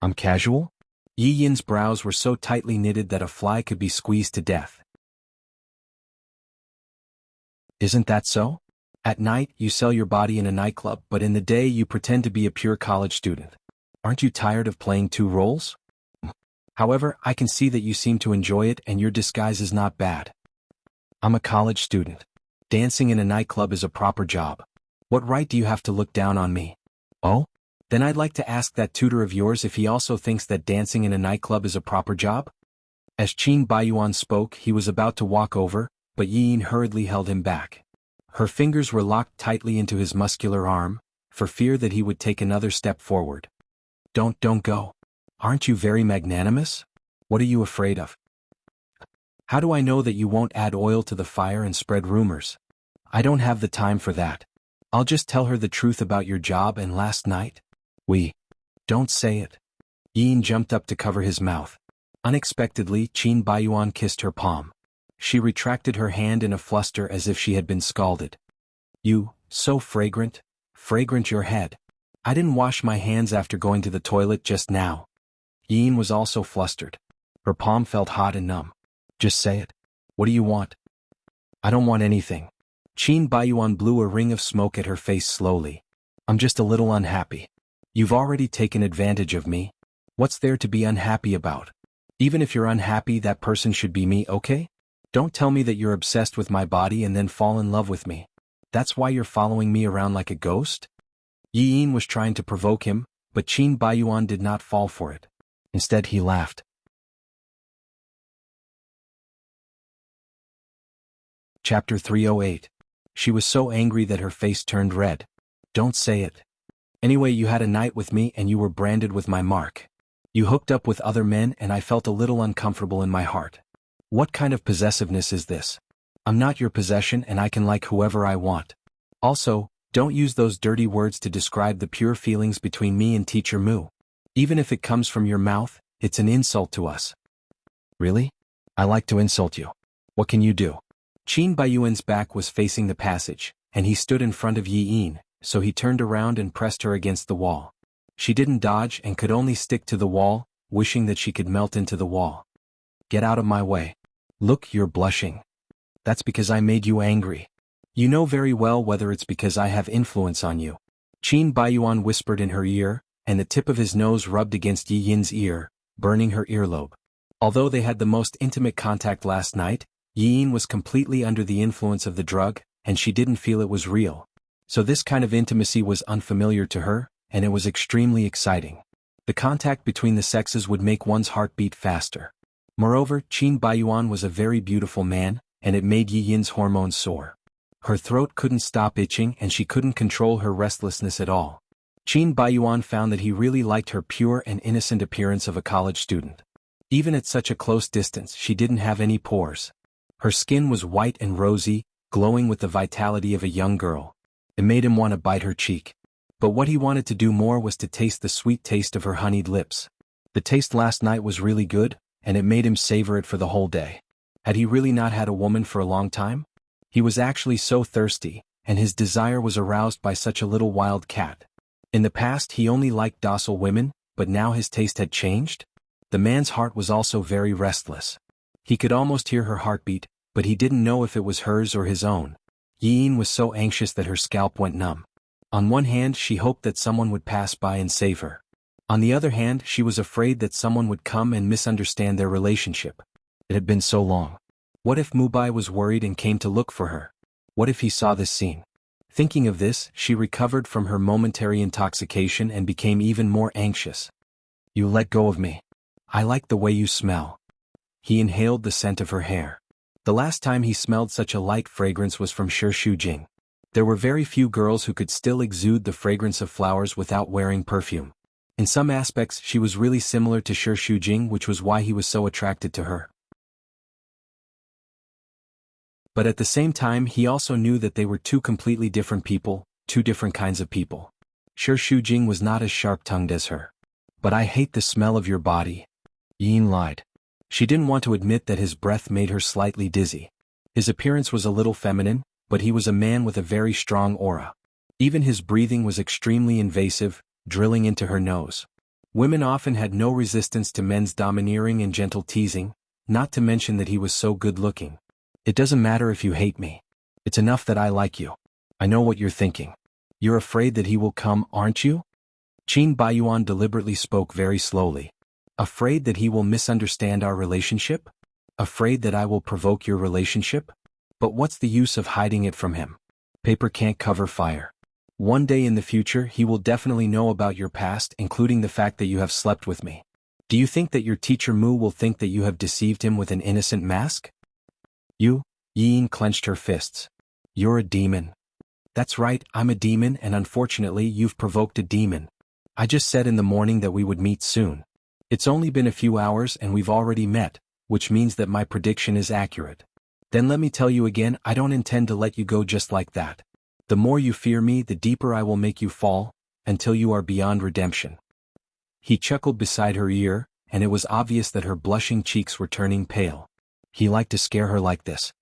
I'm casual? Yi Yin's brows were so tightly knitted that a fly could be squeezed to death. Isn't that so? At night, you sell your body in a nightclub, but in the day you pretend to be a pure college student. Aren't you tired of playing two roles? However, I can see that you seem to enjoy it and your disguise is not bad. I'm a college student. Dancing in a nightclub is a proper job. What right do you have to look down on me? Oh? Then I'd like to ask that tutor of yours if he also thinks that dancing in a nightclub is a proper job? As Qin Baiyuan spoke, he was about to walk over, but Yi Yin hurriedly held him back. Her fingers were locked tightly into his muscular arm, for fear that he would take another step forward. Don't go. Aren't you very magnanimous? What are you afraid of? How do I know that you won't add oil to the fire and spread rumors? I don't have the time for that. I'll just tell her the truth about your job and last night. Don't say it. Yi Yin jumped up to cover his mouth. Unexpectedly, Qin Baiyuan kissed her palm. She retracted her hand in a fluster as if she had been scalded. You, so fragrant your head. I didn't wash my hands after going to the toilet just now. Yi Yin was also flustered. Her palm felt hot and numb. Just say it. What do you want? I don't want anything. Qin Baiyuan blew a ring of smoke at her face slowly. I'm just a little unhappy. You've already taken advantage of me. What's there to be unhappy about? Even if you're unhappy, that person should be me, okay? Don't tell me that you're obsessed with my body and then fall in love with me. That's why you're following me around like a ghost? Yi Yin was trying to provoke him, but Qin Baiyuan did not fall for it. Instead, he laughed. Chapter 308. She was so angry that her face turned red. Don't say it. Anyway, you had a night with me and you were branded with my mark. You hooked up with other men and I felt a little uncomfortable in my heart. What kind of possessiveness is this? I'm not your possession and I can like whoever I want. Also, don't use those dirty words to describe the pure feelings between me and Teacher Mu. Even if it comes from your mouth, it's an insult to us. Really? I like to insult you. What can you do? Qin Baiyuan's back was facing the passage, and he stood in front of Yi Yin, so he turned around and pressed her against the wall. She didn't dodge and could only stick to the wall, wishing that she could melt into the wall. Get out of my way. Look, you're blushing. That's because I made you angry. You know very well whether it's because I have influence on you. Qin Baiyuan whispered in her ear, and the tip of his nose rubbed against Yi Yin's ear, burning her earlobe. Although they had the most intimate contact last night, Yi Yin was completely under the influence of the drug, and she didn't feel it was real. So this kind of intimacy was unfamiliar to her, and it was extremely exciting. The contact between the sexes would make one's heart beat faster. Moreover, Qin Baiyuan was a very beautiful man, and it made Yi Yin's hormones soar. Her throat couldn't stop itching and she couldn't control her restlessness at all. Qin Baiyuan found that he really liked her pure and innocent appearance of a college student. Even at such a close distance, she didn't have any pores. Her skin was white and rosy, glowing with the vitality of a young girl. It made him want to bite her cheek. But what he wanted to do more was to taste the sweet taste of her honeyed lips. The taste last night was really good, and it made him savor it for the whole day. Had he really not had a woman for a long time? He was actually so thirsty, and his desire was aroused by such a little wild cat. In the past he only liked docile women, but now his taste had changed? The man's heart was also very restless. He could almost hear her heartbeat, but he didn't know if it was hers or his own. Yi Yin was so anxious that her scalp went numb. On one hand, she hoped that someone would pass by and save her. On the other hand, she was afraid that someone would come and misunderstand their relationship. It had been so long. What if Mubai was worried and came to look for her? What if he saw this scene? Thinking of this, she recovered from her momentary intoxication and became even more anxious. You let go of me. I like the way you smell. He inhaled the scent of her hair. The last time he smelled such a light fragrance was from Shi Shujing. There were very few girls who could still exude the fragrance of flowers without wearing perfume. In some aspects, she was really similar to Shi Shujing, which was why he was so attracted to her. But at the same time, he also knew that they were two completely different people, two different kinds of people. Shi Shujing was not as sharp-tongued as her. But I hate the smell of your body. Yin lied. She didn't want to admit that his breath made her slightly dizzy. His appearance was a little feminine, but he was a man with a very strong aura. Even his breathing was extremely invasive, drilling into her nose. Women often had no resistance to men's domineering and gentle teasing, not to mention that he was so good-looking. It doesn't matter if you hate me. It's enough that I like you. I know what you're thinking. You're afraid that he will come, aren't you? Qin Baiyuan deliberately spoke very slowly. Afraid that he will misunderstand our relationship? Afraid that I will provoke your relationship? But what's the use of hiding it from him? Paper can't cover fire. One day in the future he will definitely know about your past, including the fact that you have slept with me. Do you think that your teacher Mu will think that you have deceived him with an innocent mask? You? Yin clenched her fists. You're a demon. That's right, I'm a demon, and unfortunately you've provoked a demon. I just said in the morning that we would meet soon. It's only been a few hours and we've already met, which means that my prediction is accurate. Then let me tell you again, I don't intend to let you go just like that. The more you fear me, the deeper I will make you fall, until you are beyond redemption. He chuckled beside her ear, and it was obvious that her blushing cheeks were turning pale. He liked to scare her like this.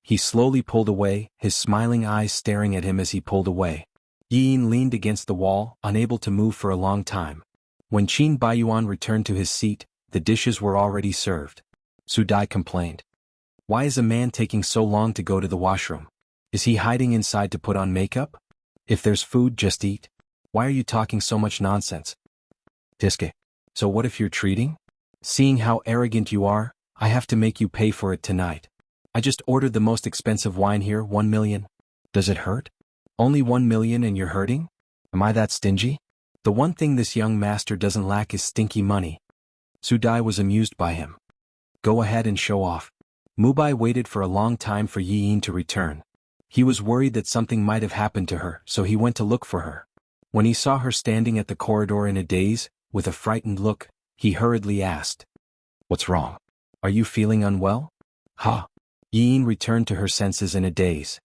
He slowly pulled away, his smiling eyes staring at him as he pulled away. Yin leaned against the wall, unable to move for a long time. When Qin Baiyuan returned to his seat, the dishes were already served. Su Dai complained. Why is a man taking so long to go to the washroom? Is he hiding inside to put on makeup? If there's food, just eat. Why are you talking so much nonsense? Tiske. So what if you're treating? Seeing how arrogant you are, I have to make you pay for it tonight. I just ordered the most expensive wine here, 1 million. Does it hurt? Only 1 million and you're hurting? Am I that stingy? The one thing this young master doesn't lack is stinky money. Su Dai was amused by him. Go ahead and show off. Mubai waited for a long time for Yi Yin to return. He was worried that something might have happened to her, so he went to look for her. When he saw her standing at the corridor in a daze, with a frightened look, he hurriedly asked. What's wrong? Are you feeling unwell? Ha! Yi Yin returned to her senses in a daze.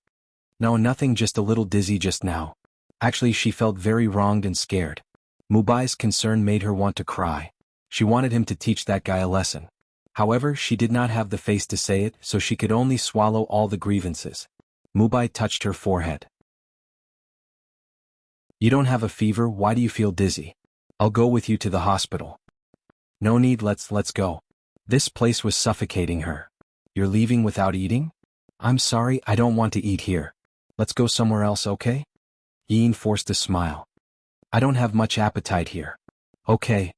No, nothing, just a little dizzy just now. Actually, she felt very wronged and scared. Mubai's concern made her want to cry. She wanted him to teach that guy a lesson. However, she did not have the face to say it, so she could only swallow all the grievances. Mubai touched her forehead. You don't have a fever, why do you feel dizzy? I'll go with you to the hospital. No need, let's go. This place was suffocating her. You're leaving without eating? I'm sorry, I don't want to eat here. Let's go somewhere else, okay? Yin forced a smile. I don't have much appetite here. Okay.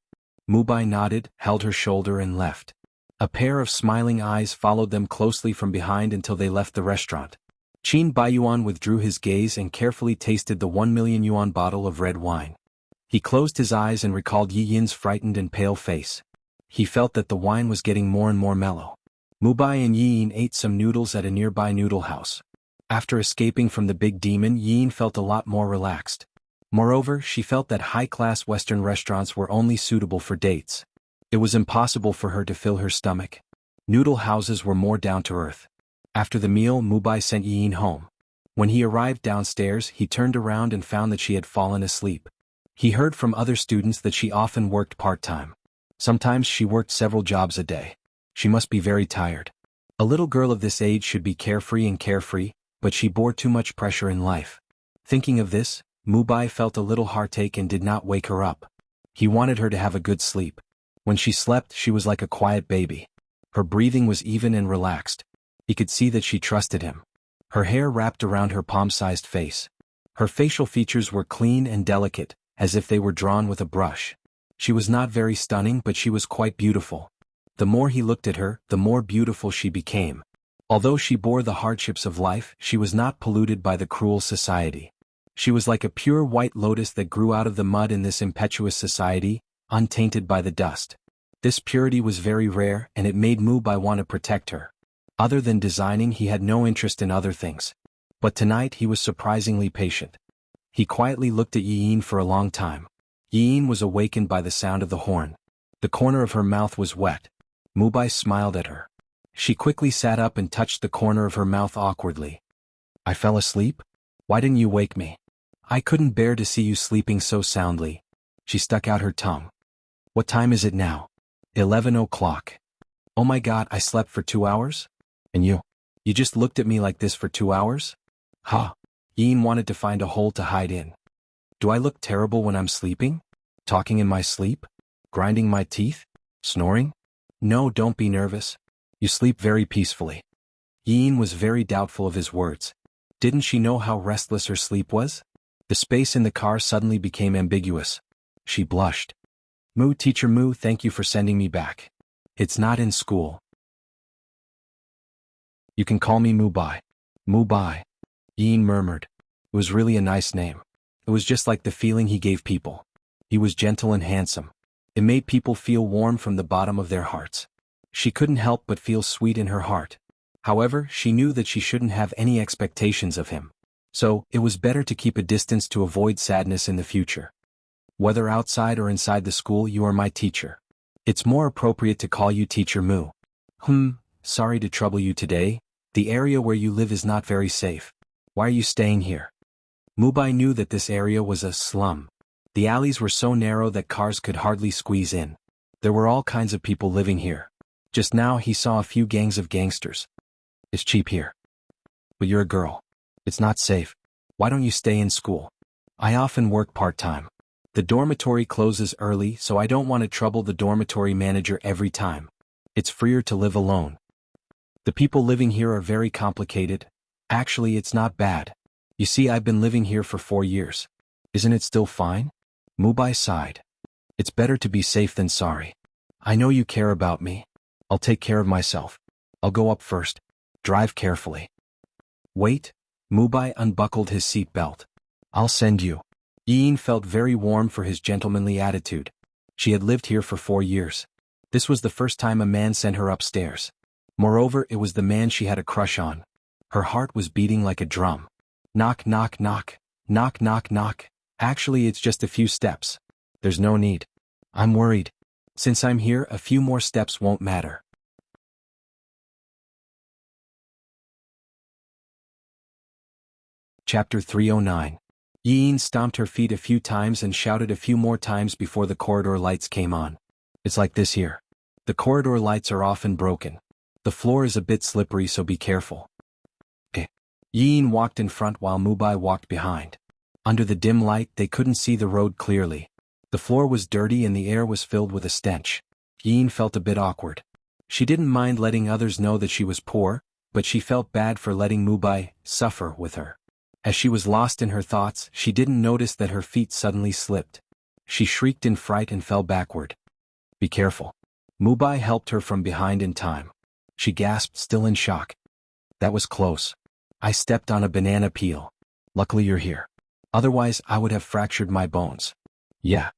Mubai nodded, held her shoulder and left. A pair of smiling eyes followed them closely from behind until they left the restaurant. Qin Baiyuan withdrew his gaze and carefully tasted the 1 million yuan bottle of red wine. He closed his eyes and recalled Yi Yin's frightened and pale face. He felt that the wine was getting more and more mellow. Mubai and Yi Yin ate some noodles at a nearby noodle house. After escaping from the big demon, Yi Yin felt a lot more relaxed. Moreover, she felt that high-class Western restaurants were only suitable for dates. It was impossible for her to fill her stomach. Noodle houses were more down-to-earth. After the meal, Mubai sent Yi Yin home. When he arrived downstairs, he turned around and found that she had fallen asleep. He heard from other students that she often worked part-time. Sometimes she worked several jobs a day. She must be very tired. A little girl of this age should be carefree, but she bore too much pressure in life. Thinking of this, Mubai felt a little heartache and did not wake her up. He wanted her to have a good sleep. When she slept, she was like a quiet baby. Her breathing was even and relaxed. He could see that she trusted him. Her hair wrapped around her palm-sized face. Her facial features were clean and delicate, as if they were drawn with a brush. She was not very stunning, but she was quite beautiful. The more he looked at her, the more beautiful she became. Although she bore the hardships of life, she was not polluted by the cruel society. She was like a pure white lotus that grew out of the mud in this impetuous society, untainted by the dust. This purity was very rare, and it made Mubai want to protect her. Other than designing, he had no interest in other things. But tonight he was surprisingly patient. He quietly looked at Yi Yin for a long time. Yi Yin was awakened by the sound of the horn. The corner of her mouth was wet. Mubai smiled at her. She quickly sat up and touched the corner of her mouth awkwardly. I fell asleep? Why didn't you wake me? I couldn't bear to see you sleeping so soundly. She stuck out her tongue. What time is it now? 11 o'clock. Oh my God, I slept for 2 hours? And you just looked at me like this for 2 hours? Ha! Yin wanted to find a hole to hide in. Do I look terrible when I'm sleeping? Talking in my sleep? Grinding my teeth? Snoring? No, don't be nervous. You sleep very peacefully. Yin was very doubtful of his words. Didn't she know how restless her sleep was? The space in the car suddenly became ambiguous. She blushed. Teacher Mu, thank you for sending me back. It's not in school. You can call me Mubai. Mubai. Yin murmured. It was really a nice name. It was just like the feeling he gave people. He was gentle and handsome. It made people feel warm from the bottom of their hearts. She couldn't help but feel sweet in her heart. However, she knew that she shouldn't have any expectations of him. So, it was better to keep a distance to avoid sadness in the future. Whether outside or inside the school, you are my teacher. It's more appropriate to call you Teacher Mu. Sorry to trouble you today. The area where you live is not very safe. Why are you staying here? Mubai knew that this area was a slum. The alleys were so narrow that cars could hardly squeeze in. There were all kinds of people living here. Just now he saw a few gangs of gangsters. It's cheap here. But you're a girl. It's not safe. Why don't you stay in school? I often work part-time. The dormitory closes early, so I don't want to trouble the dormitory manager every time. It's freer to live alone. The people living here are very complicated. Actually, it's not bad. You see, I've been living here for 4 years. Isn't it still fine? Mubai sighed. It's better to be safe than sorry. I know you care about me. I'll take care of myself. I'll go up first. Drive carefully. Wait. Mubai unbuckled his seat belt. I'll send you. Yin felt very warm for his gentlemanly attitude. She had lived here for 4 years. This was the first time a man sent her upstairs. Moreover, it was the man she had a crush on. Her heart was beating like a drum. Knock, knock, knock. Knock, knock, knock. Actually, it's just a few steps. There's no need. I'm worried. Since I'm here, a few more steps won't matter. Chapter 309. Yin stomped her feet a few times and shouted a few more times before the corridor lights came on. It's like this here. The corridor lights are often broken. The floor is a bit slippery, so be careful. Yin walked in front while Mubai walked behind. Under the dim light, they couldn't see the road clearly. The floor was dirty and the air was filled with a stench. Yin felt a bit awkward. She didn't mind letting others know that she was poor, but she felt bad for letting Mubai suffer with her. As she was lost in her thoughts, she didn't notice that her feet suddenly slipped. She shrieked in fright and fell backward. Be careful. Mubai helped her from behind in time. She gasped, still in shock. That was close. I stepped on a banana peel. Luckily you're here. Otherwise I would have fractured my bones. Yeah.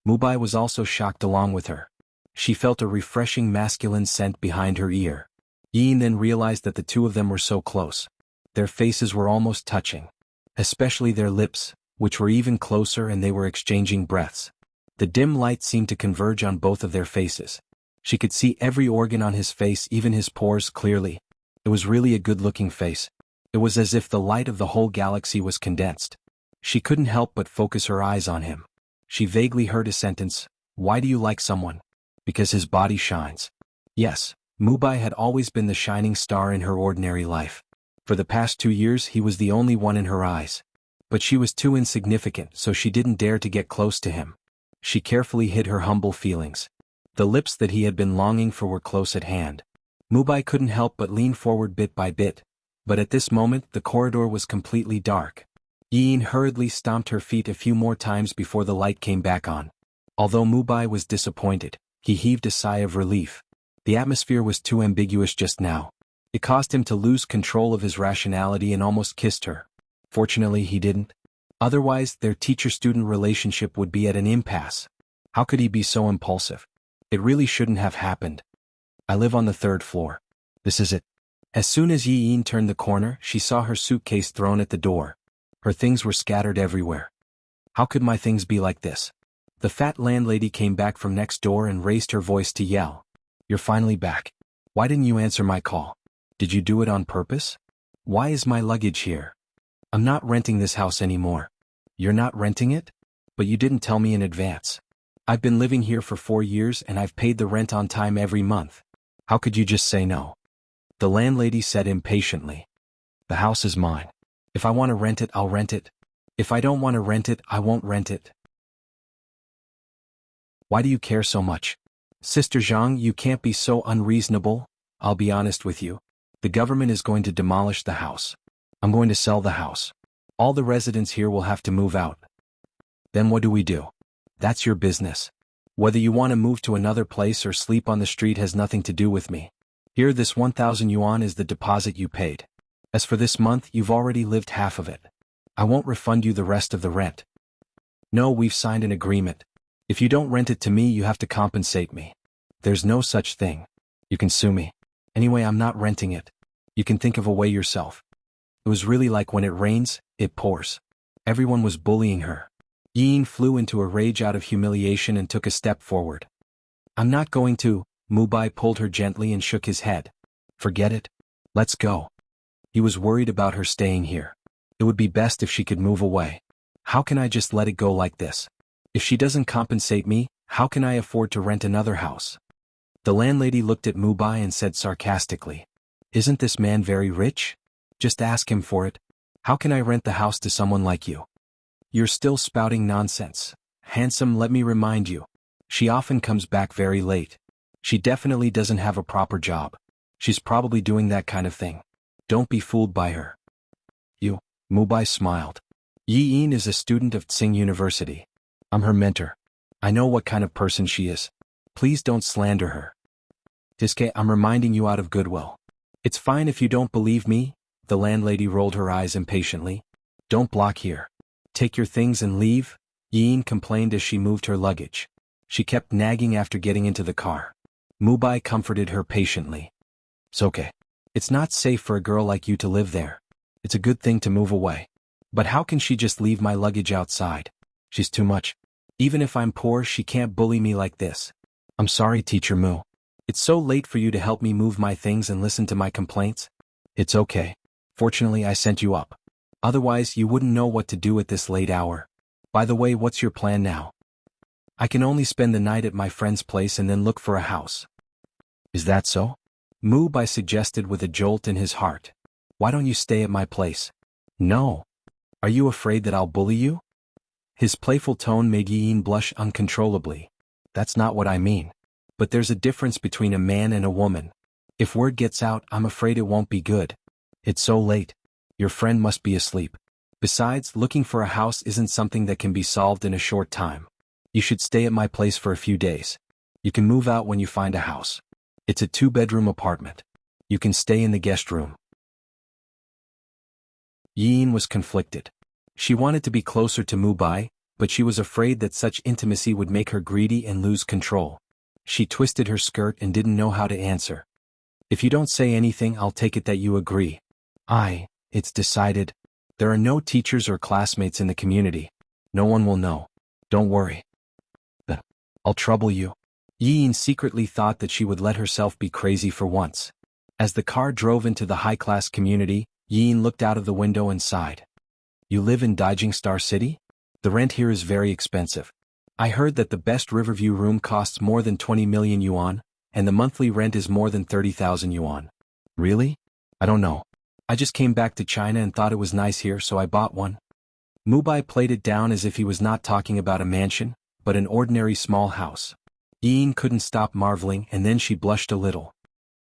Mubai was also shocked along with her. She felt a refreshing masculine scent behind her ear. Yin then realized that the two of them were so close. Their faces were almost touching. Especially their lips, which were even closer, and they were exchanging breaths. The dim light seemed to converge on both of their faces. She could see every organ on his face, even his pores, clearly. It was really a good-looking face. It was as if the light of the whole galaxy was condensed. She couldn't help but focus her eyes on him. She vaguely heard a sentence, "Why do you like someone?" Because his body shines. Yes, Mubai had always been the shining star in her ordinary life. For the past 2 years he was the only one in her eyes. But she was too insignificant, so she didn't dare to get close to him. She carefully hid her humble feelings. The lips that he had been longing for were close at hand. Mubai couldn't help but lean forward bit by bit. But at this moment the corridor was completely dark. Yin hurriedly stomped her feet a few more times before the light came back on. Although Mubai was disappointed, he heaved a sigh of relief. The atmosphere was too ambiguous just now. It caused him to lose control of his rationality and almost kissed her. Fortunately he didn't. Otherwise their teacher-student relationship would be at an impasse. How could he be so impulsive? It really shouldn't have happened. I live on the 3rd floor. This is it. As soon as Yin turned the corner, she saw her suitcase thrown at the door. Her things were scattered everywhere. How could my things be like this? The fat landlady came back from next door and raised her voice to yell. You're finally back. Why didn't you answer my call? Did you do it on purpose? Why is my luggage here? I'm not renting this house anymore. You're not renting it? But you didn't tell me in advance. I've been living here for 4 years and I've paid the rent on time every month. How could you just say no? The landlady said impatiently. The house is mine. If I want to rent it, I'll rent it. If I don't want to rent it, I won't rent it. Why do you care so much? Sister Zhang, you can't be so unreasonable. I'll be honest with you. The government is going to demolish the house. I'm going to sell the house. All the residents here will have to move out. Then what do we do? That's your business. Whether you want to move to another place or sleep on the street has nothing to do with me. Here, this 1,000 yuan is the deposit you paid. As for this month, you've already lived half of it. I won't refund you the rest of the rent. No, we've signed an agreement. If you don't rent it to me, you have to compensate me. There's no such thing. You can sue me. Anyway, I'm not renting it. You can think of a way yourself. It was really like when it rains, it pours. Everyone was bullying her. Yin flew into a rage out of humiliation and took a step forward. I'm not going to. Mubai pulled her gently and shook his head. Forget it. Let's go. He was worried about her staying here. It would be best if she could move away. How can I just let it go like this? If she doesn't compensate me, how can I afford to rent another house? The landlady looked at Mubai and said sarcastically, Isn't this man very rich? Just ask him for it. How can I rent the house to someone like you? You're still spouting nonsense. Handsome, let me remind you. She often comes back very late. She definitely doesn't have a proper job. She's probably doing that kind of thing. Don't be fooled by her. You, Mubai smiled. Yi Yin is a student of Tsing University. I'm her mentor. I know what kind of person she is. Please don't slander her. Diske, I'm reminding you out of goodwill. It's fine if you don't believe me. The landlady rolled her eyes impatiently. Don't block here. Take your things and leave, Yin complained as she moved her luggage. She kept nagging after getting into the car. Mubai comforted her patiently. It's okay. It's not safe for a girl like you to live there. It's a good thing to move away. But how can she just leave my luggage outside? She's too much. Even if I'm poor, she can't bully me like this. I'm sorry, Teacher Mu. It's so late for you to help me move my things and listen to my complaints. It's okay. Fortunately, I sent you up. Otherwise, you wouldn't know what to do at this late hour. By the way, what's your plan now? I can only spend the night at my friend's place and then look for a house. Is that so? Mubai suggested with a jolt in his heart. Why don't you stay at my place? No. Are you afraid that I'll bully you? His playful tone made Yin blush uncontrollably. That's not what I mean. But there's a difference between a man and a woman. If word gets out, I'm afraid it won't be good. It's so late. Your friend must be asleep. Besides, looking for a house isn't something that can be solved in a short time. You should stay at my place for a few days. You can move out when you find a house. It's a 2-bedroom apartment. You can stay in the guest room. Yin was conflicted. She wanted to be closer to Mubai, but she was afraid that such intimacy would make her greedy and lose control. She twisted her skirt and didn't know how to answer. If you don't say anything, I'll take it that you agree. It's decided. There are no teachers or classmates in the community. No one will know. Don't worry. I'll trouble you. Yin secretly thought that she would let herself be crazy for once. As the car drove into the high-class community, Yin looked out of the window and sighed. You live in Daijing Star City? The rent here is very expensive. I heard that the best Riverview room costs more than 20 million yuan, and the monthly rent is more than 30,000 yuan. Really? I don't know. I just came back to China and thought it was nice here, so I bought one. Mubai played it down as if he was not talking about a mansion, but an ordinary small house. Yin couldn't stop marveling, and then she blushed a little.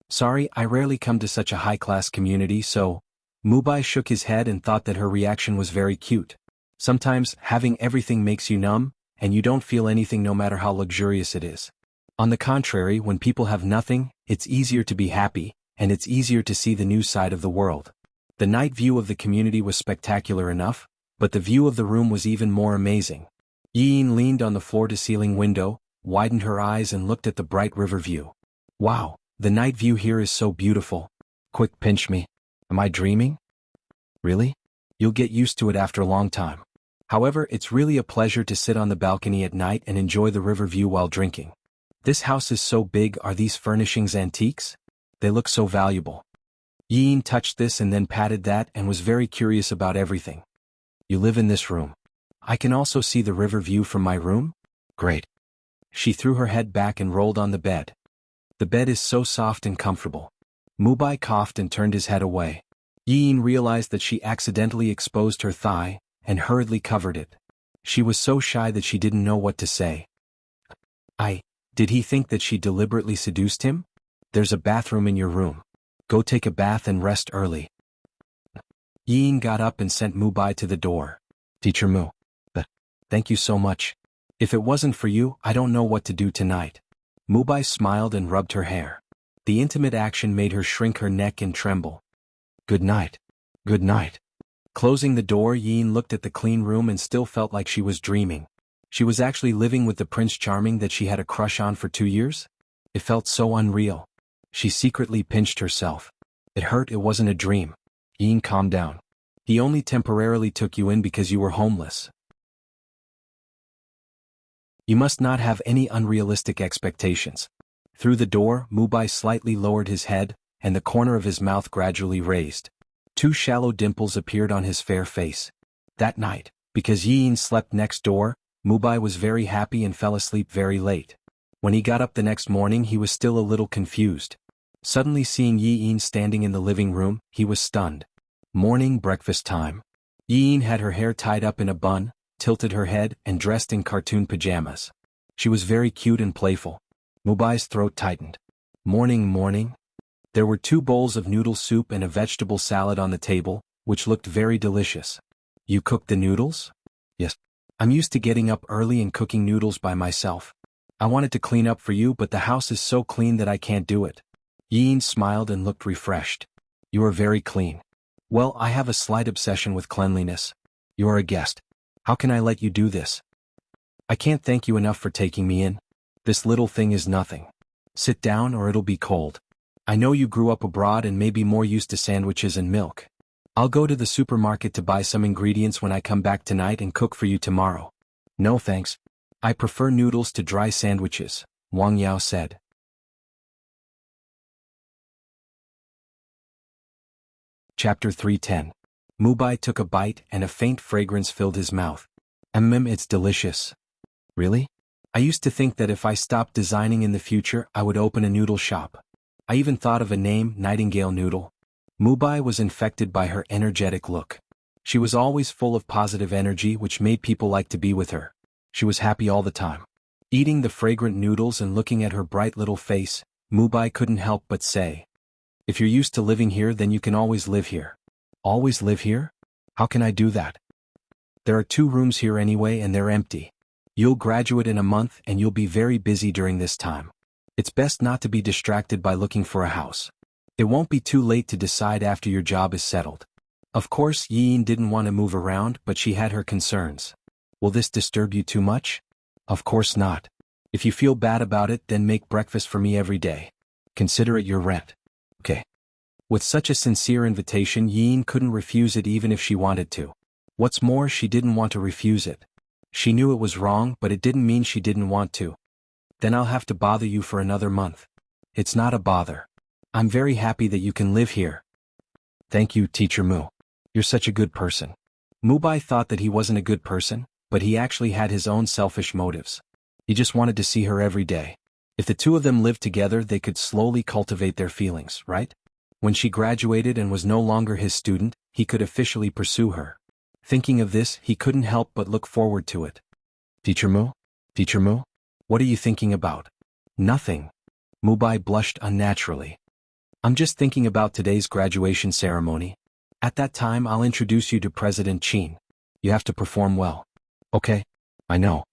Sorry, I rarely come to such a high-class community, so... Mubai shook his head and thought that her reaction was very cute. Sometimes, having everything makes you numb, and you don't feel anything no matter how luxurious it is. On the contrary, when people have nothing, it's easier to be happy, and it's easier to see the new side of the world. The night view of the community was spectacular enough, but the view of the room was even more amazing. Yin leaned on the floor-to-ceiling window, widened her eyes and looked at the bright river view. Wow, the night view here is so beautiful. Quick, pinch me. Am I dreaming? Really? You'll get used to it after a long time. However, it's really a pleasure to sit on the balcony at night and enjoy the river view while drinking. This house is so big. Are these furnishings antiques? They look so valuable. Yin touched this and then patted that and was very curious about everything. You live in this room. I can also see the river view from my room? Great. She threw her head back and rolled on the bed. The bed is so soft and comfortable. Mubai coughed and turned his head away. Yin realized that she accidentally exposed her thigh, and hurriedly covered it. She was so shy that she didn't know what to say. Did he think that she deliberately seduced him? There's a bathroom in your room. Go take a bath and rest early. Yin got up and sent Mubai to the door. Teacher Mu. Thank you so much. If it wasn't for you, I don't know what to do tonight. Mubai smiled and rubbed her hair. The intimate action made her shrink her neck and tremble. Good night. Good night. Closing the door, Yin looked at the clean room and still felt like she was dreaming. She was actually living with the Prince Charming that she had a crush on for 2 years? It felt so unreal. She secretly pinched herself. It hurt, it wasn't a dream. Yin, calm down. He only temporarily took you in because you were homeless. You must not have any unrealistic expectations. Through the door, Mubai slightly lowered his head, and the corner of his mouth gradually raised. 2 shallow dimples appeared on his fair face. That night, because Yin slept next door, Mubai was very happy and fell asleep very late. When he got up the next morning, he was still a little confused. Suddenly seeing Yin standing in the living room, he was stunned. Morning breakfast time. Yin had her hair tied up in a bun, tilted her head, and dressed in cartoon pajamas. She was very cute and playful. Mubai's throat tightened. Morning. There were 2 bowls of noodle soup and a vegetable salad on the table, which looked very delicious. You cooked the noodles? Yes. I'm used to getting up early and cooking noodles by myself. I wanted to clean up for you, but the house is so clean that I can't do it. Yin smiled and looked refreshed. You are very clean. Well, I have a slight obsession with cleanliness. You are a guest. How can I let you do this? I can't thank you enough for taking me in. This little thing is nothing. Sit down or it'll be cold. I know you grew up abroad and may be more used to sandwiches and milk. I'll go to the supermarket to buy some ingredients when I come back tonight and cook for you tomorrow. No thanks. I prefer noodles to dry sandwiches, Wang Yao said. Chapter 310. Mubai took a bite and a faint fragrance filled his mouth. It's delicious. Really? I used to think that if I stopped designing in the future, I would open a noodle shop. I even thought of a name, Nightingale Noodle. Mubai was infected by her energetic look. She was always full of positive energy, which made people like to be with her. She was happy all the time. Eating the fragrant noodles and looking at her bright little face, Mubai couldn't help but say, if you're used to living here, then you can always live here. Always live here? How can I do that? There are 2 rooms here anyway and they're empty. You'll graduate in a month and you'll be very busy during this time. It's best not to be distracted by looking for a house. It won't be too late to decide after your job is settled. Of course, Yin didn't want to move around, but she had her concerns. Will this disturb you too much? Of course not. If you feel bad about it, then make breakfast for me every day. Consider it your rent. Okay. With such a sincere invitation, Yin couldn't refuse it even if she wanted to. What's more, she didn't want to refuse it. She knew it was wrong, but it didn't mean she didn't want to. Then I'll have to bother you for another month. It's not a bother. I'm very happy that you can live here. Thank you, Teacher Mu. You're such a good person. Mubai thought that he wasn't a good person, but he actually had his own selfish motives. He just wanted to see her every day. If the 2 of them lived together, they could slowly cultivate their feelings, right? When she graduated and was no longer his student, he could officially pursue her. Thinking of this, he couldn't help but look forward to it. Teacher Mu? Teacher Mu? What are you thinking about? Nothing. Mubai blushed unnaturally. I'm just thinking about today's graduation ceremony. At that time, I'll introduce you to President Qin. You have to perform well. Okay. I know.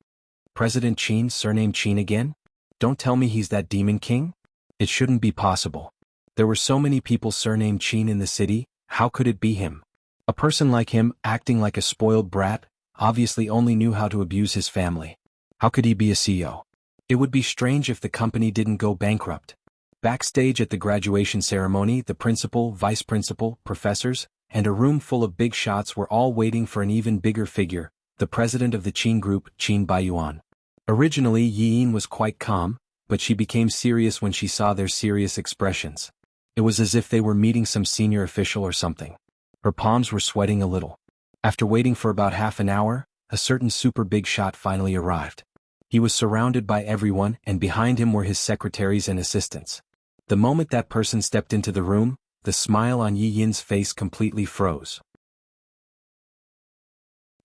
President Qin, surname Qin again? Don't tell me he's that demon king? It shouldn't be possible. There were so many people surnamed Qin in the city, how could it be him? A person like him, acting like a spoiled brat, obviously only knew how to abuse his family. How could he be a CEO? It would be strange if the company didn't go bankrupt. Backstage at the graduation ceremony, the principal, vice principal, professors, and a room full of big shots were all waiting for an even bigger figure, the president of the Qin group, Qin Baiyuan. Originally, Yin was quite calm, but she became serious when she saw their serious expressions. It was as if they were meeting some senior official or something. Her palms were sweating a little. After waiting for about half an hour, a certain super big shot finally arrived. He was surrounded by everyone, and behind him were his secretaries and assistants. The moment that person stepped into the room, the smile on Yi Yin's face completely froze.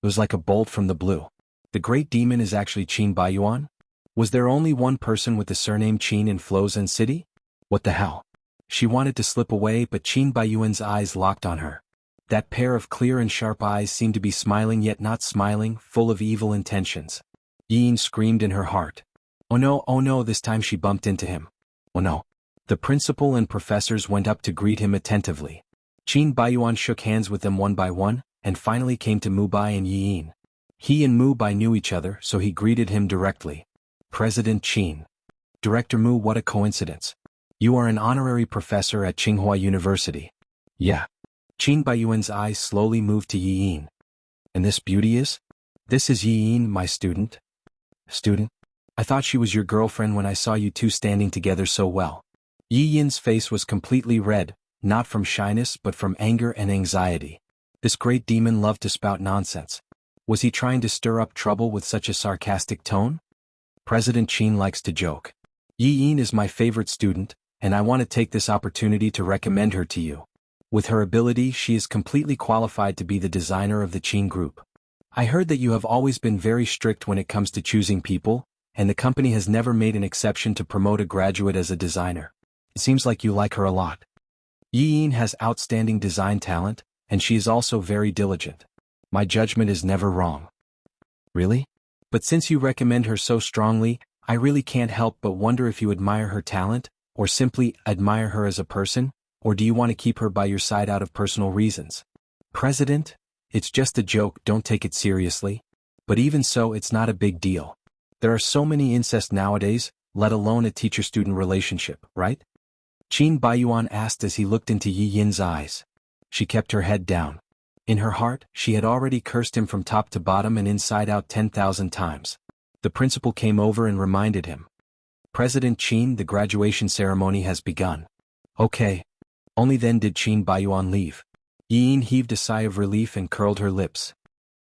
It was like a bolt from the blue. The great demon is actually Qin Baiyuan? Was there only one person with the surname Qin in Flozen City? What the hell? She wanted to slip away, but Qin Baiyuan's eyes locked on her. That pair of clear and sharp eyes seemed to be smiling yet not smiling, full of evil intentions. Yin screamed in her heart. Oh no, this time she bumped into him. Oh no. The principal and professors went up to greet him attentively. Qin Baiyuan shook hands with them one by one, and finally came to Mu Bai and Yin. He and Mu Bai knew each other, so he greeted him directly. President Qin. Director Mu, what a coincidence. You are an honorary professor at Tsinghua University. Yeah. Qin Baiyuan's eyes slowly moved to Yin. And this beauty is? This is Yin, my student. Student? I thought she was your girlfriend when I saw you two standing together so well. Yin's face was completely red, not from shyness but from anger and anxiety. This great demon loved to spout nonsense. Was he trying to stir up trouble with such a sarcastic tone? President Qin likes to joke. Yin is my favorite student, and I want to take this opportunity to recommend her to you. With her ability, she is completely qualified to be the designer of the Qin Group. I heard that you have always been very strict when it comes to choosing people, and the company has never made an exception to promote a graduate as a designer. It seems like you like her a lot. Yin has outstanding design talent, and she is also very diligent. My judgment is never wrong. Really? But since you recommend her so strongly, I really can't help but wonder if you admire her talent, or simply admire her as a person, or do you want to keep her by your side out of personal reasons? President? It's just a joke, don't take it seriously. But even so, it's not a big deal. There are so many incest nowadays, let alone a teacher-student relationship, right? Qin Baiyuan asked as he looked into Yin's eyes. She kept her head down. In her heart, she had already cursed him from top to bottom and inside out 10,000 times. The principal came over and reminded him. President Qin, the graduation ceremony has begun. Okay. Only then did Qin Baiyuan leave. Yin heaved a sigh of relief and curled her lips.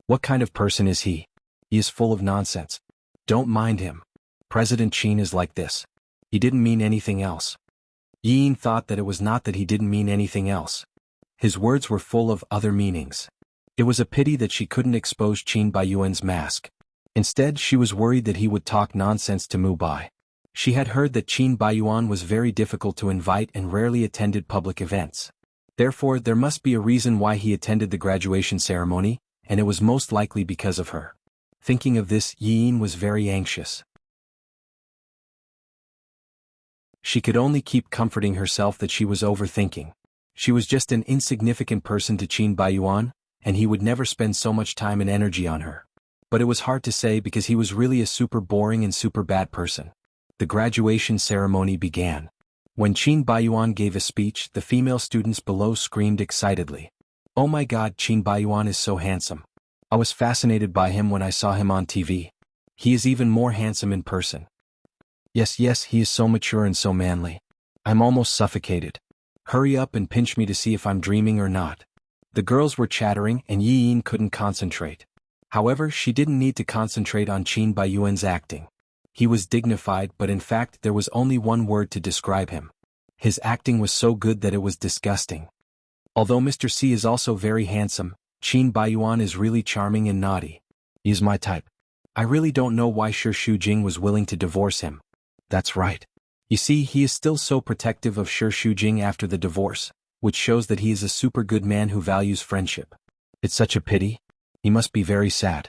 What kind of person is he? He is full of nonsense. Don't mind him. President Qin is like this. He didn't mean anything else. Yin thought that it was not that he didn't mean anything else. His words were full of other meanings. It was a pity that she couldn't expose Qin Baiyuan's mask. Instead, she was worried that he would talk nonsense to Mu Bai. She had heard that Qin Baiyuan was very difficult to invite and rarely attended public events. Therefore, there must be a reason why he attended the graduation ceremony, and it was most likely because of her. Thinking of this, Yin was very anxious. She could only keep comforting herself that she was overthinking. She was just an insignificant person to Qin Baiyuan, and he would never spend so much time and energy on her. But it was hard to say because he was really a super boring and super bad person. The graduation ceremony began. When Qin Baiyuan gave a speech, the female students below screamed excitedly. Oh my God, Qin Baiyuan is so handsome. I was fascinated by him when I saw him on TV. He is even more handsome in person. Yes, he is so mature and so manly. I'm almost suffocated. Hurry up and pinch me to see if I'm dreaming or not. The girls were chattering and Yin couldn't concentrate. However, she didn't need to concentrate on Qin Baiyuan's acting. He was dignified, but in fact there was only one word to describe him. His acting was so good that it was disgusting. Although Mr. C is also very handsome, Qin Baiyuan is really charming and naughty. He is my type. I really don't know why Shi Shujing was willing to divorce him. That's right. You see, he is still so protective of Shi Shujing after the divorce, which shows that he is a super good man who values friendship. It's such a pity. He must be very sad.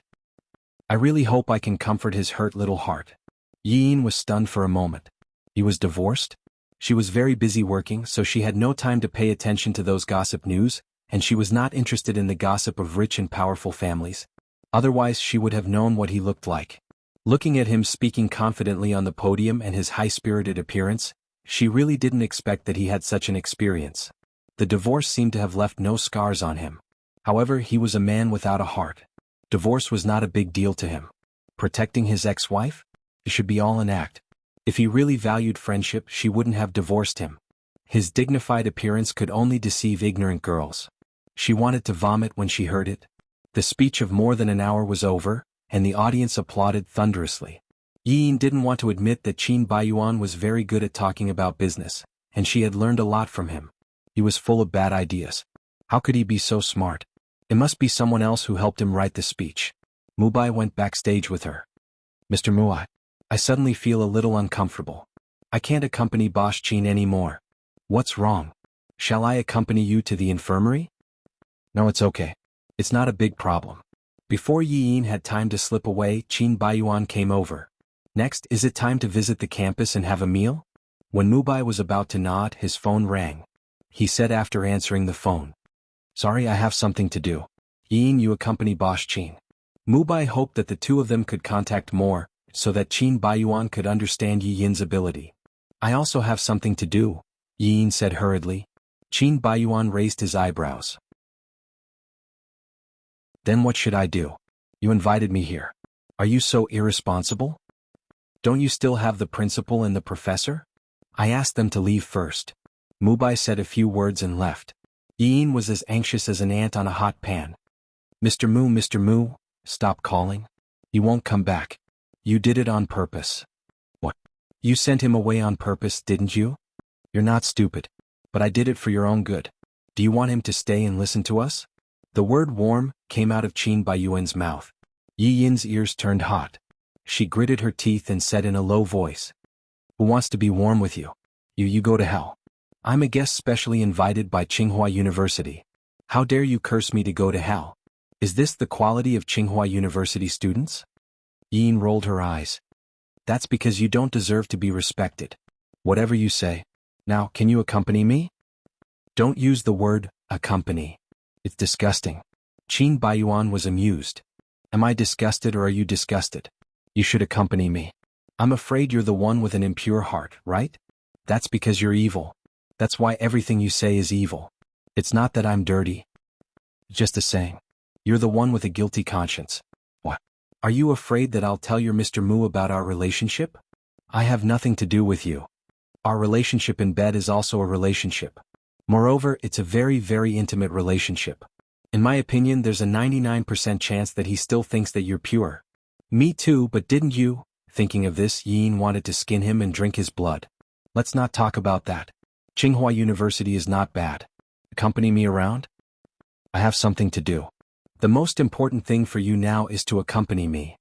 I really hope I can comfort his hurt little heart. Yin was stunned for a moment. He was divorced? She was very busy working, so she had no time to pay attention to those gossip news, and she was not interested in the gossip of rich and powerful families. Otherwise she would have known what he looked like. Looking at him speaking confidently on the podium and his high-spirited appearance, she really didn't expect that he had such an experience. The divorce seemed to have left no scars on him. However, he was a man without a heart. Divorce was not a big deal to him. Protecting his ex-wife? It should be all an act. If he really valued friendship, she wouldn't have divorced him. His dignified appearance could only deceive ignorant girls. She wanted to vomit when she heard it. The speech of more than an hour was over, and the audience applauded thunderously. Yin didn't want to admit that Qin Baiyuan was very good at talking about business, and she had learned a lot from him. He was full of bad ideas. How could he be so smart? It must be someone else who helped him write the speech. Mu Bai went backstage with her. Mr. Muai, I suddenly feel a little uncomfortable. I can't accompany Boss Chin anymore. What's wrong? Shall I accompany you to the infirmary? No, it's okay. It's not a big problem. Before Yi Yin had time to slip away, Qin Baiyuan came over. Next, is it time to visit the campus and have a meal? When Mubai was about to nod, his phone rang. He said after answering the phone, "Sorry, I have something to do. Yi Yin, you accompany Boss Qin." Mubai hoped that the two of them could contact more, so that Qin Baiyuan could understand Yi Yin's ability. "I also have something to do," Yi Yin said hurriedly. Qin Baiyuan raised his eyebrows. "Then what should I do? You invited me here. Are you so irresponsible? Don't you still have the principal and the professor?" "I asked them to leave first." Mubai said a few words and left. Yi Yin was as anxious as an ant on a hot pan. Mr. Mu, stop calling. He won't come back. You did it on purpose." "What? You sent him away on purpose, didn't you?" "You're not stupid. But I did it for your own good. Do you want him to stay and listen to us?" The word warm came out of Qin Baiyuan's mouth. Yi Yin's ears turned hot. She gritted her teeth and said in a low voice, "Who wants to be warm with you? You go to hell. I'm a guest specially invited by Tsinghua University. How dare you curse me to go to hell? Is this the quality of Tsinghua University students?" Yi Yin rolled her eyes. "That's because you don't deserve to be respected. Whatever you say. Now, can you accompany me?" "Don't use the word, accompany. It's disgusting." Qin Baiyuan was amused. "Am I disgusted or are you disgusted? You should accompany me. I'm afraid you're the one with an impure heart, right? That's because you're evil. That's why everything you say is evil. It's not that I'm dirty. Just a saying. You're the one with a guilty conscience." "What? Are you afraid that I'll tell your Mr. Mu about our relationship?" "I have nothing to do with you. Our relationship in bed is also a relationship. Moreover, it's a very, very intimate relationship. In my opinion, there's a 99% chance that he still thinks that you're pure." "Me too, but didn't you?" Thinking of this, Yi Yin wanted to skin him and drink his blood. "Let's not talk about that. Tsinghua University is not bad. Accompany me around? I have something to do. The most important thing for you now is to accompany me."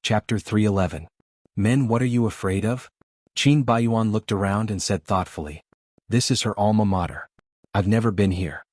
Chapter 311. Men, what are you afraid of? Qin Baiyuan looked around and said thoughtfully, "This is her alma mater. I've never been here."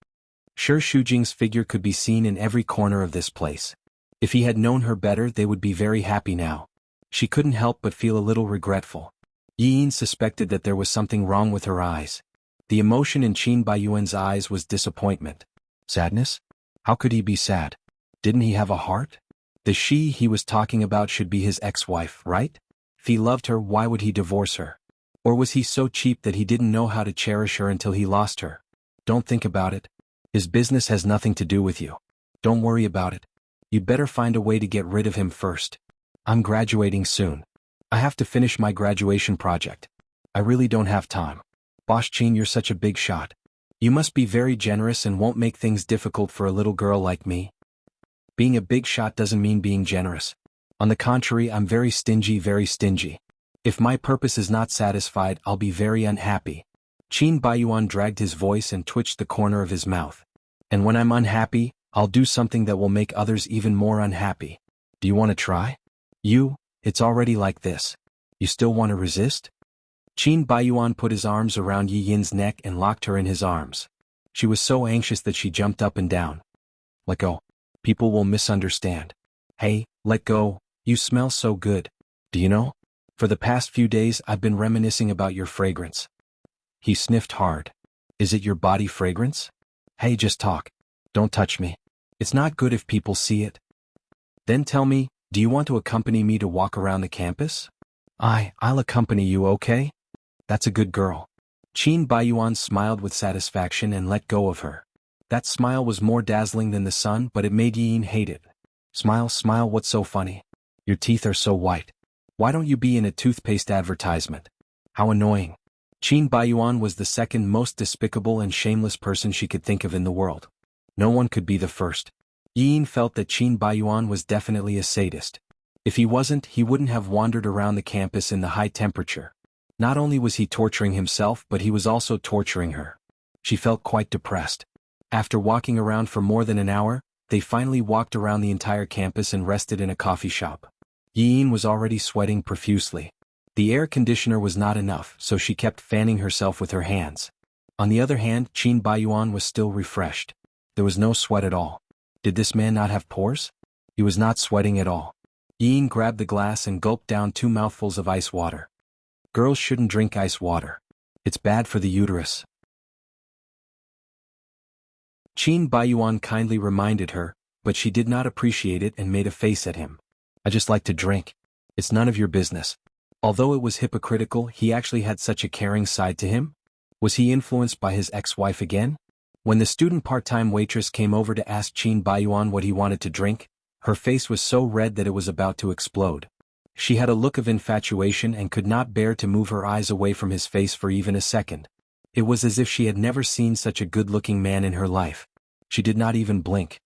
Sure, Shujing's figure could be seen in every corner of this place. If he had known her better, they would be very happy now. She couldn't help but feel a little regretful. Yi Yin suspected that there was something wrong with her eyes. The emotion in Qin Baiyuan's eyes was disappointment. Sadness? How could he be sad? Didn't he have a heart? The she he was talking about should be his ex-wife, right? If he loved her, why would he divorce her? Or was he so cheap that he didn't know how to cherish her until he lost her? Don't think about it. His business has nothing to do with you. Don't worry about it. You'd better find a way to get rid of him first. I'm graduating soon. I have to finish my graduation project. I really don't have time. Boss Qin, you're such a big shot. You must be very generous and won't make things difficult for a little girl like me. Being a big shot doesn't mean being generous. On the contrary, I'm very stingy, very stingy. If my purpose is not satisfied, I'll be very unhappy. Qin Baiyuan dragged his voice and twitched the corner of his mouth. And when I'm unhappy, I'll do something that will make others even more unhappy. Do you want to try? It's already like this. You still want to resist? Qin Baiyuan put his arms around Yi Yin's neck and locked her in his arms. She was so anxious that she jumped up and down. Let go. People will misunderstand. Hey, let go, you smell so good. Do you know? For the past few days I've been reminiscing about your fragrance. He sniffed hard. Is it your body fragrance? Hey, just talk. Don't touch me. It's not good if people see it. Then tell me, do you want to accompany me to walk around the campus? I'll accompany you, okay? That's a good girl. Qin Baiyuan smiled with satisfaction and let go of her. That smile was more dazzling than the sun, but it made Yi Yin hate it. Smile, smile, what's so funny? Your teeth are so white. Why don't you be in a toothpaste advertisement? How annoying. Qin Baiyuan was the second most despicable and shameless person she could think of in the world. No one could be the first. Yi Yin felt that Qin Baiyuan was definitely a sadist. If he wasn't, he wouldn't have wandered around the campus in the high temperature. Not only was he torturing himself, but he was also torturing her. She felt quite depressed. After walking around for more than an hour, they finally walked around the entire campus and rested in a coffee shop. Yin was already sweating profusely. The air conditioner was not enough, so she kept fanning herself with her hands. On the other hand, Qin Baiyuan was still refreshed. There was no sweat at all. Did this man not have pores? He was not sweating at all. Yin grabbed the glass and gulped down 2 mouthfuls of ice water. Girls shouldn't drink ice water. It's bad for the uterus. Qin Baiyuan kindly reminded her, but she did not appreciate it and made a face at him. I just like to drink. It's none of your business. Although it was hypocritical, he actually had such a caring side to him. Was he influenced by his ex-wife again? When the student part-time waitress came over to ask Qin Baiyuan what he wanted to drink, her face was so red that it was about to explode. She had a look of infatuation and could not bear to move her eyes away from his face for even a second. It was as if she had never seen such a good-looking man in her life. She did not even blink.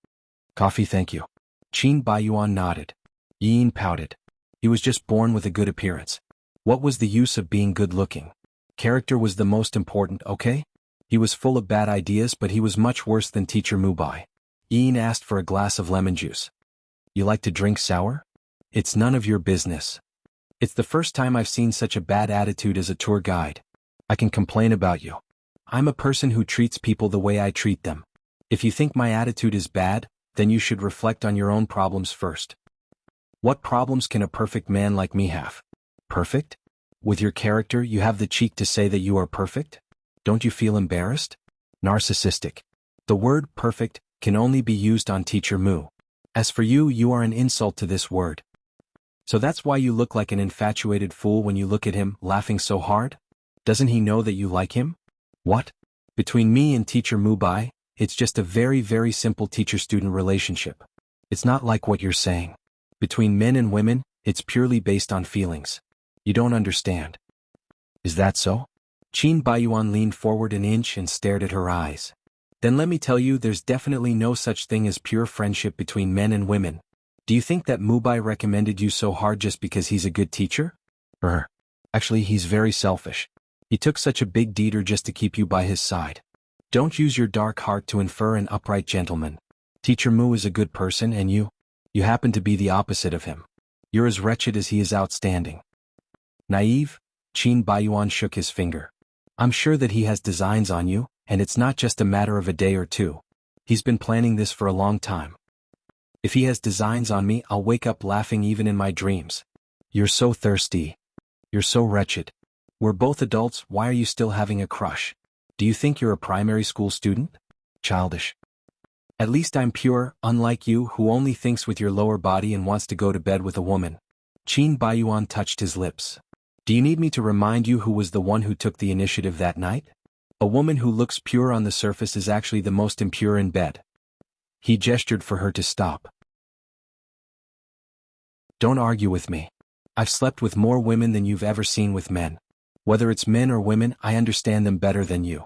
Coffee, thank you. Qin Baiyuan nodded. Yin pouted. He was just born with a good appearance. What was the use of being good-looking? Character was the most important, okay? He was full of bad ideas, but he was much worse than Teacher Mubai. Yin asked for a glass of lemon juice. You like to drink sour? It's none of your business. It's the first time I've seen such a bad attitude as a tour guide. I can complain about you. I'm a person who treats people the way I treat them. If you think my attitude is bad, then you should reflect on your own problems first. What problems can a perfect man like me have? Perfect? With your character, you have the cheek to say that you are perfect? Don't you feel embarrassed? Narcissistic. The word perfect can only be used on Teacher Mu. As for you, you are an insult to this word. So that's why you look like an infatuated fool when you look at him, laughing so hard? Doesn't he know that you like him? What? Between me and Teacher Mubai, it's just a very, very simple teacher-student relationship. It's not like what you're saying. Between men and women, it's purely based on feelings. You don't understand. Is that so? Qin Baiyuan leaned forward an inch and stared at her eyes. Then let me tell you, there's definitely no such thing as pure friendship between men and women. Do you think that Mubai recommended you so hard just because he's a good teacher? Actually, he's very selfish. He took such a big deeder just to keep you by his side. Don't use your dark heart to infer an upright gentleman. Teacher Mu is a good person and you happen to be the opposite of him. You're as wretched as he is outstanding. Naive? Qin Baiyuan shook his finger. I'm sure that he has designs on you, and it's not just a matter of a day or two. He's been planning this for a long time. If he has designs on me, I'll wake up laughing even in my dreams. You're so thirsty. You're so wretched. We're both adults, why are you still having a crush? Do you think you're a primary school student? Childish. At least I'm pure, unlike you who only thinks with your lower body and wants to go to bed with a woman. Qin Baiyuan touched his lips. Do you need me to remind you who was the one who took the initiative that night? A woman who looks pure on the surface is actually the most impure in bed. He gestured for her to stop. Don't argue with me. I've slept with more women than you've ever seen with men. Whether it's men or women, I understand them better than you.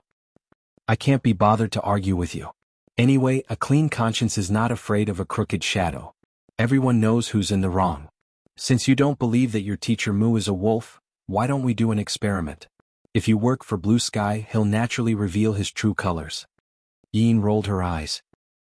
I can't be bothered to argue with you. Anyway, a clean conscience is not afraid of a crooked shadow. Everyone knows who's in the wrong. Since you don't believe that your Teacher Mu is a wolf, why don't we do an experiment? If you work for Blue Sky, he'll naturally reveal his true colors. Yin rolled her eyes.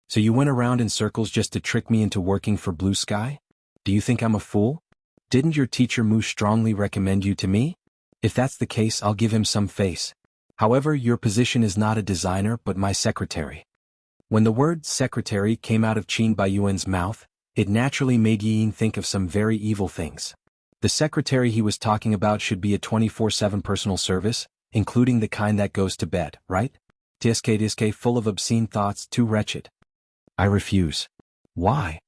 So you went around in circles just to trick me into working for Blue Sky? Do you think I'm a fool? Didn't your Teacher Mu strongly recommend you to me? If that's the case, I'll give him some face. However, your position is not a designer but my secretary. When the word secretary came out of Qin Baiyuan's mouth, it naturally made Yin think of some very evil things. The secretary he was talking about should be a 24/7 personal service, including the kind that goes to bed, right? Tiske full of obscene thoughts, too wretched. I refuse. Why?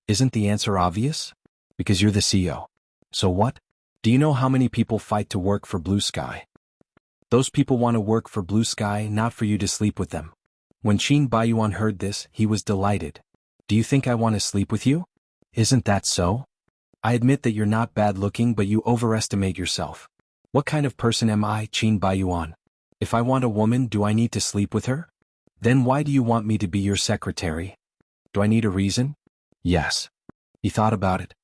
Isn't the answer obvious? Because you're the CEO. So what? Do you know how many people fight to work for Blue Sky? Those people want to work for Blue Sky, not for you to sleep with them. When Qin Baiyuan heard this, he was delighted. Do you think I want to sleep with you? Isn't that so? I admit that you're not bad looking, but you overestimate yourself. What kind of person am I, Qin Baiyuan? If I want a woman, do I need to sleep with her? Then why do you want me to be your secretary? Do I need a reason? Yes. He thought about it.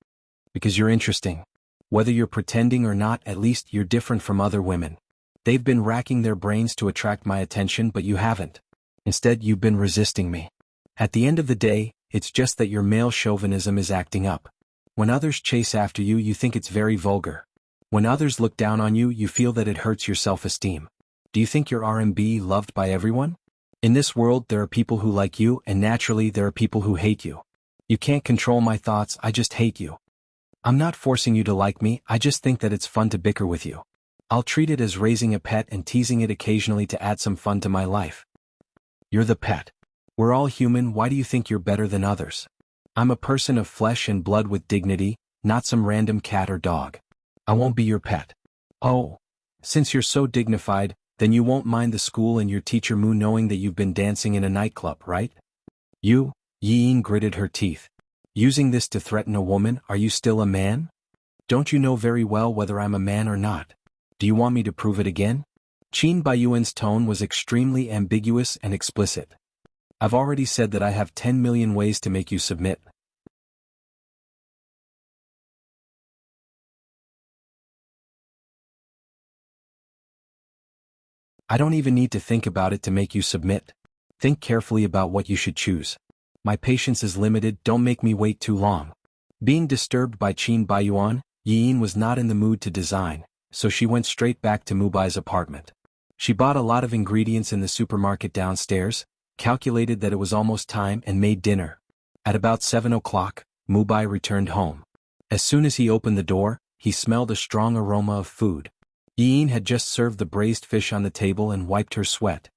Because you're interesting. Whether you're pretending or not, at least you're different from other women. They've been racking their brains to attract my attention, but you haven't. Instead, you've been resisting me. At the end of the day, it's just that your male chauvinism is acting up. When others chase after you, you think it's very vulgar. When others look down on you, you feel that it hurts your self-esteem. Do you think you're R&B loved by everyone? In this world, there are people who like you, and naturally there are people who hate you. You can't control my thoughts, I just hate you. I'm not forcing you to like me, I just think that it's fun to bicker with you. I'll treat it as raising a pet and teasing it occasionally to add some fun to my life. You're the pet. We're all human, why do you think you're better than others? I'm a person of flesh and blood with dignity, not some random cat or dog. I won't be your pet. Oh. Since you're so dignified, then you won't mind the school and your teacher Mu knowing that you've been dancing in a nightclub, right? You? Yin gritted her teeth. Using this to threaten a woman, are you still a man? Don't you know very well whether I'm a man or not? Do you want me to prove it again? Qin Baiyuan's tone was extremely ambiguous and explicit. I've already said that I have 10 million ways to make you submit. I don't even need to think about it to make you submit. Think carefully about what you should choose. My patience is limited, don't make me wait too long. Being disturbed by Qin Baiyuan, Yin was not in the mood to design, so she went straight back to Mubai's apartment. She bought a lot of ingredients in the supermarket downstairs, calculated that it was almost time and made dinner. At about 7 o'clock, Mubai returned home. As soon as he opened the door, he smelled a strong aroma of food. Yin had just served the braised fish on the table and wiped her sweat.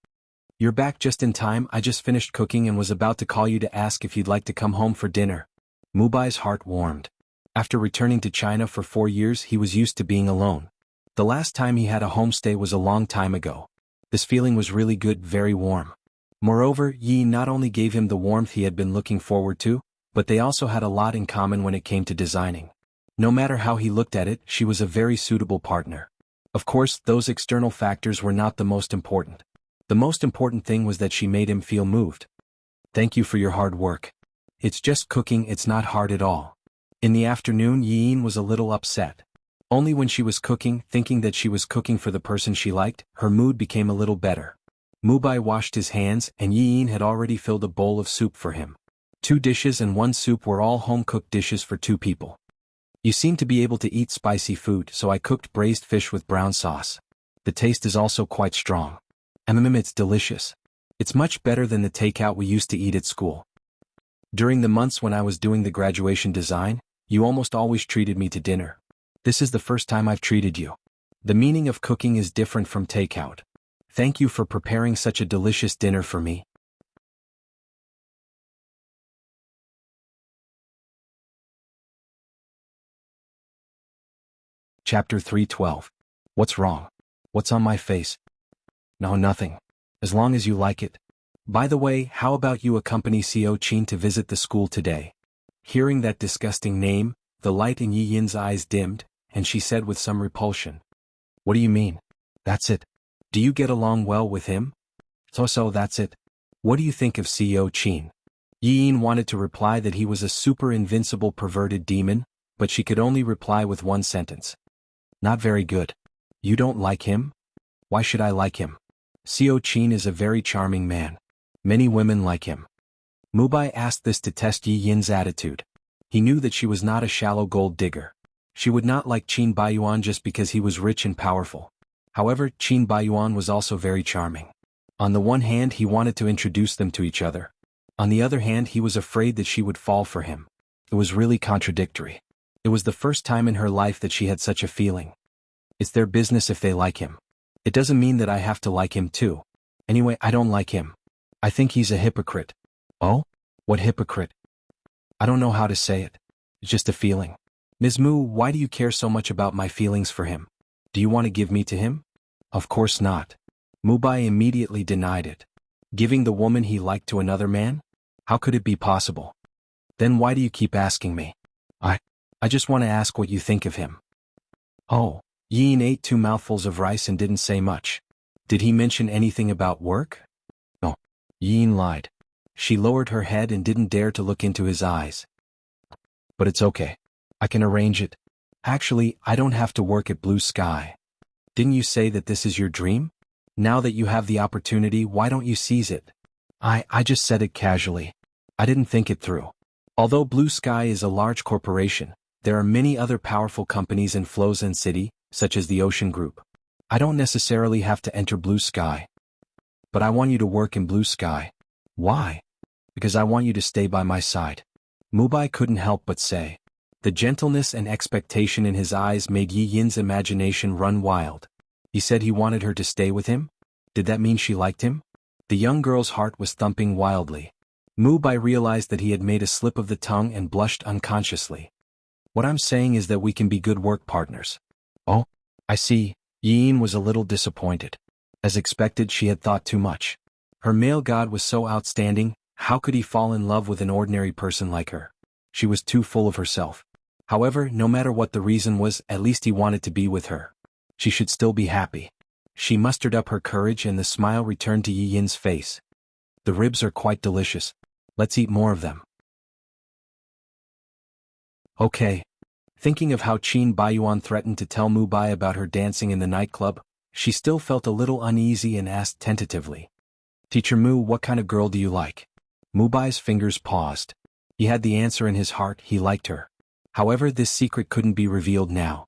You're back just in time, I just finished cooking and was about to call you to ask if you'd like to come home for dinner. Mubai's heart warmed. After returning to China for 4 years, he was used to being alone. The last time he had a homestay was a long time ago. This feeling was really good, very warm. Moreover, Yi not only gave him the warmth he had been looking forward to, but they also had a lot in common when it came to designing. No matter how he looked at it, she was a very suitable partner. Of course, those external factors were not the most important. The most important thing was that she made him feel moved. Thank you for your hard work. It's just cooking, it's not hard at all. In the afternoon, Yin was a little upset. Only when she was cooking, thinking that she was cooking for the person she liked, her mood became a little better. Mubai washed his hands and Yin had already filled a bowl of soup for him. 2 dishes and 1 soup were all home-cooked dishes for 2 people. You seem to be able to eat spicy food, so I cooked braised fish with brown sauce. The taste is also quite strong. It's delicious. It's much better than the takeout we used to eat at school. During the months when I was doing the graduation design, you almost always treated me to dinner. This is the first time I've treated you. The meaning of cooking is different from takeout. Thank you for preparing such a delicious dinner for me. Chapter 312. What's wrong? What's on my face? No, nothing. As long as you like it. By the way, how about you accompany Xiao Qin to visit the school today? Hearing that disgusting name, the light in Yi Yin's eyes dimmed, and she said with some repulsion. What do you mean? That's it. Do you get along well with him? So that's it. What do you think of Xiao Qin? Yi Yin wanted to reply that he was a super invincible perverted demon, but she could only reply with one sentence. Not very good. You don't like him? Why should I like him? Xiao Qin is a very charming man. Many women like him. Mubai asked this to test Yi Yin's attitude. He knew that she was not a shallow gold digger. She would not like Qin Baiyuan just because he was rich and powerful. However, Qin Baiyuan was also very charming. On the one hand, he wanted to introduce them to each other. On the other hand, he was afraid that she would fall for him. It was really contradictory. It was the first time in her life that she had such a feeling. It's their business if they like him. It doesn't mean that I have to like him too. Anyway, I don't like him. I think he's a hypocrite. Oh? What hypocrite? I don't know how to say it. It's just a feeling. Ms. Mu, why do you care so much about my feelings for him? Do you want to give me to him? Of course not. Mubai immediately denied it. Giving the woman he liked to another man? How could it be possible? Then why do you keep asking me? I just want to ask what you think of him. Oh. Yin ate 2 mouthfuls of rice and didn't say much. Did he mention anything about work? No. Yin lied. She lowered her head and didn't dare to look into his eyes. But it's okay. I can arrange it. Actually, I don't have to work at Blue Sky. Didn't you say that this is your dream? Now that you have the opportunity, why don't you seize it? I just said it casually. I didn't think it through. Although Blue Sky is a large corporation, there are many other powerful companies in Flozen City, such as the Ocean Group. I don't necessarily have to enter Blue Sky. But I want you to work in Blue Sky. Why? Because I want you to stay by my side. Mubai couldn't help but say. The gentleness and expectation in his eyes made Yi Yin's imagination run wild. He said he wanted her to stay with him? Did that mean she liked him? The young girl's heart was thumping wildly. Mubai realized that he had made a slip of the tongue and blushed unconsciously. What I'm saying is that we can be good work partners. Oh, I see. Yi Yin was a little disappointed. As expected, she had thought too much. Her male god was so outstanding, how could he fall in love with an ordinary person like her? She was too full of herself. However, no matter what the reason was, at least he wanted to be with her. She should still be happy. She mustered up her courage and the smile returned to Yi Yin's face. The ribs are quite delicious. Let's eat more of them. Okay. Thinking of how Qin Baiyuan threatened to tell Mubai about her dancing in the nightclub, she still felt a little uneasy and asked tentatively. Teacher Mu, what kind of girl do you like? Mubai's fingers paused. He had the answer in his heart, he liked her. However, this secret couldn't be revealed now.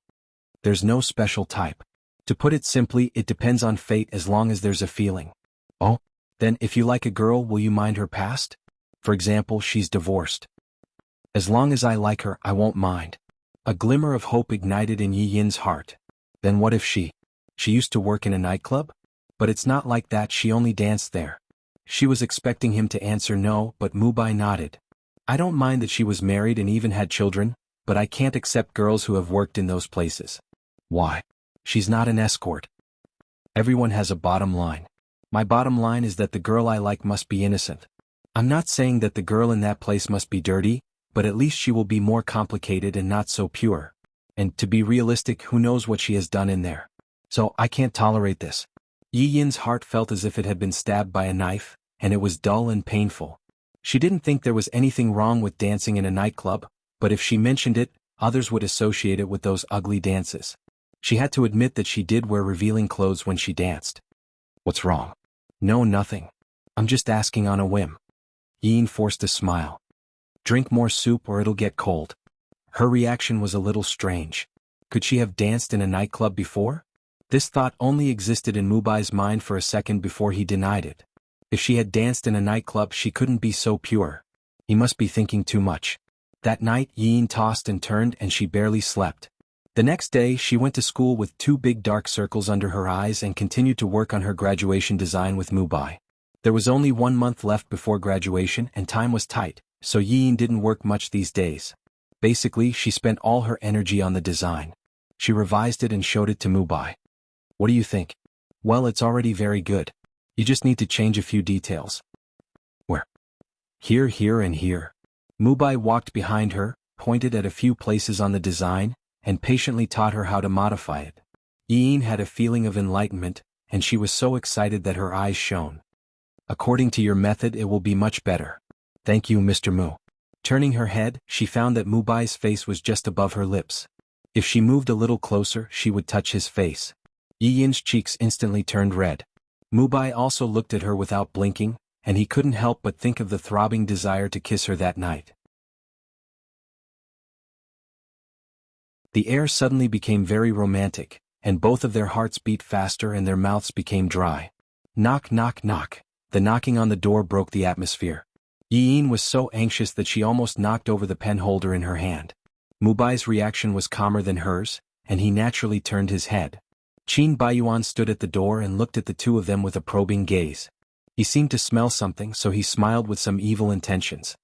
There's no special type. To put it simply, it depends on fate as long as there's a feeling. Oh? Then if you like a girl, will you mind her past? For example, she's divorced. As long as I like her, I won't mind. A glimmer of hope ignited in Yi Yin's heart. Then what if she used to work in a nightclub? But it's not like that, she only danced there. She was expecting him to answer no, but Mubai nodded. I don't mind that she was married and even had children, but I can't accept girls who have worked in those places. Why? She's not an escort. Everyone has a bottom line. My bottom line is that the girl I like must be innocent. I'm not saying that the girl in that place must be dirty, but at least she will be more complicated and not so pure. And to be realistic, who knows what she has done in there. So I can't tolerate this. Yi Yin's heart felt as if it had been stabbed by a knife, and it was dull and painful. She didn't think there was anything wrong with dancing in a nightclub, but if she mentioned it, others would associate it with those ugly dances. She had to admit that she did wear revealing clothes when she danced. What's wrong? No, nothing. I'm just asking on a whim. Yi Yin forced a smile. Drink more soup or it'll get cold. Her reaction was a little strange. Could she have danced in a nightclub before? This thought only existed in Mubai's mind for a second before he denied it. If she had danced in a nightclub, she couldn't be so pure. He must be thinking too much. That night, Yi Yin tossed and turned and she barely slept. The next day, she went to school with 2 big dark circles under her eyes and continued to work on her graduation design with Mubai. There was only 1 month left before graduation and time was tight, so Yi Yin didn't work much these days. Basically, she spent all her energy on the design. She revised it and showed it to Mubai. What do you think? Well, it's already very good. You just need to change a few details. Where? Here, here, and here. Mubai walked behind her, pointed at a few places on the design, and patiently taught her how to modify it. Yi Yin had a feeling of enlightenment, and she was so excited that her eyes shone. According to your method, it will be much better. Thank you, Mr. Mu. Turning her head, she found that Mubai's face was just above her lips. If she moved a little closer, she would touch his face. Yi Yin's cheeks instantly turned red. Mubai also looked at her without blinking, and he couldn't help but think of the throbbing desire to kiss her that night. The air suddenly became very romantic, and both of their hearts beat faster and their mouths became dry. Knock, knock, knock. The knocking on the door broke the atmosphere. Yi Yin was so anxious that she almost knocked over the pen holder in her hand. Mubai's reaction was calmer than hers, and he naturally turned his head. Qin Baiyuan stood at the door and looked at the two of them with a probing gaze. He seemed to smell something, so he smiled with some evil intentions.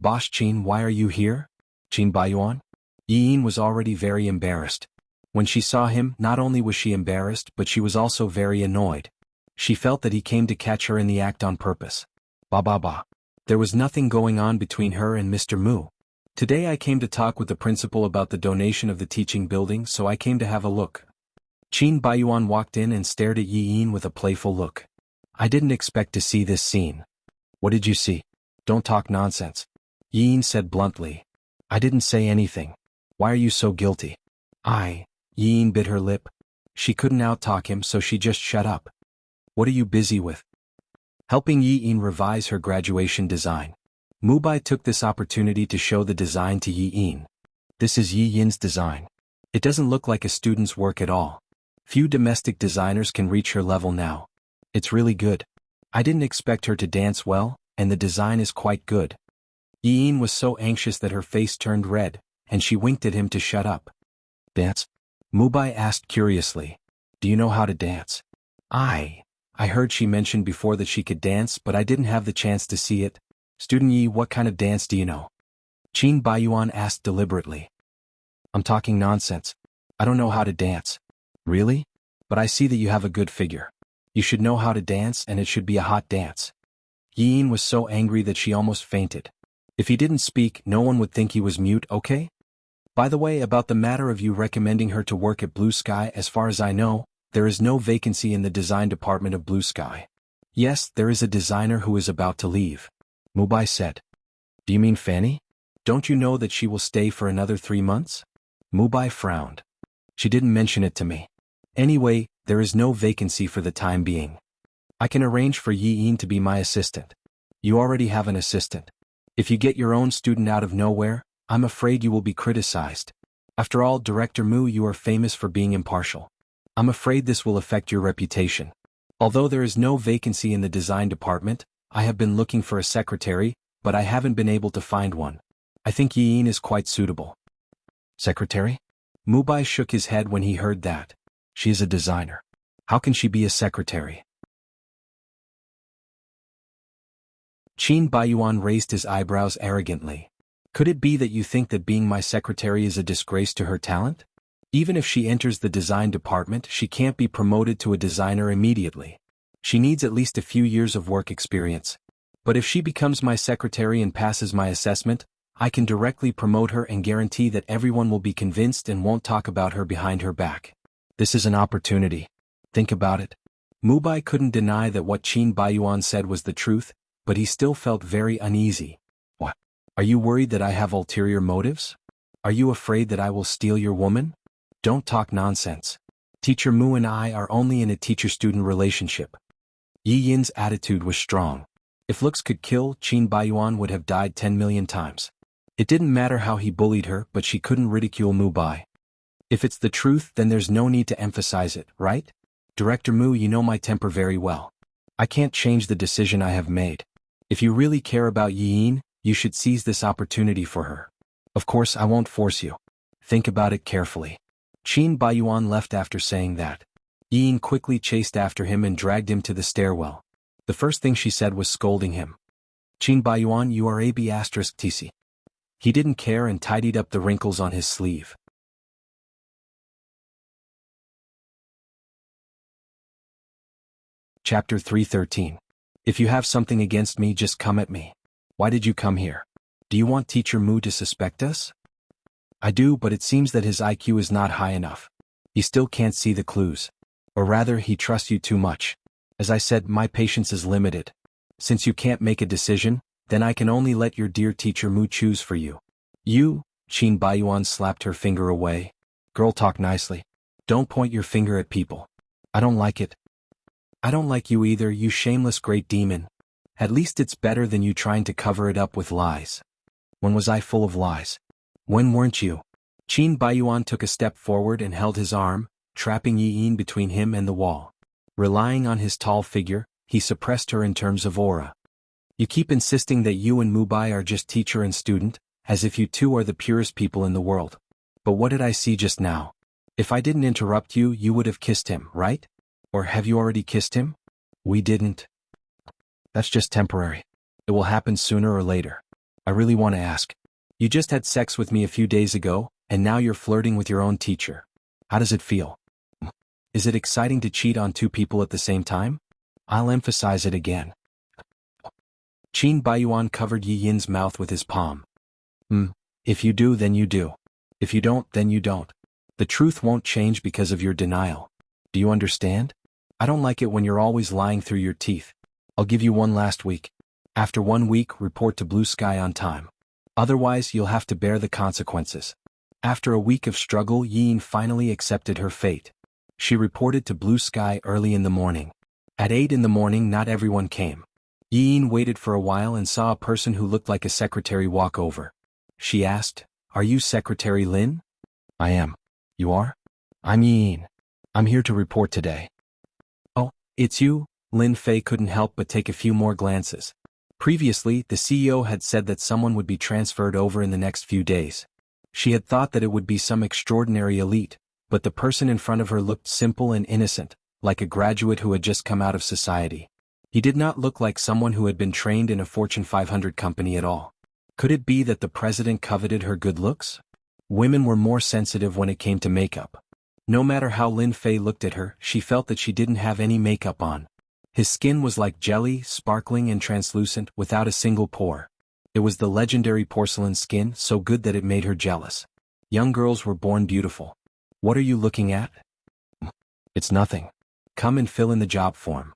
Boss Qin, why are you here? Qin Baiyuan? Yi Yin was already very embarrassed. When she saw him, not only was she embarrassed, but she was also very annoyed. She felt that he came to catch her in the act on purpose. Ba ba ba. There was nothing going on between her and Mr. Mu. Today I came to talk with the principal about the donation of the teaching building, so I came to have a look. Qin Baiyuan walked in and stared at Yi Yin with a playful look. I didn't expect to see this scene. What did you see? Don't talk nonsense. Yi Yin said bluntly. I didn't say anything. Why are you so guilty? Yi Yin bit her lip. She couldn't out-talk him, so she just shut up. What are you busy with? Helping Yi Yin revise her graduation design. Mubai took this opportunity to show the design to Yi Yin. This is Yi Yin's design. It doesn't look like a student's work at all. Few domestic designers can reach her level now. It's really good. I didn't expect her to dance well, and the design is quite good. Yi Yin was so anxious that her face turned red, and she winked at him to shut up. Dance? Mubai asked curiously. Do you know how to dance? I heard she mentioned before that she could dance, but I didn't have the chance to see it. Student Yi, what kind of dance do you know? Qin Baiyuan asked deliberately. I'm talking nonsense. I don't know how to dance. Really? But I see that you have a good figure. You should know how to dance, and it should be a hot dance. Yi Yin was so angry that she almost fainted. If he didn't speak, no one would think he was mute, okay? By the way, about the matter of you recommending her to work at Blue Sky, as far as I know, there is no vacancy in the design department of Blue Sky. Yes, there is a designer who is about to leave. Mubai said. Do you mean Fanny? Don't you know that she will stay for another 3 months? Mubai frowned. She didn't mention it to me. Anyway, there is no vacancy for the time being. I can arrange for Yi Yin to be my assistant. You already have an assistant. If you get your own student out of nowhere, I'm afraid you will be criticized. After all, Director Mu, you are famous for being impartial. I'm afraid this will affect your reputation. Although there is no vacancy in the design department, I have been looking for a secretary, but I haven't been able to find one. I think Yi Yin is quite suitable. Secretary? Mubai shook his head when he heard that. She is a designer. How can she be a secretary? Qin Baiyuan raised his eyebrows arrogantly. Could it be that you think that being my secretary is a disgrace to her talent? Even if she enters the design department, she can't be promoted to a designer immediately. She needs at least a few years of work experience. But if she becomes my secretary and passes my assessment, I can directly promote her and guarantee that everyone will be convinced and won't talk about her behind her back. This is an opportunity. Think about it. Mubai couldn't deny that what Qin Baiyuan said was the truth, but he still felt very uneasy. What? Are you worried that I have ulterior motives? Are you afraid that I will steal your woman? Don't talk nonsense. Teacher Mu and I are only in a teacher-student relationship. Yi Yin's attitude was strong. If looks could kill, Qin Baiyuan would have died 10 million times. It didn't matter how he bullied her, but she couldn't ridicule Mubai. If it's the truth, then there's no need to emphasize it, right? Director Mu, you know my temper very well. I can't change the decision I have made. If you really care about Yi Yin, you should seize this opportunity for her. Of course, I won't force you. Think about it carefully. Qin Baiyuan left after saying that. Yi Yin quickly chased after him and dragged him to the stairwell. The first thing she said was scolding him. Qin Baiyuan, you are AB*TC. He didn't care and tidied up the wrinkles on his sleeve. Chapter 313. If you have something against me, just come at me. Why did you come here? Do you want Teacher Mu to suspect us? I do, but it seems that his IQ is not high enough. He still can't see the clues. Or rather, he trusts you too much. As I said, my patience is limited. Since you can't make a decision, then I can only let your dear Teacher Mu choose for you. You, Qin Baiyuan slapped her finger away. Girl, talk nicely. Don't point your finger at people. I don't like it. I don't like you either, you shameless great demon. At least it's better than you trying to cover it up with lies. When was I full of lies? When weren't you? Qin Baiyuan took a step forward and held his arm, trapping Yi Yin between him and the wall. Relying on his tall figure, he suppressed her in terms of aura. You keep insisting that you and Mubai are just teacher and student, as if you two are the purest people in the world. But what did I see just now? If I didn't interrupt you, you would have kissed him, right? Or have you already kissed him? We didn't. That's just temporary. It will happen sooner or later. I really want to ask. You just had sex with me a few days ago, and now you're flirting with your own teacher. How does it feel? Is it exciting to cheat on two people at the same time? I'll emphasize it again. Qin Baiyuan covered Yi Yin's mouth with his palm. If you do, then you do. If you don't, then you don't. The truth won't change because of your denial. Do you understand? I don't like it when you're always lying through your teeth. I'll give you one last week. After 1 week, report to Blue Sky on time. Otherwise, you'll have to bear the consequences. After a week of struggle, Yi Yin finally accepted her fate. She reported to Blue Sky early in the morning. At 8 in the morning, not everyone came. Yin waited for a while and saw a person who looked like a secretary walk over. She asked, "Are you Secretary Lin?" "I am." "You are?" "I'm Yin. I'm here to report today." "Oh, it's you?" Lin Fei couldn't help but take a few more glances. Previously, the CEO had said that someone would be transferred over in the next few days. She had thought that it would be some extraordinary elite, but the person in front of her looked simple and innocent, like a graduate who had just come out of society. He did not look like someone who had been trained in a Fortune 500 company at all. Could it be that the president coveted her good looks? Women were more sensitive when it came to makeup. No matter how Lin Fei looked at her, she felt that she didn't have any makeup on. His skin was like jelly, sparkling and translucent, without a single pore. It was the legendary porcelain skin, so good that it made her jealous. Young girls were born beautiful. "What are you looking at?" "It's nothing. Come and fill in the job form."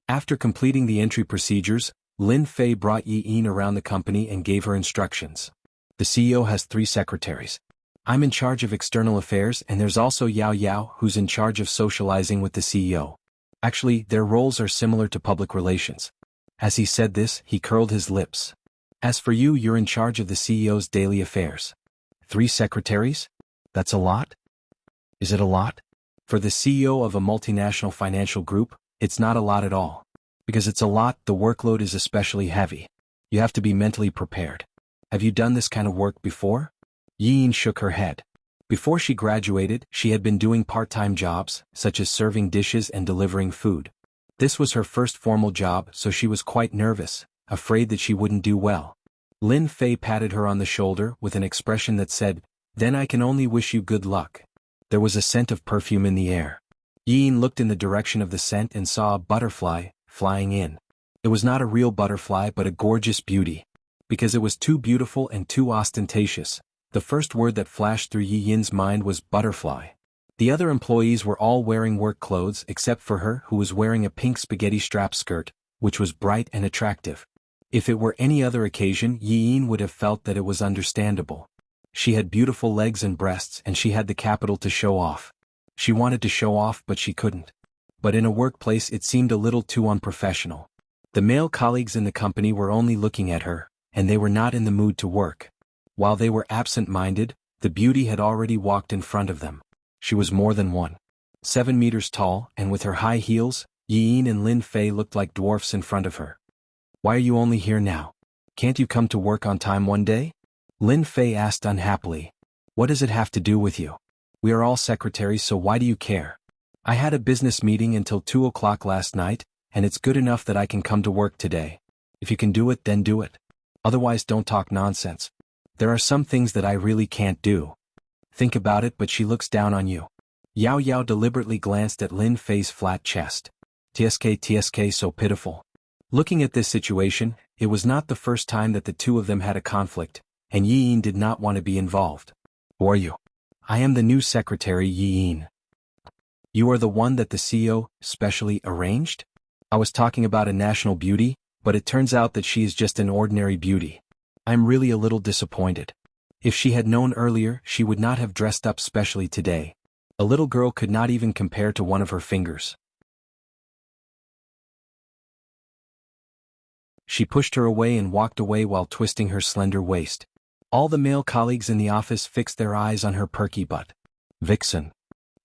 After completing the entry procedures, Lin Fei brought Yin around the company and gave her instructions. "The CEO has 3 secretaries. I'm in charge of external affairs, and there's also Yao Yao who's in charge of socializing with the CEO. Actually, their roles are similar to public relations." As he said this, he curled his lips. "As for you, you're in charge of the CEO's daily affairs." 3 secretaries? That's a lot? Is it a lot? For the CEO of a multinational financial group, it's not a lot at all. Because it's a lot, the workload is especially heavy. You have to be mentally prepared. Have you done this kind of work before? Yin shook her head. Before she graduated, she had been doing part-time jobs, such as serving dishes and delivering food. This was her first formal job, so she was quite nervous, afraid that she wouldn't do well. Lin Fei patted her on the shoulder with an expression that said, "Then I can only wish you good luck." There was a scent of perfume in the air. Yin looked in the direction of the scent and saw a butterfly flying in. It was not a real butterfly but a gorgeous beauty. Because it was too beautiful and too ostentatious, the first word that flashed through Yin's mind was butterfly. The other employees were all wearing work clothes except for her, who was wearing a pink spaghetti strap skirt, which was bright and attractive. If it were any other occasion, Yin would have felt that it was understandable. She had beautiful legs and breasts, and she had the capital to show off. She wanted to show off, but she couldn't. But in a workplace it seemed a little too unprofessional. The male colleagues in the company were only looking at her, and they were not in the mood to work. While they were absent-minded, the beauty had already walked in front of them. She was more than 1.7 meters tall, and with her high heels, Yin and Lin Fei looked like dwarfs in front of her. "Why are you only here now? Can't you come to work on time one day?" Lin Fei asked unhappily. "What does it have to do with you? We are all secretaries, so why do you care? I had a business meeting until 2 o'clock last night, and it's good enough that I can come to work today. If you can do it, then do it. Otherwise, don't talk nonsense. There are some things that I really can't do. Think about it, but she looks down on you." Yao Yao deliberately glanced at Lin Fei's flat chest. TSK, so pitiful. Looking at this situation, it was not the first time that the two of them had a conflict, and Yin did not want to be involved. "Who are you?" "I am the new secretary, Yin." "You are the one that the CEO specially arranged?" "I was talking about a national beauty, but it turns out that she is just an ordinary beauty. I'm really a little disappointed. If she had known earlier, she would not have dressed up specially today. A little girl could not even compare to one of her fingers." She pushed her away and walked away while twisting her slender waist. All the male colleagues in the office fixed their eyes on her perky butt. "Vixen."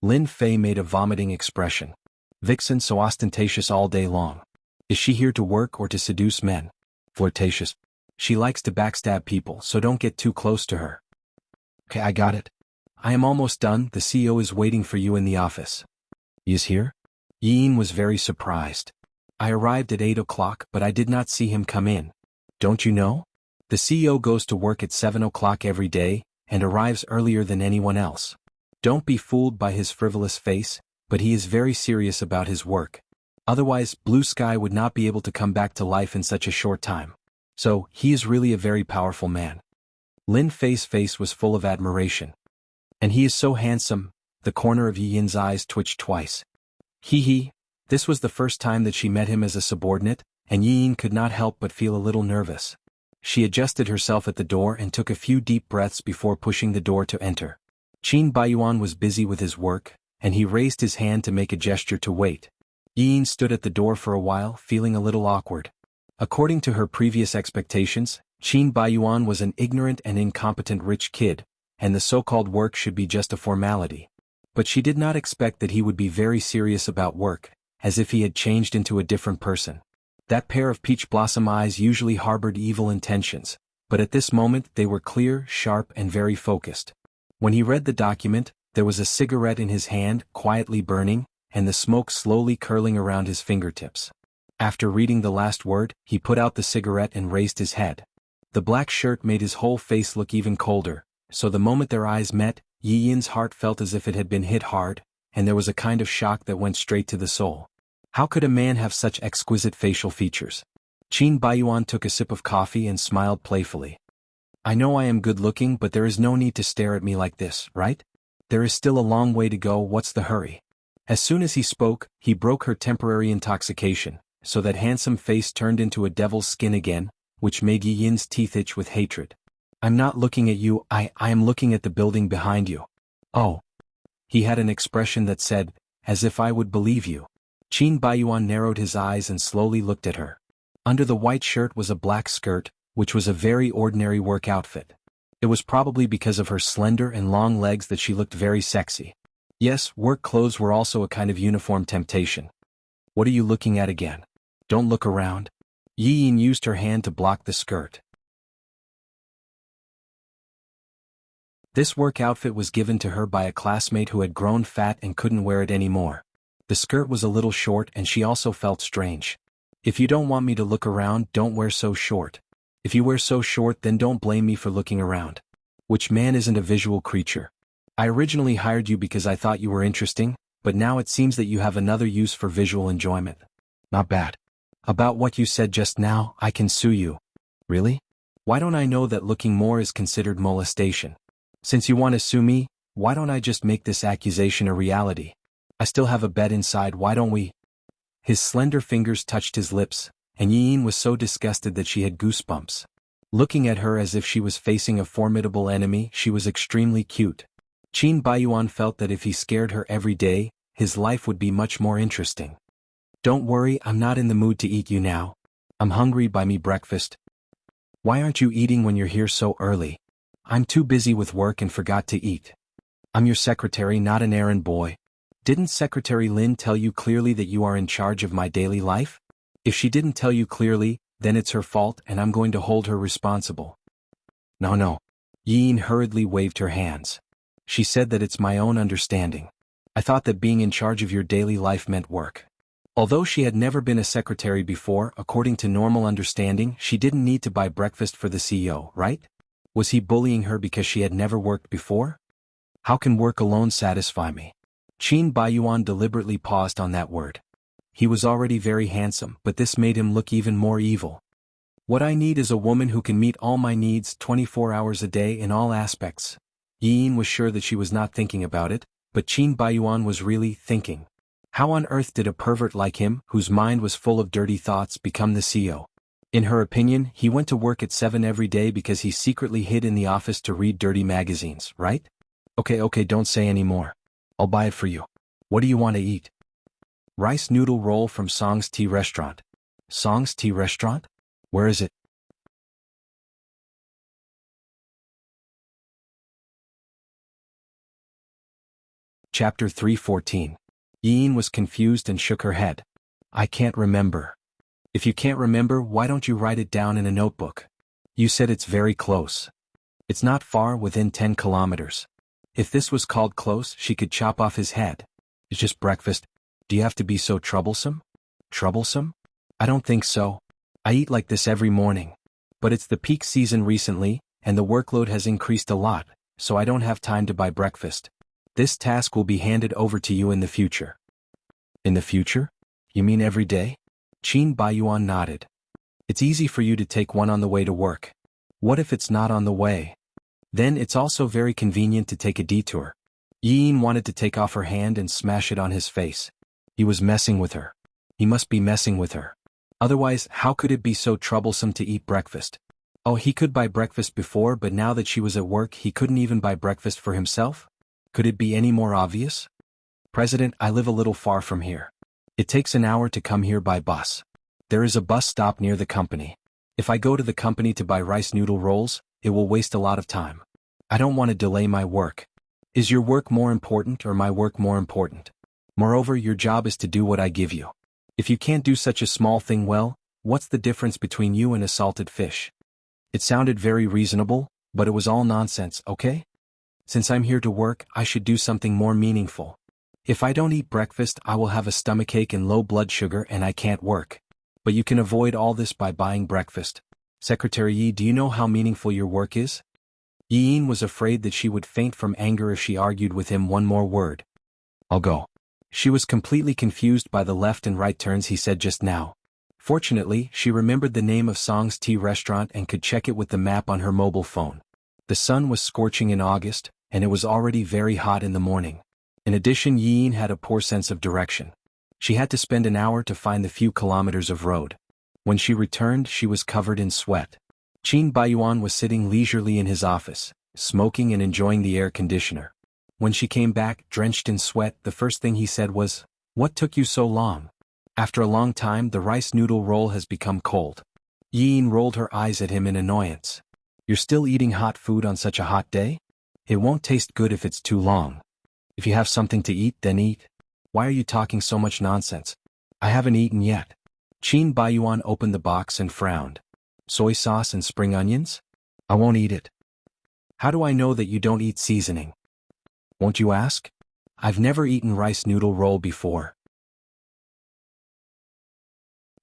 Lin Fei made a vomiting expression. "Vixen so ostentatious all day long. Is she here to work or to seduce men?" "Flirtatious. She likes to backstab people, so don't get too close to her." "Okay, I got it. I am almost done. The CEO is waiting for you in the office." "He is here?" Yin was very surprised. "I arrived at 8 o'clock, but I did not see him come in. Don't you know? The CEO goes to work at 7 o'clock every day, and arrives earlier than anyone else. Don't be fooled by his frivolous face, but he is very serious about his work. Otherwise, Blue Sky would not be able to come back to life in such a short time. So, he is really a very powerful man." Lin Fei's face was full of admiration. "And he is so handsome." The corner of Yin's eyes twitched twice. He. This was the first time that she met him as a subordinate, and Yin could not help but feel a little nervous. She adjusted herself at the door and took a few deep breaths before pushing the door to enter. Qin Baiyuan was busy with his work, and he raised his hand to make a gesture to wait. Yin stood at the door for a while, feeling a little awkward. According to her previous expectations, Qin Baiyuan was an ignorant and incompetent rich kid, and the so-called work should be just a formality. But she did not expect that he would be very serious about work, as if he had changed into a different person. That pair of peach blossom eyes usually harbored evil intentions, but at this moment they were clear, sharp, and very focused. When he read the document, there was a cigarette in his hand, quietly burning, and the smoke slowly curling around his fingertips. After reading the last word, he put out the cigarette and raised his head. The black shirt made his whole face look even colder, so the moment their eyes met, Yi Yin's heart felt as if it had been hit hard, and there was a kind of shock that went straight to the soul. How could a man have such exquisite facial features? Qin Baiyuan took a sip of coffee and smiled playfully. I know I am good-looking, but there is no need to stare at me like this, right? There is still a long way to go, what's the hurry? As soon as he spoke, he broke her temporary intoxication, so that handsome face turned into a devil's skin again, which made Yi Yin's teeth itch with hatred. I'm not looking at you, I am looking at the building behind you. Oh. He had an expression that said, as if I would believe you. Qin Baiyuan narrowed his eyes and slowly looked at her. Under the white shirt was a black skirt, which was a very ordinary work outfit. It was probably because of her slender and long legs that she looked very sexy. Yes, work clothes were also a kind of uniform temptation. What are you looking at again? Don't look around. Yi Yin used her hand to block the skirt. This work outfit was given to her by a classmate who had grown fat and couldn't wear it anymore. The skirt was a little short and she also felt strange. If you don't want me to look around, don't wear so short. If you wear so short, then don't blame me for looking around. Which man isn't a visual creature? I originally hired you because I thought you were interesting, but now it seems that you have another use for visual enjoyment. Not bad. About what you said just now, I can sue you. Really? Why don't I know that looking more is considered molestation? Since you want to sue me, why don't I just make this accusation a reality? I still have a bed inside, why don't we? His slender fingers touched his lips, and Yi Yin was so disgusted that she had goosebumps. Looking at her as if she was facing a formidable enemy, she was extremely cute. Qin Baiyuan felt that if he scared her every day, his life would be much more interesting. Don't worry, I'm not in the mood to eat you now. I'm hungry, buy me breakfast. Why aren't you eating when you're here so early? I'm too busy with work and forgot to eat. I'm your secretary, not an errand boy. Didn't Secretary Lin tell you clearly that you are in charge of my daily life? If she didn't tell you clearly, then it's her fault and I'm going to hold her responsible. No. Yi Yin hurriedly waved her hands. She said that it's my own understanding. I thought that being in charge of your daily life meant work. Although she had never been a secretary before, according to normal understanding, she didn't need to buy breakfast for the CEO, right? Was he bullying her because she had never worked before? How can work alone satisfy me? Qin Baiyuan deliberately paused on that word. He was already very handsome, but this made him look even more evil. What I need is a woman who can meet all my needs 24 hours a day in all aspects. Yi Yin was sure that she was not thinking about it, but Qin Baiyuan was really thinking. How on earth did a pervert like him, whose mind was full of dirty thoughts, become the CEO? In her opinion, he went to work at 7 every day because he secretly hid in the office to read dirty magazines, right? Okay, don't say any more. I'll buy it for you. What do you want to eat? Rice noodle roll from Song's Tea Restaurant. Song's Tea Restaurant? Where is it? Chapter 3:14. Yi Yin was confused and shook her head. I can't remember. If you can't remember, why don't you write it down in a notebook? You said it's very close. It's not far, within 10 kilometers. If this was called close, she could chop off his head. It's just breakfast. Do you have to be so troublesome? Troublesome? I don't think so. I eat like this every morning. But it's the peak season recently, and the workload has increased a lot, so I don't have time to buy breakfast. This task will be handed over to you in the future. In the future? You mean every day? Qin Baiyuan nodded. It's easy for you to take one on the way to work. What if it's not on the way? Then it's also very convenient to take a detour. Yi Yin wanted to take off her hand and smash it on his face. He was messing with her. He must be messing with her. Otherwise, how could it be so troublesome to eat breakfast? Oh, he could buy breakfast before, but now that she was at work, he couldn't even buy breakfast for himself? Could it be any more obvious? President, I live a little far from here. It takes an hour to come here by bus. There is a bus stop near the company. If I go to the company to buy rice noodle rolls, it will waste a lot of time. I don't want to delay my work. Is your work more important or my work more important? Moreover, your job is to do what I give you. If you can't do such a small thing well, what's the difference between you and a salted fish? It sounded very reasonable, but it was all nonsense, okay? Since I'm here to work, I should do something more meaningful. If I don't eat breakfast, I will have a stomachache and low blood sugar and I can't work. But you can avoid all this by buying breakfast. Secretary Yi, do you know how meaningful your work is? Yin was afraid that she would faint from anger if she argued with him one more word. I'll go. She was completely confused by the left and right turns he said just now. Fortunately, she remembered the name of Song's tea restaurant and could check it with the map on her mobile phone. The sun was scorching in August, and it was already very hot in the morning. In addition, Yin had a poor sense of direction. She had to spend an hour to find the few kilometers of road. When she returned, she was covered in sweat. Qin Baiyuan was sitting leisurely in his office, smoking and enjoying the air conditioner. When she came back, drenched in sweat, the first thing he said was, "What took you so long? After a long time, the rice noodle roll has become cold." Yin rolled her eyes at him in annoyance. "You're still eating hot food on such a hot day? It won't taste good if it's too long. If you have something to eat, then eat. Why are you talking so much nonsense? I haven't eaten yet." Qin Baiyuan opened the box and frowned. "Soy sauce and spring onions? I won't eat it." "How do I know that you don't eat seasoning? Won't you ask? I've never eaten rice noodle roll before.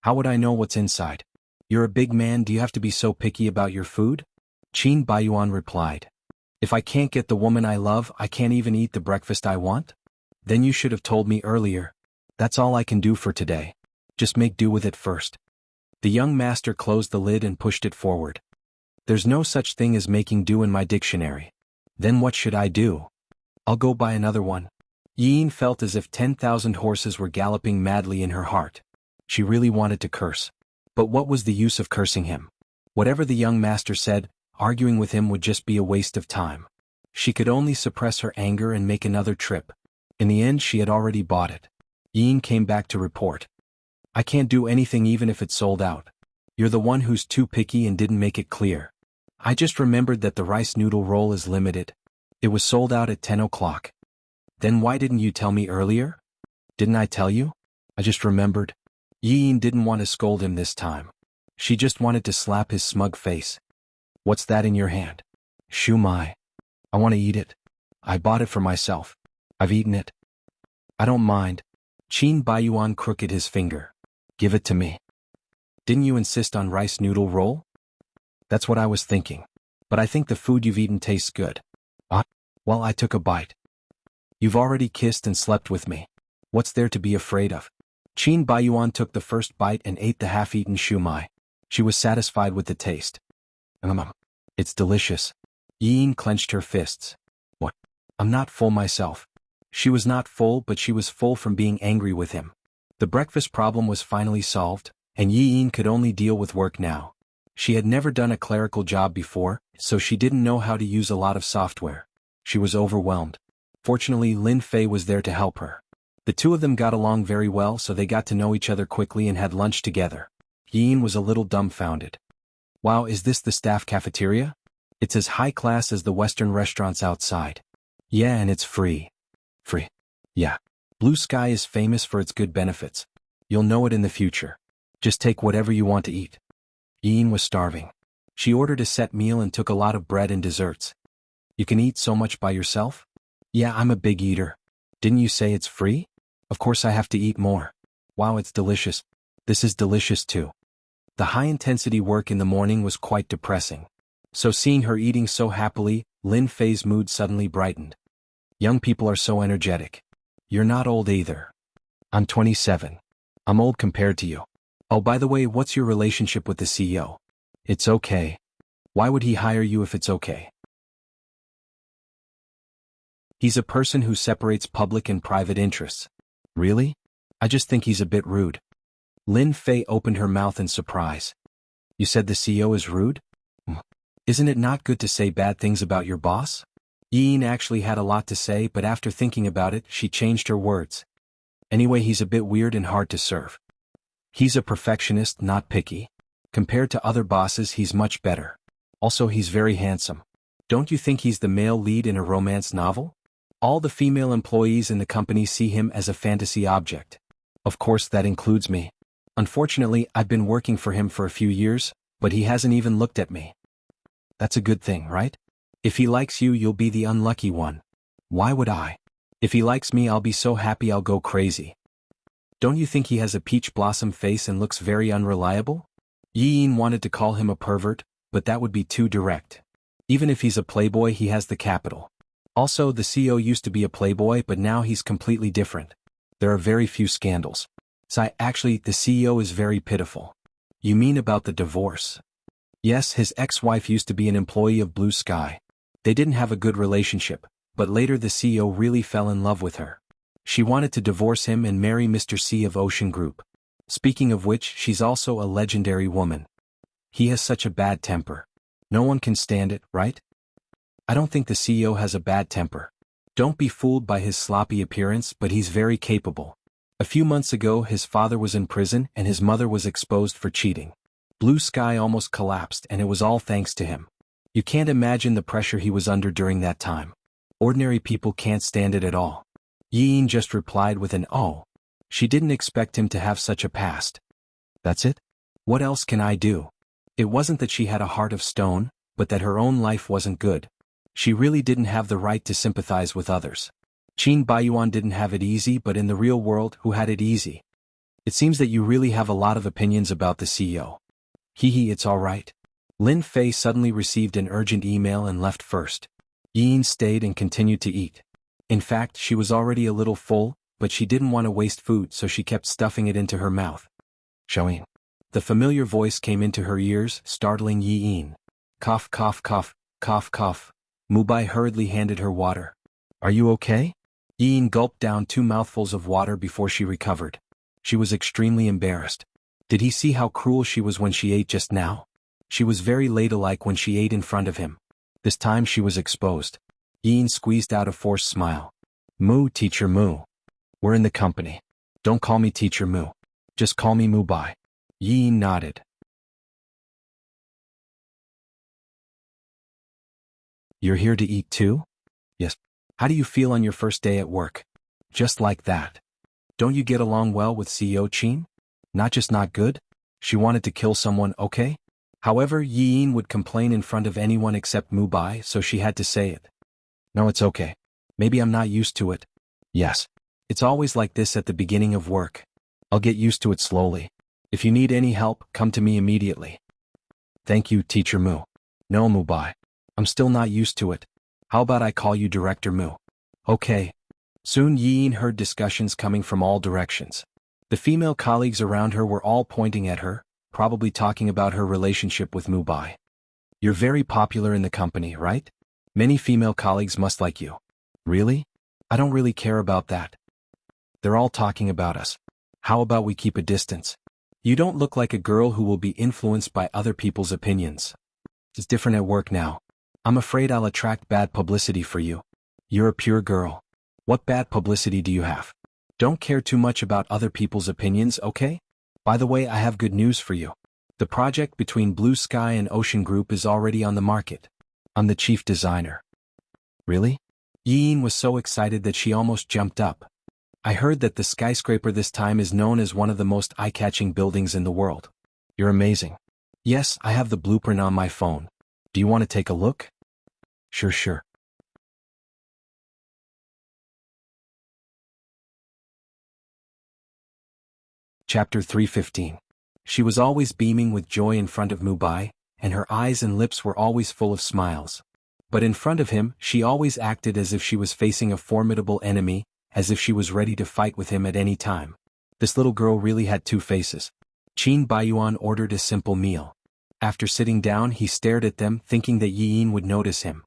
How would I know what's inside? You're a big man, do you have to be so picky about your food?" Qin Baiyuan replied. "If I can't get the woman I love, I can't even eat the breakfast I want? Then you should have told me earlier. That's all I can do for today. Just make do with it first." The young master closed the lid and pushed it forward. "There's no such thing as making do in my dictionary. Then what should I do? I'll go buy another one." Yin felt as if 10,000 horses were galloping madly in her heart. She really wanted to curse. But what was the use of cursing him? Whatever the young master said, arguing with him would just be a waste of time. She could only suppress her anger and make another trip. In the end, she had already bought it. Yin came back to report. "I can't do anything even if it's sold out. You're the one who's too picky and didn't make it clear. I just remembered that the rice noodle roll is limited. It was sold out at 10 o'clock. Then why didn't you tell me earlier?" "Didn't I tell you? I just remembered." Yin didn't want to scold him this time. She just wanted to slap his smug face. "What's that in your hand?" "Shumai. I want to eat it. I bought it for myself. I've eaten it." "I don't mind." Qin Baiyuan crooked his finger. "Give it to me." "Didn't you insist on rice noodle roll?" "That's what I was thinking. But I think the food you've eaten tastes good." "Ah, well, I took a bite." "You've already kissed and slept with me. What's there to be afraid of?" Qin Baiyuan took the first bite and ate the half-eaten shumai. She was satisfied with the taste. It's delicious." Yin clenched her fists. "What? I'm not full myself." She was not full, but she was full from being angry with him. The breakfast problem was finally solved, and Yin could only deal with work now. She had never done a clerical job before, so she didn't know how to use a lot of software. She was overwhelmed. Fortunately, Lin Fei was there to help her. The two of them got along very well, so they got to know each other quickly and had lunch together. Yin was a little dumbfounded. "Wow, is this the staff cafeteria? It's as high class as the Western restaurants outside." "Yeah, and it's free." "Free?" "Yeah. Blue Sky is famous for its good benefits. You'll know it in the future. Just take whatever you want to eat." Yin was starving. She ordered a set meal and took a lot of bread and desserts. "You can eat so much by yourself?" "Yeah, I'm a big eater." "Didn't you say it's free?" "Of course I have to eat more." "Wow, it's delicious." "This is delicious too." The high-intensity work in the morning was quite depressing. So seeing her eating so happily, Lin Fei's mood suddenly brightened. "Young people are so energetic. You're not old either." "I'm 27. I'm old compared to you." "Oh, by the way, what's your relationship with the CEO?" "It's okay." "Why would he hire you if it's okay?" "He's a person who separates public and private interests." "Really? I just think he's a bit rude." Lin Fei opened her mouth in surprise. "You said the CEO is rude? Isn't it not good to say bad things about your boss?" Yin actually had a lot to say, but after thinking about it, she changed her words. Anyway, he's a bit weird and hard to serve. He's a perfectionist, not picky. Compared to other bosses, he's much better. Also, he's very handsome. Don't you think he's the male lead in a romance novel? All the female employees in the company see him as a fantasy object. Of course, that includes me. Unfortunately, I've been working for him for a few years, but he hasn't even looked at me. That's a good thing, right? If he likes you, you'll be the unlucky one. Why would I? If he likes me, I'll be so happy I'll go crazy. Don't you think he has a peach blossom face and looks very unreliable? Yi-Yin wanted to call him a pervert, but that would be too direct. Even if he's a playboy, he has the capital. Also, the CEO used to be a playboy, but now he's completely different. There are very few scandals. Actually, the CEO is very pitiful. You mean about the divorce? Yes, his ex-wife used to be an employee of Blue Sky. They didn't have a good relationship, but later the CEO really fell in love with her. She wanted to divorce him and marry Mr. C of Ocean Group. Speaking of which, she's also a legendary woman. He has such a bad temper. No one can stand it, right? I don't think the CEO has a bad temper. Don't be fooled by his sloppy appearance, but he's very capable. A few months ago, his father was in prison and his mother was exposed for cheating. Blue Sky almost collapsed, and it was all thanks to him. You can't imagine the pressure he was under during that time. Ordinary people can't stand it at all. Yi-Yin just replied with an "oh." She didn't expect him to have such a past. That's it? What else can I do? It wasn't that she had a heart of stone, but that her own life wasn't good. She really didn't have the right to sympathize with others. Qin Baiyuan didn't have it easy, but in the real world, who had it easy? It seems that you really have a lot of opinions about the CEO. Hee, it's all right. Lin Fei suddenly received an urgent email and left first. Yin stayed and continued to eat. In fact, she was already a little full, but she didn't want to waste food, so she kept stuffing it into her mouth. Showing. The familiar voice came into her ears, startling Yin. Cough, cough, cough, cough, cough. Mubai hurriedly handed her water. Are you okay? Yin gulped down 2 mouthfuls of water before she recovered. She was extremely embarrassed. Did he see how cruel she was when she ate just now? She was very ladylike when she ate in front of him. This time she was exposed. Yin squeezed out a forced smile. Mu, Teacher Mu. We're in the company. Don't call me Teacher Mu. Just call me Mubai. Yin nodded. You're here to eat too? Yes. How do you feel on your first day at work? Just like that. Don't you get along well with CEO Qin? Not just not good? She wanted to kill someone, okay? However, Yin would complain in front of anyone except Mubai, so she had to say it. No, it's okay. Maybe I'm not used to it. Yes. It's always like this at the beginning of work. I'll get used to it slowly. If you need any help, come to me immediately. Thank you, Teacher Mu. No, Mubai. I'm still not used to it. How about I call you Director Mu? Okay. Soon Yin heard discussions coming from all directions. The female colleagues around her were all pointing at her, probably talking about her relationship with Mubai. You're very popular in the company, right? Many female colleagues must like you. Really? I don't really care about that. They're all talking about us. How about we keep a distance? You don't look like a girl who will be influenced by other people's opinions. It's different at work now. I'm afraid I'll attract bad publicity for you. You're a pure girl. What bad publicity do you have? Don't care too much about other people's opinions, okay? By the way, I have good news for you. The project between Blue Sky and Ocean Group is already on the market. I'm the chief designer. Really? Yin was so excited that she almost jumped up. I heard that the skyscraper this time is known as one of the most eye-catching buildings in the world. You're amazing. Yes, I have the blueprint on my phone. Do you want to take a look? Sure. Chapter 315. She was always beaming with joy in front of Mubai, and her eyes and lips were always full of smiles. But in front of him, she always acted as if she was facing a formidable enemy, as if she was ready to fight with him at any time. This little girl really had 2 faces. Qin Baiyuan ordered a simple meal. After sitting down, he stared at them, thinking that Yin would notice him.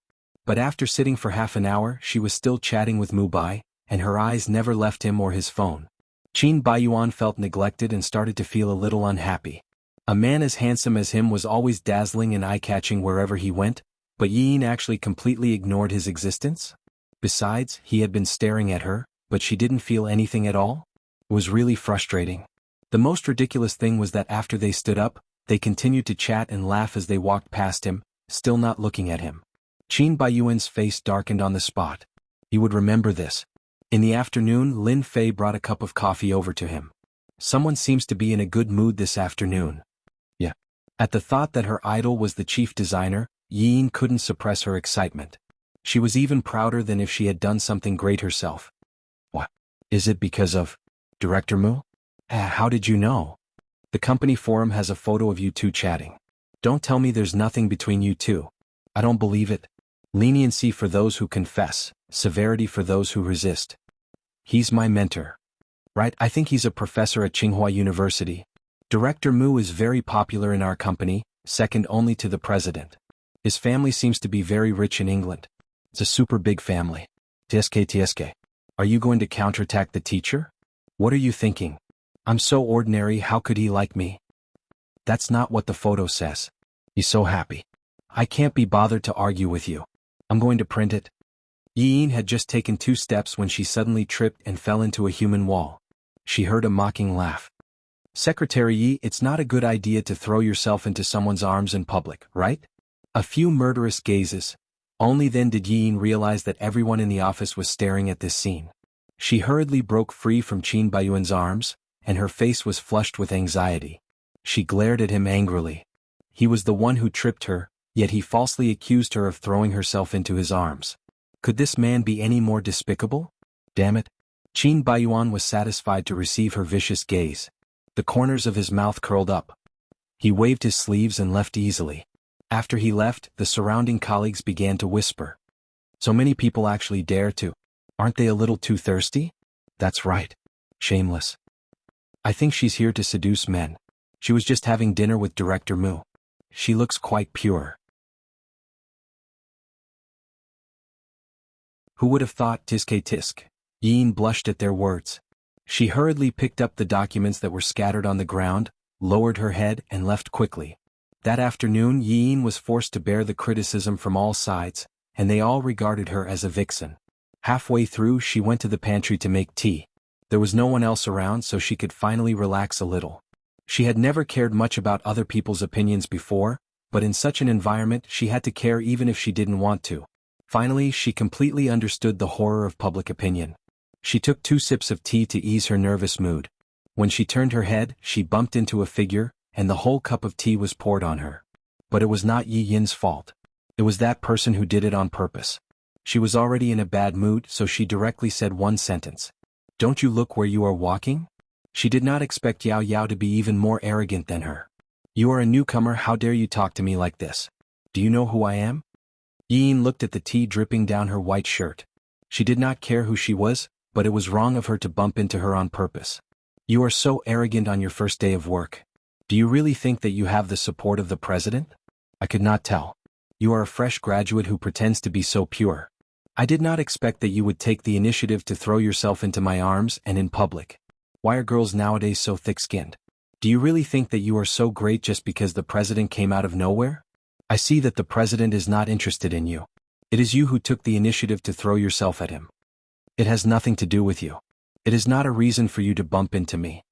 But after sitting for half an hour, she was still chatting with Mubai, and her eyes never left him or his phone. Qin Baiyuan felt neglected and started to feel a little unhappy. A man as handsome as him was always dazzling and eye-catching wherever he went, but Yin actually completely ignored his existence? Besides, he had been staring at her, but she didn't feel anything at all? It was really frustrating. The most ridiculous thing was that after they stood up, they continued to chat and laugh as they walked past him, still not looking at him. Qin Baiyuan's face darkened on the spot. He would remember this. In the afternoon, Lin Fei brought a cup of coffee over to him. Someone seems to be in a good mood this afternoon. Yeah. At the thought that her idol was the chief designer, Yin couldn't suppress her excitement. She was even prouder than if she had done something great herself. What? Is it because of Director Mu? How did you know? The company forum has a photo of you two chatting. Don't tell me there's nothing between you two. I don't believe it. Leniency for those who confess, severity for those who resist. He's my mentor. Right? I think he's a professor at Tsinghua University. Director Mu is very popular in our company, second only to the president. His family seems to be very rich in England. It's a super big family. TSK. Are you going to counterattack the teacher? What are you thinking? I'm so ordinary, how could he like me? That's not what the photo says. He's so happy. I can't be bothered to argue with you. I'm going to print it. Yin had just taken 2 steps when she suddenly tripped and fell into a human wall. She heard a mocking laugh. Secretary Yi, it's not a good idea to throw yourself into someone's arms in public, right? A few murderous gazes. Only then did Yin realize that everyone in the office was staring at this scene. She hurriedly broke free from Qin Baiyuan's arms, and her face was flushed with anxiety. She glared at him angrily. He was the one who tripped her, yet he falsely accused her of throwing herself into his arms. Could this man be any more despicable? Damn it. Qin Baiyuan was satisfied to receive her vicious gaze. The corners of his mouth curled up. He waved his sleeves and left easily. After he left, the surrounding colleagues began to whisper. So many people actually dare to. Aren't they a little too thirsty? That's right. Shameless. I think she's here to seduce men. She was just having dinner with Director Mu. She looks quite pure. Who would have thought? Tisk. Yin blushed at their words. She hurriedly picked up the documents that were scattered on the ground, lowered her head and left quickly. That afternoon Yin was forced to bear the criticism from all sides, and they all regarded her as a vixen. Halfway through she went to the pantry to make tea. There was no one else around, so she could finally relax a little. She had never cared much about other people's opinions before, but in such an environment she had to care even if she didn't want to. Finally she completely understood the horror of public opinion. She took 2 sips of tea to ease her nervous mood. When she turned her head, she bumped into a figure, and the whole cup of tea was poured on her. But it was not Yi Yin's fault. It was that person who did it on purpose. She was already in a bad mood, so she directly said one sentence. Don't you look where you are walking? She did not expect Yao Yao to be even more arrogant than her. You are a newcomer, how dare you talk to me like this? Do you know who I am? Yin looked at the tea dripping down her white shirt. She did not care who she was, but it was wrong of her to bump into her on purpose. You are so arrogant on your first day of work. Do you really think that you have the support of the president? I could not tell. You are a fresh graduate who pretends to be so pure. I did not expect that you would take the initiative to throw yourself into my arms and in public. Why are girls nowadays so thick-skinned? Do you really think that you are so great just because the president came out of nowhere? I see that the president is not interested in you. It is you who took the initiative to throw yourself at him. It has nothing to do with you. It is not a reason for you to bump into me.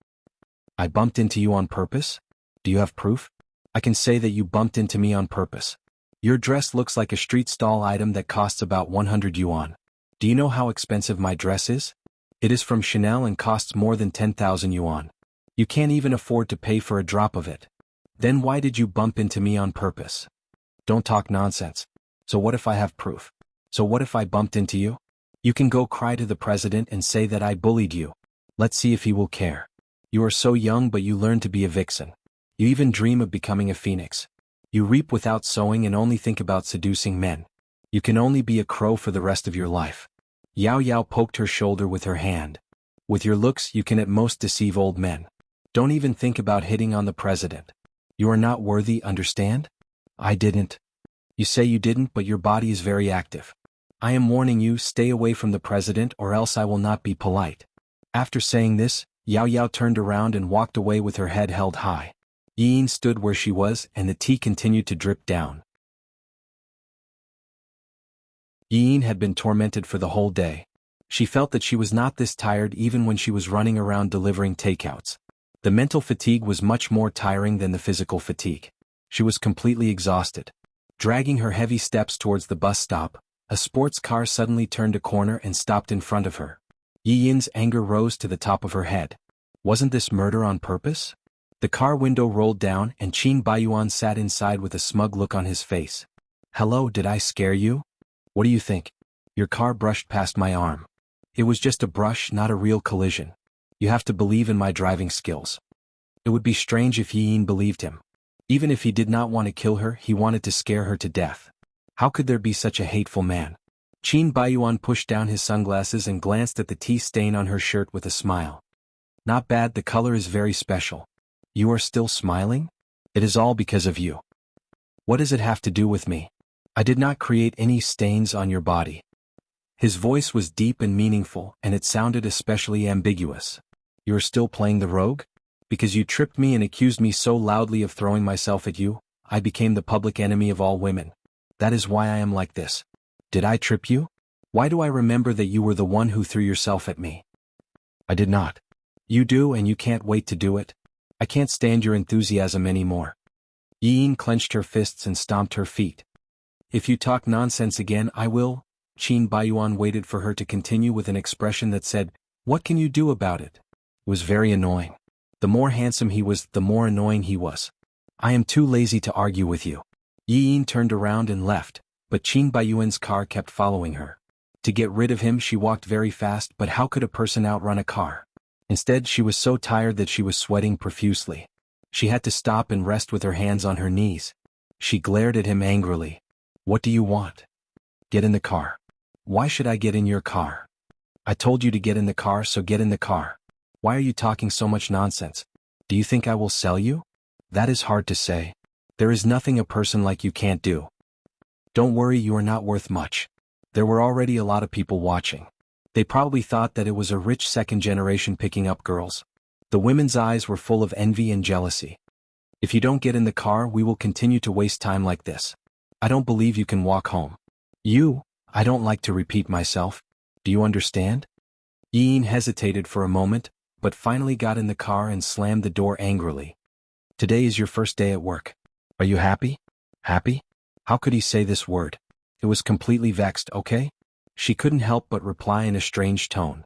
I bumped into you on purpose? Do you have proof? I can say that you bumped into me on purpose. Your dress looks like a street stall item that costs about 100 yuan. Do you know how expensive my dress is? It is from Chanel and costs more than 10,000 yuan. You can't even afford to pay for a drop of it. Then why did you bump into me on purpose? Don't talk nonsense. So what if I have proof? So what if I bumped into you? You can go cry to the president and say that I bullied you. Let's see if he will care. You are so young, but you learn to be a vixen. You even dream of becoming a phoenix. You reap without sowing and only think about seducing men. You can only be a crow for the rest of your life. Yao Yao poked her shoulder with her hand. With your looks you can at most deceive old men. Don't even think about hitting on the president. You are not worthy, understand? I didn't. You say you didn't, but your body is very active. I am warning you, stay away from the president or else I will not be polite. After saying this, Yao Yao turned around and walked away with her head held high. Yin stood where she was and the tea continued to drip down. Yin had been tormented for the whole day. She felt that she was not this tired even when she was running around delivering takeouts. The mental fatigue was much more tiring than the physical fatigue. She was completely exhausted. Dragging her heavy steps towards the bus stop, a sports car suddenly turned a corner and stopped in front of her. Yi Yin's anger rose to the top of her head. Wasn't this murder on purpose? The car window rolled down and Qin Baiyuan sat inside with a smug look on his face. Hello, did I scare you? What do you think? Your car brushed past my arm. It was just a brush, not a real collision. You have to believe in my driving skills. It would be strange if Yi Yin believed him. Even if he did not want to kill her, he wanted to scare her to death. How could there be such a hateful man? Qin Baiyuan pushed down his sunglasses and glanced at the tea stain on her shirt with a smile. Not bad, the color is very special. You are still smiling? It is all because of you. What does it have to do with me? I did not create any stains on your body. His voice was deep and meaningful, and it sounded especially ambiguous. You are still playing the rogue? Because you tripped me and accused me so loudly of throwing myself at you, I became the public enemy of all women. That is why I am like this. Did I trip you? Why do I remember that you were the one who threw yourself at me? I did not. You do, and you can't wait to do it. I can't stand your enthusiasm anymore. Yi Yin clenched her fists and stomped her feet. If you talk nonsense again, I will. Qin Baiyuan waited for her to continue with an expression that said, what can you do about it? It was very annoying. The more handsome he was, the more annoying he was. I am too lazy to argue with you. Yi Yin turned around and left, but Qin Baiyuan's car kept following her. To get rid of him she walked very fast, but how could a person outrun a car? Instead she was so tired that she was sweating profusely. She had to stop and rest with her hands on her knees. She glared at him angrily. What do you want? Get in the car. Why should I get in your car? I told you to get in the car, so get in the car. Why are you talking so much nonsense? Do you think I will sell you? That is hard to say. There is nothing a person like you can't do. Don't worry, you are not worth much. There were already a lot of people watching. They probably thought that it was a rich second generation picking up girls. The women's eyes were full of envy and jealousy. If you don't get in the car, we will continue to waste time like this. I don't believe you can walk home. I don't like to repeat myself. Do you understand? Yi Yin hesitated for a moment, but finally got in the car and slammed the door angrily. Today is your first day at work. Are you happy? Happy? How could he say this word? It was completely vexed, okay? She couldn't help but reply in a strange tone.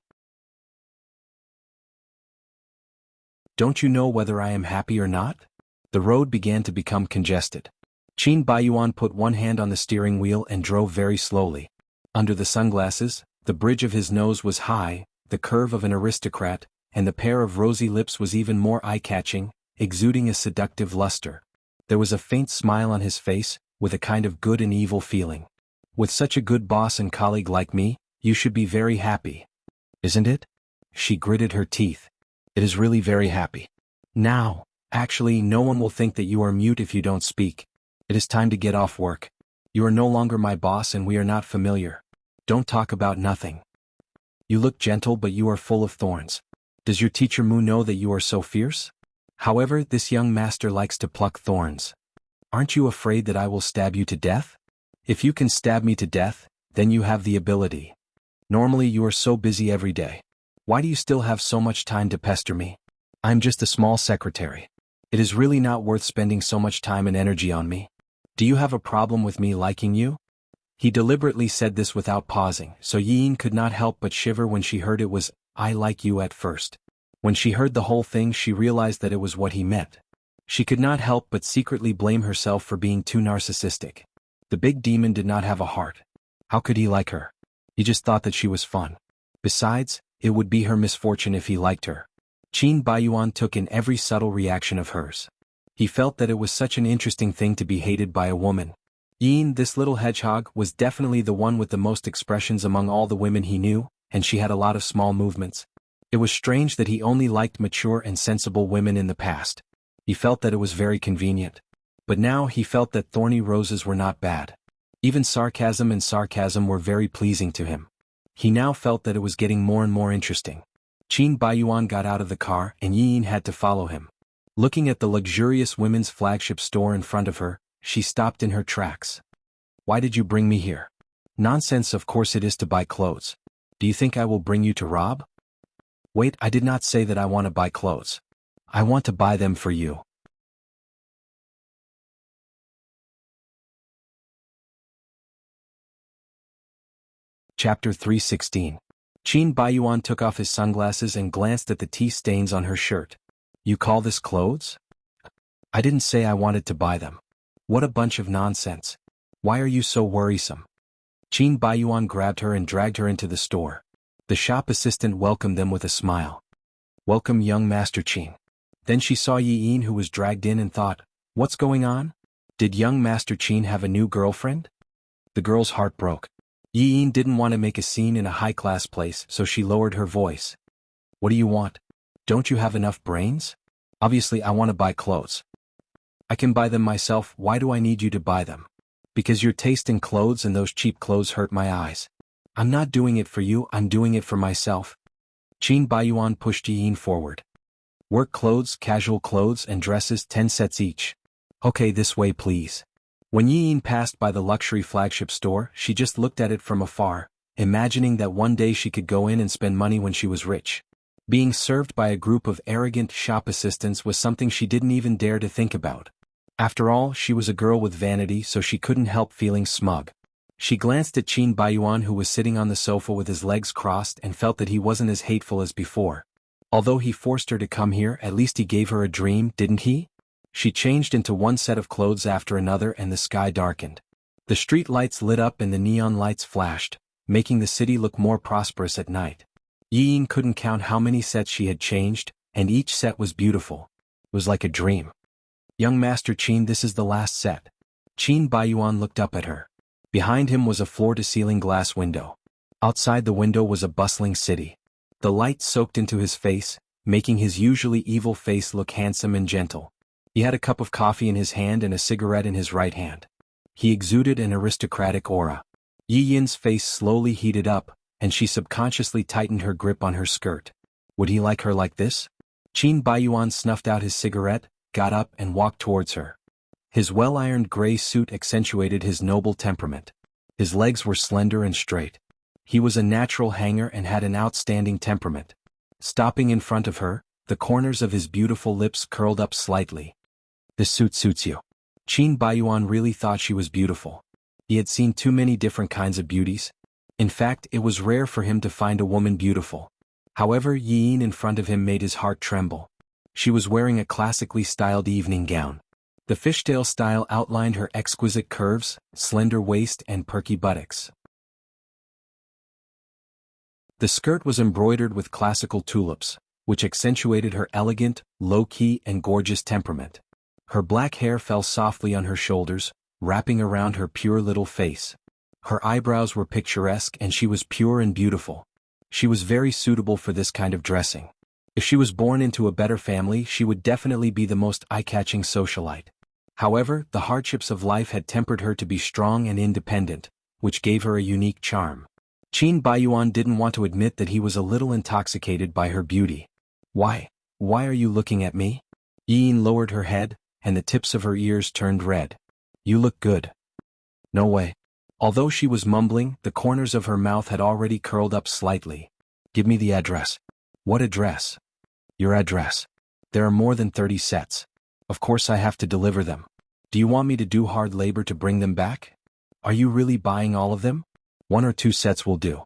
Don't you know whether I am happy or not? The road began to become congested. Qin Baiyuan put one hand on the steering wheel and drove very slowly. Under the sunglasses, the bridge of his nose was high, the curve of an aristocrat, and the pair of rosy lips was even more eye-catching, exuding a seductive luster. There was a faint smile on his face, with a kind of good and evil feeling. With such a good boss and colleague like me, you should be very happy. Isn't it? She gritted her teeth. It is really very happy. Now, actually, no one will think that you are mute if you don't speak. It is time to get off work. You are no longer my boss and we are not familiar. Don't talk about nothing. You look gentle but you are full of thorns. Does your teacher Mu know that you are so fierce? However, this young master likes to pluck thorns. Aren't you afraid that I will stab you to death? If you can stab me to death, then you have the ability. Normally you are so busy every day. Why do you still have so much time to pester me? I'm just a small secretary. It is really not worth spending so much time and energy on me. Do you have a problem with me liking you? He deliberately said this without pausing, so Yi Yin could not help but shiver when she heard it was, I like you at first. When she heard the whole thing she realized that it was what he meant. She could not help but secretly blame herself for being too narcissistic. The big demon did not have a heart. How could he like her? He just thought that she was fun. Besides, it would be her misfortune if he liked her. Qin Baiyuan took in every subtle reaction of hers. He felt that it was such an interesting thing to be hated by a woman. Yin, this little hedgehog, was definitely the one with the most expressions among all the women he knew, and she had a lot of small movements. It was strange that he only liked mature and sensible women in the past. He felt that it was very convenient. But now he felt that thorny roses were not bad. Even sarcasm were very pleasing to him. He now felt that it was getting more and more interesting. Qin Baiyuan got out of the car and Yi Yin had to follow him. Looking at the luxurious women's flagship store in front of her, she stopped in her tracks. Why did you bring me here? Nonsense, of course it is to buy clothes. Do you think I will bring you to rob? Wait, I did not say that I want to buy clothes. I want to buy them for you. Chapter 316. Qin Baiyuan took off his sunglasses and glanced at the tea stains on her shirt. You call this clothes? I didn't say I wanted to buy them. What a bunch of nonsense. Why are you so worrisome? Qin Baiyuan grabbed her and dragged her into the store. The shop assistant welcomed them with a smile. Welcome, young Master Qin. Then she saw Yi Yin, who was dragged in, and thought, what's going on? Did young Master Qin have a new girlfriend? The girl's heart broke. Yi Yin didn't want to make a scene in a high-class place, so she lowered her voice. What do you want? Don't you have enough brains? Obviously I want to buy clothes. I can buy them myself. Why do I need you to buy them? Because your taste in clothes and those cheap clothes hurt my eyes. I'm not doing it for you, I'm doing it for myself. Qin Baiyuan pushed Yi Yin forward. Work clothes, casual clothes and dresses, 10 sets each. Okay, this way please. When Yi Yin passed by the luxury flagship store, she just looked at it from afar, imagining that one day she could go in and spend money when she was rich. Being served by a group of arrogant shop assistants was something she didn't even dare to think about. After all, she was a girl with vanity, so she couldn't help feeling smug. She glanced at Qin Baiyuan, who was sitting on the sofa with his legs crossed, and felt that he wasn't as hateful as before. Although he forced her to come here, at least he gave her a dream, didn't he? She changed into one set of clothes after another and the sky darkened. The street lights lit up and the neon lights flashed, making the city look more prosperous at night. Yi Yin couldn't count how many sets she had changed, and each set was beautiful. It was like a dream. Young Master Qin, this is the last set. Qin Baiyuan looked up at her. Behind him was a floor-to-ceiling glass window. Outside the window was a bustling city. The light soaked into his face, making his usually evil face look handsome and gentle. He had a cup of coffee in his hand and a cigarette in his right hand. He exuded an aristocratic aura. Yi Yin's face slowly heated up, and she subconsciously tightened her grip on her skirt. Would he like her like this? Qin Baiyuan snuffed out his cigarette, got up and walked towards her. His well-ironed gray suit accentuated his noble temperament. His legs were slender and straight. He was a natural hanger and had an outstanding temperament. Stopping in front of her, the corners of his beautiful lips curled up slightly. This suit suits you. Qin Baiyuan really thought she was beautiful. He had seen too many different kinds of beauties. In fact, it was rare for him to find a woman beautiful. However, Yi Yin in front of him made his heart tremble. She was wearing a classically styled evening gown. The fishtail style outlined her exquisite curves, slender waist and perky buttocks. The skirt was embroidered with classical tulips, which accentuated her elegant, low-key and gorgeous temperament. Her black hair fell softly on her shoulders, wrapping around her pure little face. Her eyebrows were picturesque and she was pure and beautiful. She was very suitable for this kind of dressing. If she was born into a better family, she would definitely be the most eye-catching socialite. However, the hardships of life had tempered her to be strong and independent, which gave her a unique charm. Qin Baiyuan didn't want to admit that he was a little intoxicated by her beauty. Why are you looking at me? Yi Yin lowered her head, and the tips of her ears turned red. You look good. No way. Although she was mumbling, the corners of her mouth had already curled up slightly. Give me the address. What address? Your address. There are more than 30 sets. Of course I have to deliver them. Do you want me to do hard labor to bring them back? Are you really buying all of them? 1 or 2 sets will do.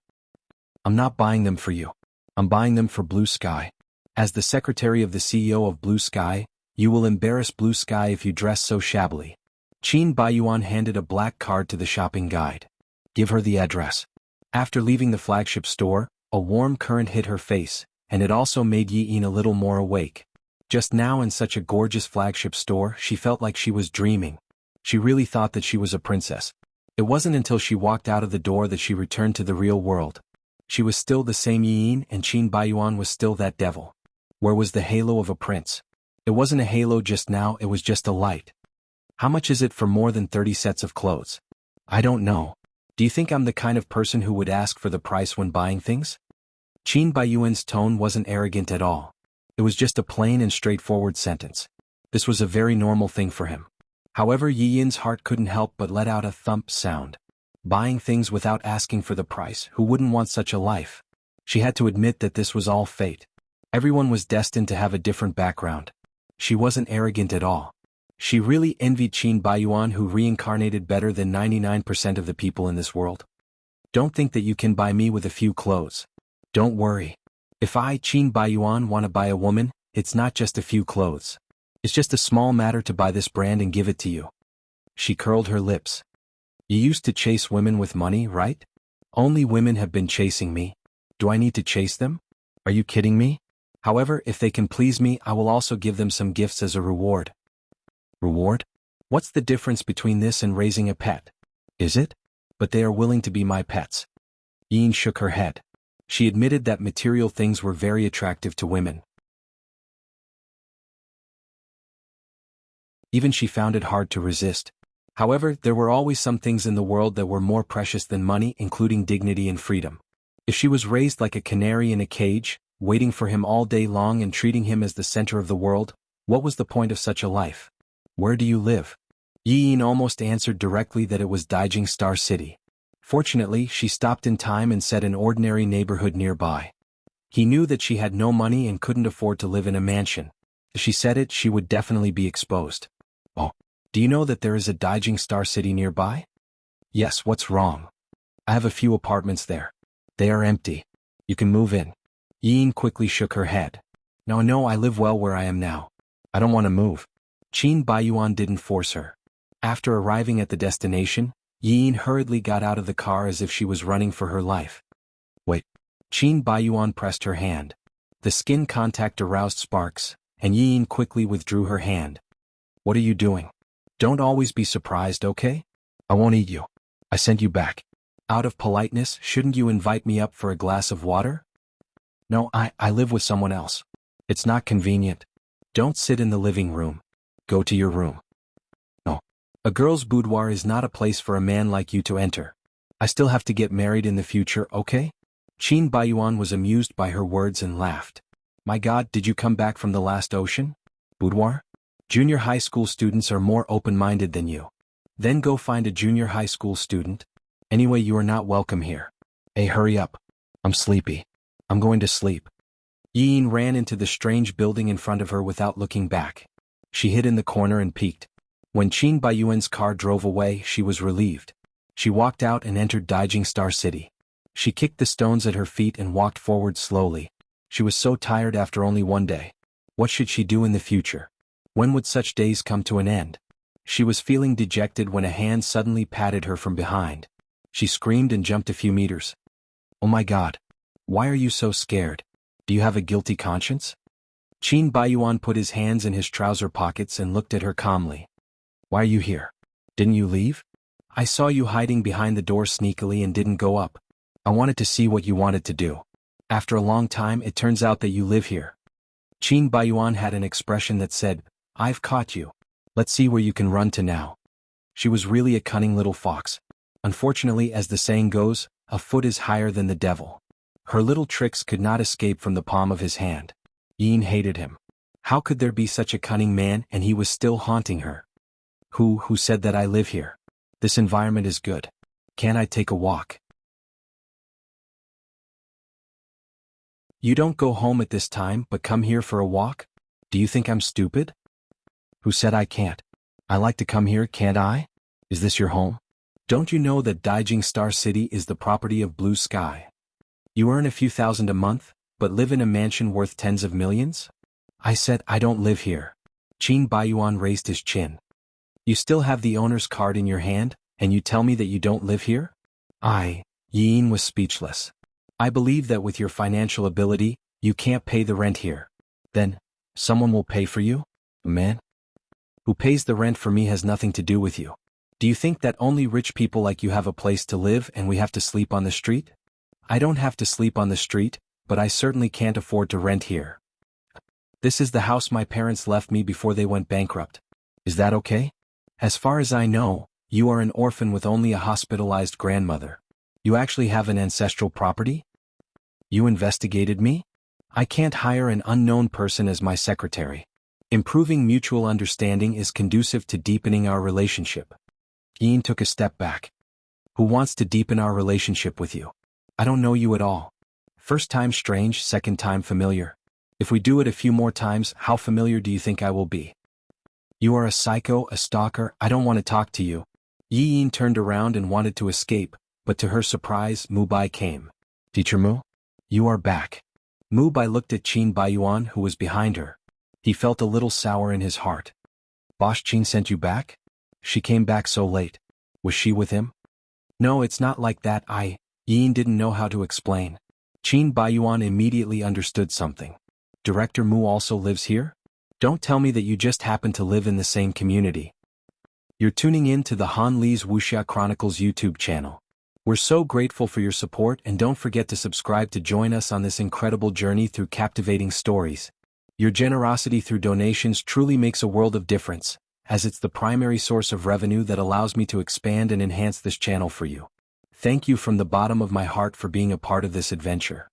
I'm not buying them for you. I'm buying them for Blue Sky. As the secretary of the CEO of Blue Sky, you will embarrass Blue Sky if you dress so shabbily. Qin Baiyuan handed a black card to the shopping guide. Give her the address. After leaving the flagship store, a warm current hit her face, and it also made Yi Yin a little more awake. Just now in such a gorgeous flagship store, she felt like she was dreaming. She really thought that she was a princess. It wasn't until she walked out of the door that she returned to the real world. She was still the same Yi Yin, and Qin Baiyuan was still that devil. Where was the halo of a prince? It wasn't a halo just now, it was just a light. How much is it for more than 30 sets of clothes? I don't know. Do you think I'm the kind of person who would ask for the price when buying things? Qin Baiyuan's tone wasn't arrogant at all. It was just a plain and straightforward sentence. This was a very normal thing for him. However, Yi Yin's heart couldn't help but let out a thump sound. Buying things without asking for the price, who wouldn't want such a life? She had to admit that this was all fate. Everyone was destined to have a different background. She wasn't arrogant at all. She really envied Qin Baiyuan, who reincarnated better than 99% of the people in this world. Don't think that you can buy me with a few clothes. Don't worry. If I, Qin Baiyuan, want to buy a woman, it's not just a few clothes. It's just a small matter to buy this brand and give it to you. She curled her lips. You used to chase women with money, right? Only women have been chasing me. Do I need to chase them? Are you kidding me? However, if they can please me, I will also give them some gifts as a reward. Reward? What's the difference between this and raising a pet? Is it? But they are willing to be my pets. Yin shook her head. She admitted that material things were very attractive to women. Even she found it hard to resist. However, there were always some things in the world that were more precious than money, including dignity and freedom. If she was raised like a canary in a cage, waiting for him all day long and treating him as the center of the world, what was the point of such a life? Where do you live? Yin almost answered directly that it was Daijing Star City. Fortunately, she stopped in time and said an ordinary neighborhood nearby. He knew that she had no money and couldn't afford to live in a mansion. If she said it, she would definitely be exposed. Oh, do you know that there is a Daijing Star City nearby? Yes, what's wrong? I have a few apartments there. They are empty. You can move in. Yin quickly shook her head. No, I live well where I am now. I don't want to move. Qin Baiyuan didn't force her. After arriving at the destination, Yin hurriedly got out of the car as if she was running for her life. Wait. Qin Baiyuan pressed her hand. The skin contact aroused sparks, and Yin quickly withdrew her hand. What are you doing? Don't always be surprised, okay? I won't eat you. I sent you back. Out of politeness, shouldn't you invite me up for a glass of water? No, I live with someone else. It's not convenient. Don't sit in the living room. Go to your room. No. A girl's boudoir is not a place for a man like you to enter. I still have to get married in the future, okay? Qin Baiyuan was amused by her words and laughed. My God, did you come back from the last ocean? Boudoir? Junior high school students are more open-minded than you. Then go find a junior high school student. Anyway, you are not welcome here. Hey, hurry up. I'm sleepy. I'm going to sleep. Yin ran into the strange building in front of her without looking back. She hid in the corner and peeked. When Qin Baiyuan's car drove away, she was relieved. She walked out and entered Daijing Star City. She kicked the stones at her feet and walked forward slowly. She was so tired after only one day. What should she do in the future? When would such days come to an end? She was feeling dejected when a hand suddenly patted her from behind. She screamed and jumped a few meters. Oh my God. Why are you so scared? Do you have a guilty conscience? Qin Baiyuan put his hands in his trouser pockets and looked at her calmly. Why are you here? Didn't you leave? I saw you hiding behind the door sneakily and didn't go up. I wanted to see what you wanted to do. After a long time, it turns out that you live here. Qin Baiyuan had an expression that said, I've caught you. Let's see where you can run to now. She was really a cunning little fox. Unfortunately, as the saying goes, a foot is higher than the devil. Her little tricks could not escape from the palm of his hand. Yin hated him. How could there be such a cunning man and he was still haunting her? Who said that I live here? This environment is good. Can I take a walk? You don't go home at this time but come here for a walk? Do you think I'm stupid? Who said I can't? I like to come here, can't I? Is this your home? Don't you know that Daijing Star City is the property of Blue Sky? You earn a few thousand a month, but live in a mansion worth tens of millions? I said I don't live here. Qin Baiyuan raised his chin. You still have the owner's card in your hand, and you tell me that you don't live here? Yin was speechless. I believe that with your financial ability, you can't pay the rent here. Then, someone will pay for you? A man? Who pays the rent for me has nothing to do with you. Do you think that only rich people like you have a place to live and we have to sleep on the street? I don't have to sleep on the street, but I certainly can't afford to rent here. This is the house my parents left me before they went bankrupt. Is that okay? As far as I know, you are an orphan with only a hospitalized grandmother. You actually have an ancestral property? You investigated me? I can't hire an unknown person as my secretary. Improving mutual understanding is conducive to deepening our relationship. Yin took a step back. Who wants to deepen our relationship with you? I don't know you at all. First time strange, second time familiar. If we do it a few more times, how familiar do you think I will be? You are a psycho, a stalker, I don't want to talk to you. Yi Yin turned around and wanted to escape, but to her surprise, Mu Bai came. Teacher Mu? You are back. Mu Bai looked at Qin Baiyuan who was behind her. He felt a little sour in his heart. Boss Qin sent you back? She came back so late. Was she with him? No, it's not like that. Yi Yin didn't know how to explain. Qin Baiyuan immediately understood something. Director Mu also lives here? Don't tell me that you just happen to live in the same community. You're tuning in to the Han Li's Wuxia Chronicles YouTube channel. We're so grateful for your support, and don't forget to subscribe to join us on this incredible journey through captivating stories. Your generosity through donations truly makes a world of difference, as it's the primary source of revenue that allows me to expand and enhance this channel for you. Thank you from the bottom of my heart for being a part of this adventure.